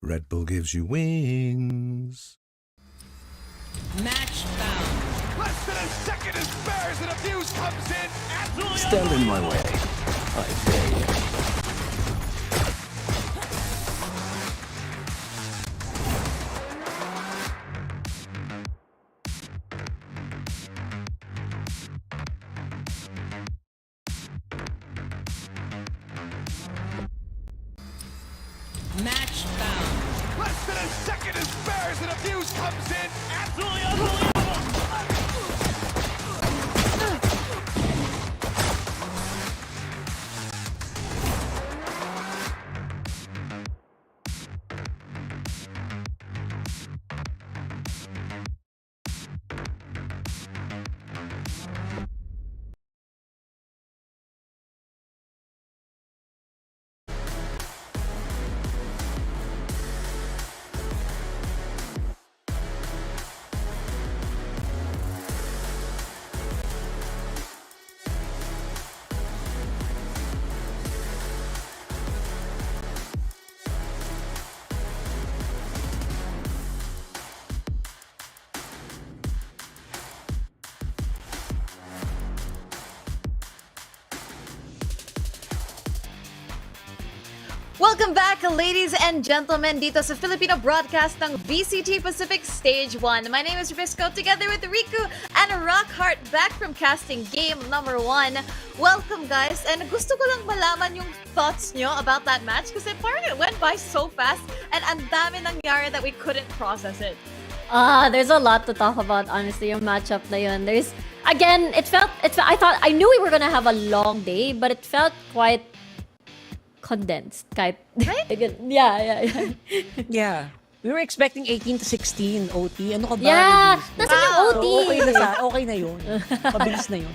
Red Bull gives you wings. Match found. Less than a second is spares and a fuse comes in. Absolutely. Stand in my way. I dare you. Match found. Less than a second is spares and a fuse comes in. Absolutely unbelievable. Welcome back, ladies and gentlemen, dito sa Filipino broadcast ng VCT Pacific Stage 1. My name is Risco, together with Riku and Rockhart, back from casting game number 1. Welcome, guys, and gusto ko lang malaman yung thoughts nyo about that match kasi parang it went by so fast and ang dami nangyari that we couldn't process it. There's a lot to talk about, honestly, yung matchup na yun. There's, again, I knew we were gonna have a long day, but it felt quite condensed. Right? Yeah. Yeah. We were expecting 18 to 16 OT. Ano ka ba? Yeah! Nasaan yung OT? Okay na yun. Mabilis na yun.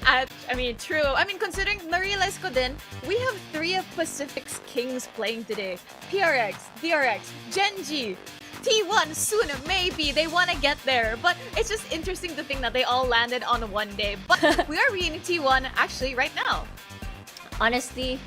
I mean, true. I mean, considering, na-realize ko din, we have 3 of Pacific's kings playing today. PRX, DRX, Genji, T1 soon, maybe. They want to get there. But it's just interesting to think that they all landed on one day. But we are reading T1 actually right now. Honestly,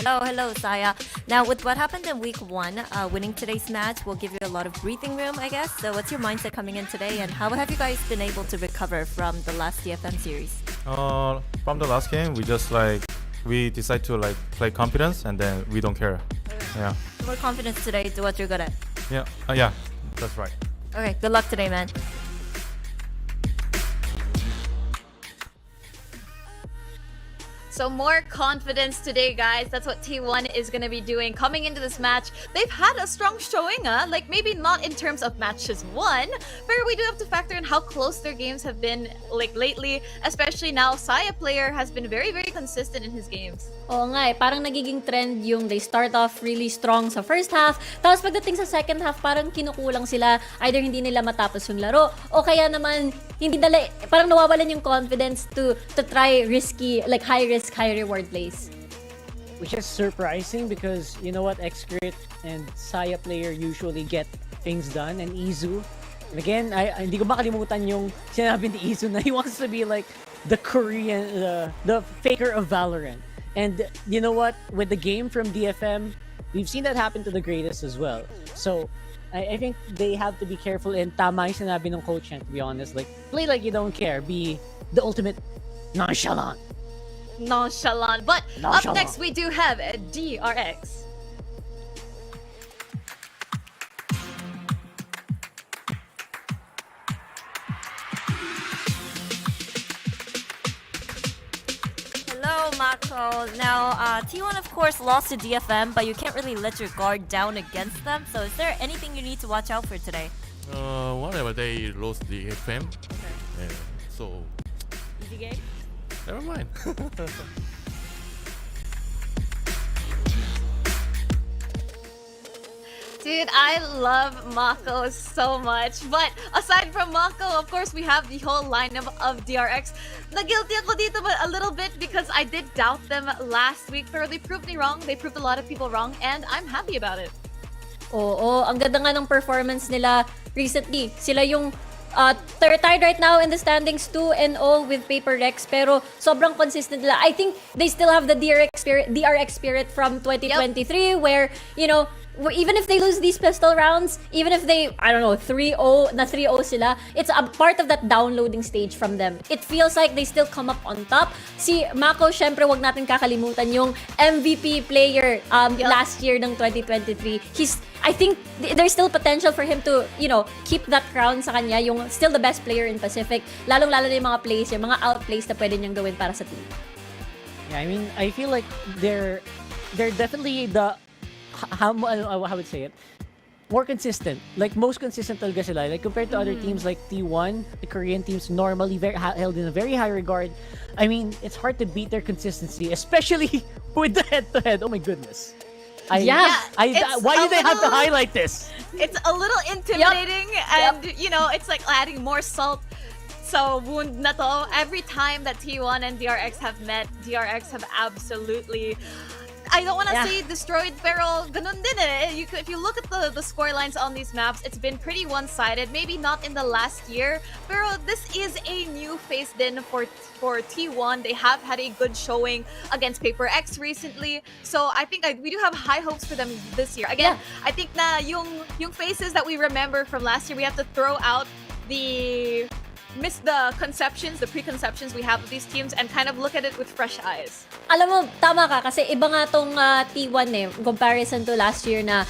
Hello, Saya. Now, with what happened in week 1, winning today's match will give you a lot of breathing room, I guess. So what's your mindset coming in today, and how have you guys been able to recover from the last DFM series? From the last game, we decide to play confidence, and then we don't care. Yeah. More confidence today to what you're good at. Yeah. That's right. Okay, good luck today, man. So more confidence today, guys. That's what T1 is going to be doing coming into this match. They've had a strong showing, like maybe not in terms of matches won, but we do have to factor in how close their games have been lately, especially now Saya player has been very, very consistent in his games. Oo nga parang nagiging trend yung they start off really strong sa first half, tapos pagdating sa second half, parang kinukulang sila, either hindi nila matapos yung laro, o kaya naman parang nawawalan yung confidence to try risky, high risk, high reward plays. which is surprising because you know what, Xcrit and Saya player usually get things done, and Izu. And again, hindi ko makalimutan yung sinabi ni Izu na he wants to be like the Korean, the faker of Valorant. And you know what, with the game from DFM, we've seen that happen to the greatest as well. So I think they have to be careful, and tama yung sinabi ng coach, to be honest. Like, play like you don't care. Be the ultimate nonchalant. Nonchalant. But Nonchalant. up next, we do have DRX. Hello, Mako. Now, T1 of course lost to DFM, but you can't really let your guard down against them. So is there anything you need to watch out for today? Whatever, they lost the FM. Yeah, so Easy game? never mind. Dude, I love Mako so much. But aside from Mako, of course, we have the whole lineup of DRX. Na-guilty ako dito a little bit because I did doubt them last week. Pero they proved me wrong. They proved a lot of people wrong. And I'm happy about it. Oo, ang ganda nga ng performance nila recently. Sila yung they're tied right now in the standings 2-0 with Paper Rex, pero sobrang consistent nila. I think they still have the DRX spirit from 2023 where, you know, even if they lose these pistol rounds, even if they, I don't know, 3-0 sila, it's a part of that downloading stage from them. It feels like they still come up on top. Si Mako, syempre, wag natin kakalimutan yung MVP player last year ng 2023. I think there's still potential for him to, you know, keep that crown sa kanya, yung still the best player in Pacific. Lalong-lalo na yung mga plays, yung mga outplays na pwede niyang gawin para sa team. Yeah, I mean, I feel like they're definitely the how would say it, more consistent. Like, most consistent talaga sila. Like, compared to other teams like T1, the Korean teams normally held in a very high regard. I mean, it's hard to beat their consistency, especially with the head-to-head. Oh my goodness. Why do they have to highlight this? It's a little intimidating, and you know, it's like adding more salt. So wound na to. Every time that T1 and DRX have met, DRX have absolutely, I don't want to say destroyed, pero ganun din eh. If you look at the score lines on these maps, it's been pretty one-sided. Maybe not in the last year, pero this is a new face din for T1. They have had a good showing against Paper X recently. So I think we do have high hopes for them this year. Again, I think na yung faces that we remember from last year, we have to throw out the preconceptions we have of these teams and kind of look at it with fresh eyes. Alam mo, tama ka, kasi iba nga tong T1 in comparison to last year na,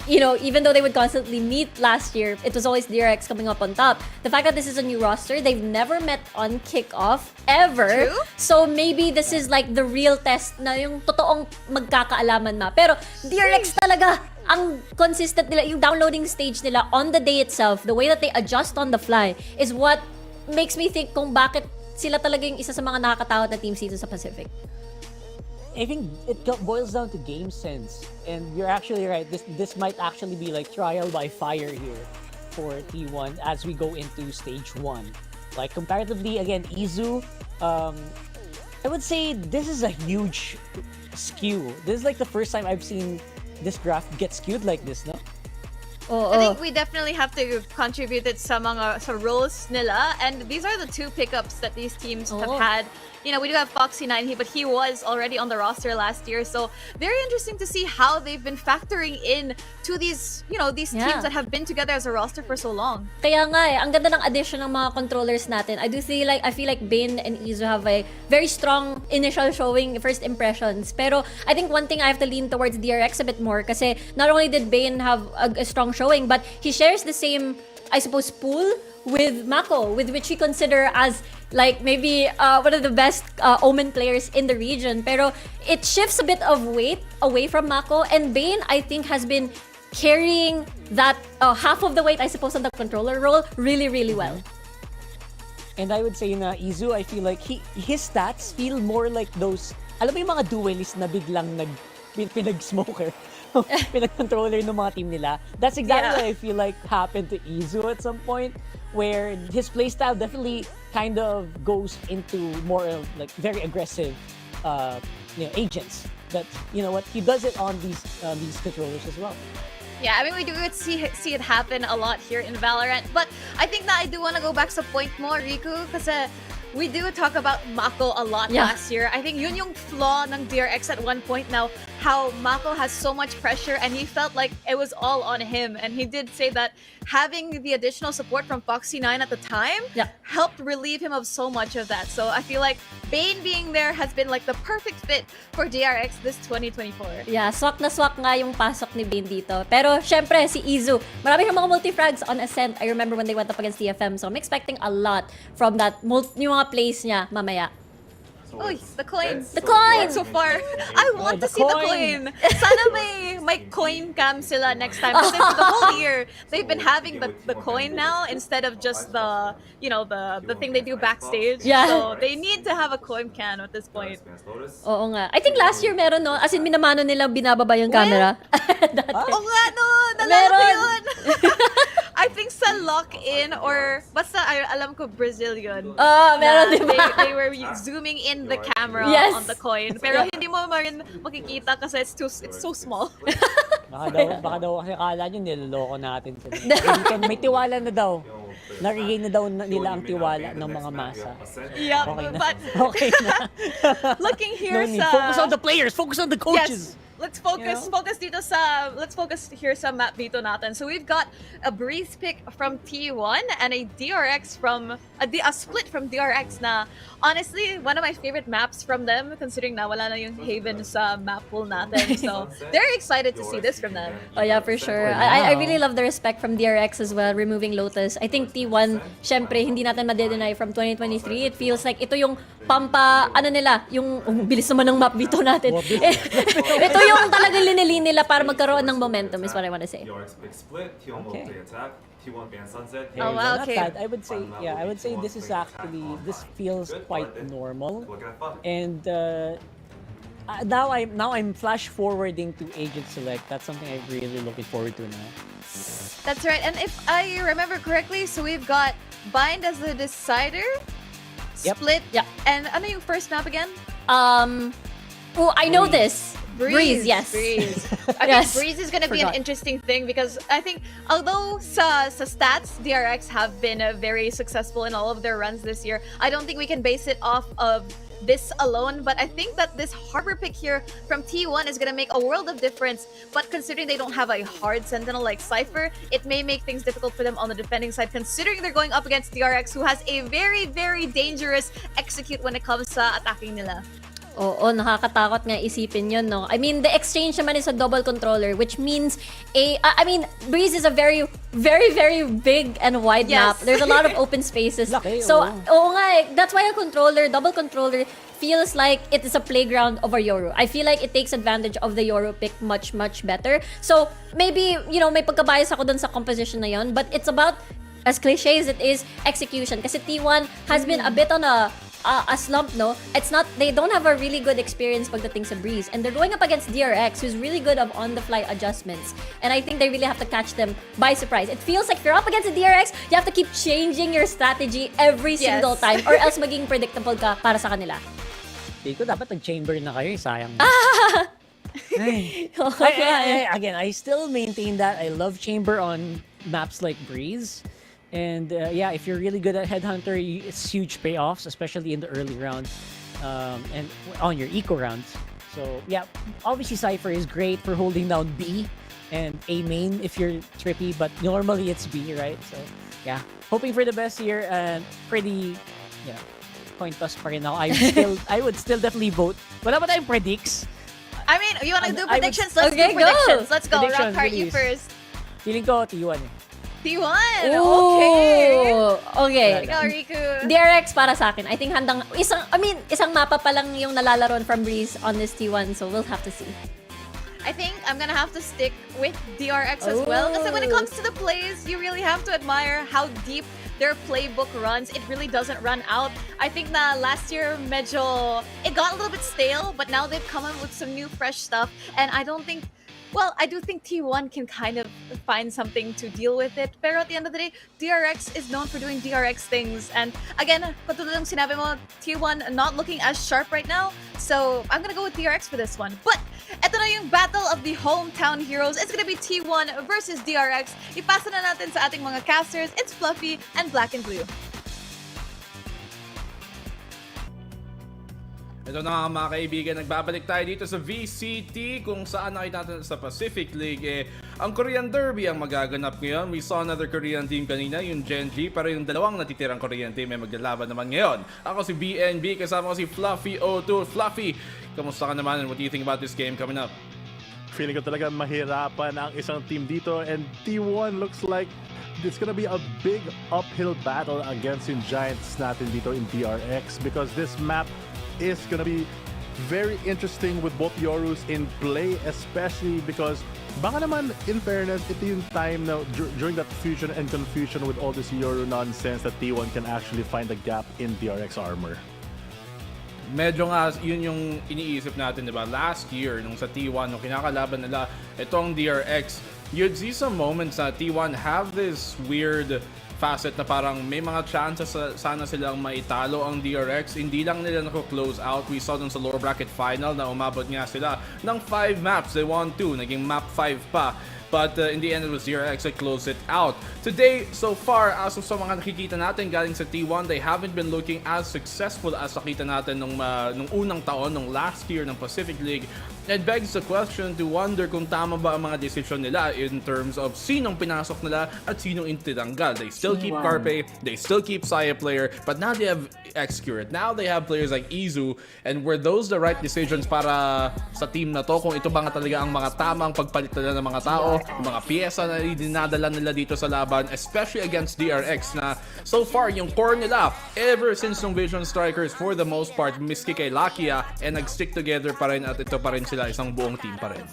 you know, even though they would constantly meet last year, it was always DRX coming up on top. The fact that this is a new roster, they've never met on kickoff ever. True? So maybe this is like the real test na yung totoong magkakaalaman na. Pero DRX talaga, ang consistent nila, yung downloading stage nila on the day itself, the way that they adjust on the fly is what makes me think kung bakit sila talaga yung isa sa mga nakakatakot na teams dito sa Pacific. I think it boils down to game sense, and you're actually right. This might actually be like trial by fire here for T1 as we go into stage 1. Like, comparatively, again, Izu, I would say this is a huge skew. This is like the first time I've seen this graph get skewed like this, no? I think we definitely have to contribute it sa roles nila, and these are the two pickups that these teams have had. You know, we do have Foxy9, but he was already on the roster last year, so very interesting to see how they've been factoring in to these, you know, these teams that have been together as a roster for so long. Kaya nga eh, ang ganda ng addition ng mga controllers natin. I feel like Bane and Izu have a very strong initial showing, first impressions. Pero I think one thing I have to lean towards DRX a bit more kasi not only did Bane have a strong showing, but he shares the same, I suppose, pool with Mako, with which we consider as like maybe one of the best Omen players in the region. Pero it shifts a bit of weight away from Mako, and Bane, I think, has been carrying that half of the weight, I suppose, on the controller role really, really well. And I would say na Izu, I feel like his stats feel more like those, alam mo yung mga duelists na biglang pinag-smoker, pinag-controller ng mga team nila. That's exactly what I feel like happened to Izu at some point, where his playstyle definitely kind of goes into more of like very aggressive agents. But you know what? He does it on these controllers as well. Yeah, I mean, we do see it happen a lot here in Valorant. But I think that I do want to go back sa point mo, Riku, kasi we do talk about Mako a lot last year. I think yun yung flaw ng DRX at one point now, how Mako has so much pressure and he felt like it was all on him. And he did say that having the additional support from Foxy9 at the time helped relieve him of so much of that. So I feel like Bane being there has been like the perfect fit for DRX this 2024. Yeah, swak na swak nga yung pasok ni Bane dito. Pero syempre, si Izu, marami siyang mga multi-frags on Ascent. I remember when they went up against DFM. So I'm expecting a lot from that, yung mga plays niya mamaya. Uy, the coin. The coin! So far, I want to see the coin. Sana may coin cam sila next time. Kasi for the whole year, they've been having the coin now instead of just the thing they do backstage. Yeah. So they need to have a coin cam at this point. Oo nga. I think last year meron, no? As in, minamano nilang binababa yung camera. Oo nga, no! Nalala ko yun! I think sa lock-in or basta alam ko Brazil yun. Meron diba? They were zooming in the camera on the coin. Pero hindi mo rin makikita kasi it's so small. Baka daw kasi akala nyo niloloko natin sila. May tiwala na daw. Na-regain na daw nila ang tiwala ng mga masa. Yeah, okay na. but okay na. Looking here focus on the players, focus on the coaches. Yes. Let's focus here sa map dito natin. So we've got a Breeze pick from T1 and a DRX from a split from DRX na honestly one of my favorite maps from them considering na wala na yung Haven sa map pool natin. So very excited to see this from them. Oh yeah, for sure. I really love the respect from DRX as well, removing Lotus. I think T1, syempre, hindi natin ma-deny from 2023. It feels like ito yung yung bilis naman ng map dito natin. Ito yung talagang linili nila para magkaroon ng momentum is what I want to say. Okay. T1 ban sunset. Oh wow, okay. I would say this feels quite normal. And now I'm flash forwarding to Agent Select. That's something I'm really looking forward to now. That's right. And if I remember correctly, so we've got Bind as the decider. Split. Yeah. And ano yung first map again? I know this. Breeze, yes. Breeze. I think Breeze is going to be an interesting thing because I think although sa stats, DRX have been very successful in all of their runs this year, I don't think we can base it off of this alone, but I think that this Harbor pick here from T1 is going to make a world of difference. But considering they don't have a hard sentinel like Cypher, it may make things difficult for them on the defending side, considering they're going up against DRX, who has a very, very dangerous execute when it comes sa attacking nila. Oo, nakakatakot nga isipin yun, no? I mean, the exchange naman is a double controller, which means Breeze is a very, very, very big and wide map. There's a lot of open spaces. So, that's why a double controller, feels like it is a playground of a Yoru. I feel like it takes advantage of the Yoru pick much, much better. So, maybe, may pagkabias ako dun sa composition na yun, but it's about, as cliche as it is, execution. Kasi T1 has been a bit on a slump, no? It's not, they don't have a really good experience pagdating sa Breeze. And they're going up against DRX, who's really good of on-the-fly adjustments. And I think they really have to catch them by surprise. It feels like if you're up against the DRX, you have to keep changing your strategy every single time or else maging predictable ka para sa kanila. Hindi ko dapat nag-chamber na kayo, sayang. Again, I still maintain that I love chamber on maps like Breeze. And if you're really good at Headhunter, it's huge payoffs, especially in the early rounds and on your eco rounds. So yeah, obviously Cypher is great for holding down B and A main if you're trippy, but normally it's B, right? So yeah, hoping for the best here and pretty, coin toss pa rin ako. I would still definitely vote. Wala ba tayong predicts? I mean, you want to do predictions? Let's do predictions. Let's go. Rockhart, you first. Feeling ko T1 T1! Okay. Ikaw, Riku. DRX para sa akin. I think isang mapa pa lang yung nalalaron from Breeze on this T1, so we'll have to see. I think I'm gonna have to stick with DRX as well. Because when it comes to the plays, you really have to admire how deep their playbook runs. It really doesn't run out. I think na last year, it got a little bit stale, but now they've come up with some new fresh stuff. And I do think T1 can kind of find something to deal with it. Pero at the end of the day, DRX is known for doing DRX things. And again, katulad ng sinabi mo, T1 not looking as sharp right now. So I'm gonna go with DRX for this one. But eto na yung battle of the hometown heroes. It's gonna be T1 versus DRX. Ipasa na natin sa ating mga casters. It's Fluffy and Black and Blue. Ito na nga mga kaibigan, nagbabalik tayo dito sa VCT kung saan nakita natin sa Pacific League. Ang Korean Derby ang magaganap ngayon. We saw another Korean team kanina, yung Gen.G, pero yung dalawang natitirang Korean team ay maglalaban naman ngayon. Ako si BNB, kasama ko si Fluffy O2. Fluffy, kamusta ka naman and what do you think about this game coming up? Feeling ko talaga mahirapan ang isang team dito, and T1 looks like it's gonna be a big uphill battle against yung Giants natin dito in DRX, because this map is gonna be very interesting with both Yorus in play, especially because baka naman, in fairness, ito yung time na during that fusion and confusion with all this Yoru nonsense that T1 can actually find a gap in DRX armor. Medyo nga, yun yung iniisip natin, diba? Last year, nung sa T1, nung kinakalaban nila itong DRX, you'd see some moments na T1 have this weird facet na parang may mga chances sana silang maitalo ang DRX. Hindi lang nila nako-close out. We saw dun sa lower bracket final na umabot nga sila ng 5 maps. They won 2. Naging map 5 pa. But in the end, it was DRX that closed it out. Today, so far, as of sa mga nakikita natin galing sa T1, they haven't been looking as successful as nakita natin nung unang taon, nung last year ng Pacific League. It begs the question to wonder kung tama ba ang mga decision nila in terms of sinong pinasok nila at sinong intinanggal. They still keep Carpe, they still keep Saya player, but now they have Excurate. Now they have players like Izu, and were those the right decisions para sa team na to? Kung ito ba nga talaga ang mga tamang pagpalit nila ng mga tao, yung mga piyesa na dinadala nila dito sa laban, especially against DRX na so far yung core nila ever since yung Vision Strikers for the most part miski kay Lakia, and nag-stick together pa rin at ito pa rin sila, isang buong team pa rin.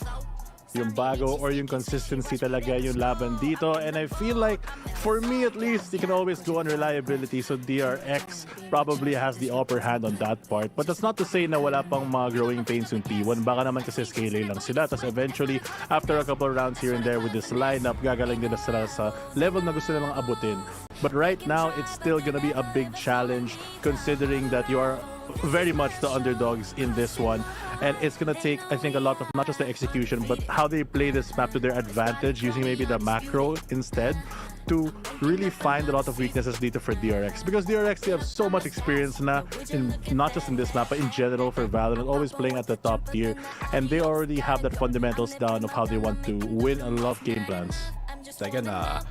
Yung bago or yung consistency talaga yung laban dito, and I feel like for me at least you can always go on reliability, so DRX probably has the upper hand on that part. But that's not to say na wala pang mga growing pains yung T1. Baka naman kasi scale lang sila, tapos eventually after a couple rounds here and there with this lineup, gagaling din na sila sa level na gusto nilang abutin. But right now it's still gonna be a big challenge considering that you are very much the underdogs in this one, and it's gonna take, I think, a lot of not just the execution but how they play this map to their advantage, using maybe the macro instead to really find a lot of weaknesses dito for DRX, because DRX, they have so much experience na in not just in this map but in general for Valorant, always playing at the top tier, and they already have that fundamentals down of how they want to win a lot of game plans. Teka na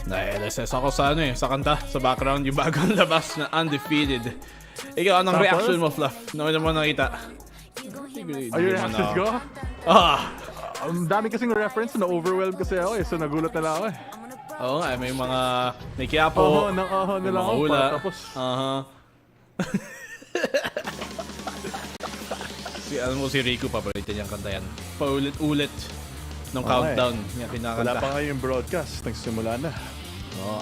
LSS ako sa sa kanta sa background, yung bagong labas na Undefeated. Ikaw, anong reaction mo, Fluff? Ano mo nakita? Are your reactions ko? Ang dami kasing reference, na-overwhelmed kasi ako so nagulat na lang ako Oo nga, may mga Nikiapo, na lang ako, tapos si Rico, paborito niyang kanta yan. Paulit-ulit nung countdown niya kinakanta. Wala pa nga yung broadcast, nagsimula na.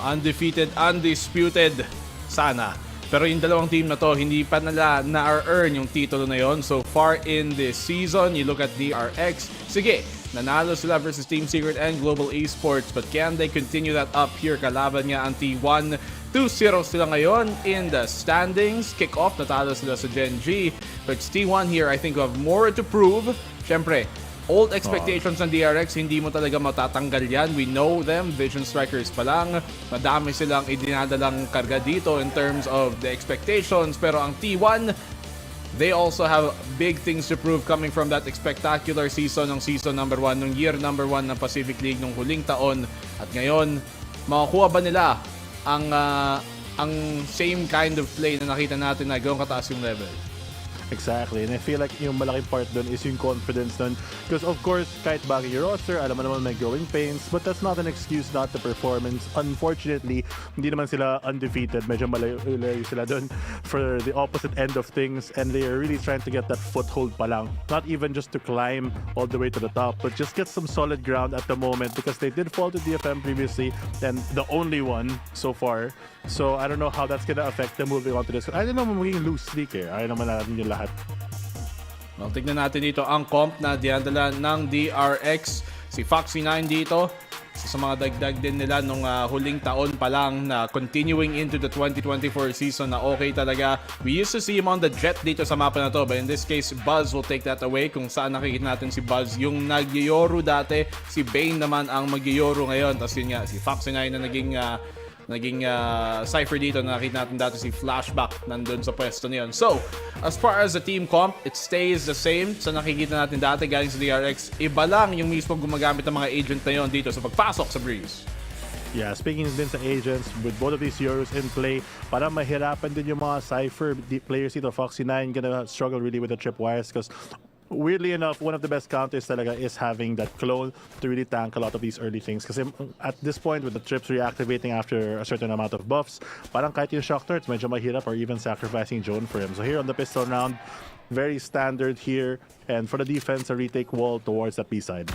Undefeated, undisputed, sana. Pero yung dalawang team na to, hindi pa nila na-earn yung titulo na yon so far in this season. You look at DRX, sige, nanalo sila versus Team Secret and Global Esports, but can they continue that up here? Kalaban nga ang T1. 2-0 sila ngayon in the standings. Kick-off, natalo sila sa Gen.G. But T1 here, I think, have more to prove. Siyempre, old expectations ng DRX, hindi mo talaga matatanggal yan. We know them, Vision Strikers pa lang. Madami silang idinadalang karga dito in terms of the expectations. Pero ang T1, they also have big things to prove coming from that spectacular season ng season number 1, ng year number 1 ng Pacific League nung huling taon. At ngayon, makakuha ba nila ang same kind of play na nakita natin na gawang kataas yung level? Exactly, and I feel like yung malaking part dun is yung confidence dun, because of course kahit bagay yung roster, alam mo naman may growing pains, but that's not an excuse not the performance. Unfortunately, hindi naman sila undefeated, medyo malayo sila dun for the opposite end of things, and they are really trying to get that foothold pa lang, not even just to climb all the way to the top, but just get some solid ground at the moment, because they did fall to DFM previously, and the only one so far. So I don't know how that's gonna affect them moving on to this. I don't know, magiging loose streak Ayaw naman natin yung lahat. Well, tignan natin dito ang comp na dinadala ng DRX. Si Foxy9 dito. sa mga dagdag din nila nung huling taon pa lang na continuing into the 2024 season na okay talaga. We used to see him on the jet dito sa mapa na to, but in this case, Buzz will take that away. Kung saan nakikita natin si Buzz yung nagyoro dati, si Bane naman ang magyoro ngayon. Tapos yun nga, si Foxy 9 na naging Cypher dito. Nakita natin dati si Flashback nandun sa pwesto niyon. So, as far as the team comp, it stays the same sa nakikita natin dati galing sa DRX. Iba lang yung mismo gumagamit ng mga agent na yon dito sa pagpasok sa Breeze. Yeah, speaking din sa agents, with both of these Euros in play, parang mahirapan din yung mga Cypher players dito. Foxy 9 gonna struggle really with the tripwires because weirdly enough, one of the best counters talaga is having that clone to really tank a lot of these early things. Kasi at this point, with the trips reactivating after a certain amount of buffs, parang kahit yung shock turrets, medyo mahirap or even sacrificing Joan for him. So here on the pistol round, very standard here. And for the defense, a retake wall towards that B side.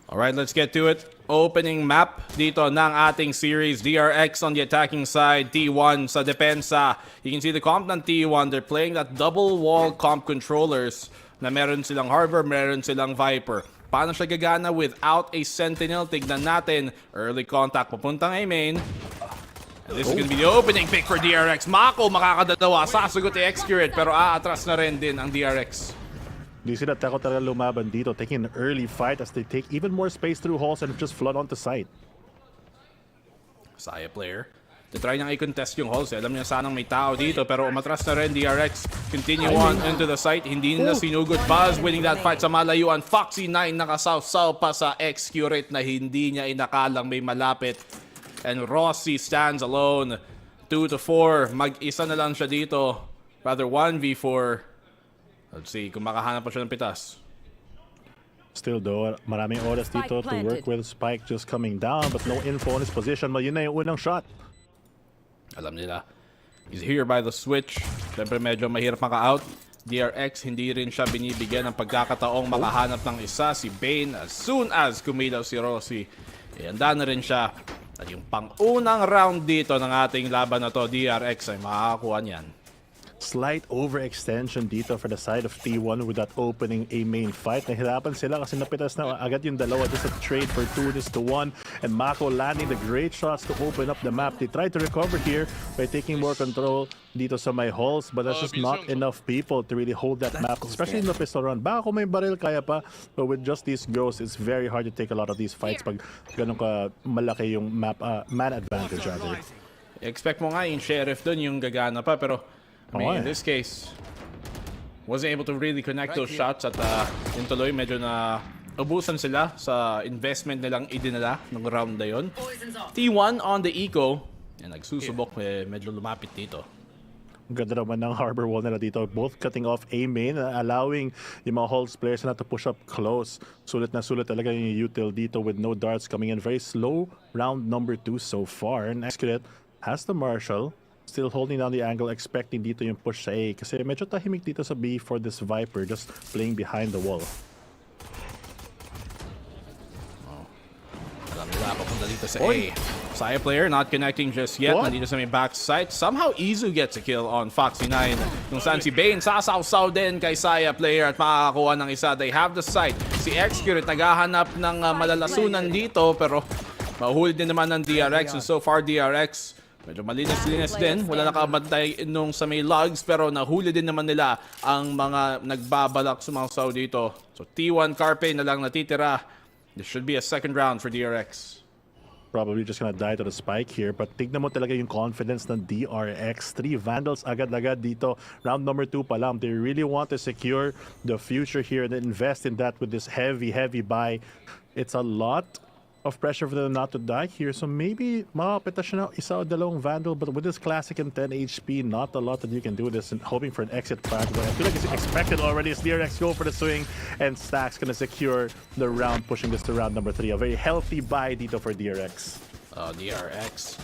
Alright, let's get to it. Opening map dito ng ating series. DRX on the attacking side, T1 sa depensa. You can see the comp ng T1. They're playing that double wall comp controllers na meron silang Harbor, meron silang Viper. Paano siya gagana without a Sentinel? Tignan natin. Early contact papuntang A main. And this is gonna be the opening pick for DRX. Mako makakadalawa. Sasagot i-Excurate pero aatras na rin din ang DRX. Do you see that Teko talaga lumaban dito, taking an early fight as they take even more space through halls and just flood onto site? Saya player. Try niyang i-contest yung halls. Alam niya sanang may tao dito pero umatras na rin DRX. Continue on into the site. Hindi nila sinugod. Buzz winning that fight sa malayuan. Foxy 9 nakasaw-saw pa sa Excurate na hindi niya inakalang may malapit. And Rossi stands alone. 2 to 4. Mag-isa na lang siya dito. Rather 1v4. Let's see kung makahanap pa siya ng pitas. Still though, maraming oras dito to work with. Spike just coming down but no info on his position. Yun na yung unang shot. Alam nila. He's here by the switch. Siyempre medyo mahirap maka-out. DRX hindi rin siya binibigyan ng pagkakataong makahanap ng isa. Si Bane as soon as kumilaw si Rossi. Handa na rin siya. At yung pang-unang round dito ng ating laban na to, DRX ay makakakuha niyan. Slight overextension dito for the side of T1 with that opening A main fight. Nahirapan sila kasi napitas na agad yung dalawa. Just a trade for 2-1 and Mako landing the great shots to open up the map. They tried to recover here by taking more control dito sa my halls but that's just not enough people to really hold that map, especially in the pistol round. Baka kung may barrel kaya pa, but with just these ghosts, it's very hard to take a lot of these fights pag ganun ka malaki yung map, man advantage rather. Expect mo nga yung sheriff dun yung gagana pa pero I mean, in this case, wasn't able to really connect those shots at yung tuloy medyo na ubusan sila sa investment nilang idinala ng round na yun. T1 on the eco and nagsusubok medyo lumapit dito. Ganda naman ng harbor wall nila dito. Both cutting off A main, allowing yung mga Halls players na to push up close. Sulit na sulit talaga yung util dito with no darts coming in. Very slow round number 2 so far. And Excurate has the Marshal. Still holding down the angle, expecting dito yung push sa A. Kasi medyo tahimik dito sa B for this Viper, just playing behind the wall. Alam nila, papunta dito sa A. Saya player not connecting just yet. Nandito sa may backside. Somehow Izu gets a kill on Foxy 9. Kung saan si Bane sasaw-saw din kay Saya player at makakakuha ng isa. They have the sight. Si Excurate naghahanap ng malalasunan dito pero mahuli din naman ng DRX. And so far DRX medyo malinis-linis din. Wala nakabantay nung sa may logs pero nahuli din naman nila ang mga nagbabalak sumangsaw dito. So T1 Carpe na lang natitira. This should be a second round for DRX. Probably just gonna die to the spike here but tignan mo talaga yung confidence ng DRX. 3 Vandals agad-agad dito. Round number 2 pa lang. They really want to secure the future here and invest in that with this heavy buy. It's a lot of pressure for them not to die here. So maybe makapita siya na isa o dalawang Vandal but with this classic and 10 HP, not a lot that you can do this and hoping for an exit frag. But I feel like it's expected already as DRX go for the swing and Stack's gonna secure the round, pushing this to round number 3. A very healthy buy dito for DRX. DRX.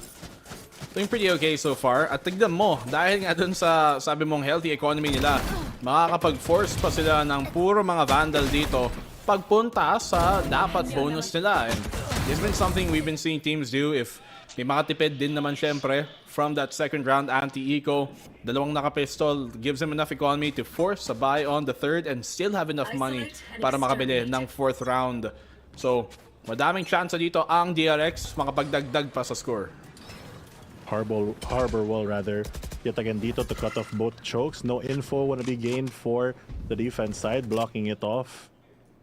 Doing pretty okay so far. At tignan mo, dahil nga dun sa sabi mong healthy economy nila, makakapag-force pa sila ng puro mga Vandal dito pagpunta sa dapat bonus nila. And this has been something we've been seeing teams do if may makatipid din naman syempre from that second round anti-eco. Dalawang naka-pistol gives them enough economy to force a buy on the third and still have enough money para makabili ng fourth round. So madaming chance dito ang DRX makapagdagdag pa sa score. Harbor wall rather. Yet again dito to cut off both chokes. No info wanna be gained for the defense side, blocking it off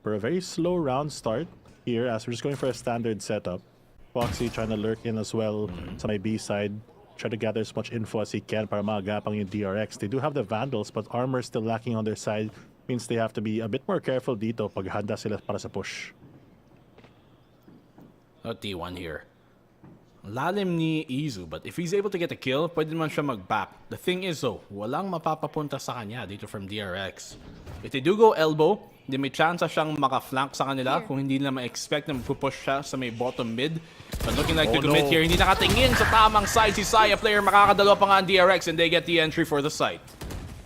for a very slow round start here as we're just going for a standard setup. Foxy trying to lurk in as well sa my B side. Try to gather as much info as he can para magapang yung DRX. They do have the Vandals but armor still lacking on their side. Means they have to be a bit more careful dito pag handa sila para sa push. T1 here. Lalim ni Izu, but if he's able to get a kill, pwede naman siya mag-back. The thing is though, walang mapapapunta sa kanya dito from DRX. If they do go elbow, di may chance siyang maka-flank sa kanila kung hindi nila ma-expect na mag-push siya sa may bottom mid. But looking like to commit here, hindi nakatingin sa tamang side si Saya. Player makakadalawa pa nga ang DRX and they get the entry for the site.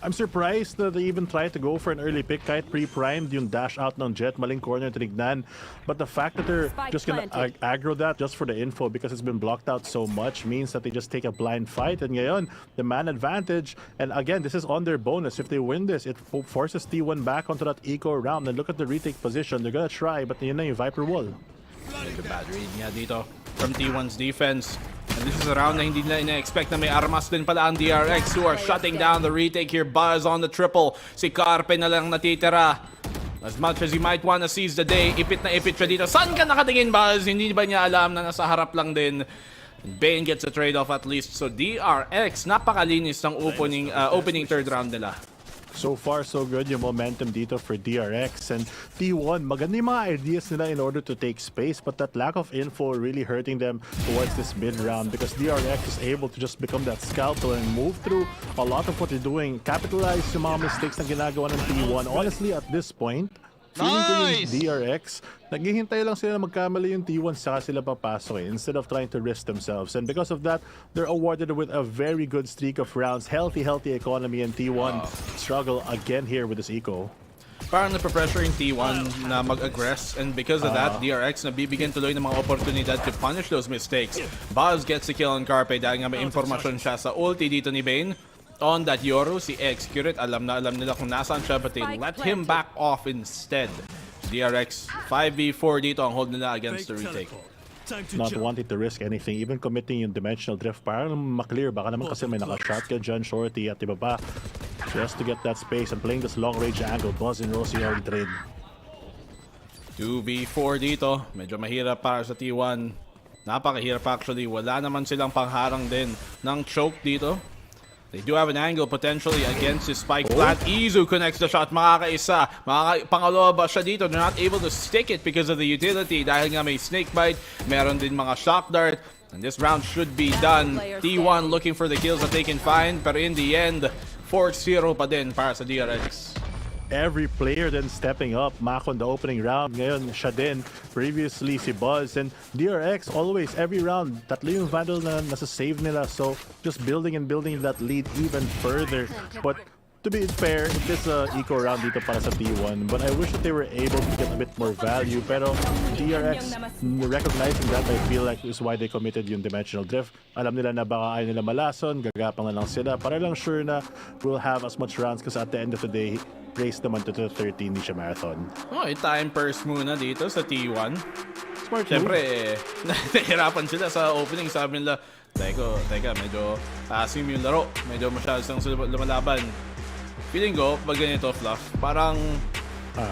I'm surprised that they even tried to go for an early pick. Kahit pre-primed yung dash out ng Jet, maling corner tinignan. But the fact that they're just gonna aggro that just for the info because it's been blocked out so much means that they just take a blind fight. And ngayon, the man advantage. And again, this is on their bonus. If they win this, it forces T1 back onto that eco round. And look at the retake position. They're gonna try, but yun na yung Viper wall. The bad read nga dito from T1's defense. And this is a round na hindi nila ina-expect na may armas din pala ang DRX who are shutting down the retake here. Buzz on the triple. Si Carpe na lang natitira. As much as he might wanna seize the day, ipit na ipit siya dito. Saan ka nakatingin, Buzz? Hindi ba niya alam na nasa harap lang din? Bane gets a trade-off at least. So DRX, napakalinis ng opening third round nila. So far, so good yung momentum dito for DRX and T1. Maganda yung mga ideas nila in order to take space, but that lack of info really hurting them towards this mid-round because DRX is able to just become that scalpel and move through a lot of what they're doing. Capitalize yung mga mistakes na ginagawa ng T1. Honestly, at this point, feeling ko yung DRX, naghihintay lang sila na magkamali yung T1 saka sila papasok instead of trying to risk themselves. And because of that, they're awarded with a very good streak of rounds. Healthy economy, and T1 struggle again here with this eco. Parang napapressure yung T1 na mag-aggress and because of that, DRX nabibigyan tuloy ng mga oportunidad to punish those mistakes. Buzz gets the kill on Carpe dahil nga may informasyon siya sa ulti dito ni Bane. On that Yoru, si Execute, alam nila kung nasaan siya but they let him back off instead. DRX 5v4 dito ang hold nila against the retake. Not wanting to risk anything, even committing yung dimensional drift para maklear. Baka naman kasi may naka-shotgun dyan, shorty at iba pa. Just to get that space and playing this long range angle. Buzz and Rosie already trade. 2v4 dito. Medyo mahirap para sa T1. Napakahirap actually. Wala naman silang pangharang din ng choke dito. They do have an angle potentially against his spike plant. Izu connects the shot. Makakaisa. Pangalawa ba siya dito? They're not able to stick it because of the utility. Dahil nga may snake bite. Meron din mga shock dart. And this round should be done. T1 looking for the kills that they can find. Pero in the end, 4-0 pa din para sa DRX. Every player then stepping up. Mako in the opening round. Ngayon, siya din. Previously, si Buzz. And DRX, always, every round, tatlo yung Vandal na nasa-save nila. So, just building and building that lead even further. But to be fair, it is a eco round dito para sa T1. But I wish that they were able to get a bit more value. Pero DRX, recognizing that, I feel like is why they committed yung dimensional drift. Alam nila na baka ayaw nila malason, gagapang na lang sila. Para lang sure na we'll have as much rounds kasi at the end of the day, race naman to the 13 Nisha Marathon. Oh, time first muna dito sa T1. Smart Siyempre, nahirapan sila sa opening. Sabi nila, teka, medyo asim yung laro. Medyo masyadong lumalaban. Feeling ko, pag ganito, Fluff, parang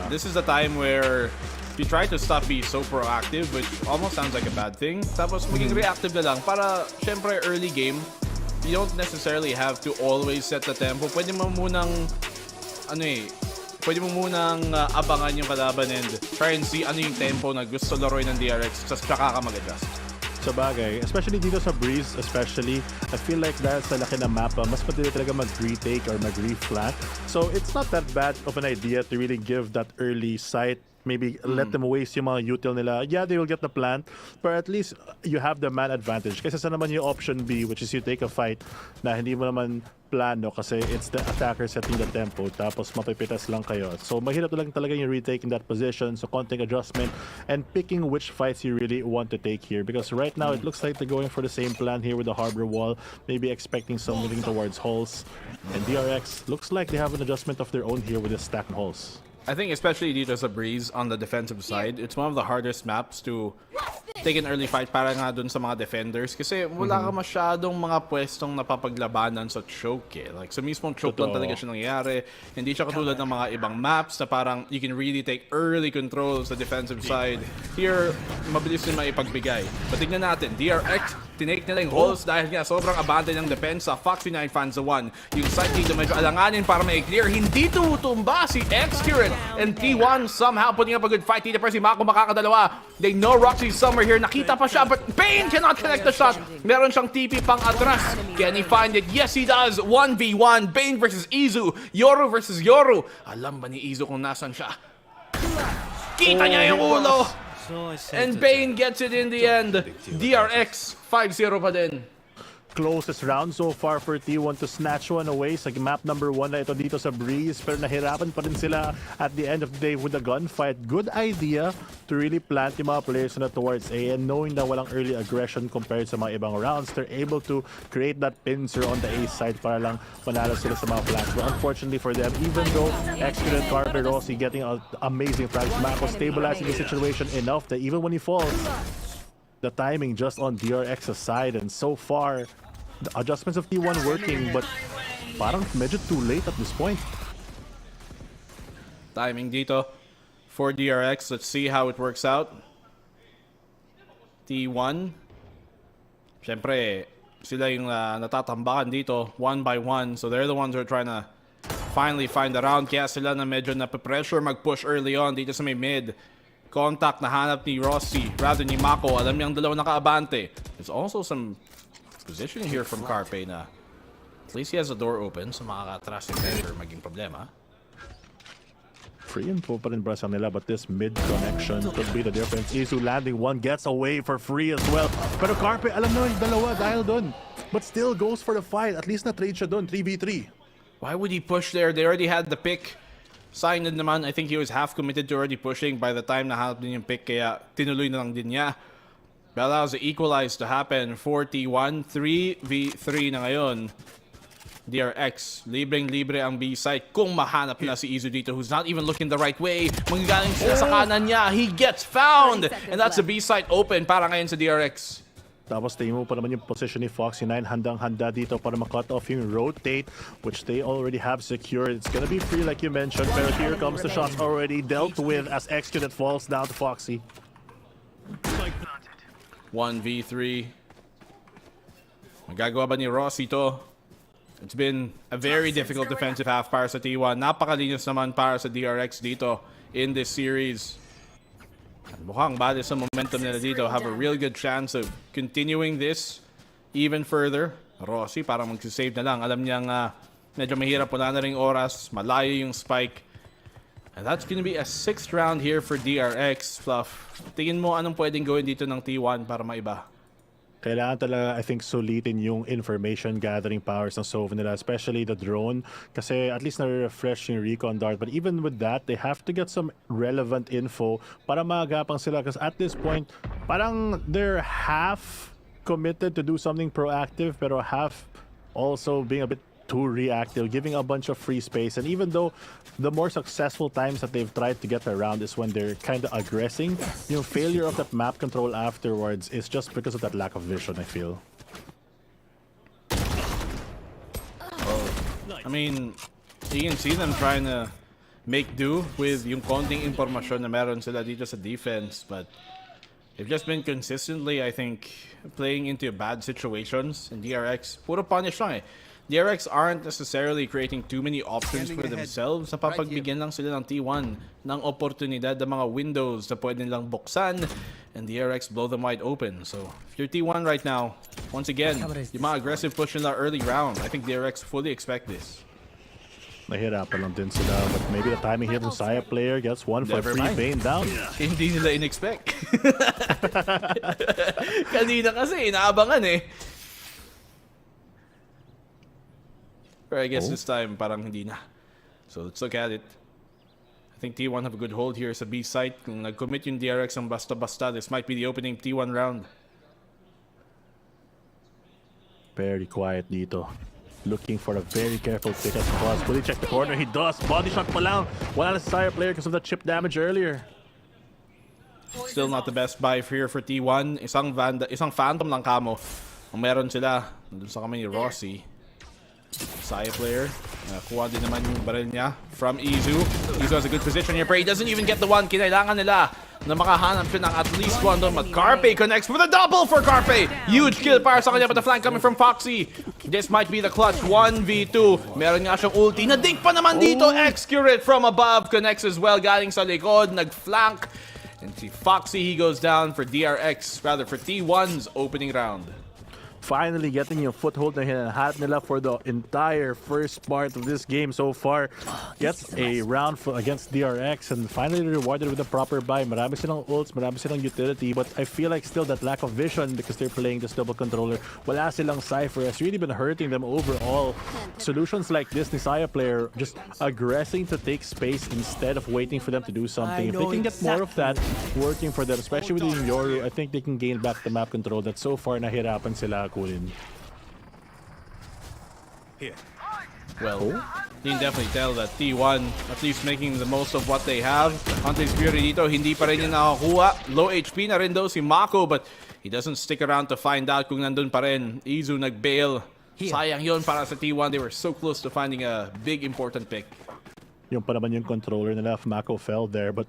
this is a time where you try to stop being so proactive, which almost sounds like a bad thing. Tapos maging reactive na lang para, syempre, early game, you don't necessarily have to always set the tempo. Pwede mo munang abangan yung kalaban and try and see ano yung tempo na gusto laruin ng DRX tsaka ka mag-adjust. Sa bagay, especially dito sa Breeze, especially, I feel like dahil sa laki ng mapa, mas madali talaga mag-retake or mag-reflank. So it's not that bad of an idea to really give that early sight. Maybe let them waste yung mga util nila. Yeah, they will get the plant, but at least you have the man advantage. Kasi sa naman yung option B, which is you take a fight na hindi mo naman plano kasi it's the attacker setting the tempo tapos mapipitas lang kayo. So mahirap lang talaga yung retake in that position. So konting adjustment and picking which fights you really want to take here. Because right now it looks like they're going for the same plan here with the harbor wall. Maybe expecting some moving towards hulls. And DRX looks like they have an adjustment of their own here with the stack hulls. I think especially dito sa Breeze on the defensive side, it's one of the hardest maps to take an early fight para nga dun sa mga defenders kasi wala ka masyadong mga pwestong napapaglabanan sa choke eh. Like sa mismong choke lang talaga siya nangyayari. Hindi siya katulad ng mga ibang maps na parang you can really take early control sa defensive side. Here, mabilis din maipagbigay. But tignan natin, DRX, tinake nila yung holes dahil nga sobrang abante ng depensa. Foxy9 fans the one. Yung side dito medyo alanganin para may clear. Hindi tumutumba si X-Current and T1 somehow putting up a good fight dito pero si Mako makakadalawa. They know Roxy's somewhere here. Nakita pa siya but Bane cannot connect the shot. Meron siyang TP pang atras. Can he find it? Yes, he does. 1v1. Bane versus Izu. Yoru versus Yoru. Alam ba ni Izu kung nasan siya? Kita niya yung ulo. And Bane gets it in the end. DRX 5-0 pa din. Closest round so far for T1 to snatch one away sa map number 1 na ito dito sa Breeze, pero nahirapan pa rin sila at the end of the day with the gunfight. Good idea to really plant yung mga players na towards A, and knowing na walang early aggression compared sa mga ibang rounds, they're able to create that pincer on the A side para lang manalo sila sa mga flanks. But unfortunately for them, even though excellent Carver Rossi getting an amazing practice, Mako stabilizing the situation enough that even when he falls, the timing just on DRX's side, and so far the adjustments of T1 working, but parang medyo too late at this point. Timing dito for DRX. Let's see how it works out. T1. Siyempre, sila yung natatambakan dito one by one. So they're the ones who are trying to finally find the round. Kaya sila na medyo nape-pressure mag-push early on dito sa may mid. Contact na hanap ni Rossi rather ni Mako. Alam niyang dalawa nakaabante. There's also some positioning here from Carpe na at least he has a door open so makakatras si Pedro maging problema. Free info pa rin para sa nila, but this mid connection could be the difference. Izu landing one, gets away for free as well. Pero Carpe, alam na yung dalawa dahil dun. But still goes for the fight. At least na-trade siya dun, 3v3. Why would he push there? They already had the pick. Signed naman, I think he was half committed to already pushing by the time nahanap din yung pick kaya tinuloy na lang din niya. But allows the equalize to happen. 4T1, 3v3 na ngayon. DRX, libreng-libre ang B-site kung mahanap na si Izu dito who's not even looking the right way. Manggagaling sila sa kanan niya. He gets found! And that's the B-site open para ngayon sa DRX. Tapos tingin mo pa naman yung position ni Foxy9. Handang-handa dito para ma-cut off yung rotate, which they already have secured. It's gonna be free like you mentioned, pero here comes the shots already dealt with as XQ that falls down to Foxy. 1v3. Magagawa ba ni Rossi to? It's been a very difficult defensive half para sa T1. Napakalinis naman para sa DRX dito in this series. Mukhang bali sa momentum nila dito, have a real good chance of continuing this even further. Rossi parang magsisave na lang. Alam niyang medyo mahirap, wala na ring oras, malayo yung spike. And that's gonna be a 6th round here for DRX. Fluff, tingin mo anong pwedeng gawin dito ng T1 para maiba? Kailangan talaga, I think, sulitin yung information gathering powers ng Sova nila, especially the drone. Kasi at least na-refresh yung recon dart. But even with that, they have to get some relevant info para maagapang sila. Because at this point, parang they're half committed to do something proactive, pero half also being a bit too reactive, giving a bunch of free space. And even though the more successful times that they've tried to get around is when they're kind of aggressing, yung failure of that map control afterwards is just because of that lack of vision, I feel. I mean, you can see them trying to make do with yung konting impormasyon na meron sila dito sa defense, but they've just been consistently, I think, playing into bad situations. And DRX, puro punish lang eh. DRX aren't necessarily creating too many options for themselves. Napapagbigyan lang sila ng T1 ng oportunidad ng mga windows na pwede nilang buksan, and DRX blow them wide open. So, if you're T1 right now, once again, yung mga aggressive push nila early round, I think DRX fully expect this. Nahirapan lang din sila, but maybe the timing here from Saya player gets one for free. Bane down. Hindi nila in-expect. Kanina kasi, inaabangan eh. But I guess this time, parang hindi na. So let's look at it. I think T1 have a good hold here sa B site. Kung nag-commit yung DRX ang basta-basta, this might be the opening T1 round. Very quiet dito. Looking for a very careful pick as Buzz. Will he check the corner? He does. Body shot pa lang. Wala na si Sire player because of the chip damage earlier. Still not the best buy here for T1. Isang Phantom lang kamo ang meron sila. Nandun sa kamay ni Rossi. Sire player. Kuha din naman yung baril niya from Izu. Izu has a good position here, but he doesn't even get the one. Kinailangan nila na makahanap siya ng at least one doon. But Carpe connects with a double for Carpe. Huge kill para sa kanya, but the flank coming from Foxy. This might be the clutch. 1v2. Meron nga siyang ulti. Nadink pa naman dito. Excurate from above. Connects as well. Galing sa likod. Nag-flank. And si Foxy, he goes down for DRX. Rather, for T1's opening round. Finally getting yung foothold na hinahat nila for the entire first part of this game so far. Gets a round against DRX and finally rewarded with a proper buy. Marami silang ults, marami silang utility, but I feel like still that lack of vision because they're playing this double controller. Wala silang Cypher has really been hurting them overall. Solutions like this, Nisaya player just aggressing to take space instead of waiting for them to do something. If they can get more of that working for them, especially with Yoru, I think they can gain back the map control that so far nahirapan sila kunin. Here. Well, you can definitely tell that T1 at least making the most of what they have. Hunter's Fury dito, hindi pa rin niya nakakuha. Low HP na rin daw si Mako, but he doesn't stick around to find out kung nandun pa rin. Izu nag-bail. Sayang yun para sa T1. They were so close to finding a big important pick. Yung pa naman yung controller nila, Mako fell there, but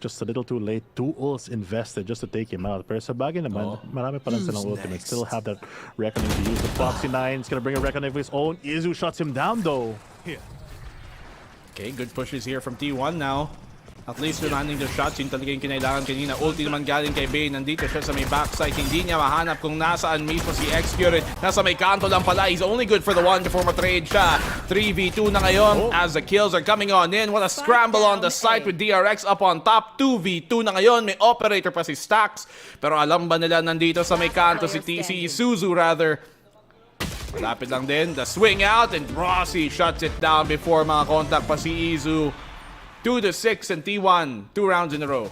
just a little too late. 2 ults invested just to take him out. Pero sa bagay naman, marami pa lang silang ultimate. Still have that Reckoning to use. The Foxy9 is gonna bring a Reckoning of his own. Izu shuts him down though. Okay, good pushes here from T1 now. At least landing the shots, yung talaga yung kinailangan kanina. Ulti naman galing kay Bane. Nandito siya sa may backside. Hindi niya mahanap kung nasaan mismo si Excurate. Nasa may kanto lang pala. He's only good for the one before matrade siya. 3v2 na ngayon as the kills are coming on in. What a scramble on the site with DRX up on top. 2v2 na ngayon. May operator pa si Stax. Pero alam ba nila nandito sa may kanto si Suzu rather. Lapit lang din. The swing out and Rossi shuts it down before mga contact pa si Izu. 2-6 and T1, 2 rounds in a row.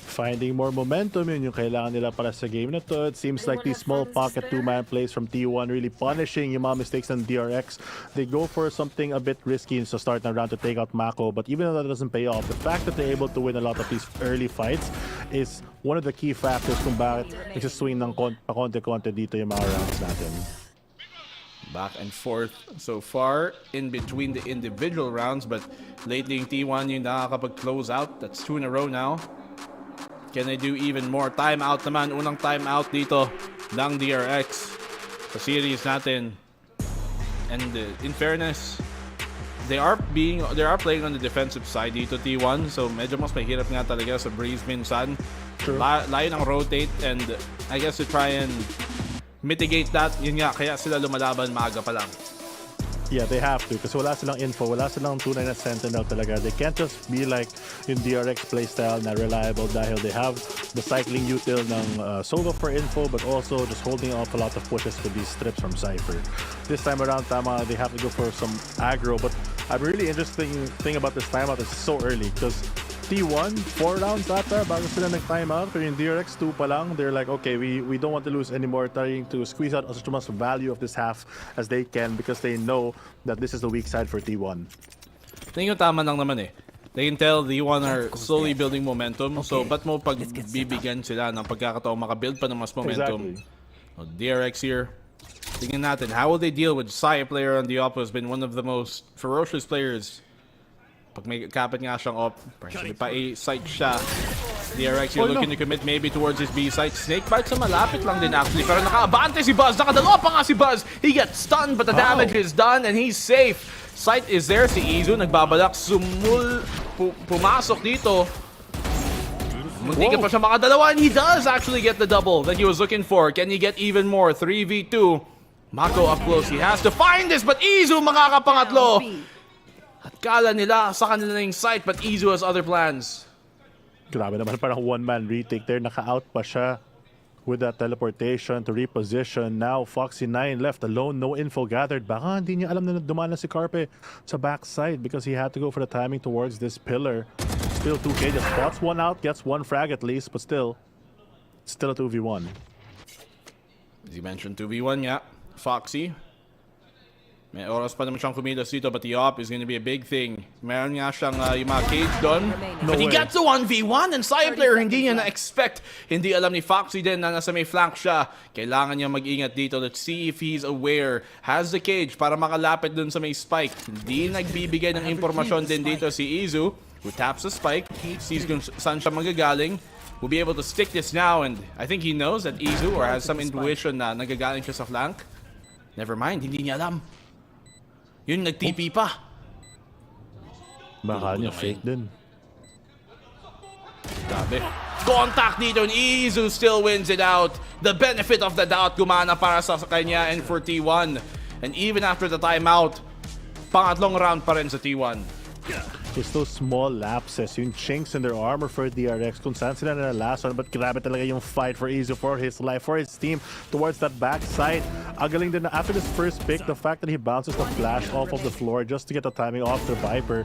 Finding more momentum, yun yung kailangan nila para sa game na to. It seems like these small pocket 2-man plays from T1 really punishing yung mga mistakes ng DRX. They go for something a bit risky in the start ng round to take out Mako, but even though that doesn't pay off, the fact that they're able to win a lot of these early fights is one of the key factors kung bakit nagsiswing ng pakonte-konte dito yung mga rounds natin. Back and forth so far in between the individual rounds, but lately yung T1 yung nakakapag-close out. That's 2 in a row now. Can they do even more? Timeout naman. Unang timeout dito ng DRX sa series natin. And in fairness, they are playing on the defensive side dito T1, so medyo mas mahirap nga talaga sa Breeze minsan. Layo ng rotate and I guess to try and mitigate that, yun nga, kaya sila lumalaban maaga pa lang. Yeah, they have to kasi wala silang info, wala silang tunay na sentinel talaga. They can't just be like yung DRX playstyle na reliable dahil they have the cycling util ng Sova for info but also just holding off a lot of pushes with these strips from Cypher. This time around, tama, they have to go for some aggro, but a really interesting thing about this timeout is so early because T1, 4 rounds ata bago sila nag-timeout. Pero yung DRX 2 pa lang, they're like, okay, we don't want to lose anymore, trying to squeeze out as much value of this half as they can because they know that this is the weak side for T1. Tingin ko tama lang naman eh. They can tell T1 are slowly building momentum. So, ba't mo pagbibigyan sila ng pagkakataong makabuild pa ng mas momentum? Exactly. DRX here. Tingnan natin, how will they deal with Saya player on the Oppo has been one of the most ferocious players. Pag may kapit nga siyang op, may pa-A-site siya. DRX you're looking to commit maybe towards his B-site. Snakebite sa malapit lang din actually. Pero nakaabante si Buzz. Nakadalawa pa nga si Buzz. He gets stunned but the damage is done and he's safe. Sight is there. Si Izu nagbabalak. Pumasok dito. Munti ka pa siya makadalawa and he does actually get the double that he was looking for. Can he get even more? 3v2. Mako up close. He has to find this but Izu makakapangatlo. At kala nila sa kanila na yung sight but Izu has other plans. Grabe naman, parang one-man retake there. Naka-out pa siya with that teleportation to reposition. Now Foxy9 left alone, no info gathered. Baka hindi niya alam na dumana si Carpe sa backside because he had to go for the timing towards this pillar. Still 2K, just spots one out, gets one frag at least, but still a 2v1. As you mentioned, 2v1 yeah. Foxy. May oras pa naman siyang kumilos dito, but the op is gonna be a big thing. Meron nga siyang yung mga cage doon. But he gets a 1v1 and Saya player hindi niya na-expect. Hindi alam ni Foxy din na nasa may flank siya. Kailangan niya mag-ingat dito. Let's see if he's aware. Has the cage para makalapit dun sa may spike. Hindi nagbibigay ng impormasyon din dito si Izu, who taps the spike. Sees kung saan siya magagaling. Will be able to stick this now, and I think he knows that Izu or has some intuition na nagagaling siya sa flank. Never mind, hindi niya alam. Yun, nag-TP pa. Baka niya fake din. Grabe. Contact dito, and Izu still wins it out. The benefit of the doubt gumana para sa kanya and for T1. And even after the timeout, pangatlong round pa rin sa T1. Just those small lapses, yung chinks in their armor for DRX, kung saan sila na last one, but grabe talaga yung fight for Izu, for his life, for his team, towards that backside. Agaling din na after this first pick, the fact that he bounces the flash off of the floor just to get the timing off the Viper.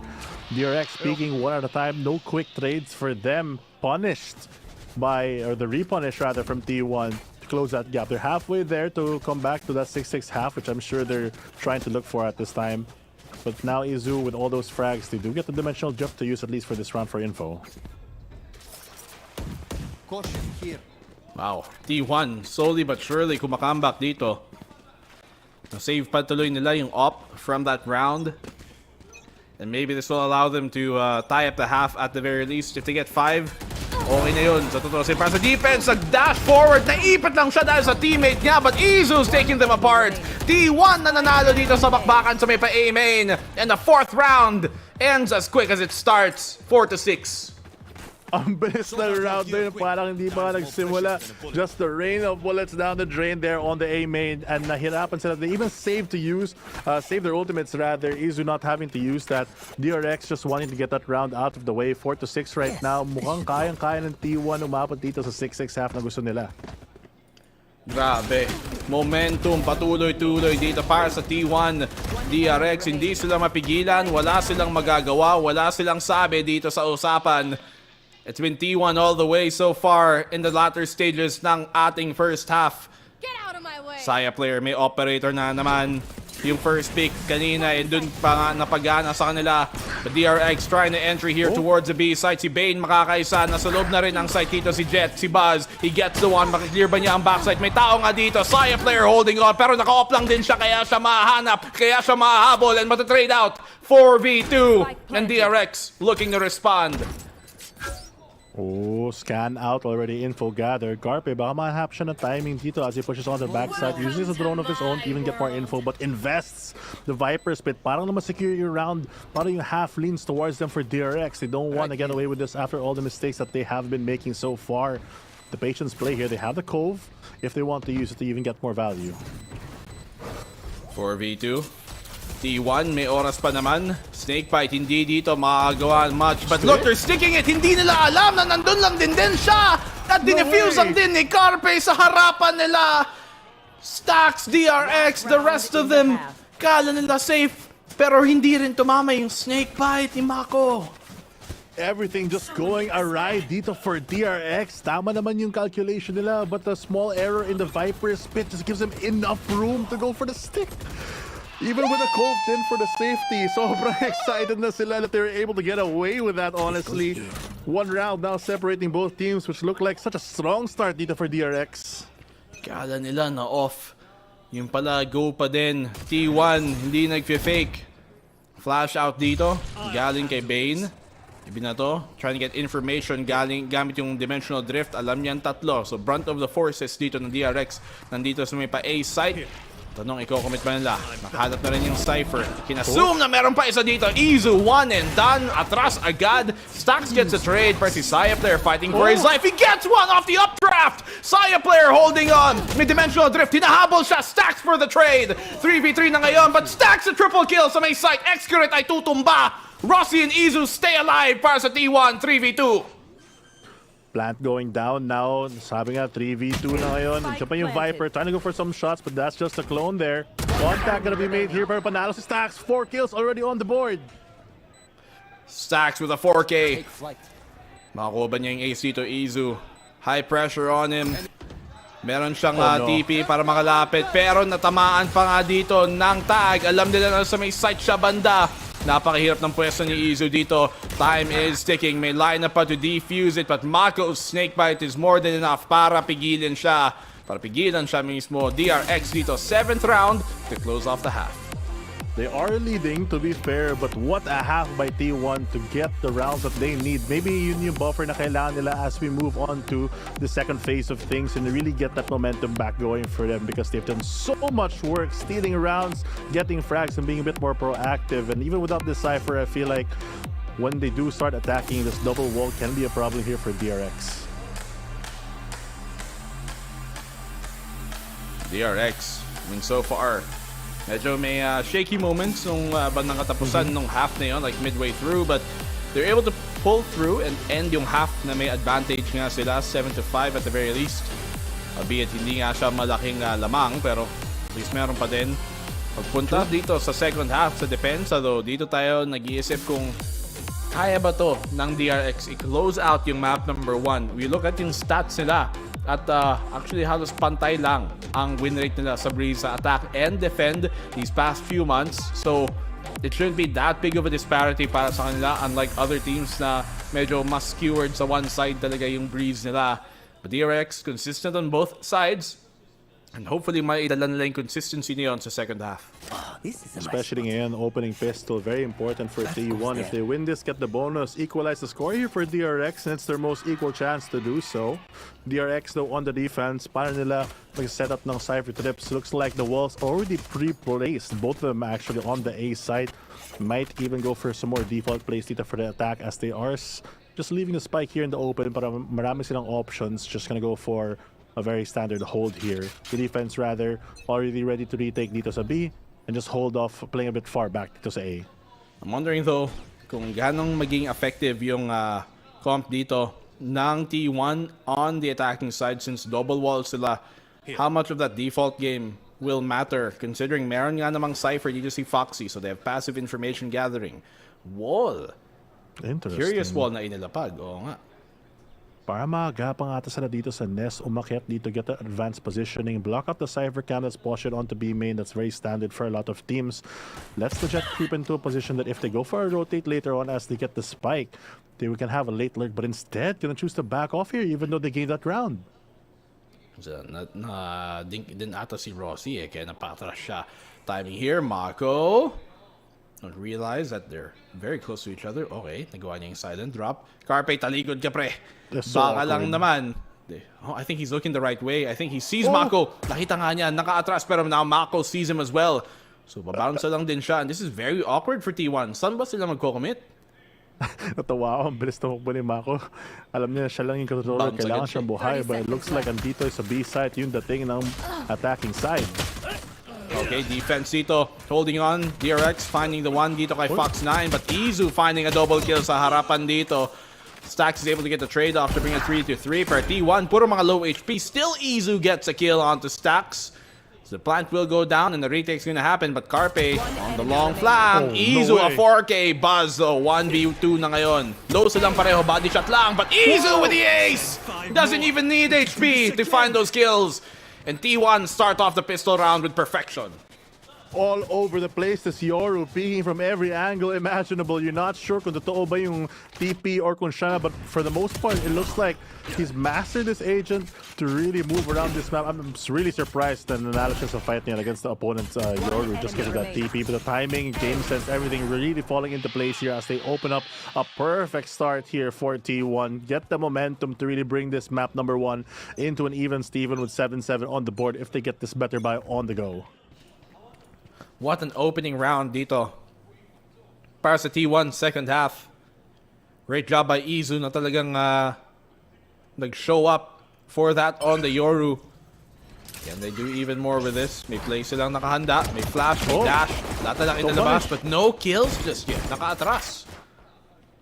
DRX peeking one at a time, no quick trades for them, punished by, or the repunish rather, from T1 to close that gap. They're halfway there to come back to that 6-6 half, which I'm sure they're trying to look for at this time. But now Izu, with all those frags, they do get the dimensional drift to use at least for this round for info. Caution here. Wow, T1 slowly but surely kumakambak dito. Na-save pa tuloy nila yung op from that round. And maybe this will allow them to tie up the half at the very least. If they get 5, okay na yun. Sa totoo, para sa defense, nag-dash forward. Naipit lang siya dahil sa teammate niya, but Izu's taking them apart. T1 na nanalo dito sa bakbakan sa may pa-A main. And the 4th round ends as quick as it starts, 4-6. Ang bilis na round din, parang hindi pa nagsimula. Just the rain of bullets down the drain there on the A main, and nahirapan sila. They even save their ultimates rather. Izu not having to use that. DRX just wanting to get that round out of the way. 4-6 right now. Mukhang kayang-kaya ng T1 umabot dito sa 6-6 half na gusto nila. Grabe. Momentum patuloy-tuloy dito para sa T1. DRX, hindi sila mapigilan. Wala silang magagawa. Wala silang sabi dito sa usapan. It's been T1 all the way so far in the latter stages ng ating first half. Get out of my way. Saya player, may operator na naman. Yung first pick kanina, and dun pa nga napagana sa kanila. But DRX trying to entry here towards the B site. Si Bane makakaisa. Nasa loob na rin ang site dito si Jet, si Buzz. He gets the one. Makiklear ba niya ang backside? May tao nga dito. Saya player holding on. Pero naka-off lang din siya. Kaya siya mahanap. Kaya siya mahabol. And matatrade out. 4v2. And DRX looking to respond. Oh, scan out already, info gathered. Garpe, baka mahap siya ng timing dito as he pushes on the backside. Uses a drone of his own to even get more info, but invests the Viper split. Parang naman secure yung round. Parang yung half leans towards them for DRX. They don't want to get away with this after all the mistakes that they have been making so far. The patience play here. They have the Cove if they want to use it to even get more value. 4v2. T1, may oras pa naman. Snakebite, hindi dito makagawa much. But look, they're sticking it. Hindi nila alam na nandun lang din siya. At dinefuse ang din ni Carpe sa harapan nila. Stacks, DRX, the rest of them. Kala nila safe. Pero hindi rin tumama yung Snakebite ni Mako. Everything just going awry dito for DRX. Tama naman yung calculation nila, but the small error in the Viper spit just gives them enough room to go for the stick. Even with a Cove in for the safety, sobrang excited na sila that they were able to get away with that, honestly. One round now separating both teams, which looked like such a strong start dito for DRX. Kala nila na off. Yung pala, go pa din. T1, hindi nag-fake. Flash out dito, galing kay Bane. Ibinato, trying to get information gamit yung dimensional drift. Alam niyan tatlo. So, brunt of the forces dito ng DRX. Nandito sa may pa-A site. Tanong, i-commit ba nila? Nakahanap na rin yung Cypher. Kinassume na meron pa isa dito. Izu, one and done. Atras agad. Stacks gets a trade. Pero si Saya player fighting for his life. He gets one off the updraft. Saya player holding on. May dimensional drift. Hinahabol siya. Stacks for the trade. 3v3 na ngayon. But Stacks a triple kill sa may site. Excurate ay tutumba. Rossi and Izu stay alive para sa T1. 3v2. Plant going down now. Sabi nga, 3v2 na ngayon. Siya pa yung Viper trying to go for some shots, but that's just a clone there. Contact gonna be made here, pero panalo si Stacks. 4 kills already on the board. Stacks with a 4K. Makakuha ba niya yung ace dito, Izu. High pressure on him. Meron siyang TP para makalapit, pero natamaan pa nga dito ng tag. Alam nila na sa may site siya banda. Napakahirap ng pwesto ni Izu dito. Time is ticking. May lineup pa to defuse it, but Mako's snakebite is more than enough para pigilan siya. Para pigilan siya mismo. DRX dito, 7th round to close off the half. They are leading, to be fair, but what a half by T1 to get the rounds that they need. Maybe yun yung buffer na kailangan nila as we move on to the second phase of things and really get that momentum back going for them because they've done so much work stealing rounds, getting frags, and being a bit more proactive. And even without this Cypher, I feel like when they do start attacking, this double wall can be a problem here for DRX. DRX, I mean, so far, medyo may shaky moments nung bandang katapusan nung half na yun, like midway through, but they're able to pull through and end yung half na may advantage nga sila, 7-5 at the very least. Albeit hindi nga siya malaking lamang, pero at least meron pa din. Pagpunta dito sa second half sa depensa, though, dito tayo nag-iisip kung kaya ba to ng DRX i-close out yung map number 1. We look at yung stats nila. At actually halos pantay lang ang win rate nila sa Breeze sa attack and defend these past few months. So it shouldn't be that big of a disparity para sa kanila, unlike other teams na medyo mas skewered sa one side talaga yung Breeze nila. But DRX consistent on both sides. And hopefully maidala nila yung consistency niyon sa second half. Especially ngayon, opening pistol, very important for T1. If they win this, get the bonus, equalize the score here for DRX, and it's their most equal chance to do so. DRX though on the defense, paano nila mag-set up ng Cypher trips? Looks like the walls already pre-placed. Both of them actually on the A site. Might even go for some more default plays dito for the attack as they are just leaving the spike here in the open para marami silang options. Just gonna go for a very standard hold here. The defense rather already ready to retake dito sa B and just hold off playing a bit far back dito sa A. I'm wondering though kung ganong maging effective yung comp dito ng T1 on the attacking side since double wall sila. How much of that default game will matter considering meron nga namang Cypher dito si Foxy, so they have passive information gathering. Wall. Interesting. Curious wall na inilapag. Oo nga. Para maagapang ata sila dito sa nest, umakyat dito, get the advanced positioning, block up the Cypher candidates, push it onto B main. That's very standard for a lot of teams. Lets the Jet creep into a position that if they go for a rotate later on as they get the spike, they can have a late lurk, but instead, gonna choose to back off here even though they gained that round. So, din ata si Rossi kaya napatras siya. Timing here, Mako. Don't realize that they're very close to each other. Okay, nagawa niya yung silent drop. Carpe, talikod ka pre. Baka lang naman. Oh, I think he's looking the right way. I think he sees Mako. Nakita nga niya, naka-atras pero now Mako sees him as well. So babounce lang din siya. And this is very awkward for T1. Saan ba sila magko-commit? Natawa ako, ang bilis na hukbo ni Mako. Alam niya, siya lang yung controller. Kailangan siyang buhay. But it looks like andito sa B side yung dating ng attacking side. Okay, defense dito, holding on. DRX finding the one dito kay Fox9, but Izu finding a double kill sa harapan dito. Stax is able to get the trade-off to bring it 3-3 per T1. Puro mga low HP. Still Izu gets a kill onto Stax. So the plant will go down and the retake's gonna happen, but Carpe on the long flank. Izu a 4K buzz though. 1v2 na ngayon. Low silang pareho, body shot lang, but Izu with the ace! Doesn't even need HP to find those kills. And T1 start off the pistol round with perfection. All over the place, this Yoru peeking from every angle imaginable. You're not sure kung totoo ba yung TP or kung siya, but for the most part, it looks like he's mastered this agent to really move around this map. I'm really surprised at the analysis of fight niya against the opponent's Yoru just because of that TP. But the timing, game sense, everything really falling into place here as they open up a perfect start here for T1. Get the momentum to really bring this map number 1 into an even Steven with 7-7 on the board if they get this better by on the go. What an opening round dito para sa T1 second half. Great job by Izu na talagang nag-show up for that on the Yoru. Can they do even more with this? May play silang nakahanda, may flash, may dash. Lahat na lang inalabas, but no kills just yet. Naka-atras.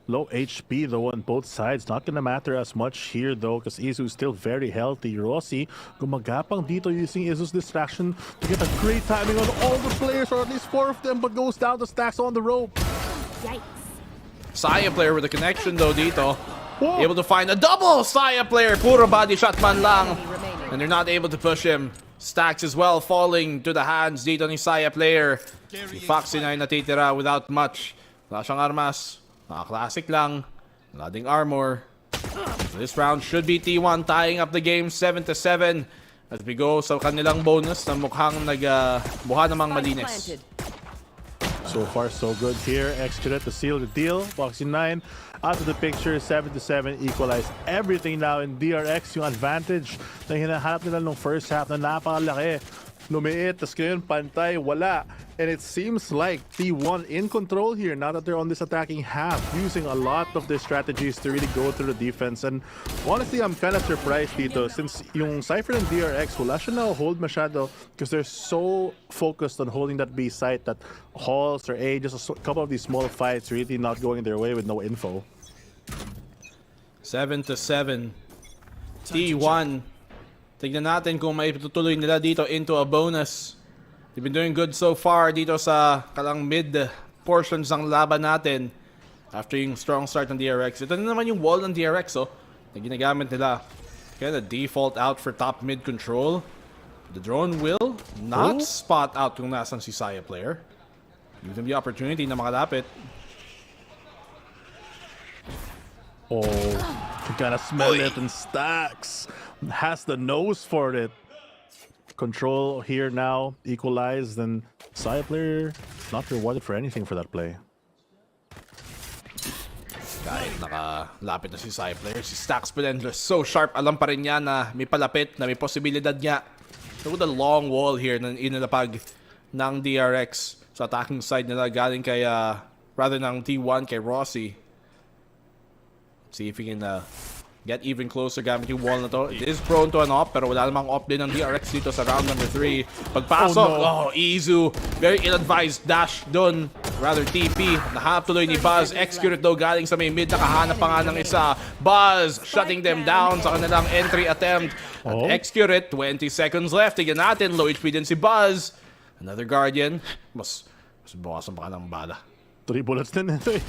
Low HP though on both sides. Not gonna matter as much here though because Izu is still very healthy. Rossi gumagapang dito using Izu's distraction to get a great timing on all the players, or at least 4 of them, but goes down to Stacks on the rope. Yikes. Saya player with a connection though dito. Able to find a double Saya player. Puro body shot man lang. and they're not able to push him. Stacks as well falling to the hands dito ni Saya player. Si Foxy na yung natitira without much. Wala siyang armas. Classic lang. Wala ding armor. So this round should be T1 tying up the game 7-7 as we go sa kanilang bonus na mukhang nagbuha namang malinis. So far, so good here. Extra to seal the deal. Foxy 9 out of the picture. 7-7 equalize everything now in DRX. Yung advantage na hinahanap nila nung first half na napakalaki. Lumiit, tas ngayon pantay, wala. And it seems like T1 in control here now that they're on this attacking half, using a lot of their strategies to really go through the defense. And honestly, I'm kind of surprised dito since yung Cypher and DRX, wala siya na hold masyado because they're so focused on holding that B site that halls or A, just a couple of these small fights really not going their way with no info. 7-7. T1. Tignan natin kung may tutuloy nila dito into a bonus. They've been doing good so far dito sa kalang mid portions ng laban natin after yung strong start ng DRX. Ito na naman yung wall ng DRX na ginagamit nila. Kaya the default out for top mid control. The drone will not spot out kung nasan si Saya player. Give them the opportunity na makalapit. Oh, you gotta smell it, and Stacks has the nose for it. Control here now, equalized, and Saya player not rewarded for anything for that play. Kahit nakalapit na si Saya player, si Stacks pa din so sharp, alam pa rin niya na may palapit, na may posibilidad niya. Look at the long wall here na inilapag ng DRX sa attacking side nila galing kay, rather ng T1 kay Rossi. See if he can get even closer gamit yung wall na to. It is prone to an op, pero wala namang op din ng DRX dito sa round number 3. Pagpasok, Izu, very ill-advised dash dun. Rather TP, nahanap tuloy ni Buzz. Execute daw galing sa may mid, nakahanap pa nga ng isa. Buzz shutting them down sa kanilang entry attempt. At Execute, 20 seconds left. Tignan natin, low HP din si Buzz. Another Guardian. Mas bawasan pa ka ng bala. 3 bullets din ito eh.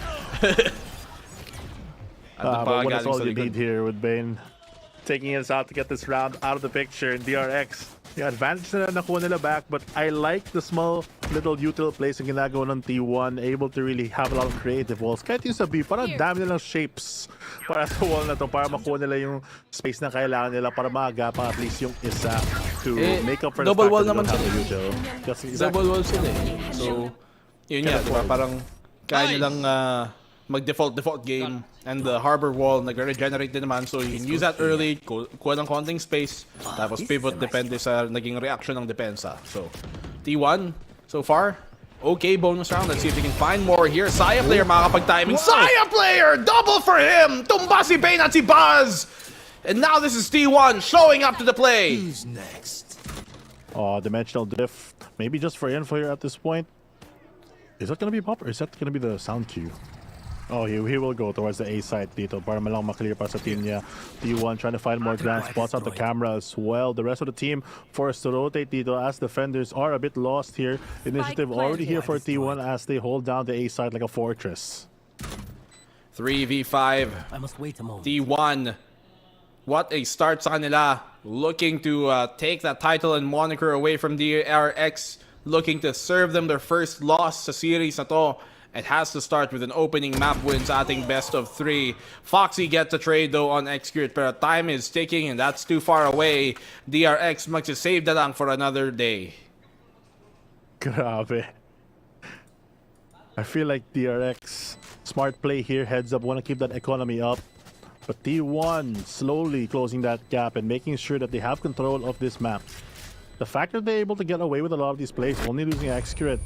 But what is all you need here with Bane taking us out to get this round out of the picture in DRX. The advantage na nakuha nila back, but I like the small little util plays na ginagawa ng T1, able to really have a lot of creative walls. Kahit yung sa B, parang dami nilang shapes para sa wall na to, para makuha nila yung space na kailangan nila para maagapan at least yung isa to make up for the double fact wall that naman they don't have sila. the util. Exactly. Double wall sila eh. So, yun nga, diba? Parang kaya nilang mag-default game, and the harbor wall nag-regenerate din naman, so you can use that early, kuha ng konting space, tapos pivot depende sa naging reaction ng depensa. So, T1, so far, okay bonus round. Let's see if we can find more here. Saya player makakapag-timing. Saya player! Double for him! Tumba si Bane at si Buzz! And now this is T1 showing up to the play. Who's next? Oh, dimensional diff. Maybe just for info here at this point. Is that gonna be pop or is that gonna be the sound cue? Oh, he will go towards the A side dito para malang maklear pa sa team niya. T1 trying to find more grand spots on the camera as well. The rest of the team forced to rotate dito as defenders are a bit lost here. Initiative already here for T1 as they hold down the A side like a fortress. 3v5. I must wait a moment. T1. What a start sa kanila. Looking to take that title and moniker away from DRX. Looking to serve them their first loss sa series na to. It has to start with an opening map win sa ating best of 3. Foxy gets a trade though on Execute, pero time is ticking and that's too far away. DRX magsisave na lang for another day. Grabe. I feel like DRX, smart play here, heads up, want to keep that economy up. But T1 slowly closing that gap and making sure that they have control of this map. The fact that they're able to get away with a lot of these plays, only losing Execute,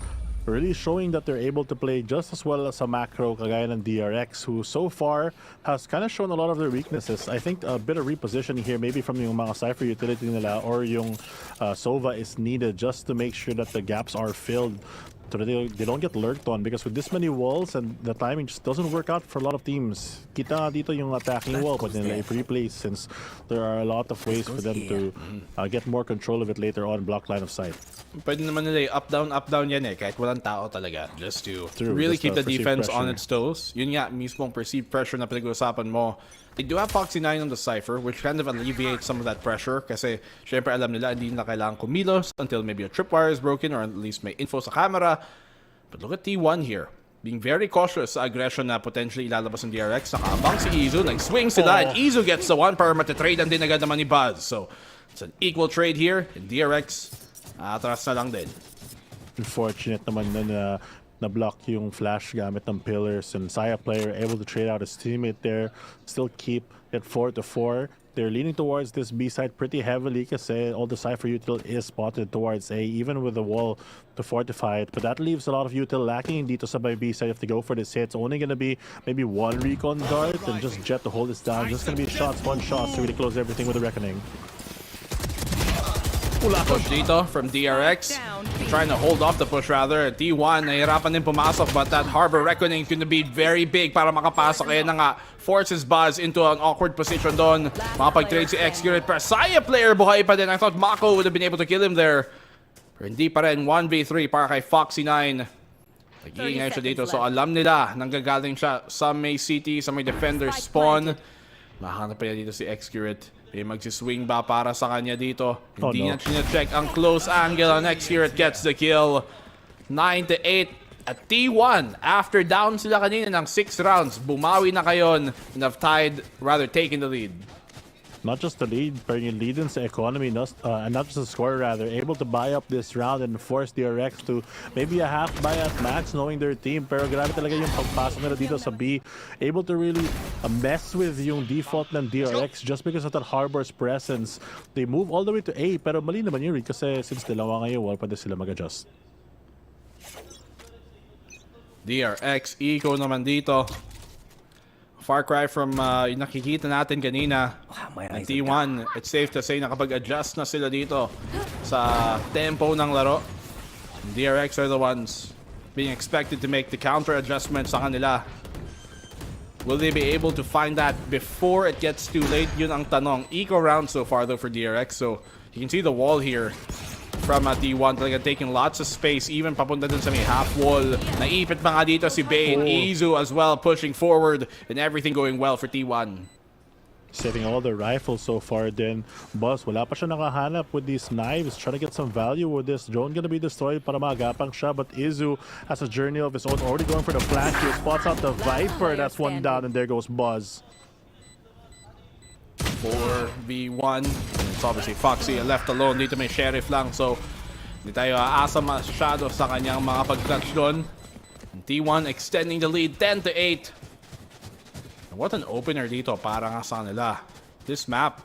really showing that they're able to play just as well as a macro kagaya ng DRX, who so far has kind of shown a lot of their weaknesses. I think a bit of repositioning here, maybe from yung mga Cypher utility nila or yung Sova is needed just to make sure that the gaps are filled. so that they don't get lurked on, because with this many walls and the timing just doesn't work out for a lot of teams. Kita nga dito yung attacking wall pag nila i-replace, since there are a lot of ways for them to get more control of it later on, block line of sight. Pwede naman nila up down yan kahit walang tao talaga, just to really just keep the perceived defense on pressure. its toes. Yun nga, mismong perceived pressure na pinag-uusapan mo. They do have Foxy9 on the Cypher, which kind of alleviates some of that pressure kasi syempre alam nila hindi nila kailangan kumilos until maybe a tripwire is broken or at least may info sa camera. But look at T1 here, being very cautious sa aggression na potentially ilalabas ng DRX. Nakaabang si Izu, nag-swing sila, and Izu gets the one para matitrade din agad naman ni Buzz. So it's an equal trade here, and DRX atras na lang din. Unfortunate naman na na-block yung flash gamit ng pillars, and Saya player able to trade out his teammate there, still keep it 4-4. They're leaning towards this B side pretty heavily kasi all the Cypher util is spotted towards A, even with the wall to fortify it. But that leaves a lot of util lacking dito sa B side. If they go for this hit, it's only going to be maybe one recon dart and just Jet to hold this down. Just going to be shots, one shot to really close everything with the Reckoning. Push dito from DRX. Trying to hold off the push rather. T1 nahirapan din pumasok, but that Harbor Reckoning going to be very big para makapasok. Kaya na nga, forces Buzz into an awkward position doon. Makapag-trade si Excurate. Pero Saya player buhay pa din. I thought Mako would have been able to kill him there. Pero hindi pa rin. 1v3 para kay Foxy9. Nag-iingay siya dito. So alam nila, nanggagaling siya sa may city, sa may defender spawn. Mahanap pa niya dito si Excurate. May magsiswing ba para sa kanya dito? Hindi na check ang close angle. Next here it gets the kill. 9-8 at T1. After down sila kanina ng 6 rounds, bumawi na kayon and have taken the lead. Not just the lead, pero yung lead in sa economy, not just the score rather, able to buy up this round and force DRX to maybe a half buy at max knowing their team. Pero grabe talaga yung pagpasok nila dito sa B. Able to really mess with yung default ng DRX just because of that Harbor's presence. They move all the way to A, pero mali naman yun kasi since dalawa ngayon, wala pwede sila mag-adjust. DRX, eco naman dito. Far cry from yung nakikita natin kanina. T1, it's safe to say nakapag-adjust na sila dito sa tempo ng laro. DRX are the ones being expected to make the counter adjustments sa kanila. Will they be able to find that before it gets too late? Yun ang tanong. Eco round so far though for DRX. So you can see the wall here from T1 talaga taking lots of space, even papunta dun sa may half wall. Naipit pa nga dito si Bane. Izu as well pushing forward and everything going well for T1. Saving all the rifles so far then. Boss, wala pa siya nakahanap with these knives. Trying to get some value with this. Drone gonna be destroyed para maagapang siya, but Izu has a journey of his own. Already going for the flash here. Spots out the Viper. That's one down and there goes Buzz. 4v1. It's obviously Foxy left alone. Dito may Sheriff lang. So, hindi tayo aasa masyado sa kanyang mga pag-clutch doon. T1 extending the lead 10-8. What an opener dito para nga sa nila. This map.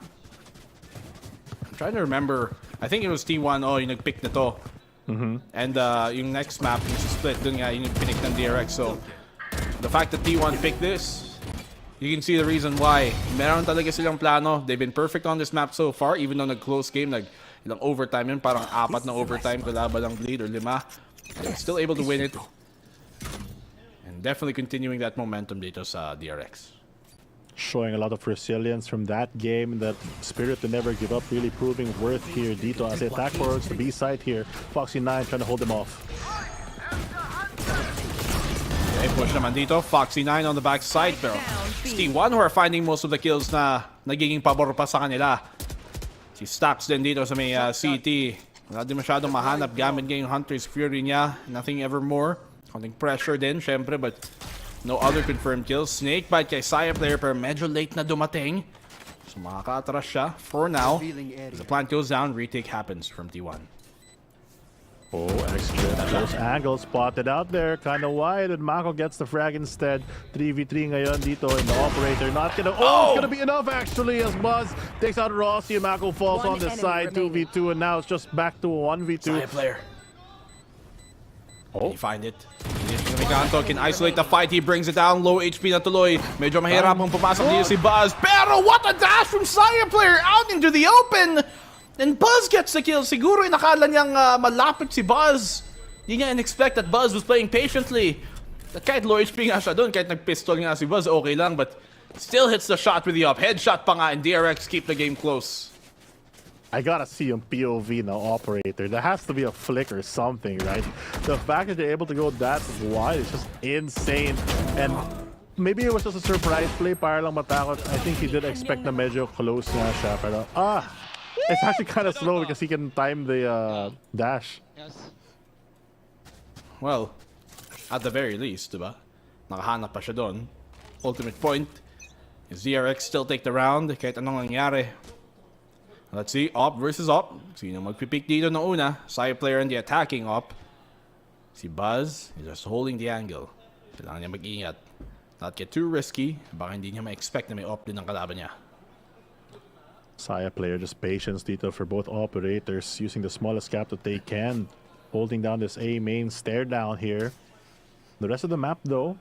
I'm trying to remember. I think it was T1 yung nag-pick na to. And yung next map, yung split, dun nga yung pick ng DRX. So, the fact that T1 picked this, you can see the reason why. Meron talaga silang plano. They've been perfect on this map so far, even though nag-close game, ilang overtime yun, parang 4 na overtime kalaban ng Bleed or 5. They're still able to win it. And definitely continuing that momentum dito sa DRX. Showing a lot of resilience from that game, that spirit to never give up, really proving worth here dito as they attack towards the B side here. Foxy9 trying to hold them off. Okay, push naman dito. Foxy9 on the back side, pero it's T1 who are finding most of the kills na nagiging pabor pa sa kanila. Si Stacks din dito sa may CT. Wala din masyadong mahanap gamit ngayong Hunter's Fury niya. Nothing ever more. Konting pressure din, syempre, but no other confirmed kills. Snake bite kay Saya player, pero medyo late na dumating. So makaka-atras siya for now. As the plant goes down, retake happens from T1. Oh, extra. Those angles spotted out there, kind of wide, and Mako gets the frag instead. 3v3 ngayon dito, and the operator not gonna. Oh, it's gonna be enough actually as Buzz takes out Rossi, and Mako falls on the side. 2v2, and now it's just back to 1v2. Saya player. Can he find it? Mikanto can isolate the fight. He brings it down. Low HP na tuloy. Medyo mahirapang pumasok dito si Buzz. Pero what a dash from Saya player out into the open! And Buzz gets the kill. Siguro nakala niyang malapit si Buzz. Di niya in-expect that Buzz was playing patiently. That kahit low HP nga siya doon, kahit nag-pistol nga si Buzz, okay lang, but still hits the shot with the up. Headshot pa nga, and DRX keep the game close. I gotta see him POV now, operator. There has to be a flick or something, right? The fact that they're able to go that wide is just insane. And maybe it was just a surprise play para lang matakot. I think he did expect na medyo close nga siya. Pero, it's actually kind of slow because he can time the dash. Well, at the very least, diba? Nakahanap pa siya doon. Ultimate point. Is DRX still take the round? Kahit anong nangyari. Let's see, op versus op. Sino magpipick dito na una? Side player and the attacking op. Si Buzz is just holding the angle. Kailangan niya mag-ingat. Not get too risky. Baka hindi niya ma-expect na may op din ang kalaban niya. Saya player just patience dito for both operators, using the smallest gap that they can. Holding down this A main stare down here. The rest of the map though,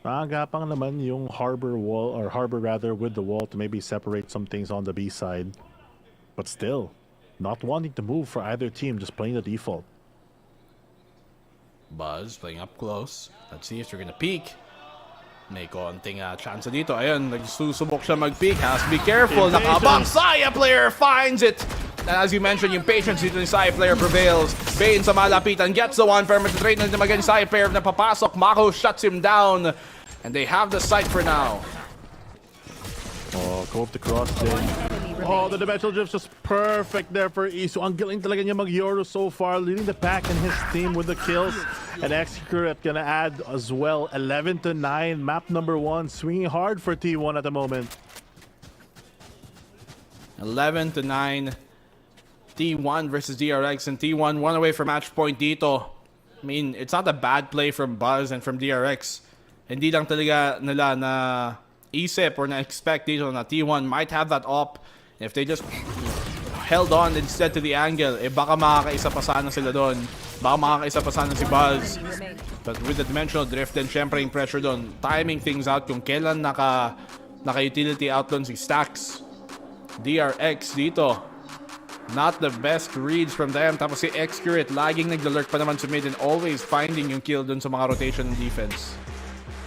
nakagapang naman yung harbor wall, or harbor rather, with the wall to maybe separate some things on the B side. But still, not wanting to move for either team, just playing the default. Buzz playing up close. Let's see if they're gonna peek. May konting chance dito. Ayun, nagsusubok siya mag-peek. Has to be careful. Nakabang. Saya player finds it. And as you mentioned, yung patience dito ni Saya player prevails. Bane sa malapitan gets the one. Pero trade na naman again Saya player na papasok. Mako shuts him down. And they have the site for now. Oh, go up the cross then. Oh, the dimensional drift's just perfect there for Isu. Ang galing talaga niya mag-Euro so far, leading the pack and his team with the kills. And Execute gonna add as well, 11-9. Map number 1, swinging hard for T1 at the moment. 11-9. T1 versus DRX, and T1 one away from match point dito. I mean, it's not a bad play from Buzz and from DRX. Hindi lang talaga nila na isip or na-expect dito na T1 might have that op. If they just held on instead to the angle, baka makakaisa pa sana sila doon. Baka makakaisa pa sana si Buzz. But with the dimensional drift, then syempre yung pressure doon, timing things out kung kailan naka-utility out doon si Stacks. DRX dito, not the best reads from them. Tapos si Excurate, laging naglalurk pa naman sa mid and always finding yung kill doon sa mga rotation and defense.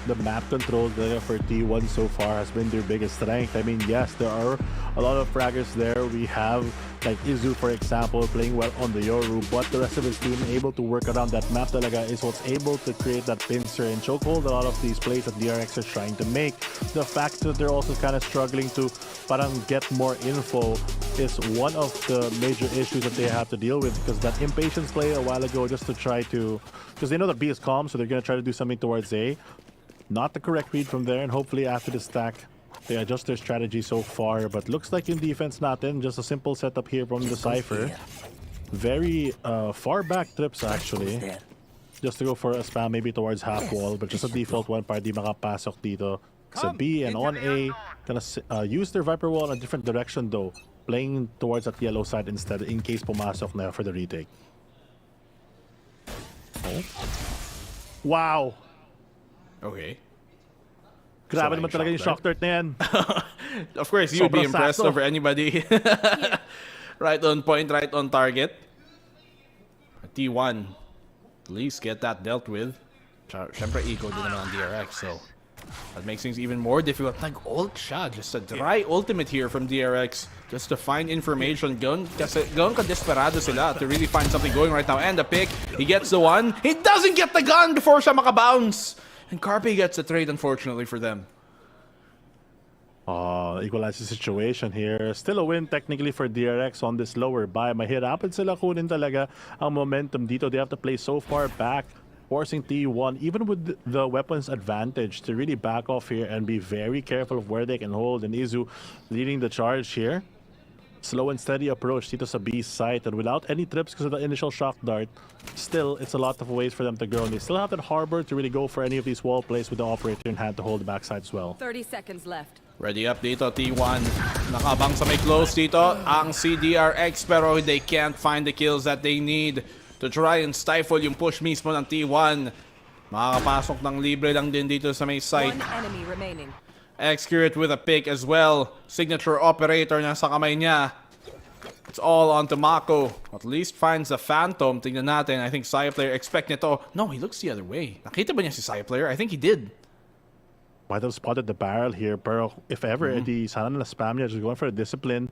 The map control for T1 so far has been their biggest strength. I mean, yes, there are a lot of fraggers there. We have, like Izu, for example, playing well on the Yoru, but the rest of his team able to work around that map talaga is what's able to create that pincer and chokehold a lot of these plays that DRX are trying to make. The fact that they're also kind of struggling to parang get more info is one of the major issues that they have to deal with, because that impatience play a while ago just to try to, because they know that B is calm, so they're going to try to do something towards A. Not the correct read from there, and hopefully after the stack, they adjust their strategy so far. But looks like in defense natin, just a simple setup here from the Cypher. Very far back trips actually. Just to go for a spam maybe towards half wall, but just a default one para di makapasok dito sa B. And on A, gonna use their Viper wall in a different direction though, playing towards that yellow side instead in case pumasok na for the retake. Oh. Wow! Okay. Grabe naman talaga yung shock dart na yan. Of course, you'd be impressed over anybody. Right on point, right on target. T1, at least get that dealt with. Siyempre, eco din naman ang DRX, so that makes things even more difficult. Nag-ult siya. Just a dry ultimate here from DRX. Just to find information. Gawin ka-desperado sila to really find something going right now. And the pick, he gets the one. He doesn't get the gun before siya makabounce. And Carpe gets the trade, unfortunately for them. Equalize the situation here. Still a win technically for DRX on this lower buy. Mahirapan sila kunin talaga ang momentum dito. They have to play so far back, forcing T1, even with the weapons advantage, to really back off here and be very careful of where they can hold. And Izu leading the charge here. Slow and steady approach dito sa B site, and without any trips because of the initial shock dart, still it's a lot of ways for them to go. And they still have that harbor to really go for any of these wall plays with the operator in hand to hold the backside as well. 30 seconds left. Ready up dito, T1. Nakabang sa may close dito ang CDRX, pero they can't find the kills that they need to try and stifle yung push mismo ng T1. Makakapasok ng libre lang din dito sa may site. One enemy remaining. Excurate with a pick as well. Signature operator na sa kamay niya. It's all onto Mako. At least finds a Phantom. Tingnan natin. I think Saya player expect nito. No, he looks the other way. Nakita ba niya si Saya player? I think he did. Might have spotted the barrel here, pero if ever, Eddie, sana na spam niya, just going for a discipline.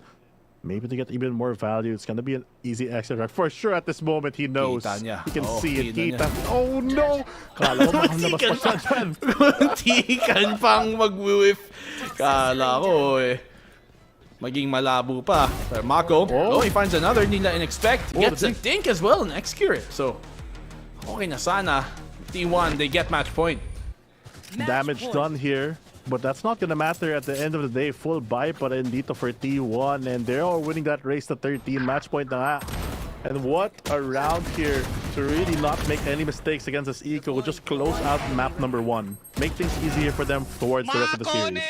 Maybe to get even more value. It's gonna be an easy exit right? For sure at this moment, he knows. Kita niya. He can Oo, see it. kita niya. Oh no! Kala ko makalabas pa siya dyan. Muntikan pang mag-whiff. Kala ko maging malabo pa. Pero Mako, he finds another. Hindi na in-expect. Gets a dink as well and execute it. So, okay na sana. T1, they get match point. Damage done here. But that's not gonna matter at the end of the day. Full buy pa rin dito for T1. And they're all winning that race to 13. Match point na nga. And what a round here to really not make any mistakes against this Eco. Just close out map number 1. Make things easier for them towards the rest of the series.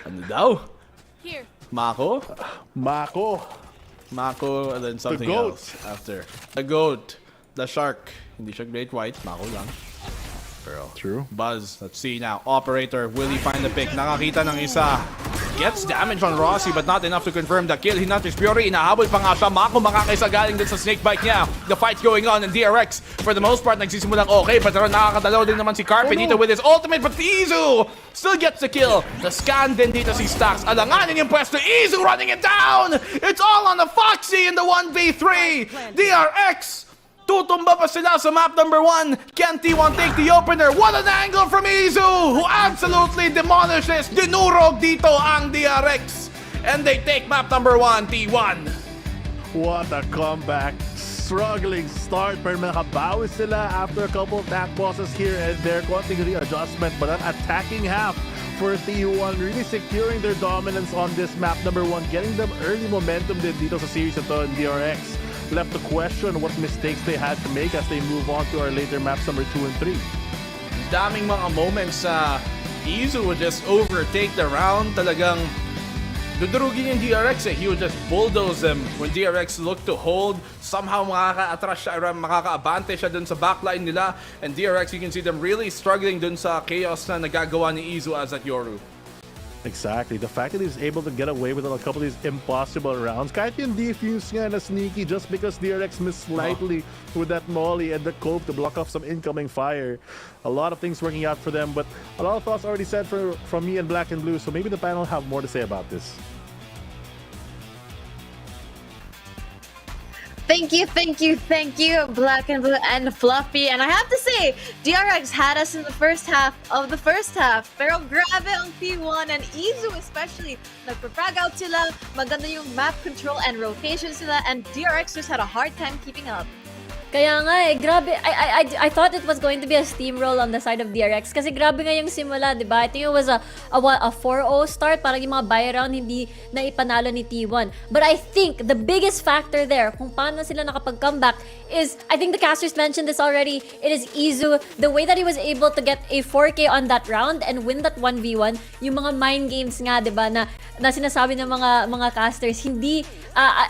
Ano daw? Here. Mako? Mako, and then something else after. The goat. The shark. Hindi siya great white. Mako lang. Pero, true. Buzz. Let's see now. Operator. Will he find the pick? Nakakita ng isa. Gets damage on Rossi but not enough to confirm the kill. Hinantis Fury. Inahabol pa nga siya. Mako makakaisa galing din sa snakebite niya. The fight's going on and DRX for the most part nagsisimulang okay. Pero nakakadalaw din naman si Carpe dito with his ultimate. But Izu still gets the kill. The scan din dito si Stax. Alanganin yung pwesto. Izu running it down. It's all on the Foxy in the 1v3. DRX. Tutumba pa sila sa map number 1. Can T1 take the opener? What an angle from Izu, who absolutely demolishes, dinurog dito ang DRX. And they take map number 1, T1. What a comeback. Struggling start, pero nakabawi sila after a couple of back bosses here and they're getting the adjustment. But an attacking half for T1, really securing their dominance on this map number 1, getting them early momentum din dito sa series ito in DRX. Left to question what mistakes they had to make as they move on to our later maps number 2 and 3. Daming mga moments sa Izu would just overtake the round. Talagang dudurugin yung DRX He would just bulldoze them when DRX looked to hold. Somehow makaka-atras siya, makaka-abante siya dun sa backline nila. And DRX, you can see them really struggling dun sa chaos na nagagawa ni Izu as at Yoru. Exactly. The fact that he's able to get away with a couple of these impossible rounds. Kahit yung defuse nga na sneaky just because DRX missed slightly with that molly and the cope to block off some incoming fire. A lot of things working out for them, but a lot of thoughts already said from me and Black and Blue, so maybe the panel have more to say about this. Thank you, Black and Blue and Fluffy. And I have to say, DRX had us in the first half of the first half. Pero grabe ang T1 and Izu especially. Nagpa-frag out sila, maganda yung map control and rotation sila, and DRX just had a hard time keeping up. Kaya nga grabe. I thought it was going to be a steamroll on the side of DRX kasi grabe nga yung simula, di ba? I think it was a 4-0 start, parang yung mga buy round hindi na ipanalo ni T1. But I think the biggest factor there kung paano sila nakapag-comeback is, I think the casters mentioned this already, it is Izu, the way that he was able to get a 4K on that round and win that 1v1, yung mga mind games nga, di ba, na sinasabi ng mga casters, hindi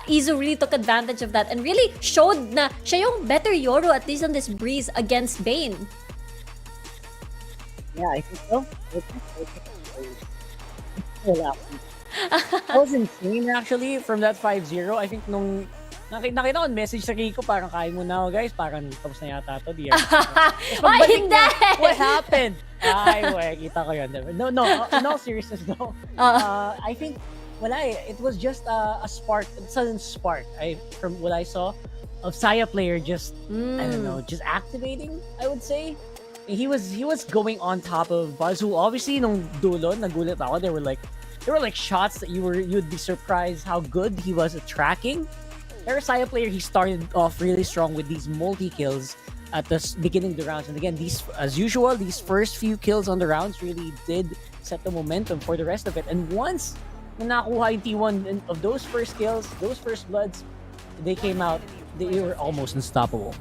Izu really took advantage of that and really showed na siya yung better Yoru at least on this breeze against Bane. Yeah, I think so. That was insane actually from that 5-0. I think nung nakita ko message sa Kiko, parang kain mo na guys, parang tapos na yata to. Why hindi? What happened? Ay, kita ko yun. No seriousness though. I think it was just a spark, a sudden spark. From what I saw of Saya player just I don't know, just activating, I would say. He was going on top of Buzz, who obviously nung dulo nagulat ako, there were like shots that you'd be surprised how good he was at tracking. Pero Saya player, he started off really strong with these multi-kills at the beginning of the rounds. And again, as usual, these first few kills on the rounds really did set the momentum for the rest of it. And once nakuha yung T1 of those first kills, those first bloods, they came out, they were almost unstoppable.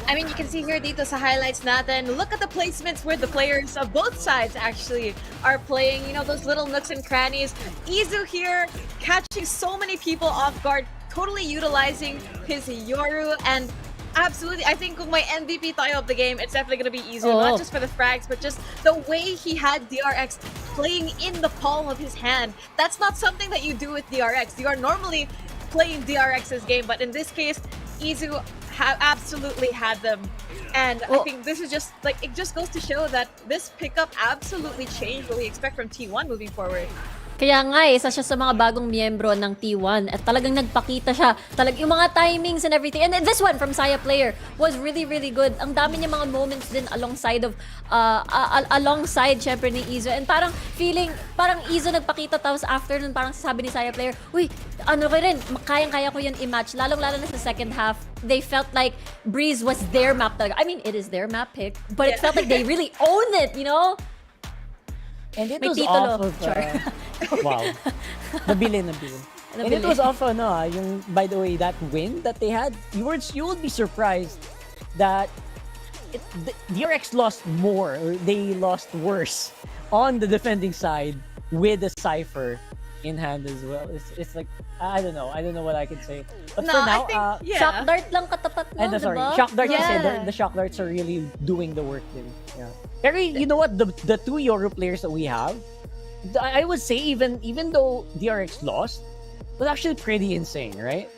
I mean, you can see here dito sa highlights natin, look at the placements where the players of both sides actually are playing, those little nooks and crannies. Izu here catching so many people off guard, totally utilizing his Yoru, and absolutely, I think kung may MVP tayo of the game, it's definitely going to be Izu, not just for the frags, but just the way he had DRX playing in the palm of his hand. That's not something that you do with DRX. You are normally playing DRX's game, but in this case, Izu absolutely had them. And I think this is just like, it just goes to show that this pickup absolutely changed what we expect from T1 moving forward. Kaya nga isa siya sa mga bagong miyembro ng T1 at talagang nagpakita siya. Yung mga timings and everything. And this one from Saya player was really, really good. Ang dami niya mga moments din alongside syempre ni Izo. And parang Izo nagpakita tapos after nun parang sabi ni Saya player, uy, ano ko rin, kayang-kaya ko yun i-match. Lalong-lalo na sa second half, they felt like Breeze was their map talaga. I mean, it is their map pick, but it felt like they really own it, you know? And it was off of... wow. Nabili. And it was off yung, by the way, that win that they had, you would be surprised that DRX lost more, or they lost worse on the defending side with the Cypher in hand as well. It's like, I don't know what I can say. But for now, Shock Dart lang katapat mo, diba? Shock Dart kasi, the Shock Darts are really doing the work din. Yeah. Pero you know what, the two Euro players that we have, I would say even though DRX lost, was actually pretty insane, right?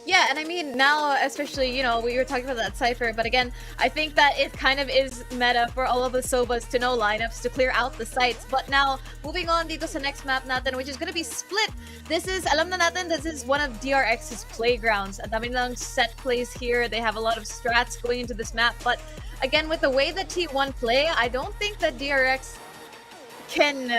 Yeah, and I mean, now, especially, you know, we were talking about that Cypher, but again, I think that it kind of is meta for all of the Sobas to know lineups to clear out the sites. But now, moving on dito sa next map natin, which is going to be Split. This is, alam na natin, this is one of DRX's playgrounds. Ang dami nilang set plays here. They have a lot of strats going into this map. But again, with the way that T1 play, I don't think that DRX can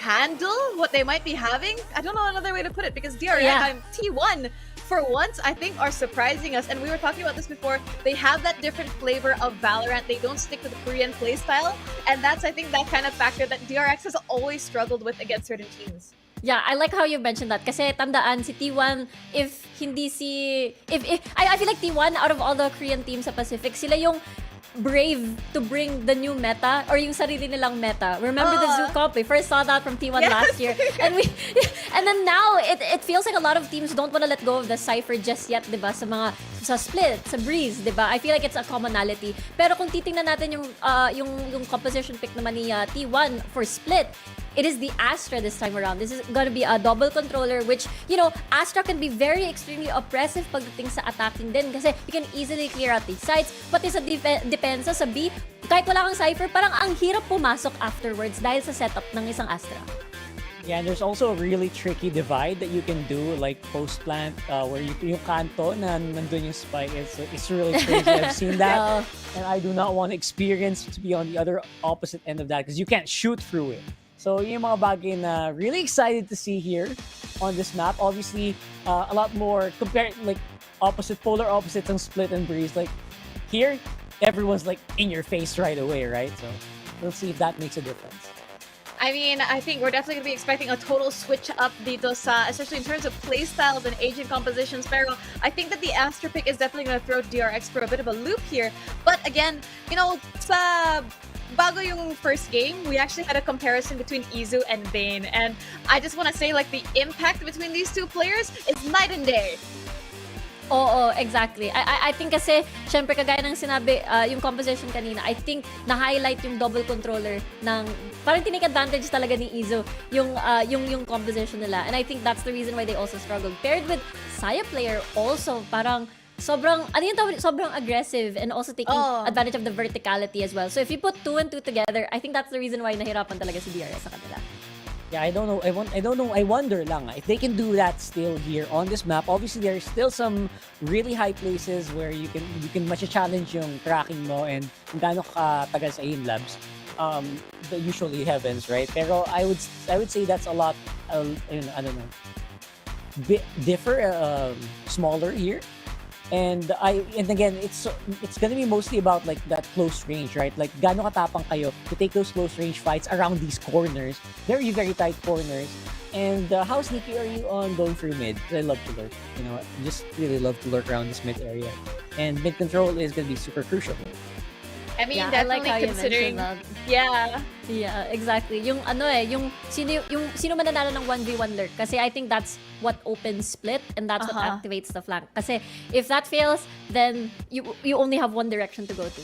handle what they might be having. I don't know another way to put it, because DRX, T1, for once, I think, are surprising us. And we were talking about this before. They have that different flavor of Valorant. They don't stick to the Korean playstyle. And that's, I think, that kind of factor that DRX has always struggled with against certain teams. Yeah, I like how you mentioned that. Kasi tandaan, si T1, I feel like T1, out of all the Korean teams sa Pacific, sila yung brave to bring the new meta or yung sarili nilang meta. Remember the Zoo Comp? We first saw that from T1 last year. And then now it feels like a lot of teams don't want to let go of the Cypher just yet, 'di ba? Sa Split, sa Breeze, 'di ba? I feel like it's a commonality. Pero kung titingnan natin yung composition pick naman ni T1 for Split, it is the Astra this time around. This is gonna be a double controller, which, you know, Astra can be very extremely oppressive pagdating sa attacking din kasi you can easily clear out these sites. Pati sa depensa sa B, kahit wala kang Cypher, parang ang hirap pumasok afterwards dahil sa setup ng isang Astra. Yeah, and there's also a really tricky divide that you can do, like post-plant, where yung kanto na nandun yung spike. It's really crazy. I've seen that, and I do not want to experience to be on the other opposite end of that because you can't shoot through it. So yung mga bagay na really excited to see here on this map. Obviously, a lot more compared, like polar opposites on Split and Breeze. Like here, everyone's like in your face right away, right? So we'll see if that makes a difference. I mean, I think we're definitely going to be expecting a total switch up dito sa, especially in terms of playstyles and agent compositions. Pero I think that the Astra pick is definitely going to throw DRX for a bit of a loop here. But again, you know, bago yung first game, we actually had a comparison between Izu and Vayne. And I just want to say, like, the impact between these two players is night and day. Oo, exactly. I think kasi, syempre, kagaya ng sinabi, yung composition kanina, I think na-highlight yung double controller ng, parang take-advantage talaga ni Izu yung composition nila. And I think that's the reason why they also struggled. Paired with Saya player also, parang sobrang aggressive and also taking advantage of the verticality as well. So if you put 2 and 2 together, I think that's the reason why nahirapan talaga si DRS sa kanila. Yeah, I don't know. I wonder lang if they can do that still here on this map. Obviously, there are still some really high places where you can challenge yung tracking mo and kung gaano katagal sa aim labs. The usually heavens, right? Pero I would say that's a lot. I don't know. Smaller here. And again, it's gonna be mostly about like that close range, right? Like gaano katapang kayo to take those close range fights around these corners, very very tight corners. And how sneaky are you on going through mid? I love to lurk, you know, just really love to lurk around this mid area. And mid control is gonna be super crucial. I mean, yeah, definitely I like how considering. Yeah, exactly. Yung sino mananalo ng 1v1 lurk kasi I think that's what opens Split and that's what activates the flank. Kasi if that fails, then you only have one direction to go to.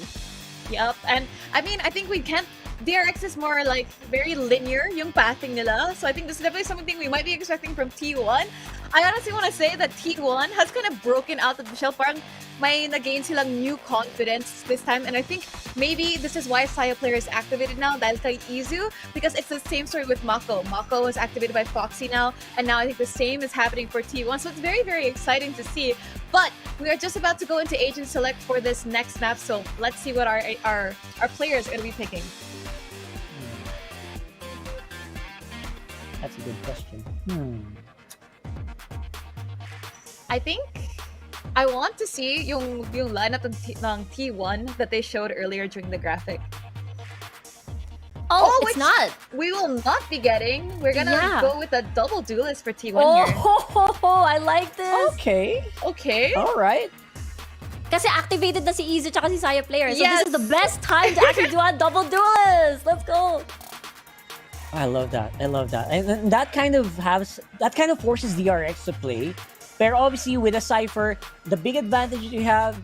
Yep. And I mean, I think we can't DRX is more like very linear yung pathing nila. So I think this is definitely something we might be expecting from T1. I honestly want to say that T1 has kind of broken out of the shell. Parang may nag-gain silang new confidence this time. And I think maybe this is why Saya player is activated now dahil kay Izu. Because it's the same story with Mako. Mako was activated by Foxy now. And now I think the same is happening for T1. So it's very, very exciting to see. But we are just about to go into Agent Select for this next map. So let's see what our players are going to be picking. That's a good question. I think I want to see yung lineup ng T1 that they showed earlier during the graphic. Oh, it's which not. We will not be getting. We're gonna go with a double duelist for T1 here. Oh, I like this. Okay. Okay. All right. Kasi activated na si Izu tsaka si Saya player. So Yes. this is the best time to actually do a double duelist. Let's go. I love that. I love that. And that kind of forces DRX to play. But obviously with a Cypher, the big advantage you have,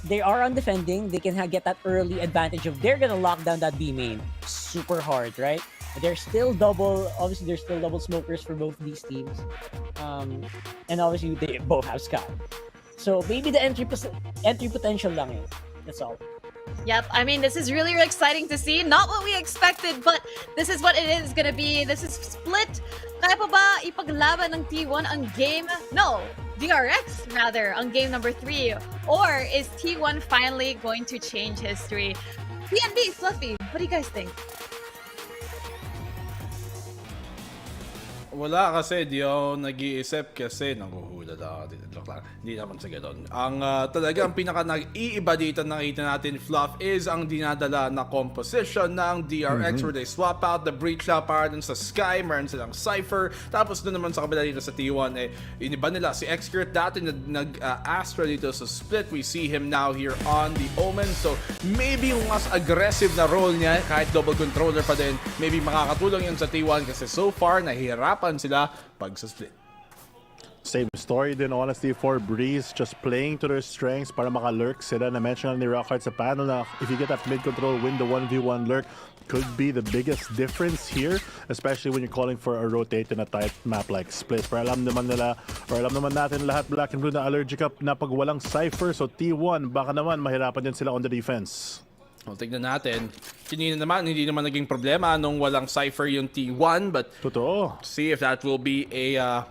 they are on defending. They can get that early advantage of they're gonna lock down that B main super hard, right? There's still double smokers for both these teams. And obviously they both have Sky. So maybe the entry potential lang yun. That's all. Yep, I mean, this is really, really exciting to see. Not what we expected, but this is what it is gonna be. This is split. Kaya pa ba ipaglaban ng T1 ang game? No, DRX rather, ang game number 3. Or is T1 finally going to change history? PNB, Fluffy, what do you guys think? Wala kasi, di ako nag-iisip kasi nanghuhula lang. Hindi naman sa gano'n. Ang talagang pinaka nag-iiba dito nakita natin, Fluff, is ang dinadala na composition ng DRX where they swap out the breach now para dun sa Sky, meron silang Cypher. Tapos dun naman sa kabila dito sa T1, iniba nila si Xcurt dati nag-Astra dito sa split. We see him now here on the Omen. So maybe yung mas aggressive na role niya, kahit double controller pa din, maybe makakatulong yun sa T1 kasi so far nahihirapan sila pag sa split. Same story din honestly for Breeze, just playing to their strengths para maka-lurk sila. Na-mention ni Rockhard sa panel na if you get that mid-control, win the 1v1 lurk could be the biggest difference here, especially when you're calling for a rotate in a tight map like split. Pero alam naman natin lahat Black and Blue na allergic up na pag walang Cypher, so T1 baka naman mahirapan din sila on the defense. Well, tignan natin. Kanina naman, hindi naman naging problema nung walang Cypher yung T1, but totoo. See if that will be a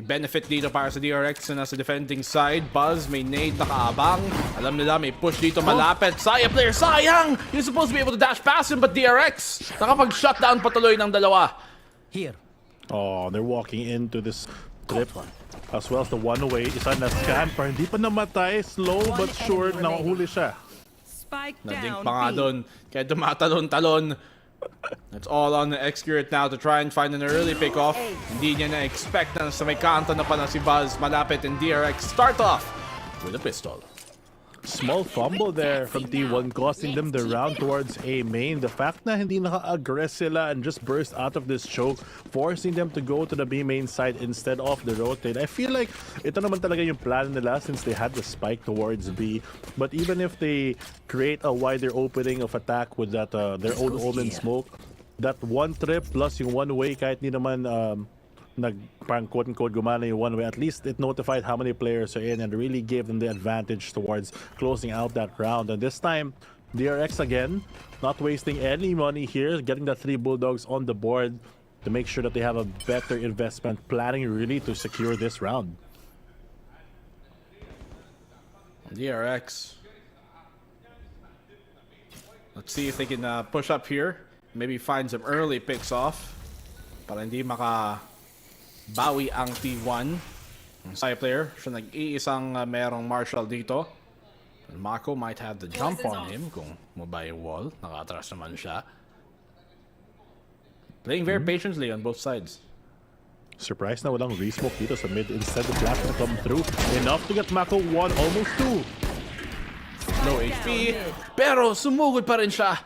benefit dito para sa DRX na nasa defending side. Buzz, may nade nakaabang. Alam nila, may push dito malapit. Saya player, sayang! You're supposed to be able to dash past him, but DRX nakapag-shutdown patuloy ng dalawa. Here. Oh, they're walking into this trip. As well as the one way, isa na scan para hindi pa namatay. Slow but sure, nakahuli siya. Nanding pa nga doon. Kaya tumatalon-talon. That's all on the Xcurt now to try and find an early pick-off. Hindi niya na-expect na sa may kanto na pala si Buzz malapit, and DRX start off with a pistol. Small fumble there from T1 costing them the round towards A main. The fact na hindi naka-aggress sila and just burst out of this choke, forcing them to go to the B main side instead of the rotate. I feel like ito naman talaga yung plan nila since they had the spike towards B. But even if they create a wider opening of attack with that their own Omen smoke, that one trip plus yung one way kahit hindi naman parang quote-unquote gumana yung one way, at least it notified how many players are in and really gave them the advantage towards closing out that round. And this time, DRX again, not wasting any money here, getting the 3 Bulldogs on the board to make sure that they have a better investment planning really to secure this round. DRX. Let's see if they can push up here. Maybe find some early picks off para hindi bawi ang T1. Ang Saya player, siya nag-iisang merong Marshall dito. And Mako might have the jump on him kung mabay yung wall. Nakatras naman siya. Playing very patiently on both sides. Surprised na walang re-smoke dito sa mid. Instead, the flash na come through. Enough to get Mako 1, almost 2. Low HP, pero sumugod pa rin siya.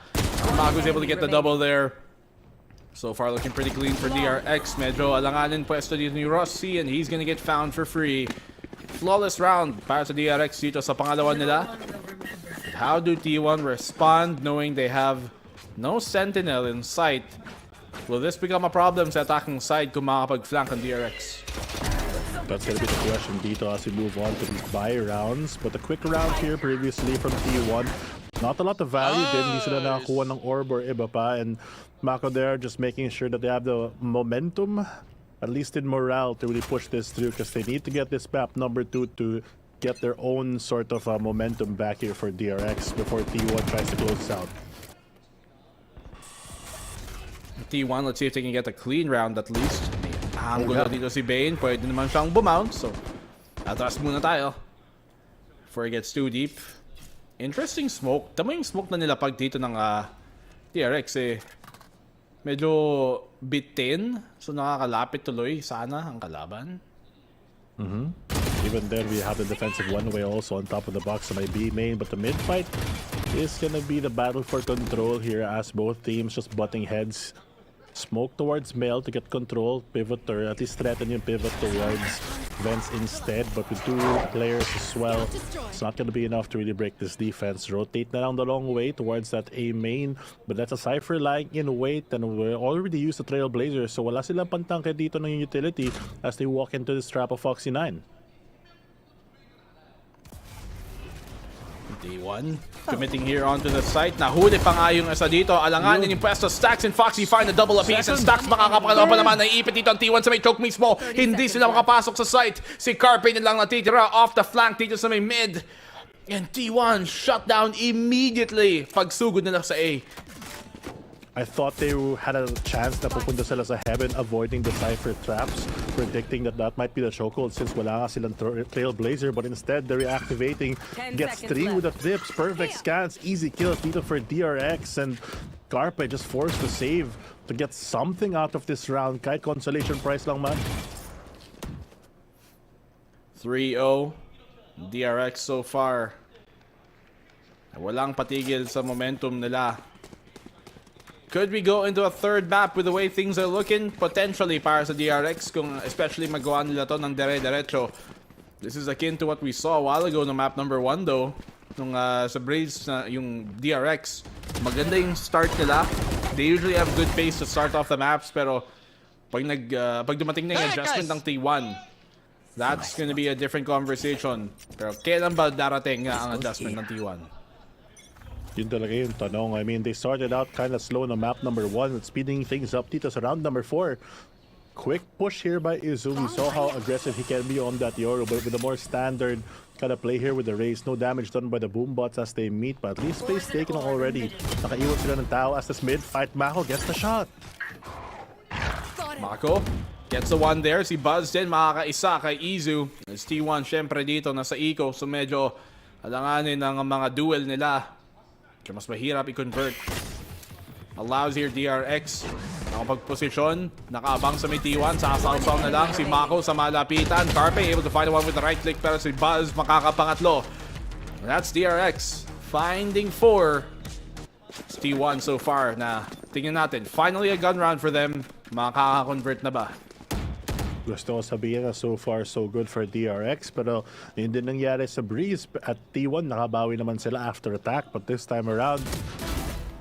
Mako's able to get the double there. So far looking pretty clean for DRX. Medyo alanganin pwesto dito ni Rossi, and he's gonna get found for free. Flawless round para sa DRX dito sa pangalawa nila. How do T1 respond knowing they have No sentinel in sight. Will this become a problem sa attacking side kung makakapag-flank ang DRX? That's gonna be the question dito as we move on to the buy rounds. But a quick round here previously from T1. Not a lot of value din. Hindi sila nakakuha ng orb or iba pa. And Mako there just making sure that they have the momentum, at least in morale, to really push this through because they need to get this map number 2 to get their own sort of momentum back here for DRX before T1 tries to close this out. T1, let's see if they can get a clean round at least. Angulo dito si Bane. Pwede naman siyang bumounce. So, atras muna tayo before it gets too deep. Interesting smoke. Tama yung smoke na nilapag dito ng DRX eh. Medyo bitin. So, nakakalapit tuloy sana ang kalaban. Even there, we have the defensive one-way also on top of the box on my B main. But the mid-fight is gonna be the battle for control here as both teams just butting heads. Smoke towards Mel to get control, pivot, or at least threaten yung pivot towards Vents instead. But with 2 players as well, it's not gonna be enough to really break this defense. Rotate na lang the long way towards that A main. But that's a Cypher lying in wait, and we're already used to Trailblazers, so wala silang pantangke dito ng utility as they walk into this trap of Foxy 9. D1 committing here onto the site. Nahuli pa nga yung isa dito. Alanganin yung pwesto. Stacks and Foxy find a double apiece. And Stacks makakapakalaw pa naman. Naiipit dito ang T1 sa may choke mismo. Hindi sila makapasok sa site. Si Carpe na lang natitira off the flank dito sa may mid. And T1 shut down immediately. Pagsugod nila sa A. I thought they had a chance na pupunta sila sa heaven, avoiding the Cypher traps, predicting that that might be the chokehold since wala nga silang Trailblazer, but instead they're reactivating, gets 3 with the dips, perfect scans, easy kills dito for DRX, and Carpe just forced to save to get something out of this round, kahit consolation prize lang man. 3-0 DRX so far. Walang patigil sa momentum nila. Could we go into a third map with the way things are looking? Potentially para sa DRX, kung especially magawa nila to ng dire-diretso. This is akin to what we saw a while ago no map number 1 though. Nung sa Braves na yung DRX. Maganda yung start nila. They usually have good pace to start off the maps, pero pag dumating na yung adjustment ng T1, that's gonna be a different conversation. Pero kailan ba darating nga ang adjustment ng T1? Yun talaga yung tanong. I mean, they started out kind of slow on map number 1, with speeding things up dito sa round number 4. Quick push here by Izu. We saw how aggressive he can be on that Yoru, but with a more standard kind of play here with the race. No damage done by the boombots as they meet, but at least space taken already. Nakaiwan sila ng tao as this mid-fight. Mako gets the shot. Mako gets the one there. Si Buzz din makakaisa kay Izu. As T1 syempre dito nasa eco, so medyo alanganin ang mga duel nila. Mas mahirap i-convert. Allows here DRX. Nakapag-posisyon. Nakaabang sa may T1. Sasawsaw na lang si Mako sa malapitan. Carpe able to find the one with the right click, pero si Buzz makakapangatlo. That's DRX. Finding 4. It's T1 so far na tingnan natin. Finally a gun round for them. Makaka-convert na ba? Gusto ko sabihin na so far so good for DRX, pero yun din nangyari sa Breeze. At T1 nakabawi naman sila after attack, but this time around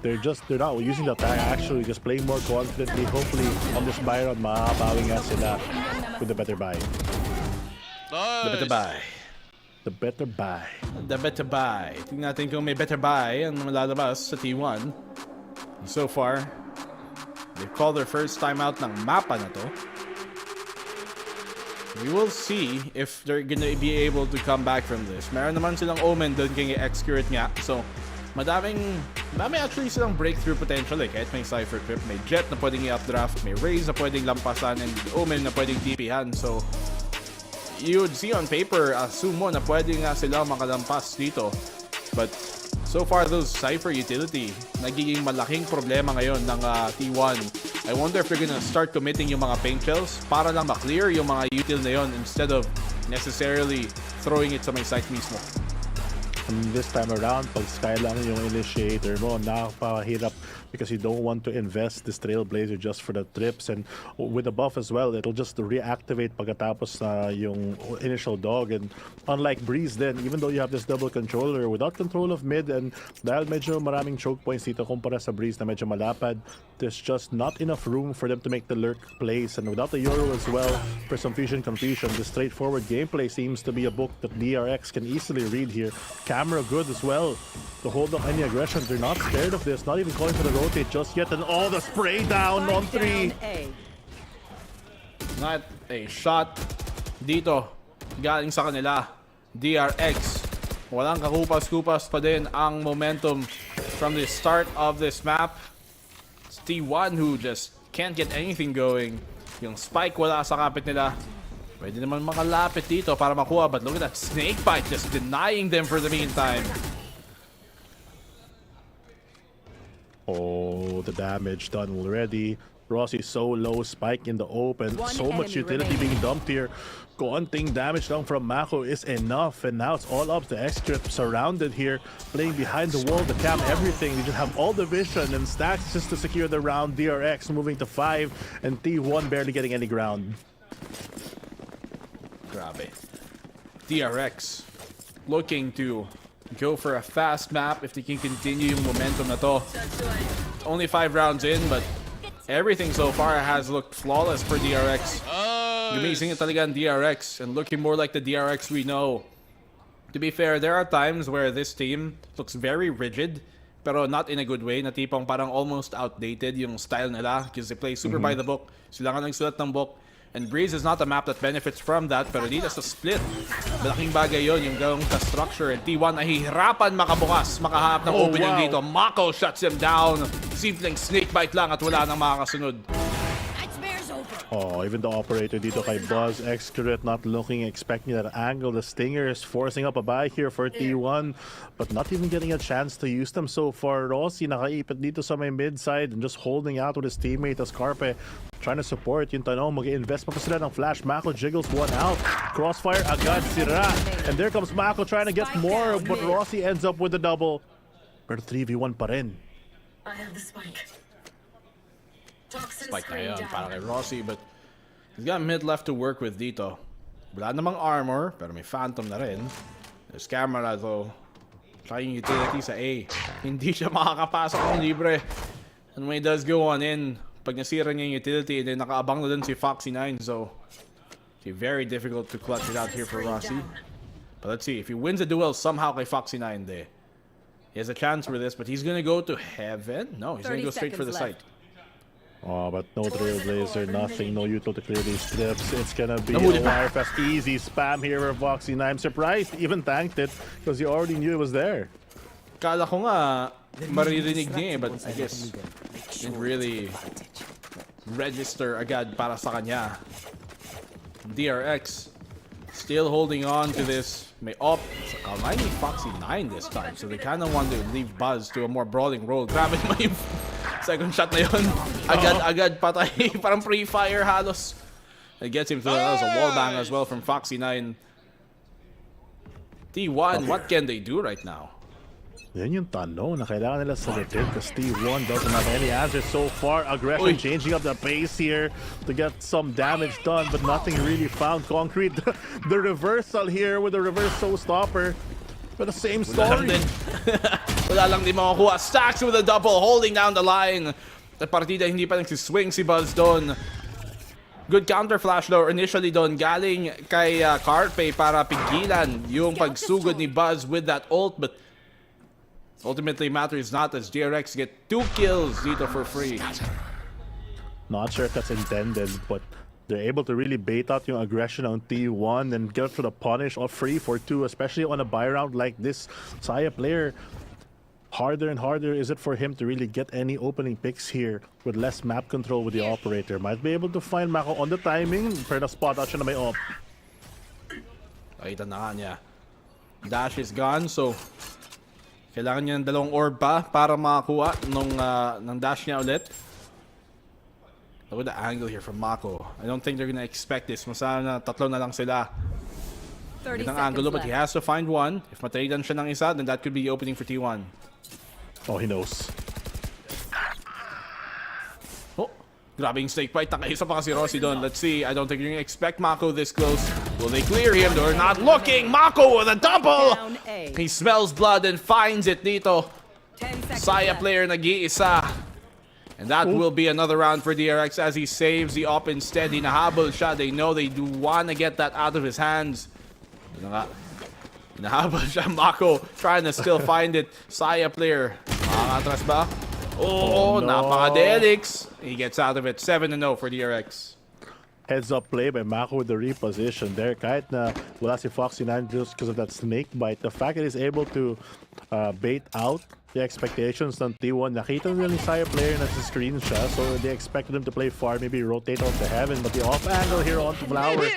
they're not using the attack, actually just playing more confidently. Hopefully on this buy round makakabawi nga sila with the better buy. The better buy. The better buy. The better buy. Tingnan natin kung may better buy ang malalabas sa T1. So far they've called their first time out ng mapa na to. We will see if they're gonna be able to come back from this. Meron naman silang Omen doon kay Excurate nga. So, madami actually silang breakthrough potential eh. Kahit may Cypher Trip, may Jet na pwedeng i-updraft, may Raze na pwedeng lampasan, and Omen na pwedeng TP-han. So, you would see on paper, assume mo na pwedeng nga sila makalampas dito. But, so far, those Cypher utility, nagiging malaking problema ngayon ng T1. I wonder if they're gonna start committing yung mga paint shells para lang ma-clear yung mga util na yon instead of necessarily throwing it sa may site mismo. And this time around, pag Sky lang yung initiator mo, nakapahirap because you don't want to invest this Trailblazer just for the trips, and with the buff as well, it'll just reactivate pagkatapos yung initial dog. And unlike Breeze then, even though you have this double controller, without control of mid, and dahil medyo maraming choke points dito kumpara sa Breeze na medyo malapad, there's just not enough room for them to make the lurk plays. And without the Euro as well, for some fusion confusion, the straightforward gameplay seems to be a book that DRX can easily read here. Camera good as well to hold up any aggression. They're not scared of this, not even calling for the rotate just yet. And all the spray down on 3. Not a shot dito galing sa kanila. DRX, walang kakupas-kupas pa din ang momentum from the start of this map. It's T1 who just can't get anything going. Yung spike wala sa kapit nila. Pwede naman makalapit dito para makuha, but look at that snake bite just denying them for the meantime. Oh, the damage done already. Rossi so low, spike in the open. So much utility being dumped here. Konting damage lang from Mako is enough, and now it's all up to X-Trip surrounded here, playing behind the wall, the cam, everything. They just have all the vision and stacks just to secure the round. DRX moving to 5, and T1 barely getting any ground. Grabe. DRX looking to go for a fast map if they can continue yung momentum na to. Only 5 rounds in, but everything so far has looked flawless for DRX. Gumising talaga ang DRX and looking more like the DRX we know. To be fair, there are times where this team looks very rigid, pero not in a good way, na tipong parang almost outdated yung style nila because they play super by the book. Sila nga nagsulat ng book. And Breeze is not a map that benefits from that, pero dito sa split, malaking bagay yon yung gawang ka-structure. And T1 nahihirapan makabukas, makahanap ng opening dito. Mako shuts him down. Simpleng snakebite lang at wala nang makakasunod. Oh, even the operator dito kay Buzz, Excurate not looking, expecting that angle. The Stinger is forcing up a buy here for T1, but not even getting a chance to use them so far. Rossi nakaipit dito sa may mid side and just holding out with his teammate as Carpe trying to support. Yung tanong, mag-invest pa sila ng flash. Mako jiggles one out. Crossfire agad sira. And there comes Mako trying to get more, but Rossi ends up with the double. Pero 3v1 pa rin. I have the spike. Spike na yun para kay Rossi, but he's got mid left to work with dito. Wala namang armor, pero may phantom na rin. There's camera though. Trying utility sa A. Hindi siya makakapasok ng libre. And when he does go on in, pag nasira niya yung utility, then nakaabang na dun si Foxy9, so it's very difficult to clutch it out here for Rossi. But let's see, if he wins the duel somehow kay Foxy9 there, he has a chance for this, but he's gonna go to heaven? No, he's gonna go straight for the site. Oh, but no Trailblazer, nothing, no util to clear these strips. It's gonna be a Wirefest easy spam here for Foxy9. I'm surprised, even tanked it, because he already knew it was there. Kala ko nga maririnig niya, but I guess didn't really register agad para sa kanya. DRX still holding on to this. May op sa kamay ni Foxy9 this time, so they kind of want to leave Buzz to a more brawling role. Grabe naman yung second shot na yun. Agad patay. Parang pre-fire halos. It gets him through. That was a wall bang as well from Foxy9. T1, what can they do right now? Yan yung tanong na kailangan nila sagutin because T1 doesn't have any answers so far. Aggression changing up the pace here to get some damage done, but nothing really found. Concrete, the reversal here with the reverse showstopper. But the same story. Wala lang din makakuha. Stacks with a double, holding down the line. The partida hindi pa nagsiswing si Buzz doon. Good counter flash though initially doon galing kay Carpe para pigilan yung pagsugod ni Buzz with that ult, but ultimately matters not as DRX get 2 kills dito for free. Not sure if that's intended, but they're able to really bait out yung aggression on T1 and get to the punish or free for 2, especially on a buy round like this. Saya player, harder and harder is it for him to really get any opening picks here with less map control with the operator. Might be able to find Mako on the timing, pero na-spot out siya na may op. Nakita na nga niya. Dash is gone, so kailangan niya ng 2 orb pa para makakuha ng dash niya ulit. Look at the angle here from Mako. I don't think they're gonna expect this. Masana 3 na lang sila. 30 angle, but he has to find one. If matraidan siya ng isa, then that could be the opening for T1. Oh, he knows. Grabe yung snake bite. Nakaisa pa kasi Rossi doon. Let's see. I don't think you're gonna expect Mako this close. Will they clear him? They're not looking. Mako with a double! He smells blood and finds it dito. Saya player nag-iisa. And that will be another round for DRX as he saves the op instead. Hinahabol siya. They know they do want to get that out of his hands. Hinahabol siya. Mako trying to still find it. Saya player. Makakatras ba? Oh, no. Napaka-delix. He gets out of it. 7-0 for DRX. Heads up play by Mako with the reposition there. Kahit na wala si Foxy9 just because of that snake bite, the fact that he's able to bait out the expectations ng T1. Nakita nila ni Saya player na sa screen siya, so they expected him to play far, maybe rotate off to heaven, but the off angle here onto Flower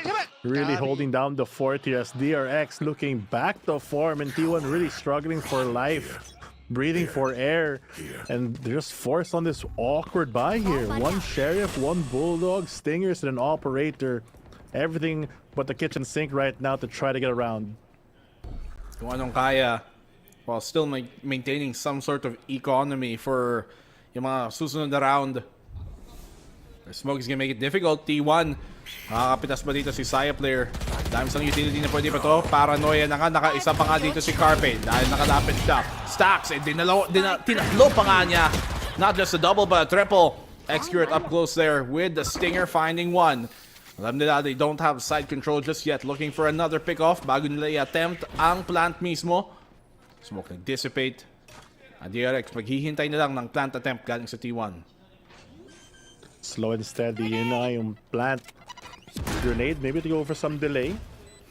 really holding down the fort here as DRX looking back to form and T1 really struggling for life. Breathing for air, and they're just forced on this awkward buy here. One Sheriff, one Bulldog, Stingers, and an Operator. Everything but the kitchen sink right now to try to get around. Kung anong kaya, while still maintaining some sort of economy for yung mga susunod na round. The smoke is gonna make it difficult. T1, makakapitas ba dito si Saya player? Dami sang utility na pwede pa to. Paranoia na nga, nakaisa pa nga dito si Carpe dahil nakalapit siya. Stacks, tinatlo pa nga niya. Not just a double but a triple. Excurate up close there with the Stinger finding one. Alam nila they don't have side control just yet. Looking for another pick-off bago nila i-attempt ang plant mismo. Smoke nag-dissipate. At DRX, maghihintay na lang ng plant attempt galing sa T1. Slow and steady, yun na yung plant grenade, maybe to go for some delay.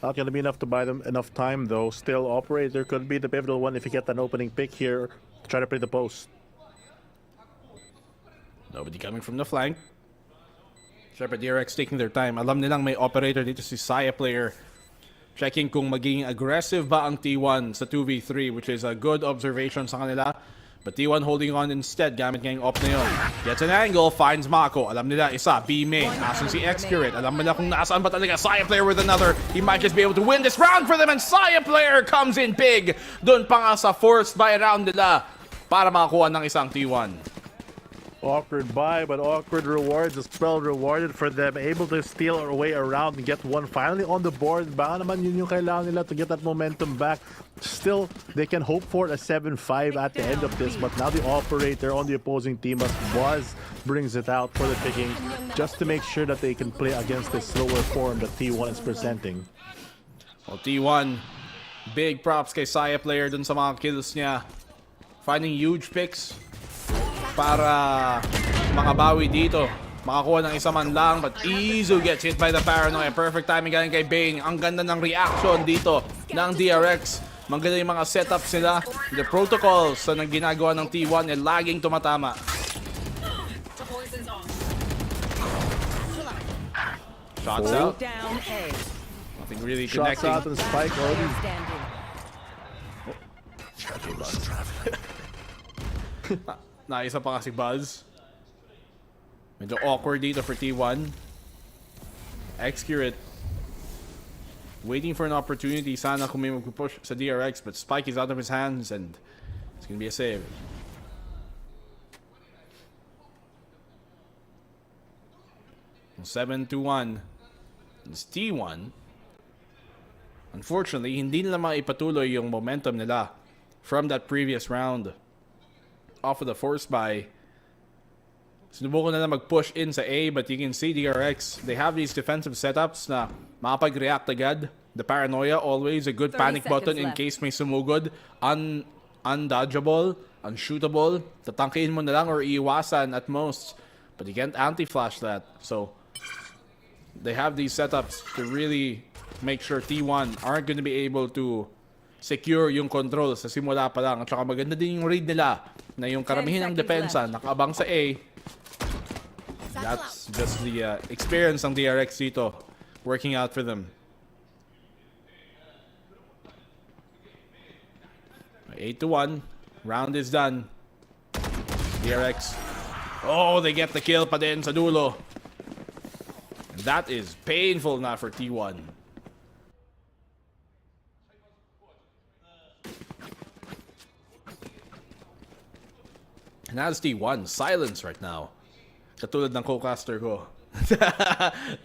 Not gonna be enough to buy them enough time though. Still, Operator could be the pivotal one if you get an opening pick here to try to play the post. Nobody coming from the flank. Siyempre, DRX taking their time. Alam nilang may Operator dito si Saya player. Checking kung magiging aggressive ba ang T1 sa 2v3, which is a good observation sa kanila. But T1 holding on instead, gamit ngayong op na yun. Gets an angle, finds Mako. Alam nila, isa, B main. Asan si Excurate. Alam nila kung nasaan ba talaga. Saya player with another. He might just be able to win this round for them. And Saya player comes in big. Doon pa nga sa forced buy round nila para makakuha ng isang T1. Awkward buy, but awkward rewards as well rewarded for them. Able to steal our way around and get one finally on the board. Baka naman yun yung kailangan nila to get that momentum back. Still, they can hope for a 7-5 at the end of this, but now the Operator on the opposing team brings it out for the picking just to make sure that they can play against the slower form that T1 is presenting. Well, T1, big props kay Saya player dun sa mga kills niya. Finding huge picks para makabawi dito. Makakuha ng isa man lang, but Izu gets hit by the Paranoia. Perfect timing galing kay Bane. Ang ganda ng reaction dito ng DRX. Maganda yung mga setups nila. The protocols na ginagawa ng T1 ay laging tumatama. Shots out. Nothing really connecting. Shots out and spike already. Naisa pa kasi Buzz. Medyo awkward dito for T1. Excurate. Waiting for an opportunity. Sana kung may mag-push sa DRX, but Spike is out of his hands and it's gonna be a save. Well, 7-1. It's T1. Unfortunately, hindi nila maipatuloy yung momentum nila from that previous round. Off of the force buy. Sinubukan na mag-push in sa A, but you can see DRX, they have these defensive setups na makapag-react agad. The Paranoia, always a good panic button in case may sumugod. Undodgeable, unshootable. Tatangkihin mo na lang or iiwasan at most. But you can't anti-flash that. So, they have these setups to really make sure T1 aren't going to be able to secure yung control sa simula pa lang. At saka maganda din yung read nila na yung karamihan ng depensa nakaabang sa A. That's just the experience ng DRX dito working out for them. 8-1. Round is done. DRX. Oh, they get the kill pa din sa dulo. And that is painful na for T1. And that's T1. Silence right now. Katulad ng co-caster ko.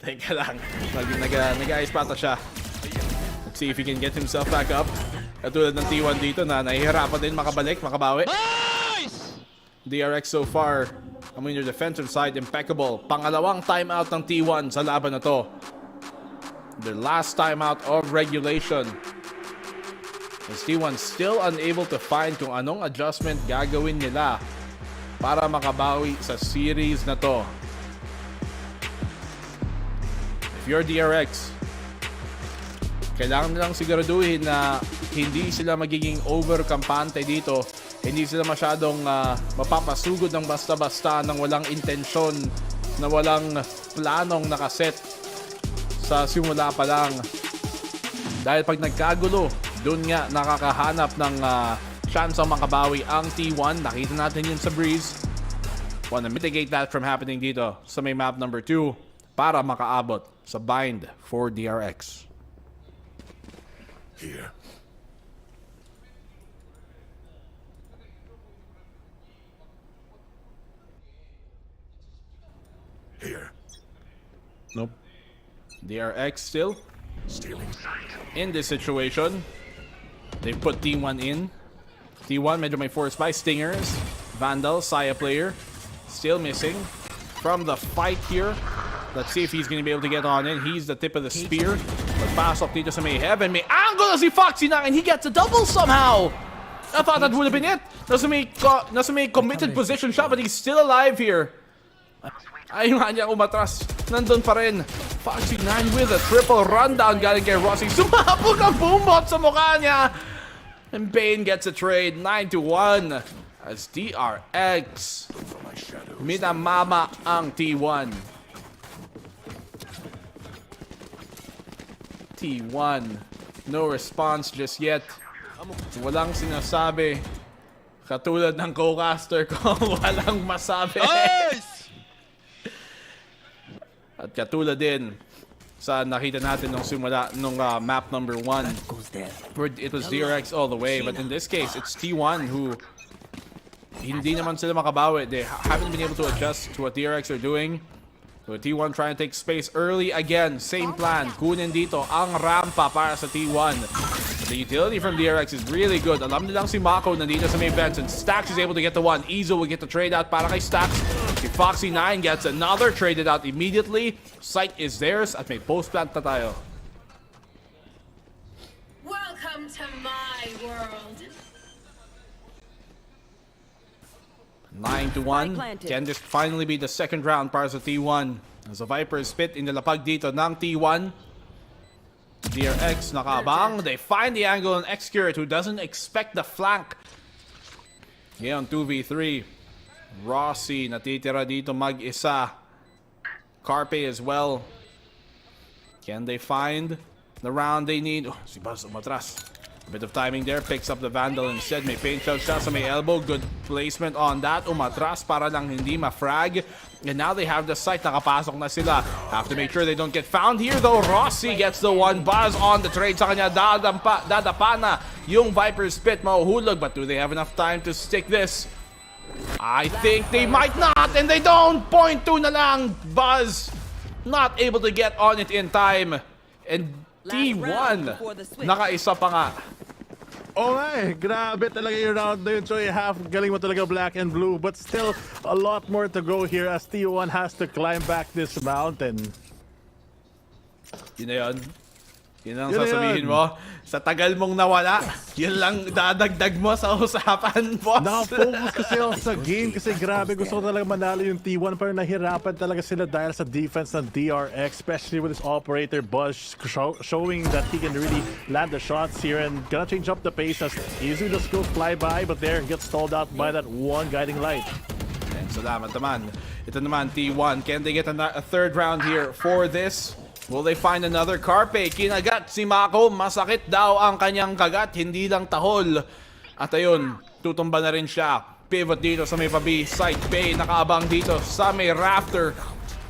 Teka lang. Nag-ice pata siya. Let's see if he can get himself back up. Katulad ng T1 dito na nahihirapan din makabawi. Nice! DRX so far, I mean, your defensive side impeccable. Pangalawang timeout ng T1 sa laban na to. Their last timeout of regulation. As T1 still unable to find kung anong adjustment gagawin nila para makabawi sa series na to. If you're DRX, kailangan nilang siguraduhin na hindi sila magiging overkampante dito. Hindi sila masyadong mapapasugod ng basta-basta nang walang intensyon, na walang planong nakaset sa simula pa lang. Dahil pag nagkagulo, doon nga nakakahanap ng chance ang makabawi ang T1. Nakita natin yun sa Breeze. Wanna mitigate that from happening dito sa may map number 2 para makaabot sa bind for DRX. Here. Here. Nope. DRX still Stealing sight. in this situation. They put T1 in. T1 medyo may force by Stingers. Vandal, Saya player. Still missing from the fight here. Let's see if he's gonna be able to get on in. He's the tip of the spear. Magpasok dito sa may heaven. May angle na si Foxy9 and he gets a double somehow. I thought that would have been it. Nasa may committed position siya but he's still alive here. Ayun nga niya umatras. Nandun pa rin. Foxy9 with a triple rundown galing kay Rossi. Sumabog ang boombot sa mukha niya. And Bane gets a trade. 9-1 as DRX minamama ang T1. T1 no response just yet. Walang sinasabi. Katulad ng co-caster ko, walang masabi. Nice! At katulad din sa nakita natin nung simula nung map number 1 where it was DRX all the way, but in this case it's T1 who hindi naman sila makabawi. They haven't been able to adjust to what DRX are doing. So T1 trying to take space early again. Same plan. Kunin dito ang rampa para sa T1. The utility from DRX is really good. Alam nilang si Mako nandito sa may vents and Stax is able to get the one. Izo will get the trade out para kay Stax. Si Foxy9 gets another traded out immediately. Sight is theirs at may post plant na tayo. Welcome to my world. 9-1. Can this finally be the second round para sa T1? As a Viper is spit in the lapag dito ng T1. DRX nakaabang. They find the angle on Xcurate who doesn't expect the flank. Ngayon 2v3. Rossi natitira dito mag-isa. Carpe as well. Can they find the round they need? Oh, si Buzz umatras. A bit of timing there, picks up the Vandal instead. May paint shot siya sa may elbow. Good placement on that. Umatras para lang hindi ma-frag. And now they have the sight. Nakapasok na sila. Have to make sure they don't get found here though. Rossi gets the one. Buzz on the trade sa kanya. Dadapa na yung Viper Spit. Mahuhulog. But do they have enough time to stick this? I think they might not. And they don't. 0.2 na lang. Buzz not able to get on it in time. And T1 nakaisa pa nga. Oh my, grabe talaga yung round na yun. Troy, half galing mo talaga black and blue. But still, a lot more to go here as T1 has to climb back this mountain. Yun na yun. Yun ang sasabihin mo. Sa tagal mong nawala, yun lang dadagdag mo sa usapan, boss. Na-focus kasi ako sa game kasi grabe gusto ko talaga manalo yung T1 pero nahirapan talaga sila dahil sa defense ng DRX, especially with his operator Buzz showing that he can really land the shots here and gonna change up the pace as easy to go fly by but there gets stalled out by that one guiding light. And salamat naman. Ito naman, T1. Can they get a third round here for this? Will they find another Carpe? Kinagat si Mako. Masakit daw ang kanyang kagat. Hindi lang tahol. At ayun, tutumba na rin siya. Pivot dito sa may pabi. Site Bay nakaabang dito sa may rafter.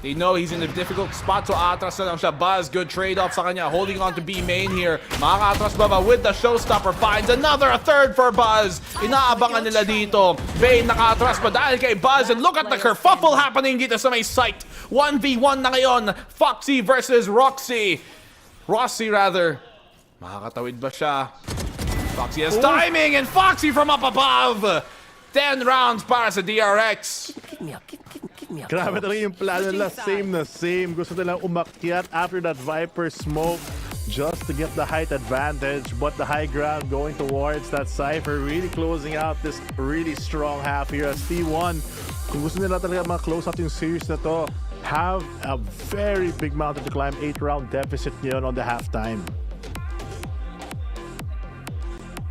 They know he's in a difficult spot, so atras na lang siya. Buzz, good trade-off sa kanya. Holding on to B main here. Makakatras ba with the showstopper? Finds another, a third for Buzz. Inaabangan nila dito. Vayne nakatras pa dahil kay Buzz. And look at the kerfuffle happening dito sa may site. 1v1 na ngayon. Foxy versus Roxy. Rossi rather. Makakatawid ba siya? Foxy has timing and Foxy from up above. 10 rounds para sa DRX. Grabe talaga yung plano nila, same na same. Gusto nilang umakyat after that Viper smoke just to get the height advantage, but the high ground going towards that Cypher, really closing out this really strong half here as T1. Kung gusto nila talaga ma-close out yung series na to, have a very big mountain to climb. 8-round deficit ngayon on the halftime.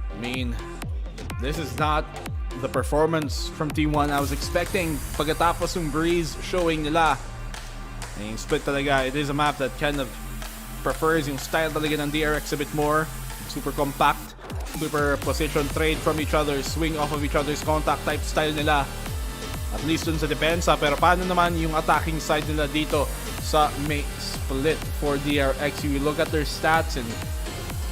I mean, this is not the performance from T1 I was expecting. Pagkatapos yung breeze showing nila, yung split talaga, it is a map that kind of prefers yung style talaga ng DRX a bit more. Super compact, super position trade from each other, swing off of each other's contact type style nila. At least dun sa depensa. Pero paano naman yung attacking side nila dito sa may split for DRX? You look at their stats and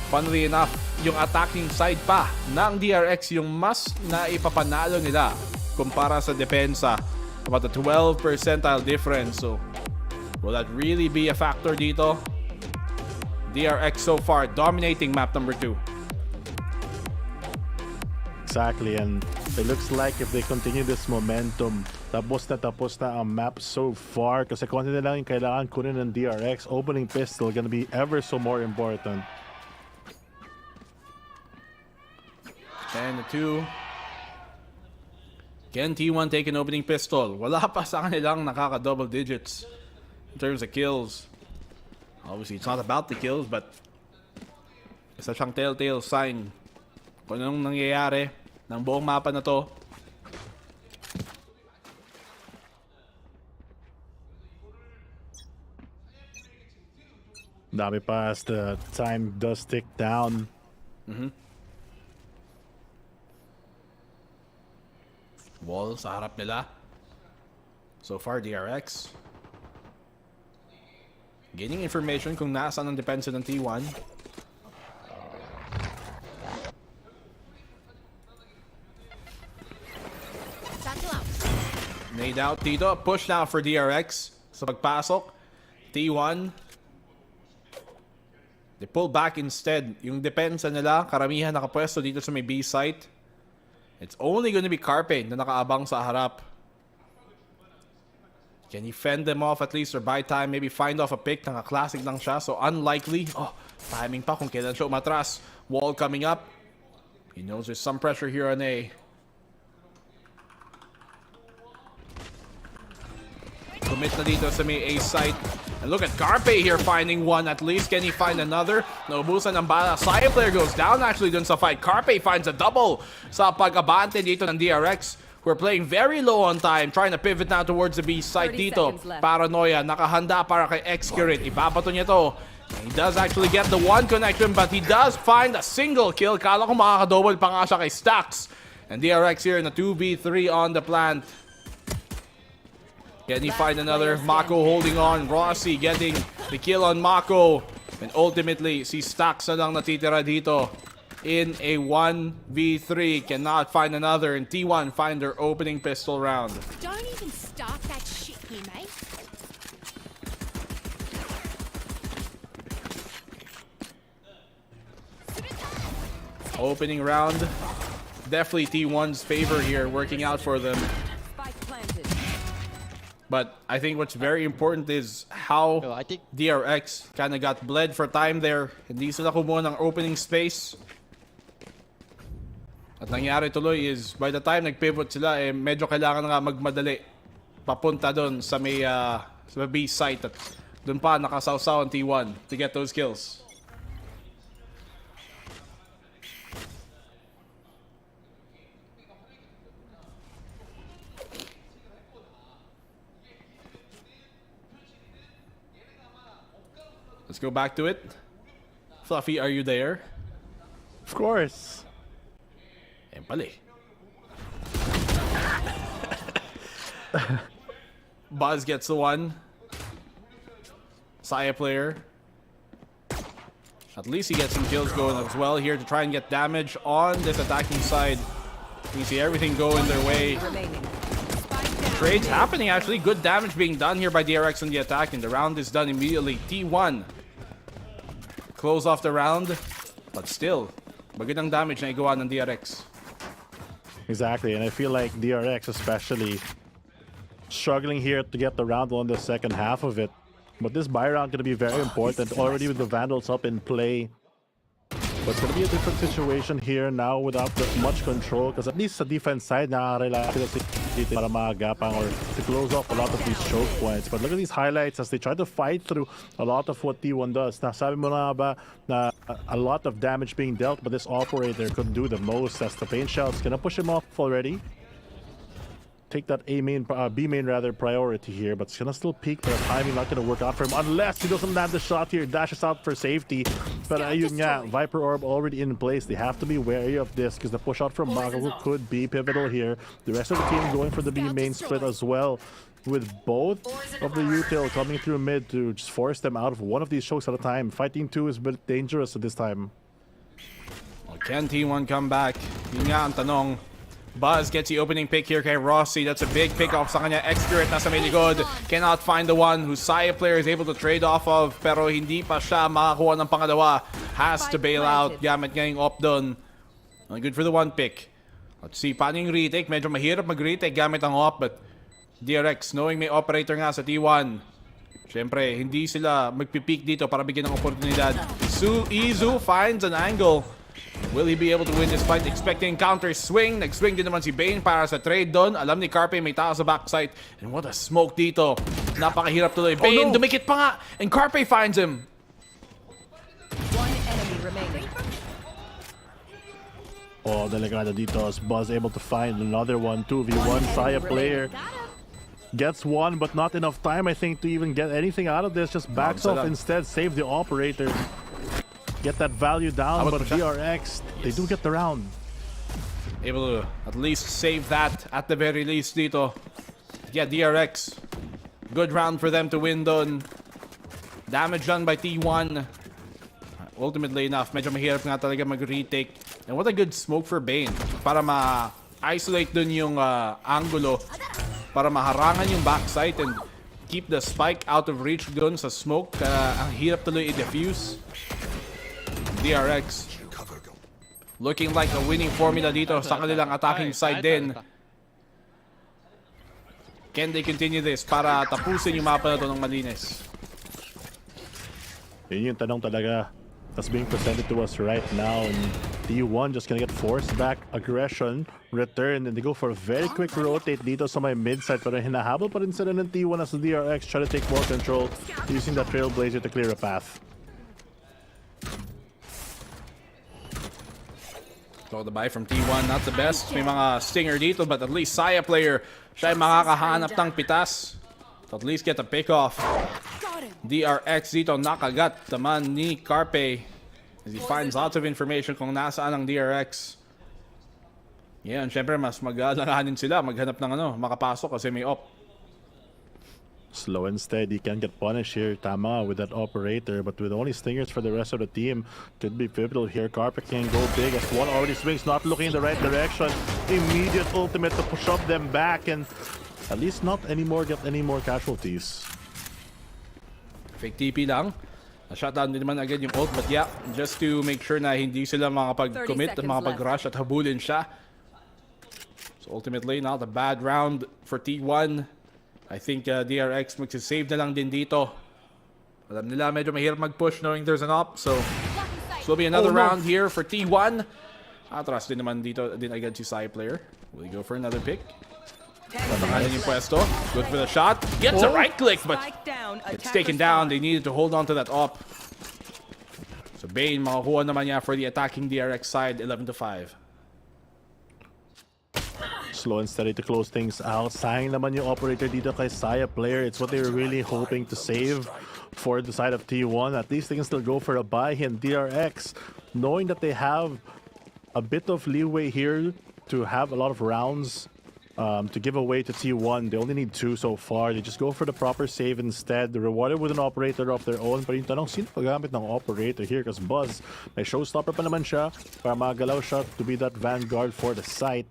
funnily enough, yung attacking side pa ng DRX yung mas naipapanalo nila kumpara sa depensa. About a 12 percentile difference. So, will that really be a factor dito? DRX so far dominating map number 2. Exactly, and it looks like if they continue this momentum, tapos na ang map so far. Kasi kung ano na lang yung kailangan kunin ng DRX, opening pistol gonna be ever so more important. 10-2. Again, T1 take an opening pistol. Wala pa sa kanilang nakaka-double digits in terms of kills. Obviously, it's not about the kills, but isa siyang telltale sign kung anong nangyayari ng buong mapa na to. Dami pa as the time does tick down. Wall sa harap nila. So far, DRX gaining information kung nasaan ang depensa ng T1. Made out dito. Push now for DRX. Sa pagpasok, T1 they pull back instead. Yung depensa nila, karamihan nakapwesto dito sa may B site. It's only going to be Carpe na nakaabang sa harap. Can he fend them off at least or buy time? Maybe find off a pick. Naka-classic lang siya. So unlikely. Oh, timing pa kung kailan siya umatras. Wall coming up. He knows there's some pressure here on A. Commit na dito sa may A site. And look at Carpe here finding one at least. Can he find another? Naubusan ng bala. Saya player goes down actually dun sa fight. Carpe finds a double sa pag-abante dito ng DRX. We're playing very low on time. Trying to pivot now towards the B site dito. Paranoia. Nakahanda para kay Excurate. Ibabato niya to. He does actually get the one connection but he does find a single kill. Kala ko makakadouble pa nga siya kay Stax. And DRX here in a 2v3 on the plant. Can he find another? Mako holding on. Rossi getting the kill on Mako. And ultimately, si Stax na lang natitira dito in a 1v3. Cannot find another. And T1 find their opening pistol round. Don't even start that shit here, mate. Opening round. Definitely T1's favor here, working out for them. But I think what's very important is how DRX kind of got bled for time there. Hindi sila kumuha ng opening space. At nangyari tuloy is by the time nag-pivot sila, medyo kailangan nga magmadali papunta doon sa may B site. At doon pa nakasawsaw ang T1 to get those kills. Let's go back to it. Fluffy, are you there? Of course. Ayan pala eh. Buzz gets the one. Saya player. At least he gets some kills going as well here to try and get damage on this attacking side. You see everything going their way. Trades happening actually. Good damage being done here by DRX on the attack, and the round is done immediately. T1 close off the round, but still, magandang damage na igawa ng DRX. Exactly, and I feel like DRX especially struggling here to get the round on the second half of it. But this buy round going to be very important already with the Vandals up in play. But it's going to be a different situation here now without much control, because at least sa defense side, nakaka-relax sila dito para maagapang or to close off a lot of these choke points. But look at these highlights as they try to fight through a lot of what T1 does. Nasabi mo na ba na a lot of damage being dealt, but this operator could do the most as the paint shell's going to push him off already. Take that B main rather priority here, but it's gonna still peak, but the timing not gonna work out for him unless he doesn't land the shot here, dashes out for safety. But ayun nga, Viper Orb already in place. They have to be wary of this because the push out from Magaku could be pivotal here. The rest of the team going for the B main split as well, with both of the util coming through mid to just force them out of one of these chokes at a time. Fighting 2 is a bit dangerous at this time. Well, can T1 come back? Yun nga ang tanong. Buzz gets the opening pick here kay Rossi. That's a big pick off sa kanya. X-Spirit nasa may likod. Cannot find the one who Saya player is able to trade off of, pero hindi pa siya makakuha ng pangalawa. Has to bail out gamit nga yung op doon. Good for the one pick. Let's see, paano yung retake? Medyo mahirap mag-retake gamit ang op, but DRX knowing may operator nga sa T1. Siyempre, hindi sila magpipeak dito para bigyan ng oportunidad. Izu finds an angle. Will he be able to win this fight? Expecting counter swing. Nag-swing din naman si Bane para sa trade doon. Alam ni Carpe may tao sa backside. And what a smoke dito. Napakahirap tuloy. Bane dumikit pa nga. And Carpe finds him. One enemy remaining. Oh, delikado dito as Buzz able to find another one. 2v1 Saya player. Gets one, but not enough time, I think, to even get anything out of this. Just backs off instead. Save the operator. Get that value down, but DRX, they do get the round. Able to at least save that at the very least dito. Yeah, DRX. Good round for them to win doon. Damage done by T1. Ultimately enough, medyo mahirap nga talaga mag-retake. And what a good smoke for Bane. Para ma-isolate dun yung angulo. Para maharangan yung backside and keep the spike out of reach dun sa smoke. Ang hirap tuloy i-defuse. DRX looking like a winning formula dito sa kanilang attacking side din. Can they continue this para tapusin yung mapa na to ng malinis? Yun yung tanong talaga that's being presented to us right now. And T1 just gonna get forced back, aggression, return, and they go for a very quick rotate dito sa may mid side. Pero hinahabol pa rin sila ng T1 as the DRX try to take more control using that Trailblazer to clear a path. So the buy from T1, not the best. May mga stinger dito, but at least Saya player, siya ay makakahanap ng pitas. To at least get a pick off. DRX dito nakagat naman ni Carpe as he finds lots of information kung nasaan ang DRX. Yan, syempre mas mag-alanganin sila, maghanap ng makapasok kasi may op. Slow and steady, can get punished here, tama, with that operator, but with only stingers for the rest of the team, could be pivotal here. Carpe can go big as one already swings, not looking in the right direction. Immediate ultimate to push up them back and at least not anymore get any more casualties. Fake TP lang. Na-shutdown din naman agad yung ult, but yeah, just to make sure na hindi sila makapag-commit at makapag-rush at habulin siya. So ultimately, not a bad round for T1. I think DRX magsisave na lang din dito. Alam nila medyo mahirap mag-push knowing there's an op. So this will be another round here for T1. Atras din naman dito din agad si Sai player. Will he go for another pick? Patangalan yung pwesto. Good for the shot. Gets a right click, but it's taken down. They needed to hold on to that op. So Bane makakuha naman niya for the attacking DRX side, 11-5. Slow and steady to close things out. Sayang naman yung operator dito kay Saya player. It's what they were really hoping to save for the side of T1. At least they can still go for a buy and DRX, knowing that they have a bit of leeway here to have a lot of rounds to give away to T1. They only need 2 so far. They just go for the proper save instead. They're rewarded with an operator of their own. Pero yung tanong, sino pagamit ng operator here? Because Buzz, may showstopper pa naman siya para magalaw siya to be that vanguard for the site.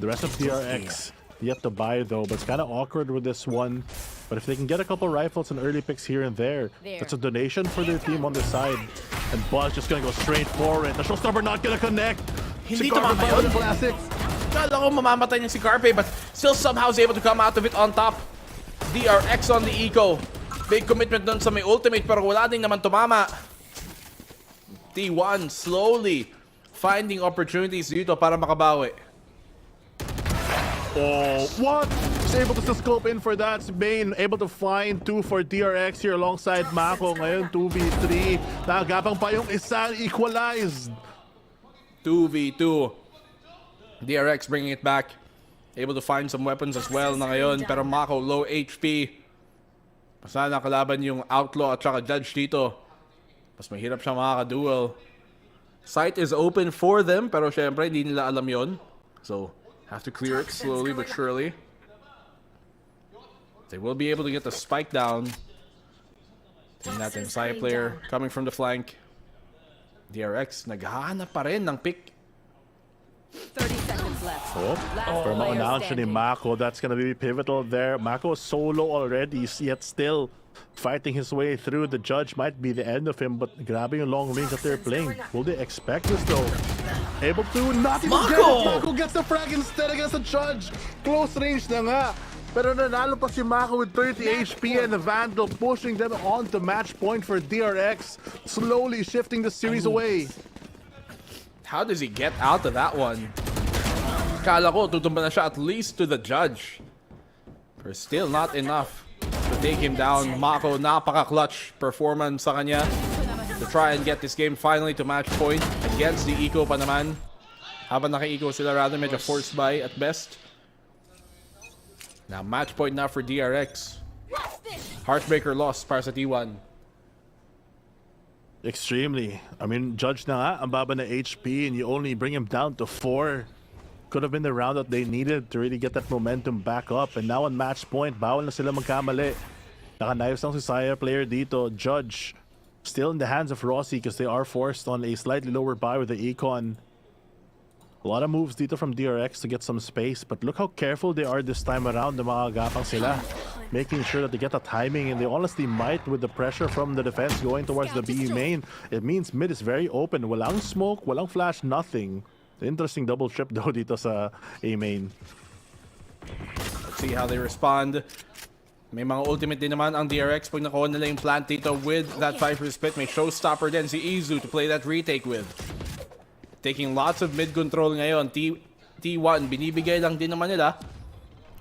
The rest of DRX yet to buy though, but it's kind of awkward with this one. But if they can get a couple rifles and early picks here and there, that's a donation for their team on the side. And Buzz just gonna go straight for it. The showstopper not gonna connect. Hindi tumama yun. Classic. Kala ko mamamatay niya si Carpe, but still somehow is able to come out of it on top. DRX on the eco. Big commitment dun sa may ultimate, pero wala din naman tumama. T1 slowly finding opportunities dito para makabawi. Oh, what? Was able to scope in for that. Bane able to find 2 for DRX here alongside Mako. Ngayon 2v3. Nagapang pa yung isa, equalized. 2v2. DRX bringing it back. Able to find some weapons as well na ngayon. Pero Mako low HP. Sana kalaban yung Outlaw at saka Judge dito. Mas mahirap siya makaka-duel. Site is open for them, pero syempre hindi nila alam yon. So, have to clear it slowly but surely. They will be able to get the spike down. Tingnan natin, Saya player coming from the flank. DRX naghahanap pa rin ng pick. 30 seconds left. For maunahon siya ni Mako, that's gonna be pivotal there. Mako is solo already, yet still fighting his way through. The Judge might be the end of him, but grabbing a long range that they're playing. Will they expect this though? Able to not even get it. Mako gets the frag instead against the Judge. Close range na nga. Pero nanalo pa si Mako with 30 HP and the Vandal pushing them on to match point for DRX. Slowly shifting the series away. How does he get out of that one? Kala ko tutumba na siya at least to the Judge. But still not enough to take him down. Mako, napaka-clutch performance sa kanya to try and get this game finally to match point against the Eco pa naman. Habang naka-Eco sila rather, medyo forced by at best. Now match point now for DRX. Heartbreaker loss para sa T1. Extremely. I mean, Judge na nga, ang baba na HP and you only bring him down to 4. Could have been the round that they needed to really get that momentum back up. And now on match point, bawal na sila magkamali. Naka-knives lang si Saya player dito. Judge still in the hands of Rossi because they are forced on a slightly lower buy with the Econ. A lot of moves dito from DRX to get some space, but look how careful they are this time around. The mga agapang sila, making sure that they get the timing, and they honestly might with the pressure from the defense going towards the B main. It means mid is very open. Walang smoke, walang flash, nothing. Interesting double trip though dito sa A main. Let's see how they respond. May mga ultimate din naman ang DRX pag nakuha nila yung plant dito with that Viper split. May showstopper din si Izu to play that retake with. Taking lots of mid control ngayon. T1, binibigay lang din naman nila.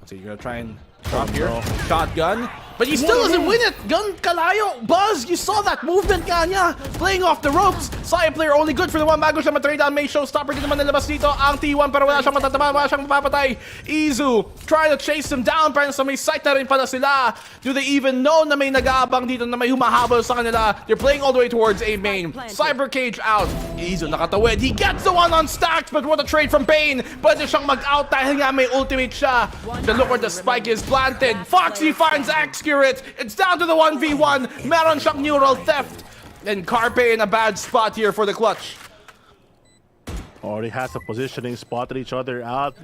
So you're gonna try and drop here. Shotgun. But he still doesn't win it! Gun kalayo! Buzz, you saw that movement nga niya! Playing off the ropes! Saya player only good for the one bago siya matrade down. May showstopper din naman nalabas dito ang T1 pero wala siyang matatama, wala siyang mapapatay. Izu trying to chase them down pero sa may sight na rin pala sila. Do they even know na may nag-aabang dito na may humahabol sa kanila? They're playing all the way towards A main. Cyber cage out. Izu nakatawid. He gets the one on stacks, but what a trade from Bane! Pwede siyang mag-out dahil nga may ultimate siya. The look where the spike is planted. Foxy finds accurate. It's down to the 1v1. Meron siyang neural theft. And Carpe in a bad spot here for the clutch. Already has the positioning, spotted each other out.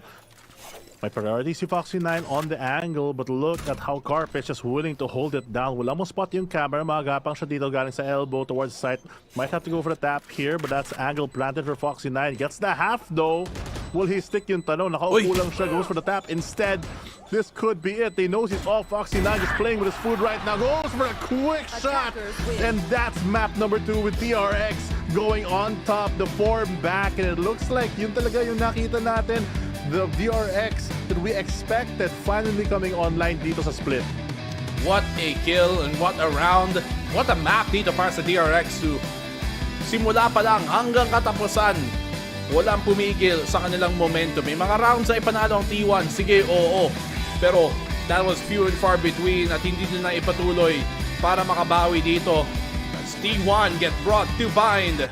My priority si Foxy9 on the angle, but look at how Carpe is just willing to hold it down. Wala mo spot yung camera, magapang siya dito galing sa elbow towards the side. Might have to go for the tap here, but that's angle planted for Foxy9. Gets the half though. Will he stick yung tanong? Nakaupo lang siya, goes for the tap. Instead, this could be it. They know he's off. Foxy9 just playing with his food right now. Goes for a quick shot. And that's map number 2 with DRX going on top. The form back. And it looks like yun talaga yung nakita natin. The DRX that we expected finally coming online dito sa split. What a kill and what a round. What a map dito para sa DRX to simula pa lang hanggang katapusan. Walang pumigil sa kanilang momentum. May mga rounds na ipanalo ang T1. Sige, oo. Pero that was few and far between at hindi nila ipatuloy para makabawi dito. As T1 get brought to bind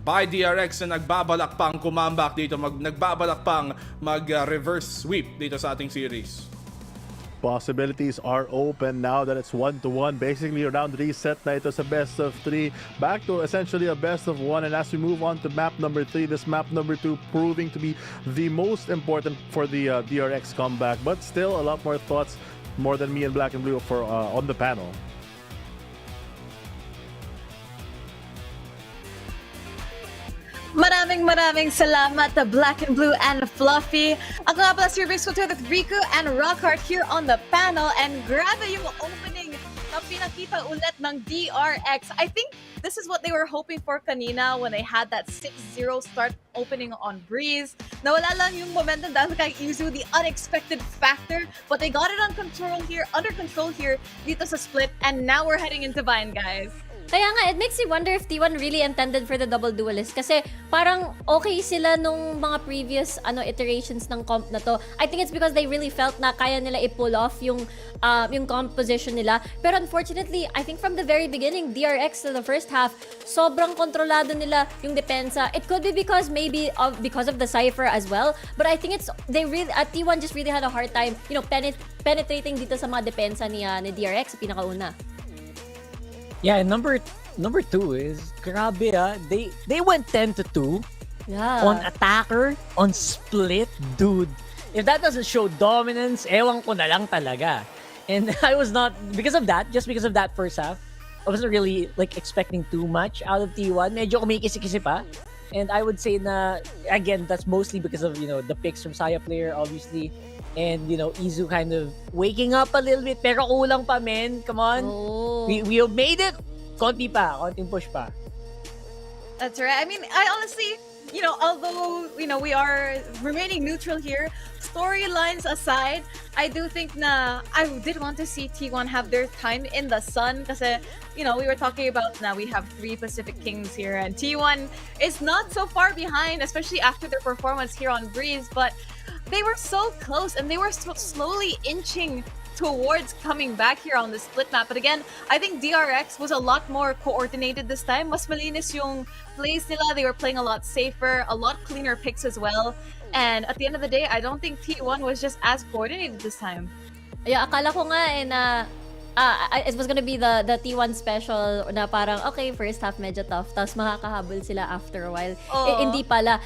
by DRX na nagbabalak pang kumambak dito, nagbabalak pang mag-reverse sweep dito sa ating series. Possibilities are open now that it's 1-1. Basically, round reset na ito sa best of 3. Back to essentially a best of 1. And as we move on to map number 3, this map number 2 proving to be the most important for the DRX comeback. But still, a lot more thoughts, more than me and Black and Blue for on the panel. Maraming salamat to Black and Blue and Fluffy. Ako nga pala si Rizko with Riku and Rockhart here on the panel. And grabe yung opening na pinakita ulit ng DRX. I think this is what they were hoping for kanina when they had that 6-0 start opening on Breeze. Nawala lang yung momentum dahil kay Izu, the unexpected factor. But they got it under control here dito sa split. And now we're heading into Vine, guys. Kaya nga, it makes you wonder if T1 really intended for the double duelist. Kasi parang okay sila nung mga previous iterations ng comp na to. I think it's because they really felt na kaya nila i-pull off yung composition nila. Pero unfortunately, I think from the very beginning, DRX to the first half, sobrang kontrolado nila yung depensa. It could be because because of the Cypher as well. But I think T1 just really had a hard time, penetrating dito sa mga depensa ni DRX sa pinakauna. Yeah, and number 2 is grabe they went 10-2 on attacker, on split, dude. If that doesn't show dominance, ewan ko na lang talaga. And I was not, because of that first half, I wasn't really expecting too much out of T1. Medyo kumikisi-kisi pa. And I would say na, again, that's mostly because of, the picks from Saya player, obviously. And, Izu kind of waking up a little bit. Pero kulang pa, men. Come on. Oh. We made it. Konting push pa. That's right. I mean, I honestly, although, we are remaining neutral here, storylines aside, I do think na I did want to see T1 have their time in the sun kasi, we were talking about now we have 3 Pacific Kings here and T1 is not so far behind, especially after their performance here on Breeze, but they were so close and they were slowly inching towards coming back here on the split map. But again, I think DRX was a lot more coordinated this time. Mas malinis yung plays nila. They were playing a lot safer, a lot cleaner picks as well. And at the end of the day, I don't think T1 was just as coordinated this time. Yeah, akala ko nga na it was gonna be the T1 special na parang, okay, first half medyo tough, tapos makakahabol sila after a while. Hindi pala.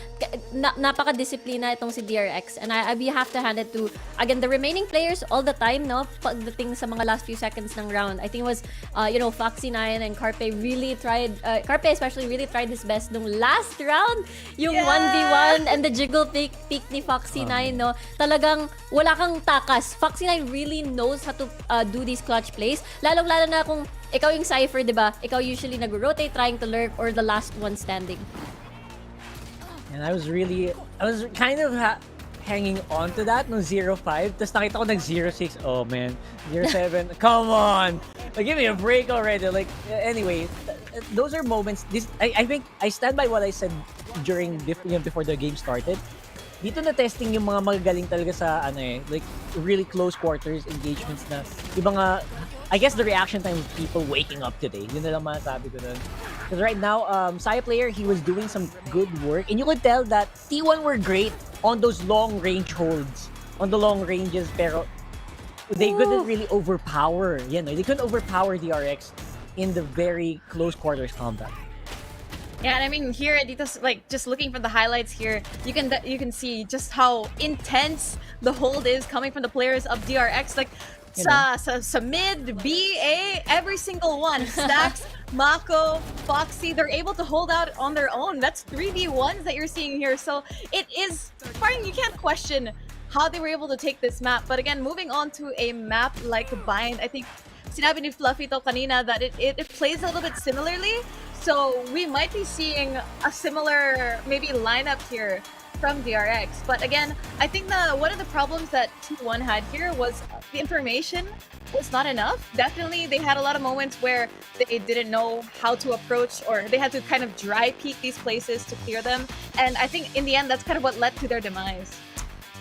Napaka-disiplina itong si DRX. And we have to hand it to, again, the remaining players all the time, no? Pagdating sa mga last few seconds ng round. I think it was, Foxy9 and Carpe really tried, Carpe especially really tried his best nung last round. Yung 1v1 and the jiggle pick ni Foxy9, no? Talagang wala kang takas. Foxy9 really knows how to do these clutch plays. Lalong-lalo na kung ikaw yung Cypher, di ba? Ikaw usually nag-rotate, trying to lurk, or the last one standing. And I was kind of hanging on to that no 0-5. Tapos nakita ko nag-0-6. Oh man, 0-7. Come on! Give me a break already. Anyway, those are moments. I think I stand by what I said before the game started. Dito na testing yung mga magagaling talaga sa really close quarters engagements na iba nga, I guess the reaction time of people waking up today. Yun na lang masasabi ko dun. Because right now, Saya player, he was doing some good work and you could tell that T1 were great on those long range holds, on the long ranges, pero they couldn't really overpower, they couldn't overpower DRX in the very close quarters combat. Yeah, and I mean here, just looking for the highlights here, you can see just how intense the hold is coming from the players of DRX. Sa mid, B, A, every single one. Stacks, Mako, Foxy, they're able to hold out on their own. That's 3v1s that you're seeing here. So it is, you can't question how they were able to take this map. But again, moving on to a map like Bind, I think sinabi ni Fluffy to kanina that it plays a little bit similarly. So we might be seeing a similar maybe lineup here from DRX. But again, I think one of the problems that T1 had here was the information was not enough. Definitely, they had a lot of moments where they didn't know how to approach, or they had to kind of dry peek these places to clear them. And I think in the end, that's kind of what led to their demise.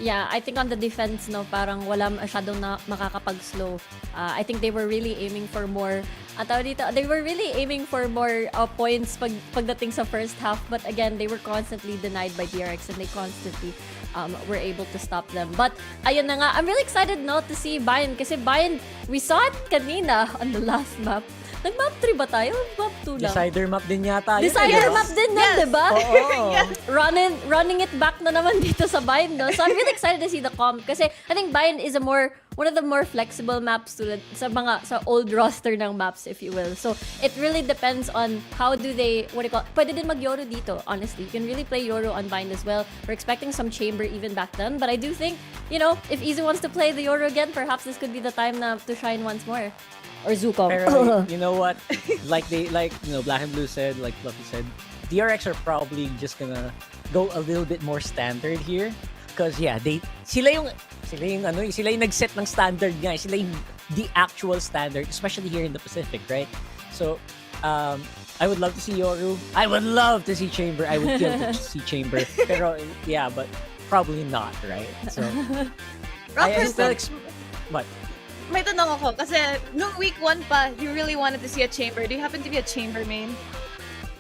Yeah, I think on the defense, no, parang wala masyadong na makakapag-slow. I think they were really aiming for more. They were really aiming for more points pagdating sa first half. But again, they were constantly denied by DRX and they constantly were able to stop them. But ayun na nga, I'm really excited no to see Bayern kasi Bayern, we saw it kanina on the last map. Nag-map 3 ba tayo? Map 2 lang. Decider map din yata. Decider map din yan, diba? Oo. Running it back na naman dito sa Bayern, no? So I'm really excited to see the comp kasi I think Bayern is one of the more flexible maps tulad sa old roster ng maps, if you will. So it really depends on how do they, pwede din mag-Yoro dito, honestly. You can really play Yoro on Bayern as well. We're expecting some Chamber even back then, but I do think, if Easy wants to play the Yoro again, perhaps this could be the time to shine once more. Or Zuko. Pero you know what? Like Black and Blue said, like Fluffy said, DRX are probably just gonna go a little bit more standard here. Because yeah, sila yung nag-set ng standard nga. Sila yung the actual standard, especially here in the Pacific, right? So, I would love to see Yoru. I would love to see Chamber. I would kill to see Chamber. Pero yeah, but probably not, right? So, I still what? May tanong ako, kasi nung week 1 pa, you really wanted to see a Chamber. Do you happen to be a Chamber main?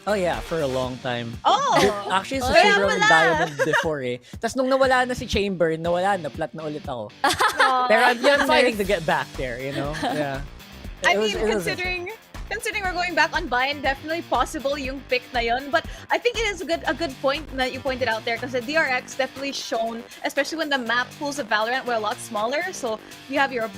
Oh yeah, for a long time. Oh! Actually, sa Chamber of Diamond before eh. Tapos nung nawala na si Chamber, plat na ulit ako. Pero I'm fighting to get back there, Yeah. I mean, considering we're going back on Bayern, definitely possible yung pick na yun. But I think it is a good point that you pointed out there because the DRX definitely shown, especially when the map pools of VALORANT were a lot smaller. So you have your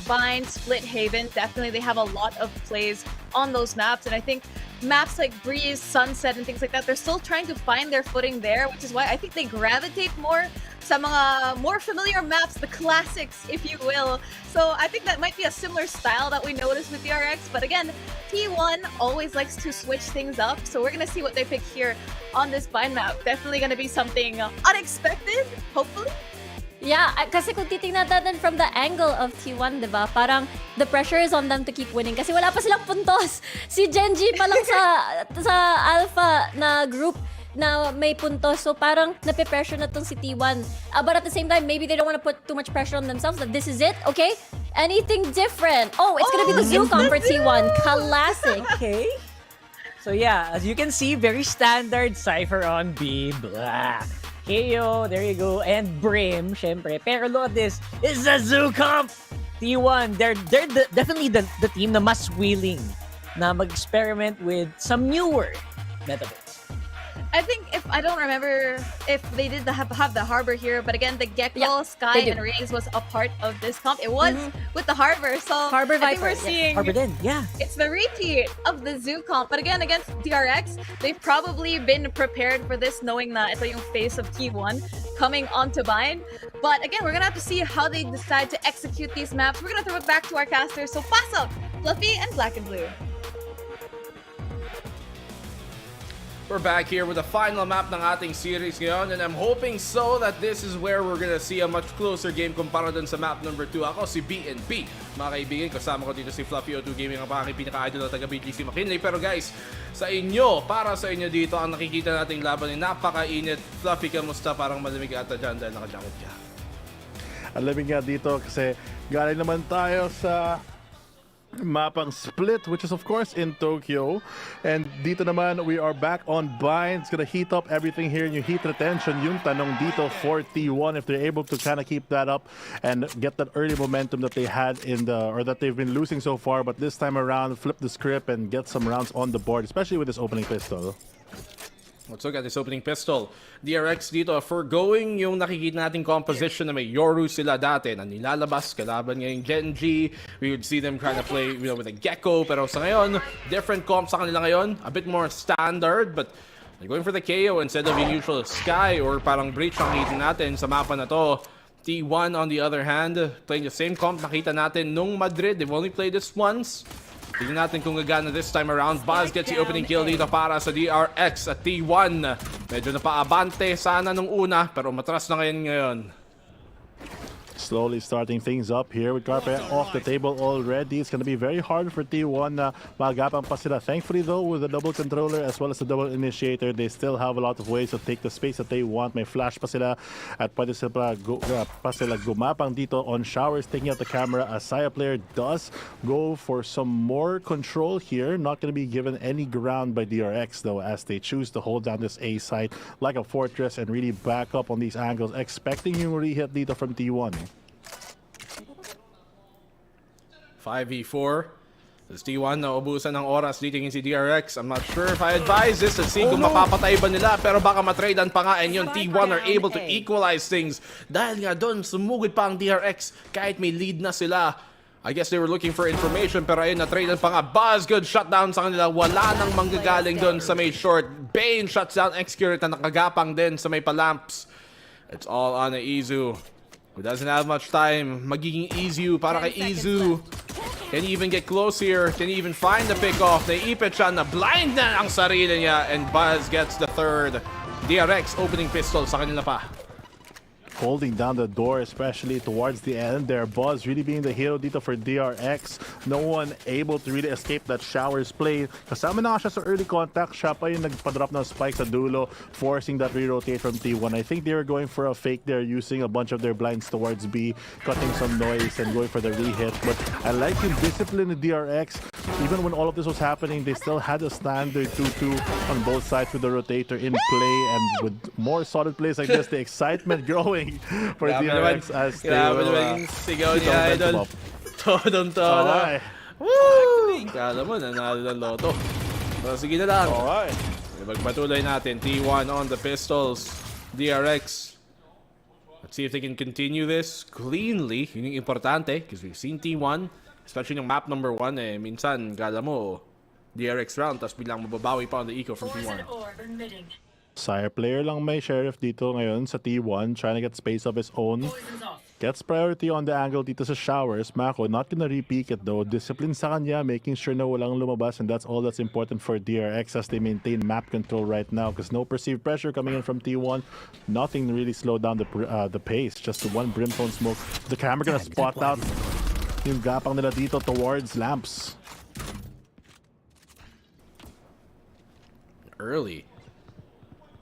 Bind, Split, Haven. Definitely they have a lot of plays on those maps. And I think maps like Breeze, Sunset, and things like that, they're still trying to find their footing there, which is why I think they gravitate more sa mga more familiar maps, the classics, if you will. So I think that might be a similar style that we noticed with DRX. But again, T1 always likes to switch things up. So we're going to see what they pick here on this Bind map. Definitely going to be something unexpected, hopefully. Yeah, kasi kung titingnan natin from the angle of T1, diba? Parang the pressure is on them to keep winning kasi wala pa silang puntos. Si Genji pa lang sa Alpha na group na may puntos. So parang nape-pressure na tong si T1. But at the same time, maybe they don't want to put too much pressure on themselves. That this is it, okay? Anything different? Oh, it's gonna be the Zukon for T1. Classic. Okay. So yeah, as you can see, very standard Cypher on B. Blah. KO, there you go. And Brim, syempre. Pero look at this. It's a Zukon! T1, they're definitely the team na mas willing na mag-experiment with some newer metaverse. I think I don't remember if they did have the Harbor here, but again, the Gecko, Sky, and Rings was a part of this comp. It was with the Harbor, so Harbor I think Viper, we're seeing Harbor Den, yeah. It's the repeat of the Zoo comp, but again, against DRX, they've probably been prepared for this, knowing that ito yung face of T1 coming onto Bind. But again, we're gonna have to see how they decide to execute these maps. We're gonna throw it back to our casters, so pass up Fluffy and Black and Blue. We're back here with the final map ng ating series ngayon, and I'm hoping so that this is where we're gonna see a much closer game kumpara dun sa map number 2. Ako si BNB. Mga kaibigan, kasama ko dito si Fluffy O2 Gaming, ang aking pinaka-idol na taga-BGC McKinley. Pero guys, para sa inyo dito, ang nakikita nating laban ay napakainit. Fluffy, kamusta? Parang malamig ata dyan dahil naka-jacket ka. Ang lamig nga dito kasi galing naman tayo sa mapang Split, which is of course in Tokyo, and dito naman we are back on Bind. It's gonna heat up everything here in yung heat retention. Yung tanong dito for T1, if they're able to kind of keep that up and get that early momentum that they had or that they've been losing so far, but this time around flip the script and get some rounds on the board, especially with this opening pistol. Let's look at this opening pistol. DRX dito foregoing yung nakikita nating composition na may Yoru sila dati na nilalabas kalaban ngayong Genji. We would see them kind of play with a Gecko, pero sa ngayon, different comp sa kanila ngayon. A bit more standard, but they're going for the KO instead of yung usual Sky or parang Breach ang nakita natin sa mapa na to. T1 on the other hand, playing the same comp nakita natin nung Madrid. They've only played this once. Tignan natin kung gagana this time around. Buzz gets the opening kill dito para sa DRX at T1. Medyo napaabante sana nung una, pero matras na ngayon. Slowly starting things up here with Carpe off the table already. It's going to be very hard for T1 na magapang pa sila. Thankfully though, with the double controller as well as the double initiator, they still have a lot of ways to take the space that they want. May flash pa sila at pwede sila gumapang dito on showers, taking out the camera as Saya player does go for some more control here. Not going to be given any ground by DRX though, as they choose to hold down this A site like a fortress and really back up on these angles, expecting yung re-hit dito from T1. 5v4. As T1 na ubusan ng oras dito si DRX. I'm not sure if I advise this. Let's see kung mapapatay ba nila. Pero baka matradean pa nga. And yung T1 are able to equalize things. Dahil nga doon, sumugod pa ang DRX. Kahit may lead na sila. I guess they were looking for information. Pero ayun, natradean pa nga. Buzz, good shutdown sa kanila. Wala nang manggagaling doon sa may short. Bane shuts down Excurate na nakagapang din sa may palamps. It's all on Izu. Who doesn't have much time. Magiging Izu para kay Izu. Can he even get close here? Can he even find the pick-off? Naipit siya na blind na ang sarili niya. And Buzz gets the third. DRX opening pistol sa kanila pa. Holding down the door, especially towards the end there. Buzz really being the hero dito for DRX. No one able to really escape that showers play. Kasama na siya sa early contact. Siya pa yung nagpa-drop ng spike sa dulo, forcing that re-rotate from T1. I think they were going for a fake there, using a bunch of their blinds towards B, cutting some noise and going for the re-hit. But I like yung discipline of DRX. Even when all of this was happening, they still had a standard 2-2 on both sides with the rotator in play. And with more solid plays like this, the excitement growing for DRX as they will sigaw niya, idol. Todong-todo. Woo! Kala mo, nanalo ng loto. So, sige na lang. Alright. Magpatuloy natin. T1 on the pistols. DRX. Let's see if they can continue this cleanly. Yun yung importante. Because we've seen T1, especially yung map number 1, minsan, kala mo, DRX round, tapos bilang mababawi pa on the eco from T1. Sire player lang may sheriff dito ngayon sa T1, trying to get space of his own. Gets priority on the angle dito sa showers. Mako not gonna re-peek it though. Discipline sa kanya, making sure na walang lumabas, and that's all that's important for DRX as they maintain map control right now, because no perceived pressure coming in from T1. Nothing really slowed down the pace. Just the one brimstone smoke. The camera gonna spot out yung gapang nila dito towards lamps. Early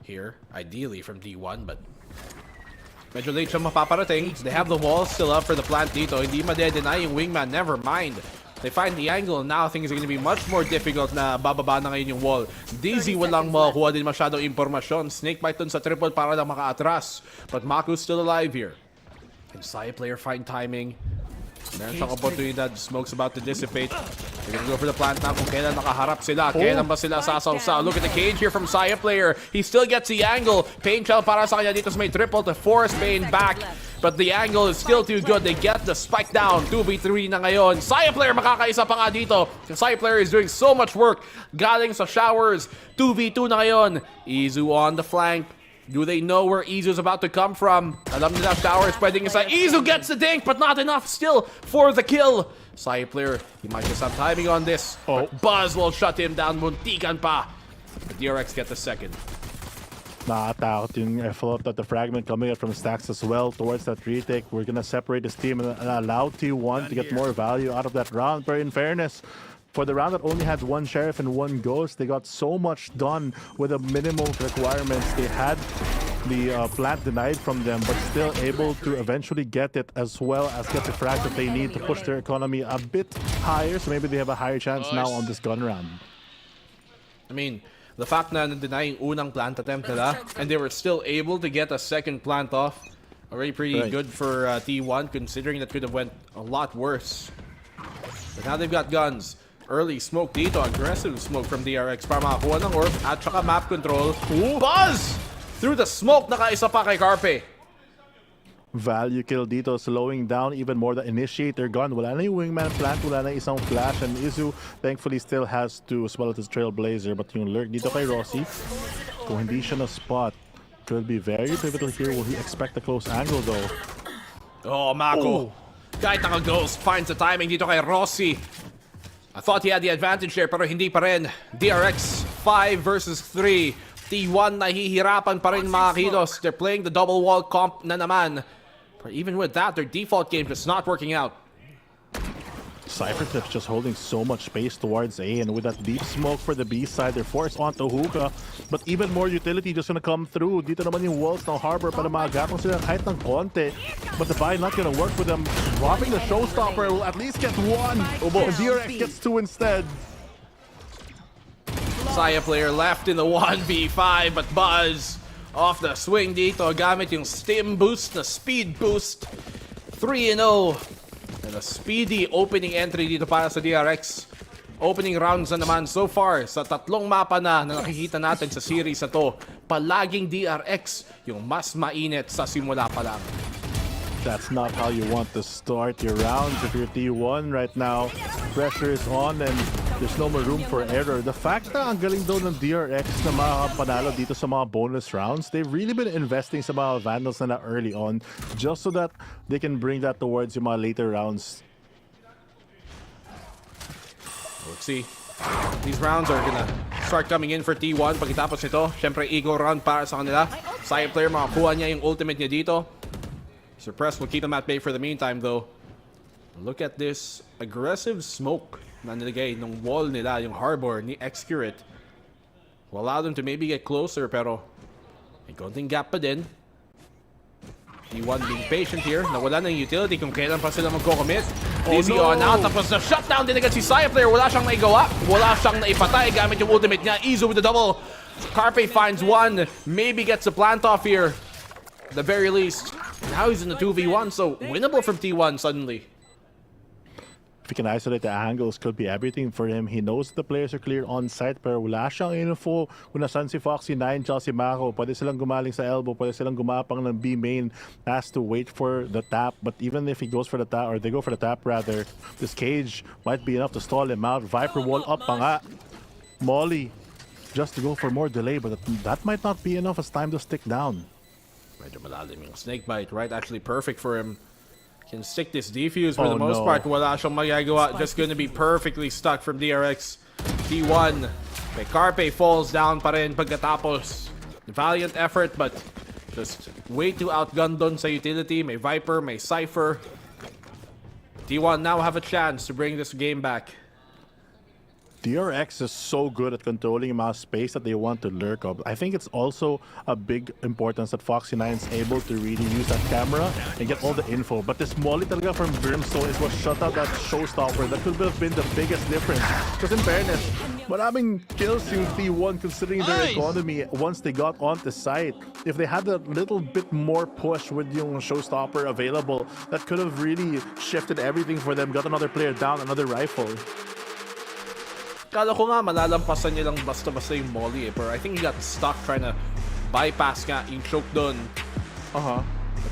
here, ideally from D1, but medyo late siya mapaparating. They have the wall still up for the plant dito. Hindi ma-deny yung wingman, never mind. They find the angle, and now things are going to be much more difficult na bababa na ngayon yung wall. DZ walang makakuha din masyadong impormasyon. Snakebite dun sa triple para lang maka-atras. But Maku's still alive here. Can Saya player find timing? Meron siyang oportunidad. Smoke's about to dissipate. They're gonna go for the plant now kung kailan nakaharap sila. Kailan ba sila sasaw-saw? Look at the cage here from Saya player. He still gets the angle. Pain shell para sa kanya dito sa may triple to force Pain back. But the angle is still too good. They get the spike down. 2v3 na ngayon. Saya player makakaisa pa nga dito. Saya player is doing so much work. Galing sa showers. 2v2 na ngayon. Izu on the flank. Do they know where Izu's about to come from? Alam nila showers pwedeng isa. Izu gets the dink, but not enough still for the kill. Saya player, he might just have timing on this. But Buzz will shut him down. Muntikan pa. But DRX get the second. Nakatakot yung FIL that the fragment coming out from stacks as well towards that retake. We're gonna separate this team and allow T1 to get more value out of that round. But in fairness, for the round that only had one sheriff and one ghost, they got so much done with the minimum requirements. They had the plant denied from them, but still able to eventually get it, as well as get the frag that they need to push their economy a bit higher. So maybe they have a higher chance now on this gun round. I mean, the fact na denying unang plant attempt nila, and they were still able to get a second plant off, already pretty good for T1, considering that could have went a lot worse. But now they've got guns. Early smoke dito, aggressive smoke from DRX para makakuha ng orb at saka map control. Buzz! Through the smoke, nakaisa pa kay Carpe. Value kill dito, slowing down even more the initiator gun. Wala na yung wingman plant, wala na isang flash, and Izu thankfully still has to, as well as his trailblazer. But yung lurk dito kay Rossi, kung hindi siya na spot, could be very pivotal here. Will he expect a close angle though? Oh, Mako. Kahit naka-ghost, finds the timing dito kay Rossi. I thought he had the advantage there, pero hindi pa rin. DRX 5 versus 3. T1 nahihirapan pa rin mga kilos. They're playing the double wall comp na naman. But even with that, their default game just not working out. Cyphercliff's just holding so much space towards A, and with that deep smoke for the B side, they're forced onto hookah. But even more utility just gonna come through. Dito naman yung walls ng Harbor para maagatong sila kahit ng konti. But the buy not gonna work with them. Dropping the showstopper will at least get one. And DRX gets two instead. Saya player left in the 1v5, but Buzz off the swing dito gamit yung stim boost na speed boost. 3-0. And a speedy opening entry dito para sa DRX. Opening rounds na naman so far sa tatlong mapa na nakikita natin sa series na to. Palaging DRX yung mas mainit sa simula pa lang. That's not how you want to start your rounds if you're T1 right now. Pressure is on and there's no more room for error. The fact na ang galing daw ng DRX na makapanalo dito sa mga bonus rounds, they've really been investing sa mga Vandals na early on just so that they can bring that towards yung mga later rounds. Let's see. These rounds are gonna start coming in for T1. Pagkatapos nito, syempre ego round para sa kanila. Saya player makakuha niya yung ultimate niya dito. Suppress will keep him at bay for the meantime though. Look at this aggressive smoke na nilagay ng wall nila, yung Harbor ni X-Curate. Will allow them to maybe get closer pero may konting gap pa din. T1 being patient here. Nawala na yung utility kung kailan pa sila magko-commit. Dizzy on out. Tapos na shutdown din agad si Saya player. Wala siyang naigawa. Wala siyang naipatay gamit yung ultimate niya. Izo with the double. Carpe finds one. Maybe gets a plant off here. At the very least. Now he's in the 2v1, so winnable from T1 suddenly. If he can isolate the angles, could be everything for him. He knows the players are clear on site, pero wala siyang info kung nasan si Foxy 9 tsaka si Mako. Pwede silang gumaling sa elbow, pwede silang gumapang ng B main. Has to wait for the tap, but even if he goes for the tap, or they go for the tap rather, this cage might be enough to stall him out. Viper wall up pa nga. Molly, just to go for more delay, but that might not be enough as time to stick down. Medyo malalim yung snake bite, right? Actually perfect for him. Can stick this defuse for the most part. Wala siyang magagawa. Just gonna be perfectly stuck from DRX. T1. May Carpe falls down pa rin pagkatapos. Valiant effort but just way too outgunned doon sa utility. May Viper, may Cypher. T1 now have a chance to bring this game back. DRX is so good at controlling the amount of space that they want to lurk up. I think it's also a big importance that Foxy 9 is able to really use that camera and get all the info. But this molly talaga from Brimstone is what shut out that showstopper. That could have been the biggest difference. Because in fairness, maraming kills yung T1 considering their economy once they got onto site. If they had a little bit more push with yung showstopper available, that could have really shifted everything for them. Got another player down, another rifle. Kala ko nga malalampasan niya lang basta-basta yung molly eh. Pero I think he got stuck trying to bypass nga yung choke doon. At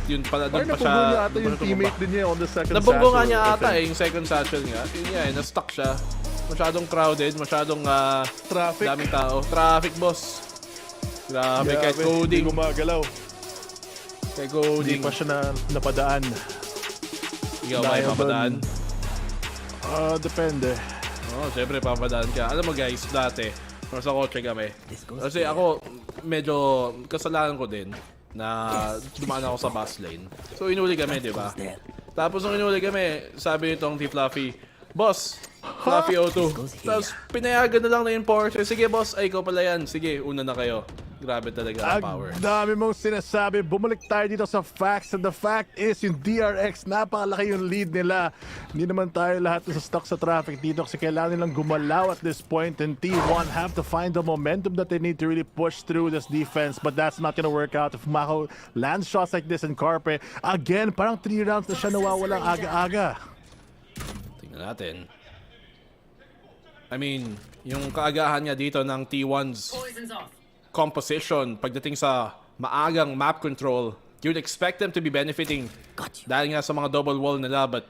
yun pala doon pa siya. Nabunggo niya ata yung teammate din niya on the second satchel. Nabunggo nga niya ata eh, yung second satchel niya. Yun niya eh, na-stuck siya. Masyadong crowded, masyadong daming tao. Traffic, boss. Grabe, kahit coding. Hindi gumagalaw. Kahit coding. Hindi pa siya napadaan. Ikaw ba yung papadaan? Depende. Siyempre papadaan ka. Alam mo guys, dati, nasa kotse kami. Kasi ako, medyo kasalanan ko din na dumaan ako sa bus lane. So inuli kami, di ba? Tapos nung inuli kami, sabi nitong T Fluffy, Boss, Fluffy O2. Tapos pinayagan na lang na yung Porsche. Sige boss, ay ikaw pala yan. Sige, una na kayo. Grabe talaga ang power. Ang dami mong sinasabi. Bumalik tayo dito sa facts. And the fact is, yung DRX, napakalaki yung lead nila. Hindi naman tayo lahat sa stuck sa traffic dito kasi kailangan nilang gumalaw at this point. And T1 have to find the momentum that they need to really push through this defense. But that's not gonna work out if Mako lands shots like this in Carpe. Again, parang 3 rounds na siya nawawalang aga-aga. Tingnan natin. I mean, yung kaagahan niya dito ng T1's composition pagdating sa maagang map control, you'd expect them to be benefiting dahil nga sa mga double wall nila, but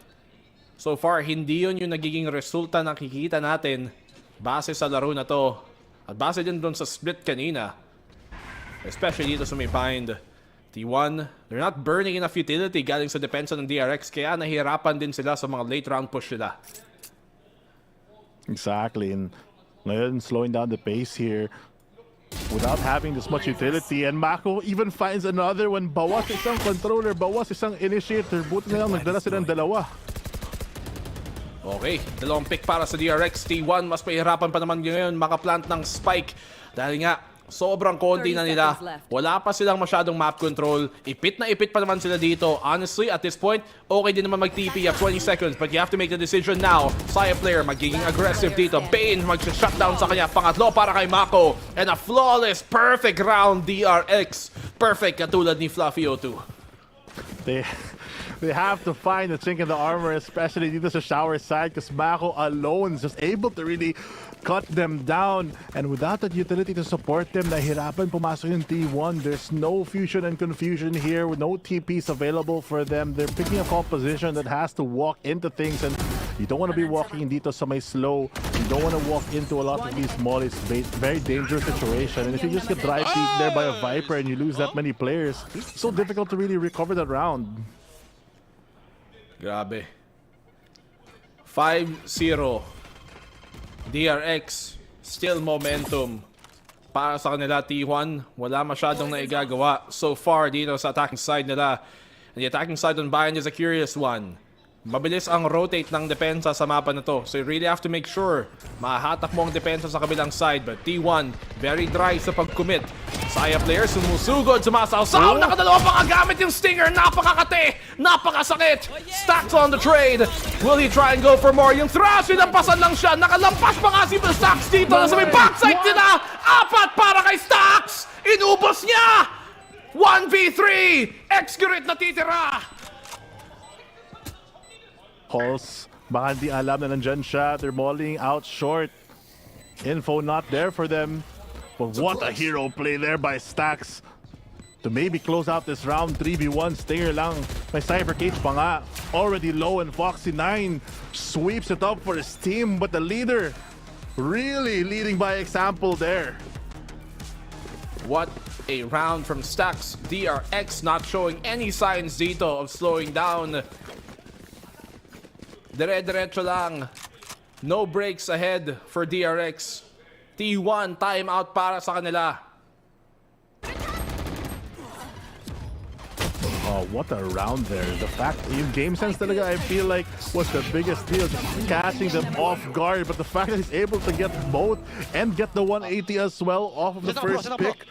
so far hindi yun yung nagiging resulta na nakikita natin base sa laro na to at base din doon sa split kanina, especially dito sa may bind. T1, they're not burning enough utility galing sa depensa ng DRX kaya nahihirapan din sila sa mga late round push nila. Exactly, and ngayon slowing down the pace here. without having this much utility. And Mako even finds another one. Bawas isang controller, bawas isang initiator. Buti na lang nagdala silang dalawa. Okay, dalawang pick para sa DRX. T1 mas pahirapan pa naman ngayon makaplant ng spike. Dahil nga, sobrang konti na nila. Wala pa silang masyadong map control. Ipit na ipit pa naman sila dito. Honestly, at this point, okay din naman mag-TP at 20 seconds. But you have to make the decision now. Saya player magiging aggressive dito. Bane mag-shutdown sa kanya. Pangatlo para kay Mako. And a flawless, perfect round DRX. Perfect katulad ni Fluffy O2. They have to find a chink in the armor, especially dito sa shower side, because Mako alone is just able to really cut them down. And without that utility to support them, nahirapan pumasok yung T1. There's no fusion and confusion here, with no TPs available for them. They're picking a composition that has to walk into things, and you don't want to be walking dito sa may slow. You don't want to walk into a lot of these mollies. Very dangerous situation. And if you just get dry peek there by a Viper and you lose that many players, it's so difficult to really recover that round. Grabe. 5-0. DRX, still momentum. Para sa kanila, T1, wala masyadong naigagawa so far dito sa attacking side nila. And the attacking side on Bayern is a curious one. Mabilis ang rotate ng depensa sa mapa na to. So you really have to make sure mahahatak mo ang depensa sa kabilang side. But T1, very dry sa pag-commit. Saya player, sumusugod, sumasaw-saw. Nakadalawa pa kagamit yung stinger. Napakakate, napakasakit. Stacks on the trade. Will he try and go for more? Yung thrash, inampasan lang siya. Nakalampas pa nga si Stacks dito. Nasa may backside nila. 4 para kay Stacks. Inubos niya. 1v3. Excurate na titira. Pulse, baka hindi alam na nandyan siya. They're mauling out short. Info not there for them. But what a hero play there by Stacks to maybe close out this round. 3v1 stinger lang. May Cyber Cage pa nga. Already low, and Foxy9 sweeps it up for his team. But the leader really leading by example there. What a round from Stacks. DRX not showing any signs dito of slowing down. Dire-diretso lang. No breaks ahead for DRX. T1 timeout para sa kanila. Oh, what a round there. The fact, yung game sense talaga, I feel like was the biggest deal. Just catching them off guard. But the fact that he's able to get both and get the 180 as well off of the first pick.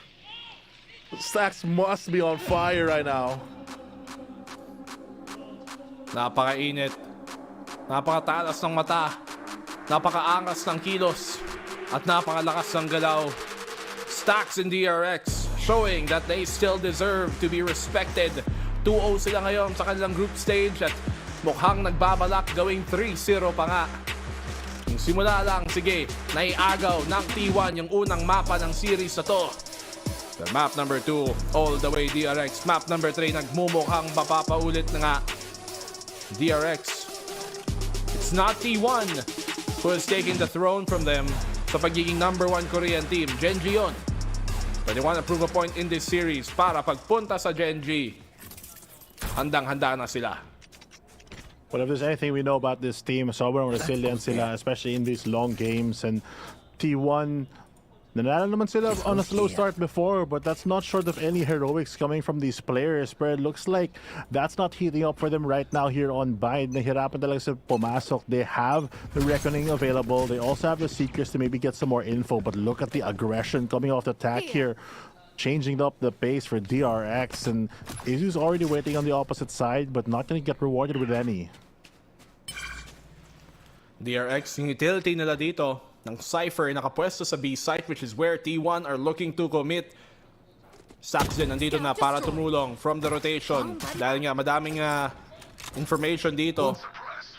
Stacks must be on fire right now. Napakainit. Napakatalas ng mata. Napakaangas ng kilos. At napakalakas ng galaw. Stacks in DRX showing that they still deserve to be respected. 2-0 sila ngayon sa kanilang group stage at mukhang nagbabalak gawing 3-0 pa nga. Yung simula lang, sige, naiagaw ng T1 yung unang mapa ng series na to. The map number 2, all the way DRX. Map number 3, nagmumukhang mapapaulit na nga. DRX. It's not T1 who is taking the throne from them sa pagiging number 1 Korean team. Genji yun. But they want to prove a point in this series para pagpunta sa Genji. Handang-handa na sila. Well, if there's anything we know about this team, sobrang resilient sila, especially in these long games. And T1, nanalo naman sila on a slow start before, but that's not short of any heroics coming from these players. But it looks like that's not heating up for them right now here on Bind. Nahirapan talaga sa pumasok. They have the Reckoning available. They also have the Seekers to maybe get some more info. But look at the aggression coming off the attack here. Changing up the pace for DRX. And Izu's already waiting on the opposite side, but not going to get rewarded with any. DRX, yung utility nila dito ng Cypher nakapwesto sa B site, which is where T1 are looking to commit. Stacks din nandito na para tumulong from the rotation. Dahil nga madaming information dito.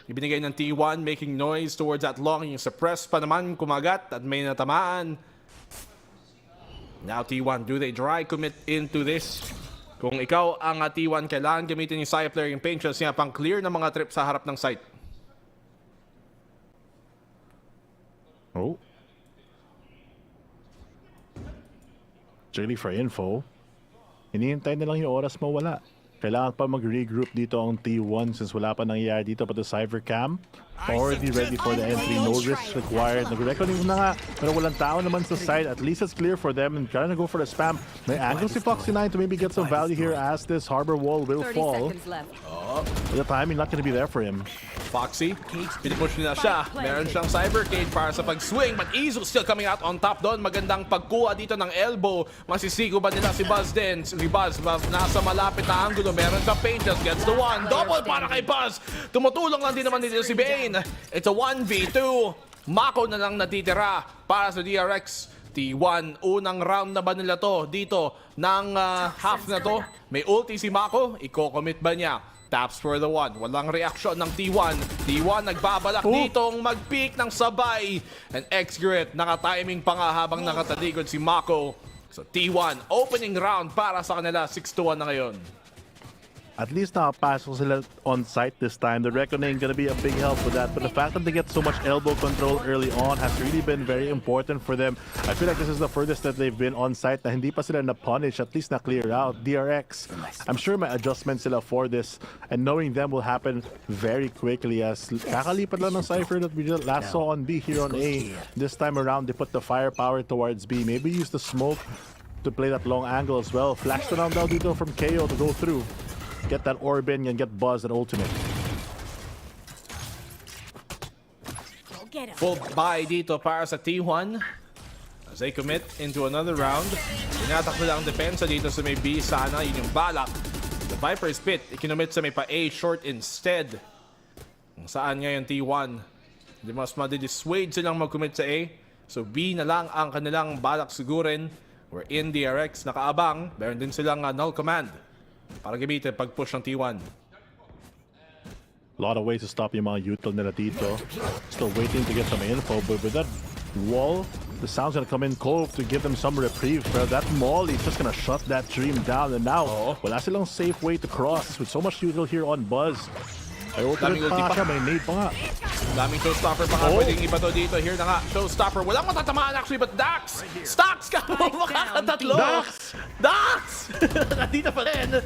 Ibinigay ng T1, making noise towards that long. Yung suppress pa naman kumagat at may natamaan. Now T1, do they dry commit into this? Kung ikaw ang T1, kailangan gamitin yung Cypher player yung paint shots niya pang clear ng mga trip sa harap ng site. Oh. Actually, for info, hinihintay na lang yung oras mawala. Kailangan pa mag-regroup dito ang T1 since wala pa nangyayari dito pa the Cyber Cam. already ready for the entry. No risk required. Nag-reckoning na nga, pero walang tao naman sa side. At least it's clear for them and trying to go for the spam. May angle si Foxy9 to maybe get some value here as this harbor wall will 30 fall. seconds left. The timing not gonna be there for him. Foxy, pinipush nila siya. Meron siyang cyber cage para sa pag-swing. But Izu still coming out on top doon. Magandang pagkuha dito ng elbow. Masisigo ba nila si Buzz din? Si Buzz nasa malapit na angulo. Meron siyang paint, just gets the one. Double para kay Buzz. Tumutulong lang din naman dito si Bane. It's a 1v2. Mako na lang natitira para sa DRX. T1, unang round na ba nila to dito ng half na to? May ulti si Mako. Iko-commit ba niya? Taps for the one. Walang reaksyon ng T1. T1 nagbabalak ditong mag-peak ng sabay. And X-Grit naka-timing pa nga habang nakatalikod si Mako. So T1, opening round para sa kanila. 6-1 na ngayon. At least nakapasok sila on site this time. The reckoning gonna be a big help with that. But the fact that they get so much elbow control early on has really been very important for them. I feel like this is the furthest that they've been on site na hindi pa sila na-punish, at least na-clear out. DRX, I'm sure may adjustments sila for this. And knowing them will happen very quickly as kakalipat lang ng Cypher that we just last saw on B here on A. This time around, they put the firepower towards B. Maybe use the smoke to play that long angle as well. Flash around daw dito from KO to go through. Get that orb in and get Buzz and ultimate. Full buy dito para sa T1 as they commit into another round. Tinatak nila ang depensa dito sa may B. Sana yun yung balak. The Viper's Pit ikinomit sa may pa A short instead. Kung saan ngayon T1 hindi mas madidissuade silang mag-commit sa A. So B na lang ang kanilang balak sigurin. We're in DRX nakaabang. Meron din silang null command para gamitin pag-push ng T1. A lot of ways to stop yung mga util nila dito. Still waiting to get some info, but with that wall, the sound's gonna come in Cove to give them some reprieve. But that Molly is just gonna shut that dream down. And now, wala silang safe way to cross with so much util here on Buzz. Ay ultimate pa siya, may nade pa nga. Daming showstopper pa nga pwedeng iba to dito. Here na nga, showstopper. Walang matatamaan actually, but Dax! Stocks ka mo! Makakatatlo! Dax! Nandito pa rin.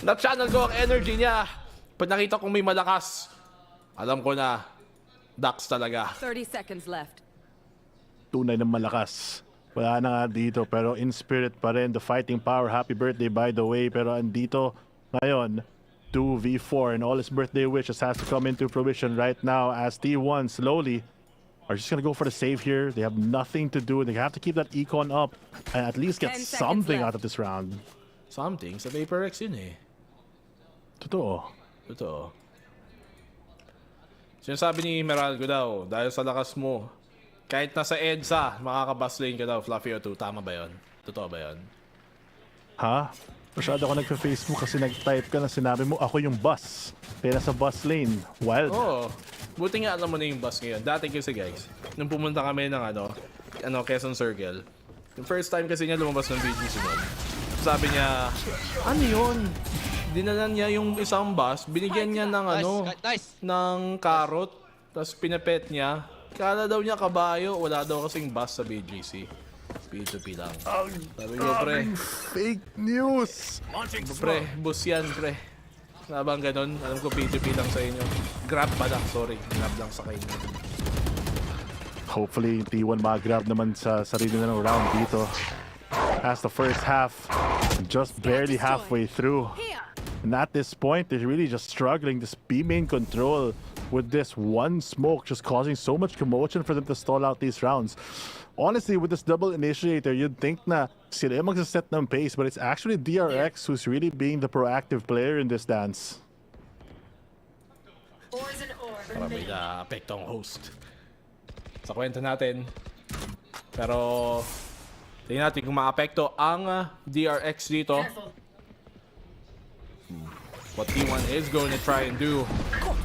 Na-channel ko ang energy niya. Pag nakita kong may malakas, alam ko na, Dax talaga. 30 seconds left. Tunay ng malakas. Wala na nga dito, pero in spirit pa rin. The fighting power. Happy birthday by the way. Pero andito ngayon, 2v4 and all his birthday wishes has to come into fruition right now as T1 slowly are just gonna go for the save here. They have nothing to do. They have to keep that econ up and at least get something out of this round. Something? Sa VaporX yun eh. Totoo. Sinasabi ni Meralgo daw, dahil sa lakas mo, kahit nasa EDSA, makakabus lane ka daw, Fluffy O2. Tama ba yun? Totoo ba yun? Ha? Masyado ako nagpa-Facebook kasi nag-type ka na sinabi mo, ako yung bus. Kaya nasa bus lane. Wild. Oo. Buti nga alam mo na yung bus ngayon. Dati kasi guys, nung pumunta kami ng Quezon Circle, yung first time kasi niya lumabas ng BGC nun, sabi niya, ano yun? Dinalan niya yung isang bus, binigyan niya ng ng carrot, tapos pinapet niya. Kala daw niya kabayo, wala daw kasing bus sa BGC. P2P lang. Sabi ko, pre. Fake news! Pre, bus yan, pre. Sabang ganun, alam ko P2P lang sa inyo. Grab pa lang, sorry. Grab lang sa kayo. Hopefully, T1 mag-grab naman sa sarili na ng round dito. As the first half, just barely halfway through. And at this point, they're really just struggling. This B-main control with this one smoke just causing so much commotion for them to stall out these rounds. Honestly, with this double initiator, you'd think na sila yung magsaset ng pace, but it's actually DRX who's really being the proactive player in this dance. Para may na-apekto ang host. Sa kwento natin. Pero, tingnan natin kung ma-apekto ang DRX dito. What T1 is going to try and do.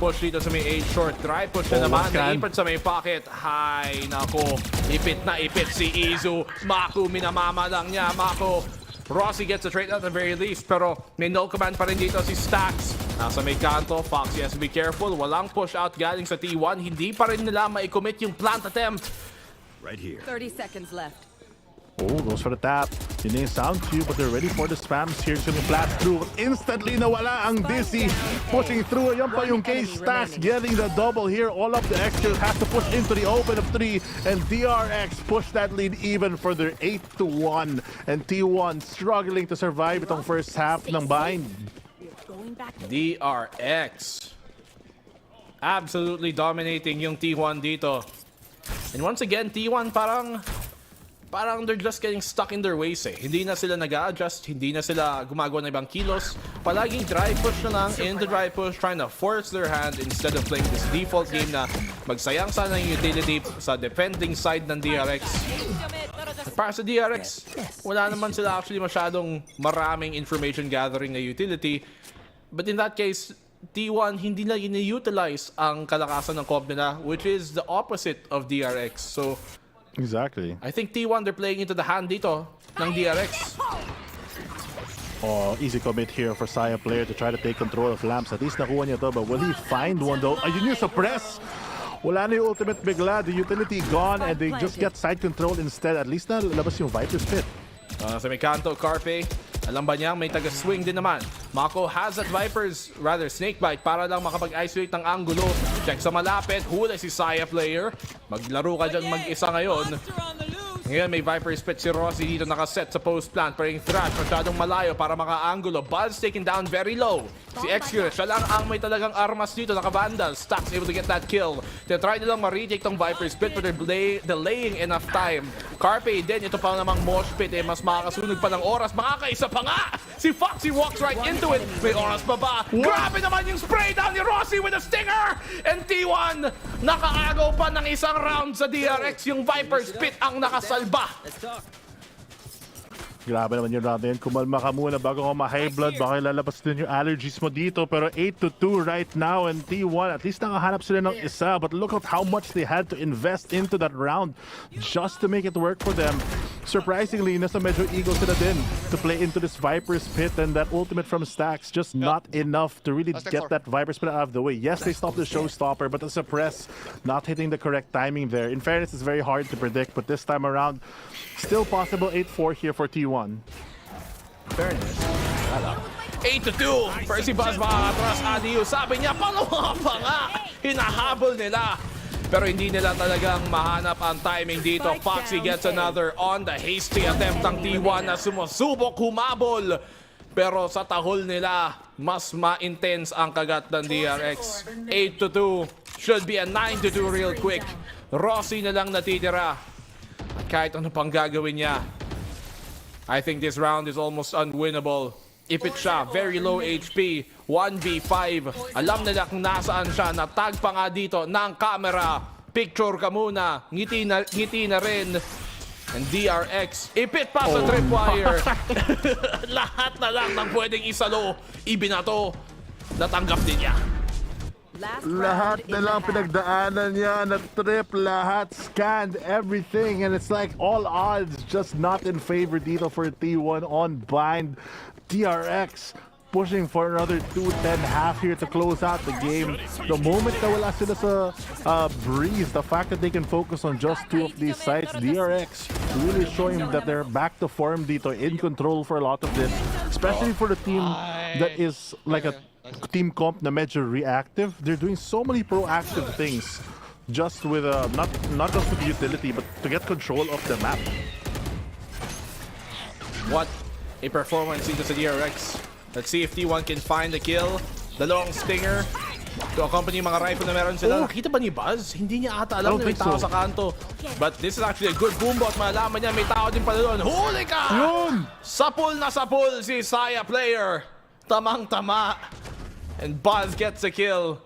Push dito sa may 8 short. Try push na naman. Naipit sa may pocket. Hay, nako. Ipit na ipit si Izu. Mako, minamama lang niya. Mako. Rossi gets a trade at the very least. Pero may no command pa rin dito si Stacks. Nasa may kanto. Foxy has to be careful. Walang push out galing sa T1. Hindi pa rin nila ma-commit yung plant attempt. Right here. 30 seconds left. Oh, goes for the tap. Yun yung sound cue, but they're ready for the spams here. It's gonna flash through. Instantly nawala ang Dizzy. Pushing through. Yan pa yung case. Stacks getting the double here. All of the extras has to push into the open of 3. And DRX push that lead even further. 8-1. And T1 struggling to survive itong first half ng bind. DRX. Absolutely dominating yung T1 dito. And once again, T1 parang they're just getting stuck in their ways eh. Hindi na sila nag-a-adjust, hindi na sila gumagawa ng ibang kilos. Palaging dry push na lang, in the dry push, trying to force their hand instead of playing this default game na magsayang sana yung utility sa defending side ng DRX. At para sa DRX, wala naman sila actually masyadong maraming information gathering na utility. But in that case, T1 hindi na ini-utilize ang kalakasan ng comp nila, which is the opposite of DRX. So, exactly. I think T1, they're playing into the hand dito ng DRX. Oh, easy commit here for Saya player to try to take control of Lamps. At least nakuha niya to, but will he find one though? Ayun yung suppress! Wala na yung ultimate bigla. The utility gone and they just get side control instead. At least na labas yung Viper's Pit. Sa may kanto, Carpe, alam ba niya may taga-swing din naman. Mako has that Viper's, rather Snakebite para lang makapag-isolate ng angulo. Check sa malapit, huli si Saya player. Maglaro ka dyan mag-isa ngayon. Ngayon may Viper's Pit si Rossi dito nakaset sa post plant. Pero yung Thrash masyadong malayo para maka-angulo. Buzz taken down very low. Si Execute, siya lang ang may talagang armas dito. Naka-Vandal. Stacks able to get that kill. They try nilang ma-retake tong Viper's Pit but they're delaying enough time. Carpe din, ito pa namang Mosh Pit eh. Mas makakasunog pa ng oras. Makakaisa pa nga! Si Foxy walks right into it. May oras pa ba? Grabe naman yung spray down ni Rossi with a stinger! And T1, nakaagaw pa ng isang round sa DRX. Yung Viper's Pit ang nakasalba. Grabe naman yung round na yun. Kumalma ka muna bago ka ma-high blood. Baka lalabas din yung allergies mo dito. Pero 8-2 right now. And T1, at least nakahanap sila ng isa. But look at how much they had to invest into that round just to make it work for them. Surprisingly, nasa medyo ego sila din to play into this Viper's Pit. And that ultimate from Stacks just not enough to really get that Viper's Pit out of the way. Yes, they stopped the showstopper, but the suppress not hitting the correct timing there. In fairness, it's very hard to predict. But this time around, still possible 8-4 here for T1. Fairness. 8-2. Percy Buzz makakatras. Adiyo. Sabi niya, pangalawa pa nga. Hinahabol nila. Pero hindi nila talagang mahanap ang timing dito. Foxy gets another on the hasty attempt ng T1 na sumusubok humabol. Pero sa tahol nila, mas ma-intense ang kagat ng DRX. 8-2. Should be a 9-2 real quick. Rossi na lang natitira. At kahit ano pang gagawin niya, I think this round is almost unwinnable. If it's siya, very low HP, 1v5. Alam nila kung nasaan siya. Natag pa nga dito ng camera. Picture ka muna. Ngiti na rin. And DRX, ipit pa sa tripwire. Lahat na lang ng pwedeng isalo, ibinato. Natanggap din niya. Lahat na lang pinagdaanan niya na trip, lahat scanned everything, and it's like all odds just not in favor dito for T1 on bind. DRX pushing for another 2-10 half here to close out the game. The moment na wala sila sa breeze, the fact that they can focus on just 2 of these sites, DRX really showing that they're back to form dito, in control for a lot of this, especially for the team that is like a team comp na medyo reactive. They're doing so many proactive things just with not just with utility but to get control of the map. What a performance into sa DRX. Let's see if T1 can find the kill. The long stinger to accompany mga rifle na meron sila. Nakita ba ni Buzz? Hindi niya ata alam na may tao sa kanto. But this is actually a good boombot. Malaman niya may tao din pala doon. Huli ka! Sapul na sapul si Saya player. Tamang-tama. And Buzz gets a kill.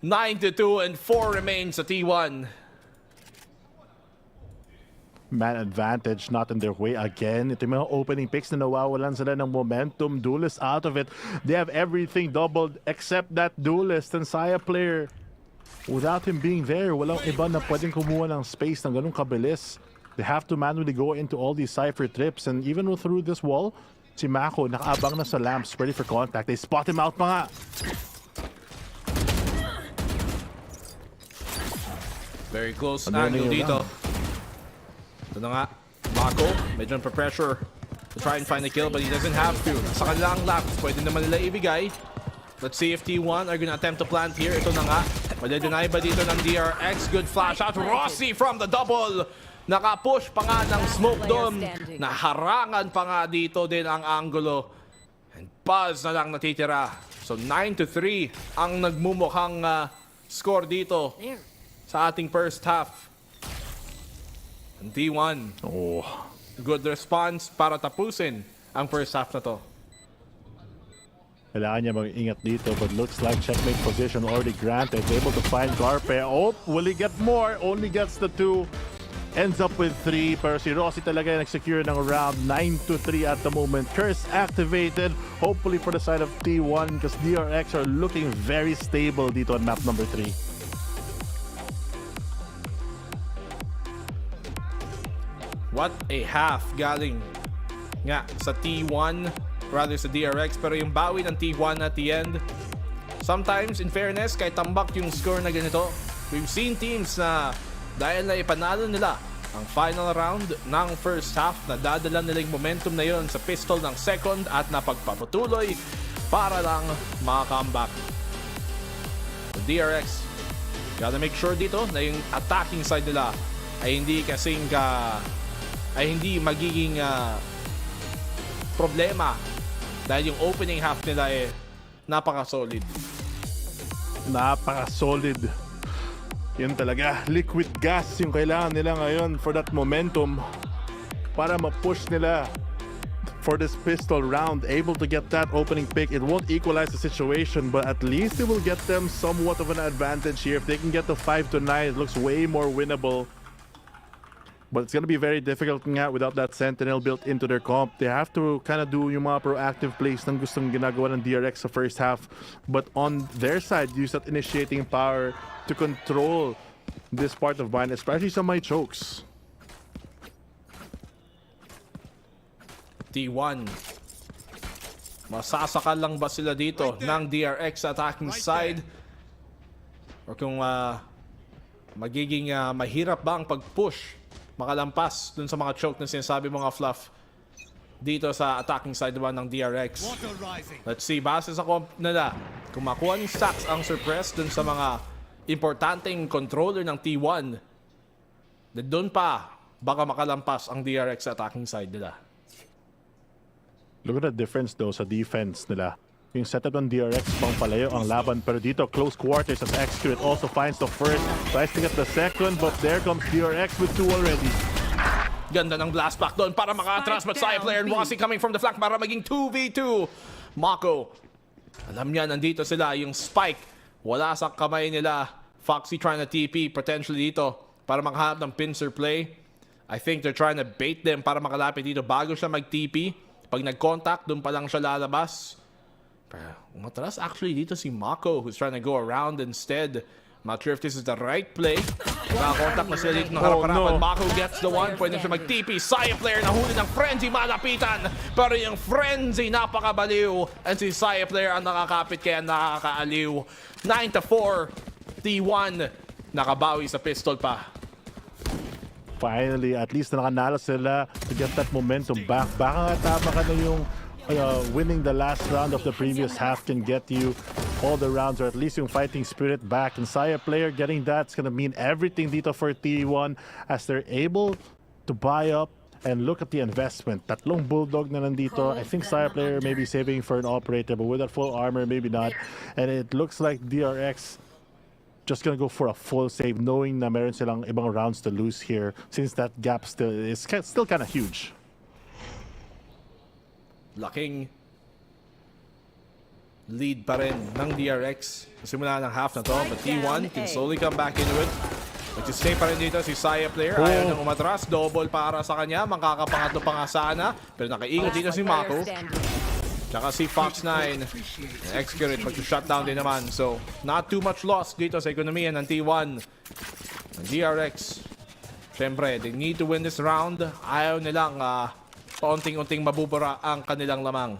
9-2 and 4 remains sa T1. Man advantage not in their way again. Ito yung mga opening picks na nawawalan sila ng momentum. Duelist out of it. They have everything doubled except that Duelist and Saya player. Without him being there, walang iba na pwedeng kumuha ng space ng ganun kabilis. They have to manually go into all these Cypher trips, and even through this wall, si Mako nakaabang na sa lamps, ready for contact. They spot him out pa nga. Very close angle dito. Ito na nga, Mako, medyo pa-pressure to try and find a kill, but he doesn't have to. Sa kanilang laps, pwede naman nila ibigay. Let's see if T1 are gonna attempt to plant here. Ito na nga. Mali-deny ba dito ng DRX? Good flash out. Rossi from the double. Nakapush pa nga ng smoke doon. Naharangan pa nga dito din ang angulo. And Buzz na lang natitira. So 9-3 ang nagmumukhang score dito sa ating first half. And T1. Good response para tapusin ang first half na to. Kailangan niya mag-ingat dito, but looks like checkmate position already granted. Able to find Garpe. Oh, will he get more? Only gets the 2. Ends up with 3. Pero si Rossi talaga yung nag-secure ng round. 9-3 at the moment. Curse activated. Hopefully for the side of T1 because DRX are looking very stable dito on map number 3. What a half galing nga sa T1, rather sa DRX, pero yung bawi ng T1 at the end, sometimes in fairness, kahit tambak yung score na ganito, we've seen teams na dahil na ipanalo nila ang final round ng first half, na dadala nila yung momentum na yon sa pistol ng second at napagpapatuloy para lang maka-comeback. The DRX gotta make sure dito na yung attacking side nila ay hindi kasing ay hindi magiging problema dahil yung opening half nila napaka-solid. Napaka-solid. Yun talaga. Liquid gas yung kailangan nila ngayon for that momentum para ma-push nila for this pistol round. Able to get that opening pick. It won't equalize the situation, but at least it will get them somewhat of an advantage here. If they can get to 5-9, it looks way more winnable. But it's going to be very difficult nga without that Sentinel built into their comp. They have to kind of do yung mga proactive plays ng gustong ginagawa ng DRX sa first half. But on their side, use that initiating power to control this part of mine, especially sa may chokes. T1. Masasakal lang ba sila dito ng DRX attacking side? Or kung magiging mahirap ba ang pag-push, makalampas dun sa mga choke na sinasabi mga fluff dito sa attacking side naman ng DRX. Let's see, base sa comp nila, kung makuha ni Stacks ang suppress dun sa mga importanteng controller ng T1, doon pa baka makalampas ang DRX attacking side nila. Look at the difference though sa defense nila. Yung setup ng DRX, pang palayo ang laban. Pero dito, close quarters as Execute also finds the first. Tries to get the second, but there comes DRX with 2 already. Ganda ng blast back doon para maka-atras. But Saya player and Rossi coming from the flank para maging 2v2. Mako, alam niya, nandito sila. Yung spike, wala sa kamay nila. Foxy trying to TP potentially dito para makahanap ng pincer play. I think they're trying to bait them para makalapit dito bago siya mag-TP. Pag nag-contact, doon pa lang siya lalabas. Umatras actually dito si Mako, who's trying to go around instead. Not sure if this is the right play. Nakakontak na sila dito ng harapan. Mako gets the one. Pwede siya mag-TP. Saya player nahuli ng Frenzy, malapitan. Pero yung Frenzy napakabaliw. And si Saya player ang nakakapit kaya nakakaaliw. 9-4. T1 nakabawi sa pistol pa. Finally, at least nakanalo sila to get that momentum back. Baka nga tama ka na yung winning the last round of the previous half can get you all the rounds, or at least yung fighting spirit back. And Saya player getting that's gonna mean everything dito for T1 as they're able to buy up and look at the investment. Tatlong bulldog na nandito. I think Saya player may be saving for an operator, but with that full armor, maybe not. And it looks like DRX just gonna go for a full save, knowing na meron silang ibang rounds to lose here, since that gap still kind of huge. Laking lead pa rin ng DRX simula ng half na to, but T1 can slowly come back into it. Nag-stay pa rin dito si Saya player. Ayaw nang umatras. Double para sa kanya. Makakapangatlo pa nga sana. Pero nakaingot dito si Mako. Tsaka si Fox9. Execute it. Mag-shutdown din naman. So, not too much loss dito sa ekonomiya ng T1. Ng DRX. Siyempre, they need to win this round. Ayaw nilang paunting-unting mabubura ang kanilang lamang.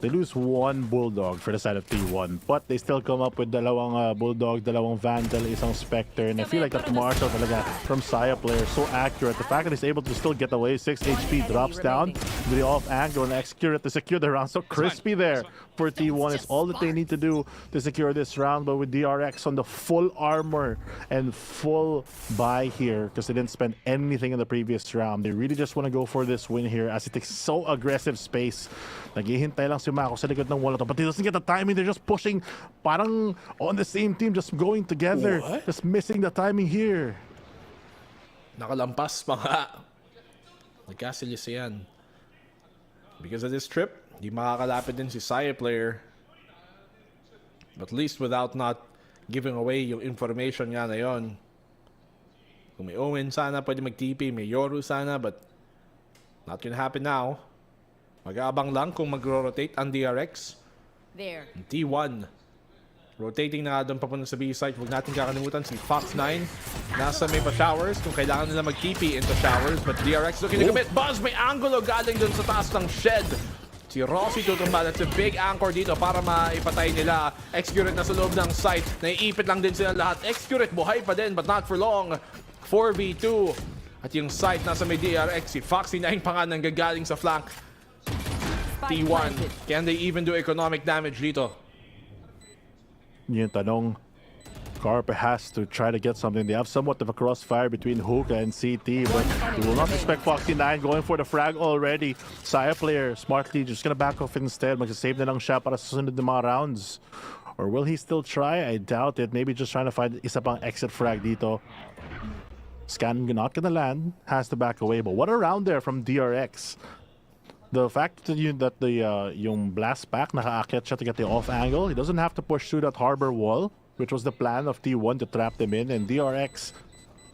They lose one Bulldog for the side of T1, but they still come up with dalawang Bulldog, dalawang Vandal, isang Spectre, and I feel like that Marshall talaga from Saya player so accurate. The fact that he's able to still get away, 6 HP drops down to the off angle and execute it to secure the round. So crispy there for T1 is all that they need to do to secure this round, but with DRX on the full armor and full buy here, because they didn't spend anything in the previous round, they really just want to go for this win here as it takes so aggressive space. Naghihintay lang si Mako sa likod ng wall, but he doesn't get the timing. They're just pushing, parang on the same team, just going together. What? Just missing the timing here. Nakalampas pa nga. Nagkasilis yan. Because of this trip, di makakalapit din si Saya player. But at least without not giving away yung information nga na yon. Kung may Owen sana, pwede mag-TP. May Yoru sana, but not gonna happen now. Mag-aabang lang kung mag-rotate ang DRX. There. T1. Rotating na doon papunta sa B-site. Huwag natin kakalimutan si Fox9. Nasa may pa-showers kung kailangan nila mag-TP into showers. But DRX looking to commit. Buzz, may angulo galing doon sa taas ng shed. Si Rossi tutumba. That's a big anchor dito para maipatay nila. Execute na sa loob ng site. Naiipit lang din sila lahat. Execute, buhay pa din but not for long. 4v2. At yung site nasa may DRX. Si Foxy9 pa nga nanggagaling sa flank. T1. Can they even do economic damage dito? Yung tanong, Carpe has to try to get something. They have somewhat of a crossfire between Hookah and CT, but you will not expect Foxy9 going for the frag already. Saya player, smartly, just gonna back off instead. Mag-save na lang siya para sa sunod na mga rounds. Or will he still try? I doubt it. Maybe just trying to find isa pang exit frag dito. Scan not gonna land. Has to back away. But what a round there from DRX. The fact that yung blast pack nakaakyat siya to get the off angle, he doesn't have to push through that harbor wall, which was the plan of T1 to trap them in, and DRX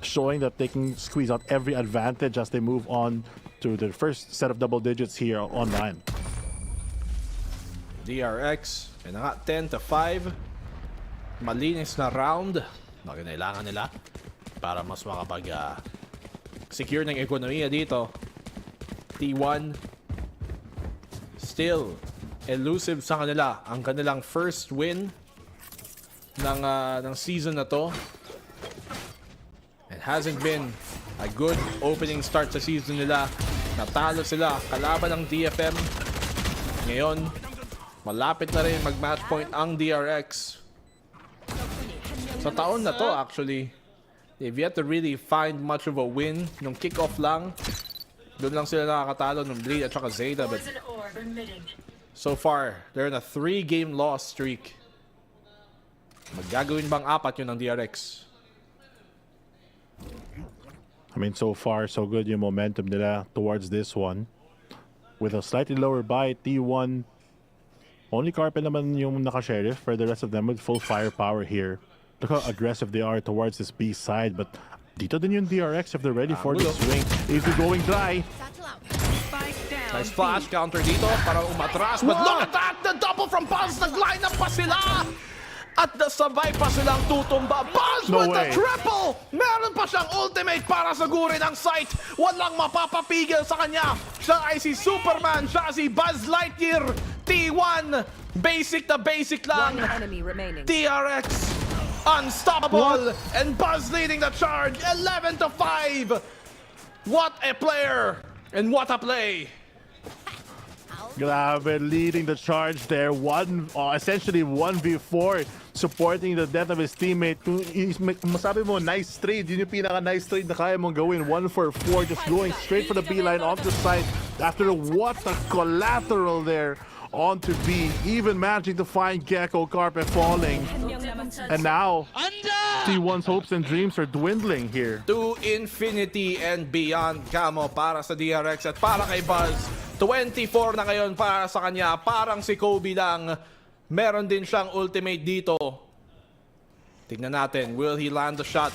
showing that they can squeeze out every advantage as they move on to the first set of double digits here online. DRX, and nga 10-5. Malinis na round na kinailangan nila para mas makapag secure ng ekonomiya dito. T1 still elusive sa kanila ang kanilang first win ng season na to. It hasn't been a good opening start sa season nila. Natalo sila kalaban ng DFM. Ngayon, malapit na rin mag-match point ang DRX. Sa taon na to actually, they've yet to really find much of a win. Nung kick-off lang, doon lang sila nakakatalo ng Bleed at saka Zeta, but so far, they're in a 3-game loss streak. Maggagawin bang 4 yun ng DRX? I mean, so far, so good yung momentum nila towards this one. With a slightly lower buy, T1, only Carpe naman yung naka-sheriff, for the rest of them with full firepower here. Look how aggressive they are towards this B side, but dito din yung DRX if they're ready for the swing. If you're going dry. Nice flash counter dito para umatras. But look at that! The double from Buzz! Nag-line up pa sila! At nasabay pa silang tutumba. Buzz with the triple! Meron pa siyang ultimate para sagurin ang site. Walang mapapapigil sa kanya. Siya ay si Superman. Siya si Buzz Lightyear. T1. Basic na basic lang. DRX. Unstoppable. And Buzz leading the charge. 11-5. What a player. And what a play. Grabe, leading the charge there. Essentially 1v4, supporting the death of his teammate. Kung masabi mo, nice trade. Yun yung pinaka-nice trade na kaya mong gawin. 1-for-4, just going straight for the B line off the side. After what a collateral there onto B. Even managing to find Gecko, Carpe falling. And now, T1's hopes and dreams are dwindling here. To infinity and beyond, Camo, para sa DRX at para kay Buzz. 24 na ngayon para sa kanya. Parang si Kobe lang. Meron din siyang ultimate dito. Tignan natin. Will he land the shot?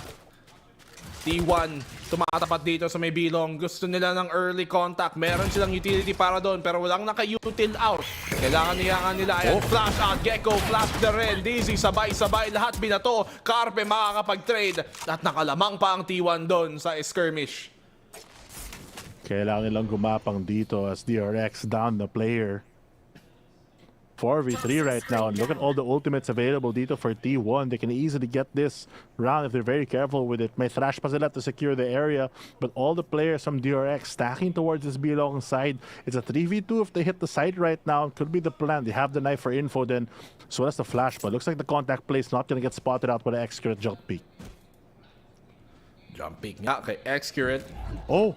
T1 tumatapat dito sa may bilong. Gusto nila ng early contact. Meron silang utility para doon pero walang naka-util out. Kailangan nila. Ayan, flash out. Gecko, flash na rin. Dizzy, sabay-sabay. Lahat binato. Carpe makakapag-trade. At nakalamang pa ang T1 doon sa skirmish. Kailangan nilang gumapang dito as DRX down the player. 4v3 right now, and look at all the ultimates available dito for T1. They can easily get this round if they're very careful with it. May thrash pa sila to secure the area, but all the players from DRX stacking towards this B-long side. It's a 3v2 if they hit the site right now. Could be the plan. They have the knife for info then. So that's the flash, but looks like the contact play is not gonna get spotted out by the X-Curate jump peek. Jump peek nga kay X-Curate. Oh!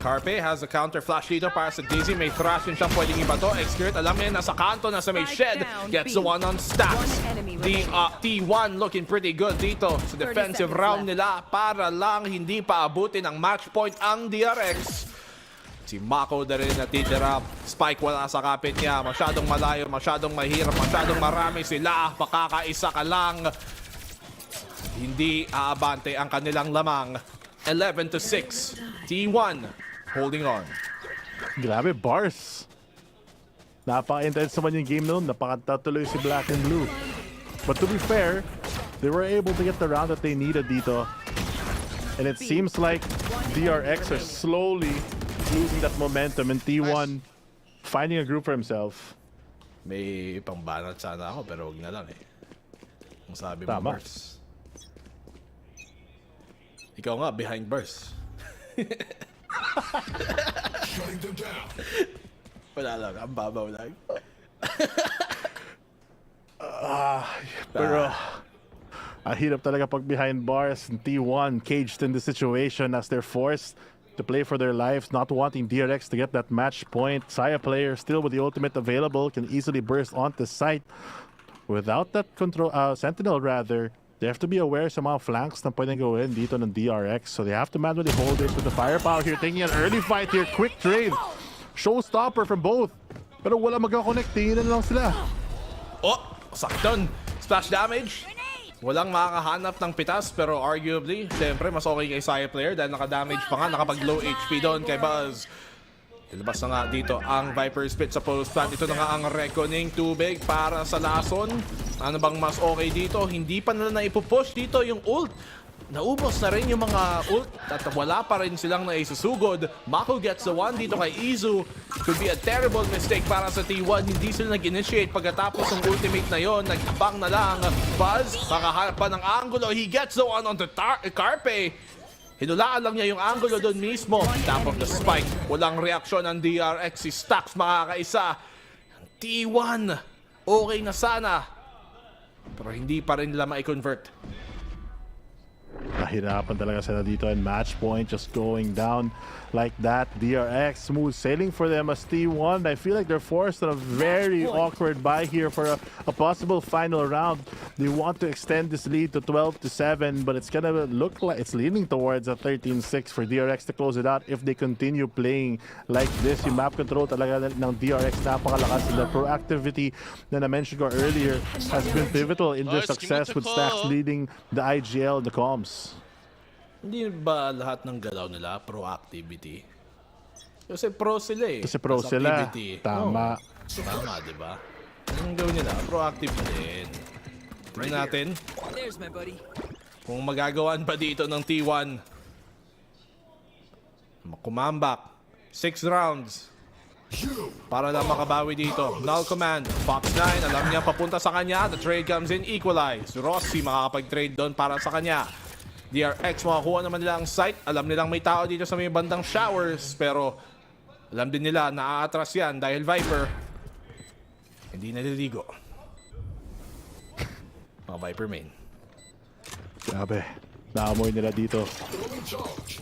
Carpe has a counter flash dito para sa Dizzy. May thrash din siyang pwedeng iba to. X-Curate, alam niya, nasa kanto, nasa may shed. Gets the one on Stacks. The T1 looking pretty good dito sa defensive round nila para lang hindi pa abutin ang match point ang DRX. Si Mako na rin natitira. Spike wala sa kapit niya. Masyadong malayo, masyadong mahirap, masyadong marami sila. Makakaisa ka lang. Hindi aabante ang kanilang lamang. 11-6. T1 holding on. Grabe, bars. Napaka-intense naman yung game noon. Napakatatuloy si Black and Blue. But to be fair, they were able to get the round that they needed dito. And it seems like DRX are slowly losing that momentum, and T1 finding a group for himself. May pangbanat sana ako pero huwag na lang eh. Ang sabi mo, Tama. Bars. Ikaw nga, behind Bars. Wala lang, ang babaw lang. Pero hirap talaga pag behind bars, and T1 caged in the situation as they're forced to play for their lives, not wanting DRX to get that match point. Saya player still with the ultimate available can easily burst onto site. Without that control, Sentinel rather, they have to be aware sa mga flanks na pwedeng gawin dito ng DRX. So they have to manually hold it with the firepower here. Taking an early fight here. Quick trade. Showstopper from both. Pero wala magka-connect. Tingin na lang sila. Oh! Sakton! Splash damage. Walang makakahanap ng pitas pero arguably, siyempre mas okay kay Saya player dahil nakadamage pa nga, nakapag-low HP doon kay Buzz. Ilabas na nga dito ang Viper Spit sa post plant. Ito na nga ang reckoning tubig para sa lason. Ano bang mas okay dito? Hindi pa nila naipupush dito yung ult. Naubos na rin yung mga ult at wala pa rin silang naisusugod. Mako gets the one dito kay Izu. Could be a terrible mistake para sa T1. Hindi sila nag-initiate pagkatapos ng ultimate na yon. Nag-abang na lang. Buzz, makaharap pa ng angulo. He gets the one on the Carpe. Hinulaan lang niya yung angulo doon mismo. Top of the spike. Walang reaksyon ng DRX. Si Stacks makakaisa. T1. Okay na sana. Pero hindi pa rin nila ma-convert. Nahirapan talaga sila dito, and match point just going down like that. DRX smooth sailing for them as T1. I feel like they're forced on a very awkward buy here for a possible final round. They want to extend this lead to 12-7, but it's gonna look like it's leaning towards a 13-6 for DRX to close it out if they continue playing like this. Yung map control talaga ng DRX napakalakas. The proactivity na na-mention ko earlier has been pivotal in their success with Stacks leading the IGL, the comms. Hindi ba lahat ng galaw nila proactivity? Kasi pro sila eh. Kasi pro sila. Tama. Tama, di ba? Anong gawin nila? Proactive din. Tingnan natin kung magagawan pa dito ng T1. Kumambak. 6 rounds. Para lang makabawi dito. Null command. Fox 9. Alam niya papunta sa kanya. The trade comes in. Equalize. Rossi makakapag-trade doon para sa kanya. DRX makakuha naman nila ang site. Alam nilang may tao dito sa may bandang showers. Pero alam din nila na aatras yan dahil Viper hindi naliligo. Mga Viper main. Grabe. Naamoy nila dito.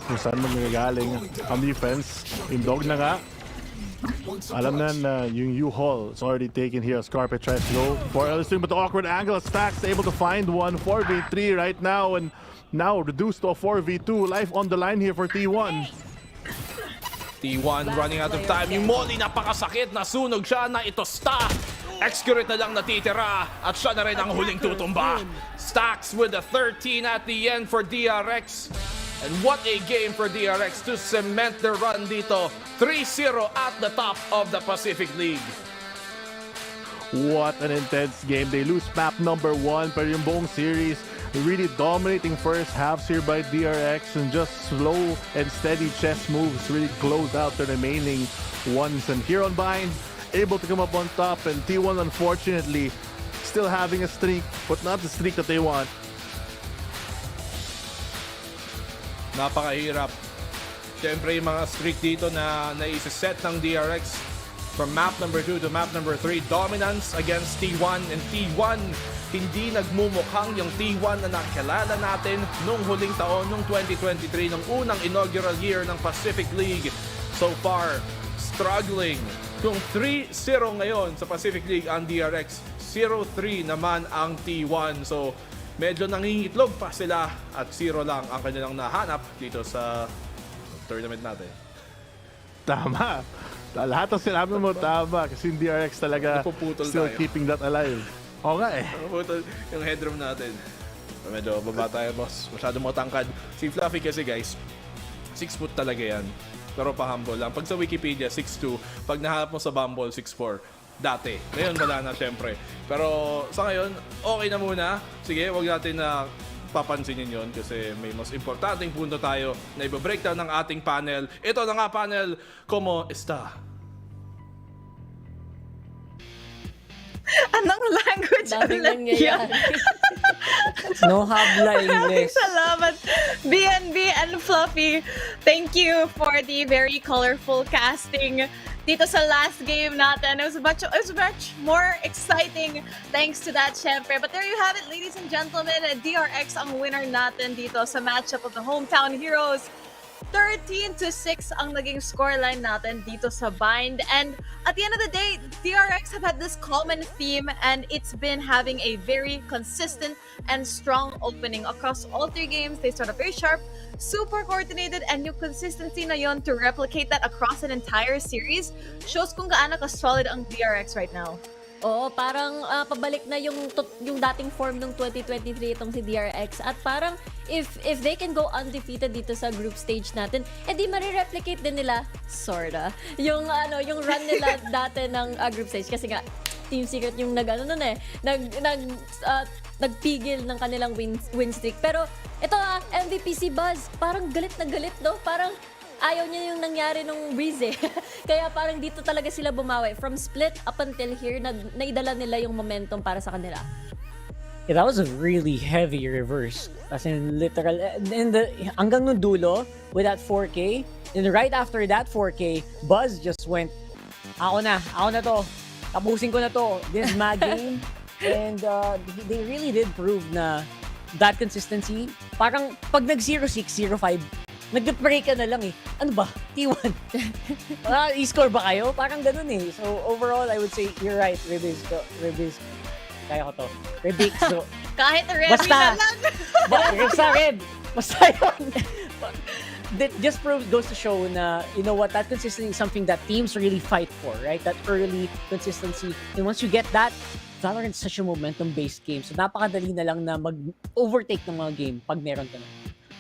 Kung saan magagaling ang defense. Yung dog na nga. Alam na yung U-Haul is already taken here as Carpet tries to go for Elliston, but the awkward angle. Stacks able to find one. 4v3 right now, and now reduced to a 4v2. Life on the line here for T1. T1 running out of time. Yung Molly napakasakit. Nasunog siya na ito sta. X-Curate na lang natitira. At siya na rin ang huling tutumba. Stacks with a 13 at the end for DRX. And what a game for DRX to cement their run dito. 3-0 at the top of the Pacific League. What an intense game. They lose map number 1, pero yung buong series, really dominating first halves here by DRX, and just slow and steady chess moves really close out the remaining ones. And here on Bind, able to come up on top, and T1 unfortunately still having a streak, but not the streak that they want. Napakahirap. Siyempre yung mga streak dito na naisiset ng DRX from map number 2 to map number 3. Dominance against T1, and T1 hindi nagmumukhang yung T1 na nakilala natin nung huling taon, nung 2023, nung unang inaugural year ng Pacific League. So far, struggling. Kung 3-0 ngayon sa Pacific League ang DRX, 0-3 naman ang T1. So, medyo nangingitlog pa sila at 0 lang ang kanilang nahanap dito sa tournament natin. Tama. Lahat ng sinabi mo tama kasi yung DRX talaga still tayo. keeping that alive. Oo nga eh. Napuputol yung headroom natin. Medyo baba tayo, boss. Masyado matangkad. Si Fluffy kasi, guys, 6 foot talaga yan. Pero pa-humble lang. Pag sa Wikipedia, 6'2". Pag nahanap mo sa Bumble, 6'4". Dati. Ngayon, wala na, syempre. Pero sa ngayon, okay na muna. Sige, wag natin na papansinin yon kasi may mas importanteng punto tayo na i-breakdown ng ating panel. Ito na nga panel, Como Está? Anong language ulit yan? No habla Maraming English. salamat, BNB and Fluffy. Thank you for the very colorful casting dito sa last game natin. It was much more exciting thanks to that, syempre. But there you have it, ladies and gentlemen. DRX ang winner natin dito sa matchup of the Hometown Heroes. 13-6 ang naging scoreline natin dito sa Bind. And at the end of the day, DRX have had this common theme, and it's been having a very consistent and strong opening across all 3 games. They start off very sharp, super coordinated, and yung consistency na yon to replicate that across an entire series shows kung gaano ka-solid ang DRX right now. Oo, parang pabalik na yung dating form ng 2023 itong si DRX. At parang if they can go undefeated dito sa group stage natin, edi marireplicate din nila, sorta, yung run nila dati ng group stage. Kasi nga, Team Secret yung nagpigil ng kanilang win streak. Pero ito MVP si Buzz, parang galit na galit, no? Parang ayaw niya yung nangyari nung Breeze eh. Kaya parang dito talaga sila bumawi. From split up until here, naidala nila yung momentum para sa kanila. Yeah, that was a really heavy reverse. As in, literal. Hanggang nung dulo, with that 4K, and right after that 4K, Buzz just went, ako na to. Tapusin ko na to. This is my game. And they really did prove na that consistency. Parang pag nag-0-6, 0-5, nag-pray ka na lang eh. Ano ba? T1. I-score ba kayo? Parang ganun eh. So overall, I would say you're right, Rebis. Kaya ko to. Rebix. So, kahit Rebby na lang. Basta Reb. Basta yun. That just goes to show na, you know what, that consistency is something that teams really fight for, right? That early consistency. And once you get that, Valorant is such a momentum-based game. So napakadali na lang na mag-overtake ng mga game pag meron ka na.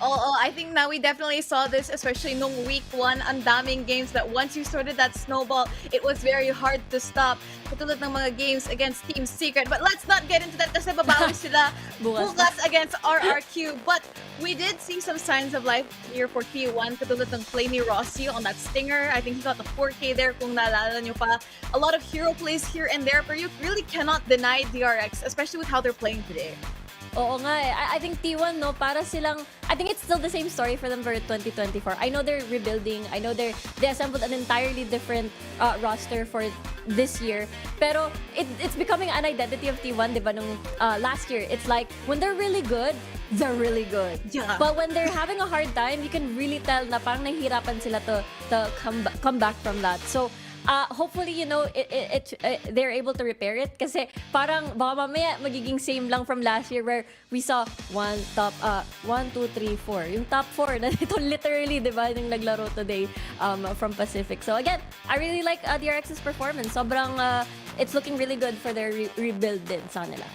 Oh, I think now we definitely saw this, especially nung week 1, ang daming games that once you started that snowball, it was very hard to stop. Katulad ng mga games against Team Secret. But let's not get into that kasi babawi sila bukas against RRQ. But we did see some signs of life here for T1. Katulad ng play ni Rossi on that stinger. I think he got the 4K there kung naalala nyo pa. A lot of hero plays here and there, but you really cannot deny DRX, especially with how they're playing today. Oo nga eh. I think T1, no, para silang, I think it's still the same story for them for 2024. I know they're rebuilding. I know they assembled an entirely different roster for this year. Pero it's becoming an identity of T1, di ba, nung last year. It's like, when they're really good, they're really good. Yeah. But when they're having a hard time, you can really tell na parang nahihirapan sila to come back from that. So, hopefully, you know, they're able to repair it kasi parang baka mamaya magiging same lang from last year where we saw 1, 2, 3, 4. Yung top 4 na ito literally, di ba, yung naglaro today from Pacific. So again, I really like DRX's performance. Sobrang, it's looking really good for their rebuild din sa kanila.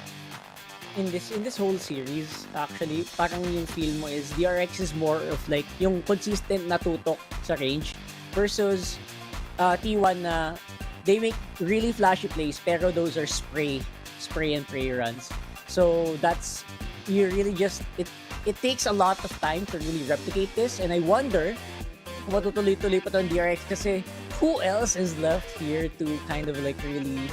In this whole series, actually, parang yung feel mo is DRX is more of like yung consistent na tutok sa range versus T1 na they make really flashy plays pero those are spray and pray runs. So that's, you really just, it takes a lot of time to really replicate this, and I wonder matutuloy-tuloy pa to DRX kasi who else is left here to kind of like really,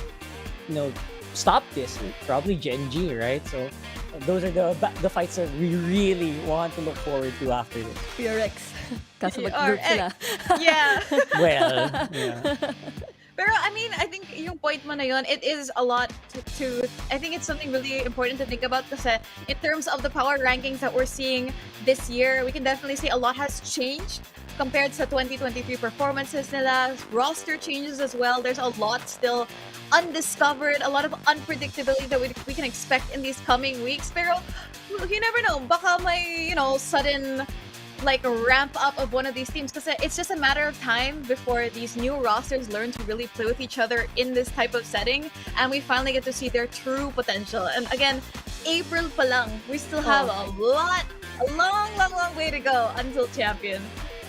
stop this? Probably Gen G, right? So those are the fights that we really want to look forward to after this. PRX. Kaso mag-group sila. Yeah. Well, yeah. Pero I mean, I think yung point mo na yun, it is a lot to I think it's something really important to think about kasi in terms of the power rankings that we're seeing this year, we can definitely say a lot has changed compared to 2023 performances nila. Roster changes as well. There's a lot still undiscovered, a lot of unpredictability that we can expect in these coming weeks. Pero you never know, baka may, sudden like a ramp up of one of these teams because it's just a matter of time before these new rosters learn to really play with each other in this type of setting and we finally get to see their true potential. And again, April pa lang, we still have a long way to go until champion.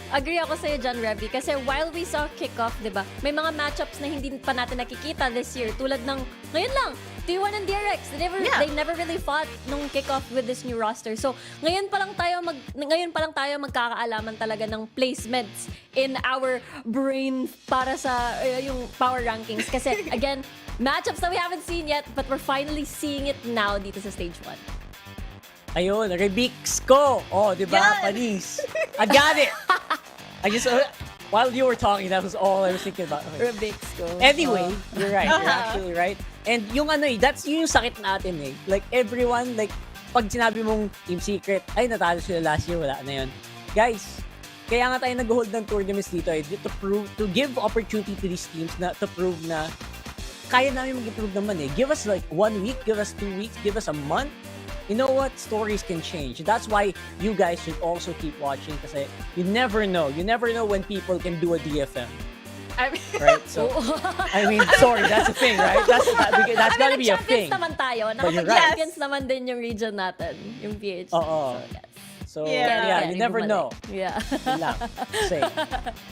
Agree ako sa'yo dyan, Revy. Kasi while we saw kickoff, di ba, may mga matchups na hindi pa natin nakikita this year. Tulad ng, ngayon lang, T1 and DRX. They never really fought nung kickoff with this new roster. So, ngayon pa lang tayo magkakaalaman talaga ng placements in our brain para sa yung power rankings. Kasi, again, matchups that we haven't seen yet, but we're finally seeing it now dito sa stage 1. Ayun, Rebix ko. Oh, di ba? Panis. I got it. I just, while you were talking, that was all I was thinking about. Okay. Rebix ko. Anyway, you're right. You're actually right. And yung that's yung sakit natin eh. Like everyone, like pag sinabi mong Team Secret, ay natalo sila last year, wala na yun. Guys, kaya nga tayo nag-hold ng tournaments dito eh, to give opportunity to these teams na to prove na kaya namin mag-improve naman eh. Give us like 1 week, give us 2 weeks, give us a month. You know what? Stories can change. That's why you guys should also keep watching kasi you never know. You never know when people can do a DFM. Right? So, I mean, sorry, that's the thing, right? That's gotta be a thing. Naman tayo. But you're right. Champions naman din yung region natin, yung PH. Oo. So, yes. So, yeah, you never know. Yeah. Say.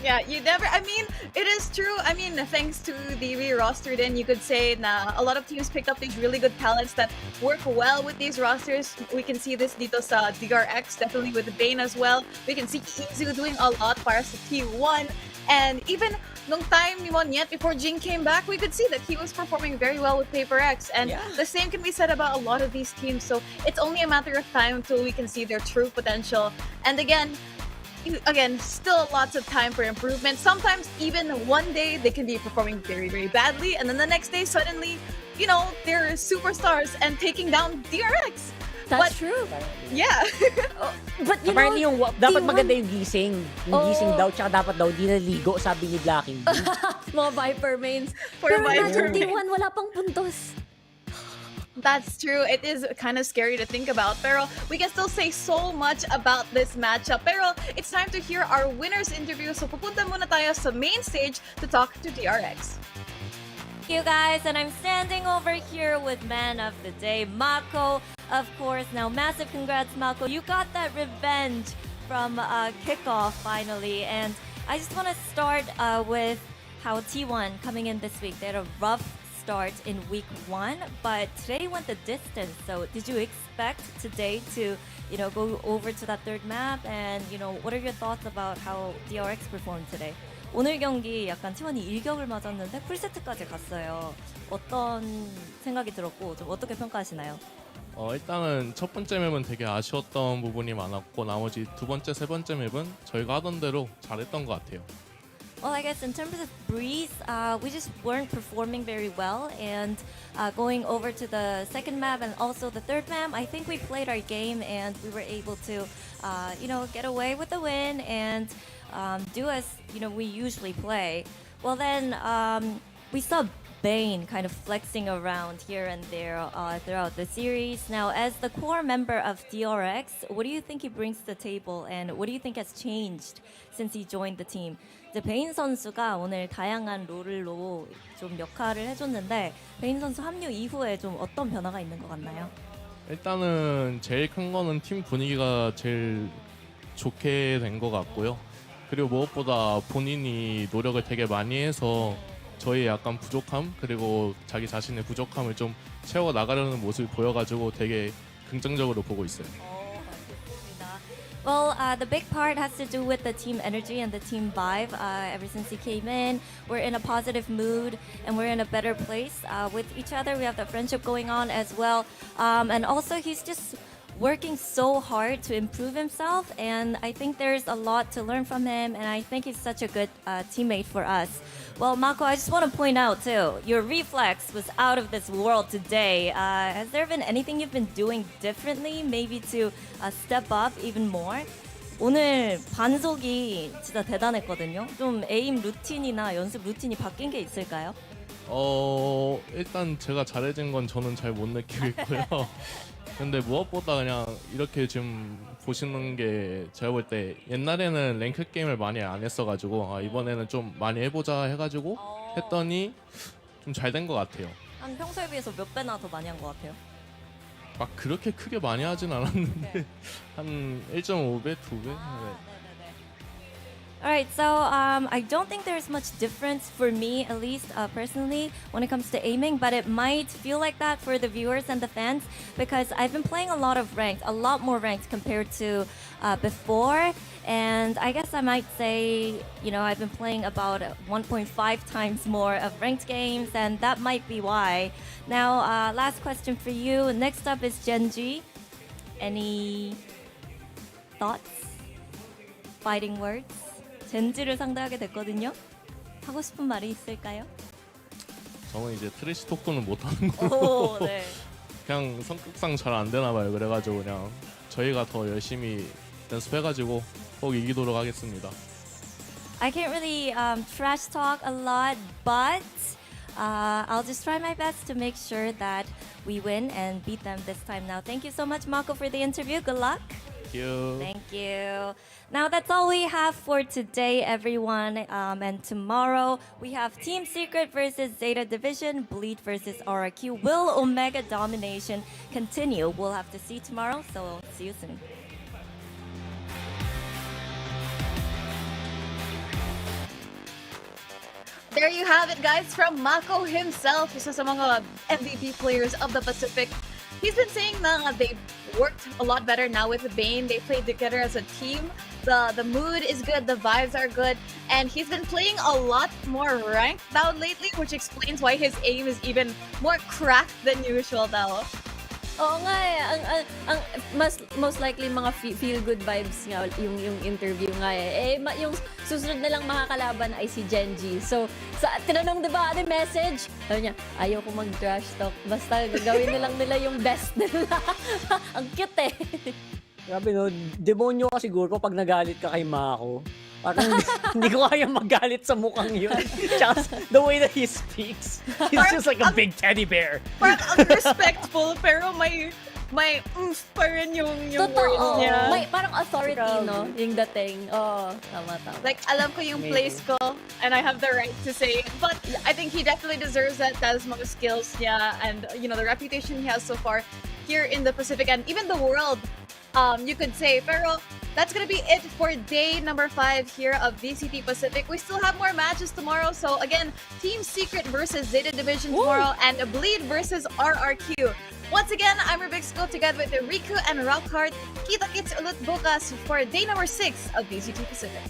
Yeah, you never, I mean, it is true. I mean, thanks to the re-roster then, you could say na a lot of teams picked up these really good talents that work well with these rosters. We can see this dito sa DRX, definitely with Bane as well. We can see Izu doing a lot para sa T1. And even nung time ni Monyet, before Jing came back, we could see that he was performing very well with Paper X. And the same can be said about a lot of these teams. So it's only a matter of time until we can see their true potential. And again, still lots of time for improvement. Sometimes even one day they can be performing very, very badly. And then the next day, suddenly, they're superstars and taking down DRX. That's true. Yeah. But apparently dapat maganda yung gising. Yung gising daw, tsaka dapat daw di naligo, sabi ni Blacking. Mga Viper mains. Pero Viper mains. T1 wala pang puntos. That's true. It is kind of scary to think about. Pero we can still say so much about this matchup. Pero it's time to hear our winner's interview. So pupunta muna tayo sa main stage to talk to DRX. You guys, and I'm standing over here with man of the day, Mako, of course. Now, massive congrats, Mako. You got that revenge from kickoff finally, and I just want to start with how T1 coming in this week. They had a rough start in week 1, but today went the distance. So, did you expect today to, go over to that third map? And what are your thoughts about how DRX performed today? 오늘 경기 약간 T1이 일격을 맞았는데 풀세트까지 갔어요. 어떤 생각이 들었고 좀 어떻게 평가하시나요? 일단은 첫 번째 맵은 되게 아쉬웠던 부분이 많았고 나머지 두 번째, 세 번째 맵은 저희가 하던 대로 잘했던 것 같아요. Well, I guess in terms of Breeze, we just weren't performing very well, and going over to the second map and also the third map, I think we played our game and we were able to, get away with the win and do as we usually play. Well, then we saw Bane kind of flexing around here and there throughout the series. Now, as the core member of DRX, what do you think he brings to the table, and what do you think has changed since he joined the team? 이제 베인 선수가 오늘 다양한 롤로 좀 역할을 해줬는데 베인 선수 합류 이후에 좀 어떤 변화가 있는 것 같나요? 일단은 제일 큰 거는 팀 분위기가 제일 좋게 된 것 같고요. 그리고 무엇보다 본인이 노력을 되게 많이 해서 저희의 약간 부족함 그리고 자기 자신의 부족함을 좀 채워 나가려는 모습을 보여가지고 되게 긍정적으로 보고 있어요. 좋습니다. Well, the big part has to do with the team energy and the team vibe. Ever since he came in, we're in a positive mood and we're in a better place with each other. We have the friendship going on as well. And also, he's just working so hard to improve himself. And I think there's a lot to learn from him. And I think he's such a good teammate for us. Well, Mako, I just want to point out too, your reflex was out of this world today. Has there been anything you've been doing differently, maybe to step up even more? 오늘 반속이 진짜 대단했거든요. 좀 에임 루틴이나 연습 루틴이 바뀐 게 있을까요? 일단 제가 잘해진 건 저는 잘 못 느끼고 있고요. 근데 무엇보다 그냥 이렇게 지금 보시는 게 제가 볼 때 옛날에는 랭크 게임을 많이 안 했어가지고 이번에는 좀 많이 해보자 해가지고 했더니 좀 잘 된 것 같아요. 한 평소에 비해서 몇 배나 더 많이 한 것 같아요? 막 그렇게 크게 많이 하진 않았는데 한 1.5배, 2배? 네. Alright, so I don't think there's much difference for me, at least personally, when it comes to aiming, but it might feel like that for the viewers and the fans because I've been playing a lot of ranked, a lot more ranked compared to before, and I guess I might say, you know, I've been playing about 1.5 times more of ranked games, and that might be why. Now, last question for you. Next up is Genji. Any thoughts? Fighting words? 젠지를 상대하게 됐거든요. 하고 싶은 말이 있을까요? 저는 이제 트래시 토크는 못하는 걸로 오, 네. 그냥 성격상 잘 안 되나 봐요. 그래가지고 그냥 저희가 더 열심히 연습해가지고 꼭 이기도록 하겠습니다. I can't really trash talk a lot, but I'll just try my best to make sure that we win and beat them this time now. Thank you so much, Mako, for the interview. Good luck. Thank you. Thank you. Now that's all we have for today, everyone. And tomorrow we have Team Secret versus Zeta Division, Bleed versus RRQ. Will Omega domination continue? We'll have to see tomorrow. So see you soon. There you have it, guys, from Mako himself, isa sa mga MVP players of the Pacific. He's been saying na they've worked a lot better now with Bane. They played together as a team. The mood is good, the vibes are good, and he's been playing a lot more ranked now lately, which explains why his aim is even more cracked than usual now. Oo nga eh. Ang most likely mga feel good vibes nga yung interview nga eh. Yung susunod na lang makakalaban ay si Genji. So, tinanong diba ano yung message? Sabi niya, ayaw ko mag-trash talk. Basta gagawin na lang nila yung best nila. Ang cute eh. Grabe no, demonyo ka siguro pag nagalit ka kay Mako. Parang hindi ko kaya magalit sa mukhang yun. Just the way that he speaks. He's just like a big teddy bear. Parang ang respectful, pero may oomph pa rin yung words niya. May parang authority, no? Yung dating. Tama. Like, alam ko yung place ko, and I have the right to say it. But I think he definitely deserves that. That's mga skills niya, and you know, the reputation he has so far here in the Pacific, and even the world, you could say. Pero that's gonna be it for day number 5 here of VCT Pacific. We still have more matches tomorrow. So again, Team Secret versus Zeta Division tomorrow, and Bleed versus RRQ. Once again, I'm Rubiksko together with Riku and Rockhart. Kita-kits ulit bukas for day number 6 of VCT Pacific.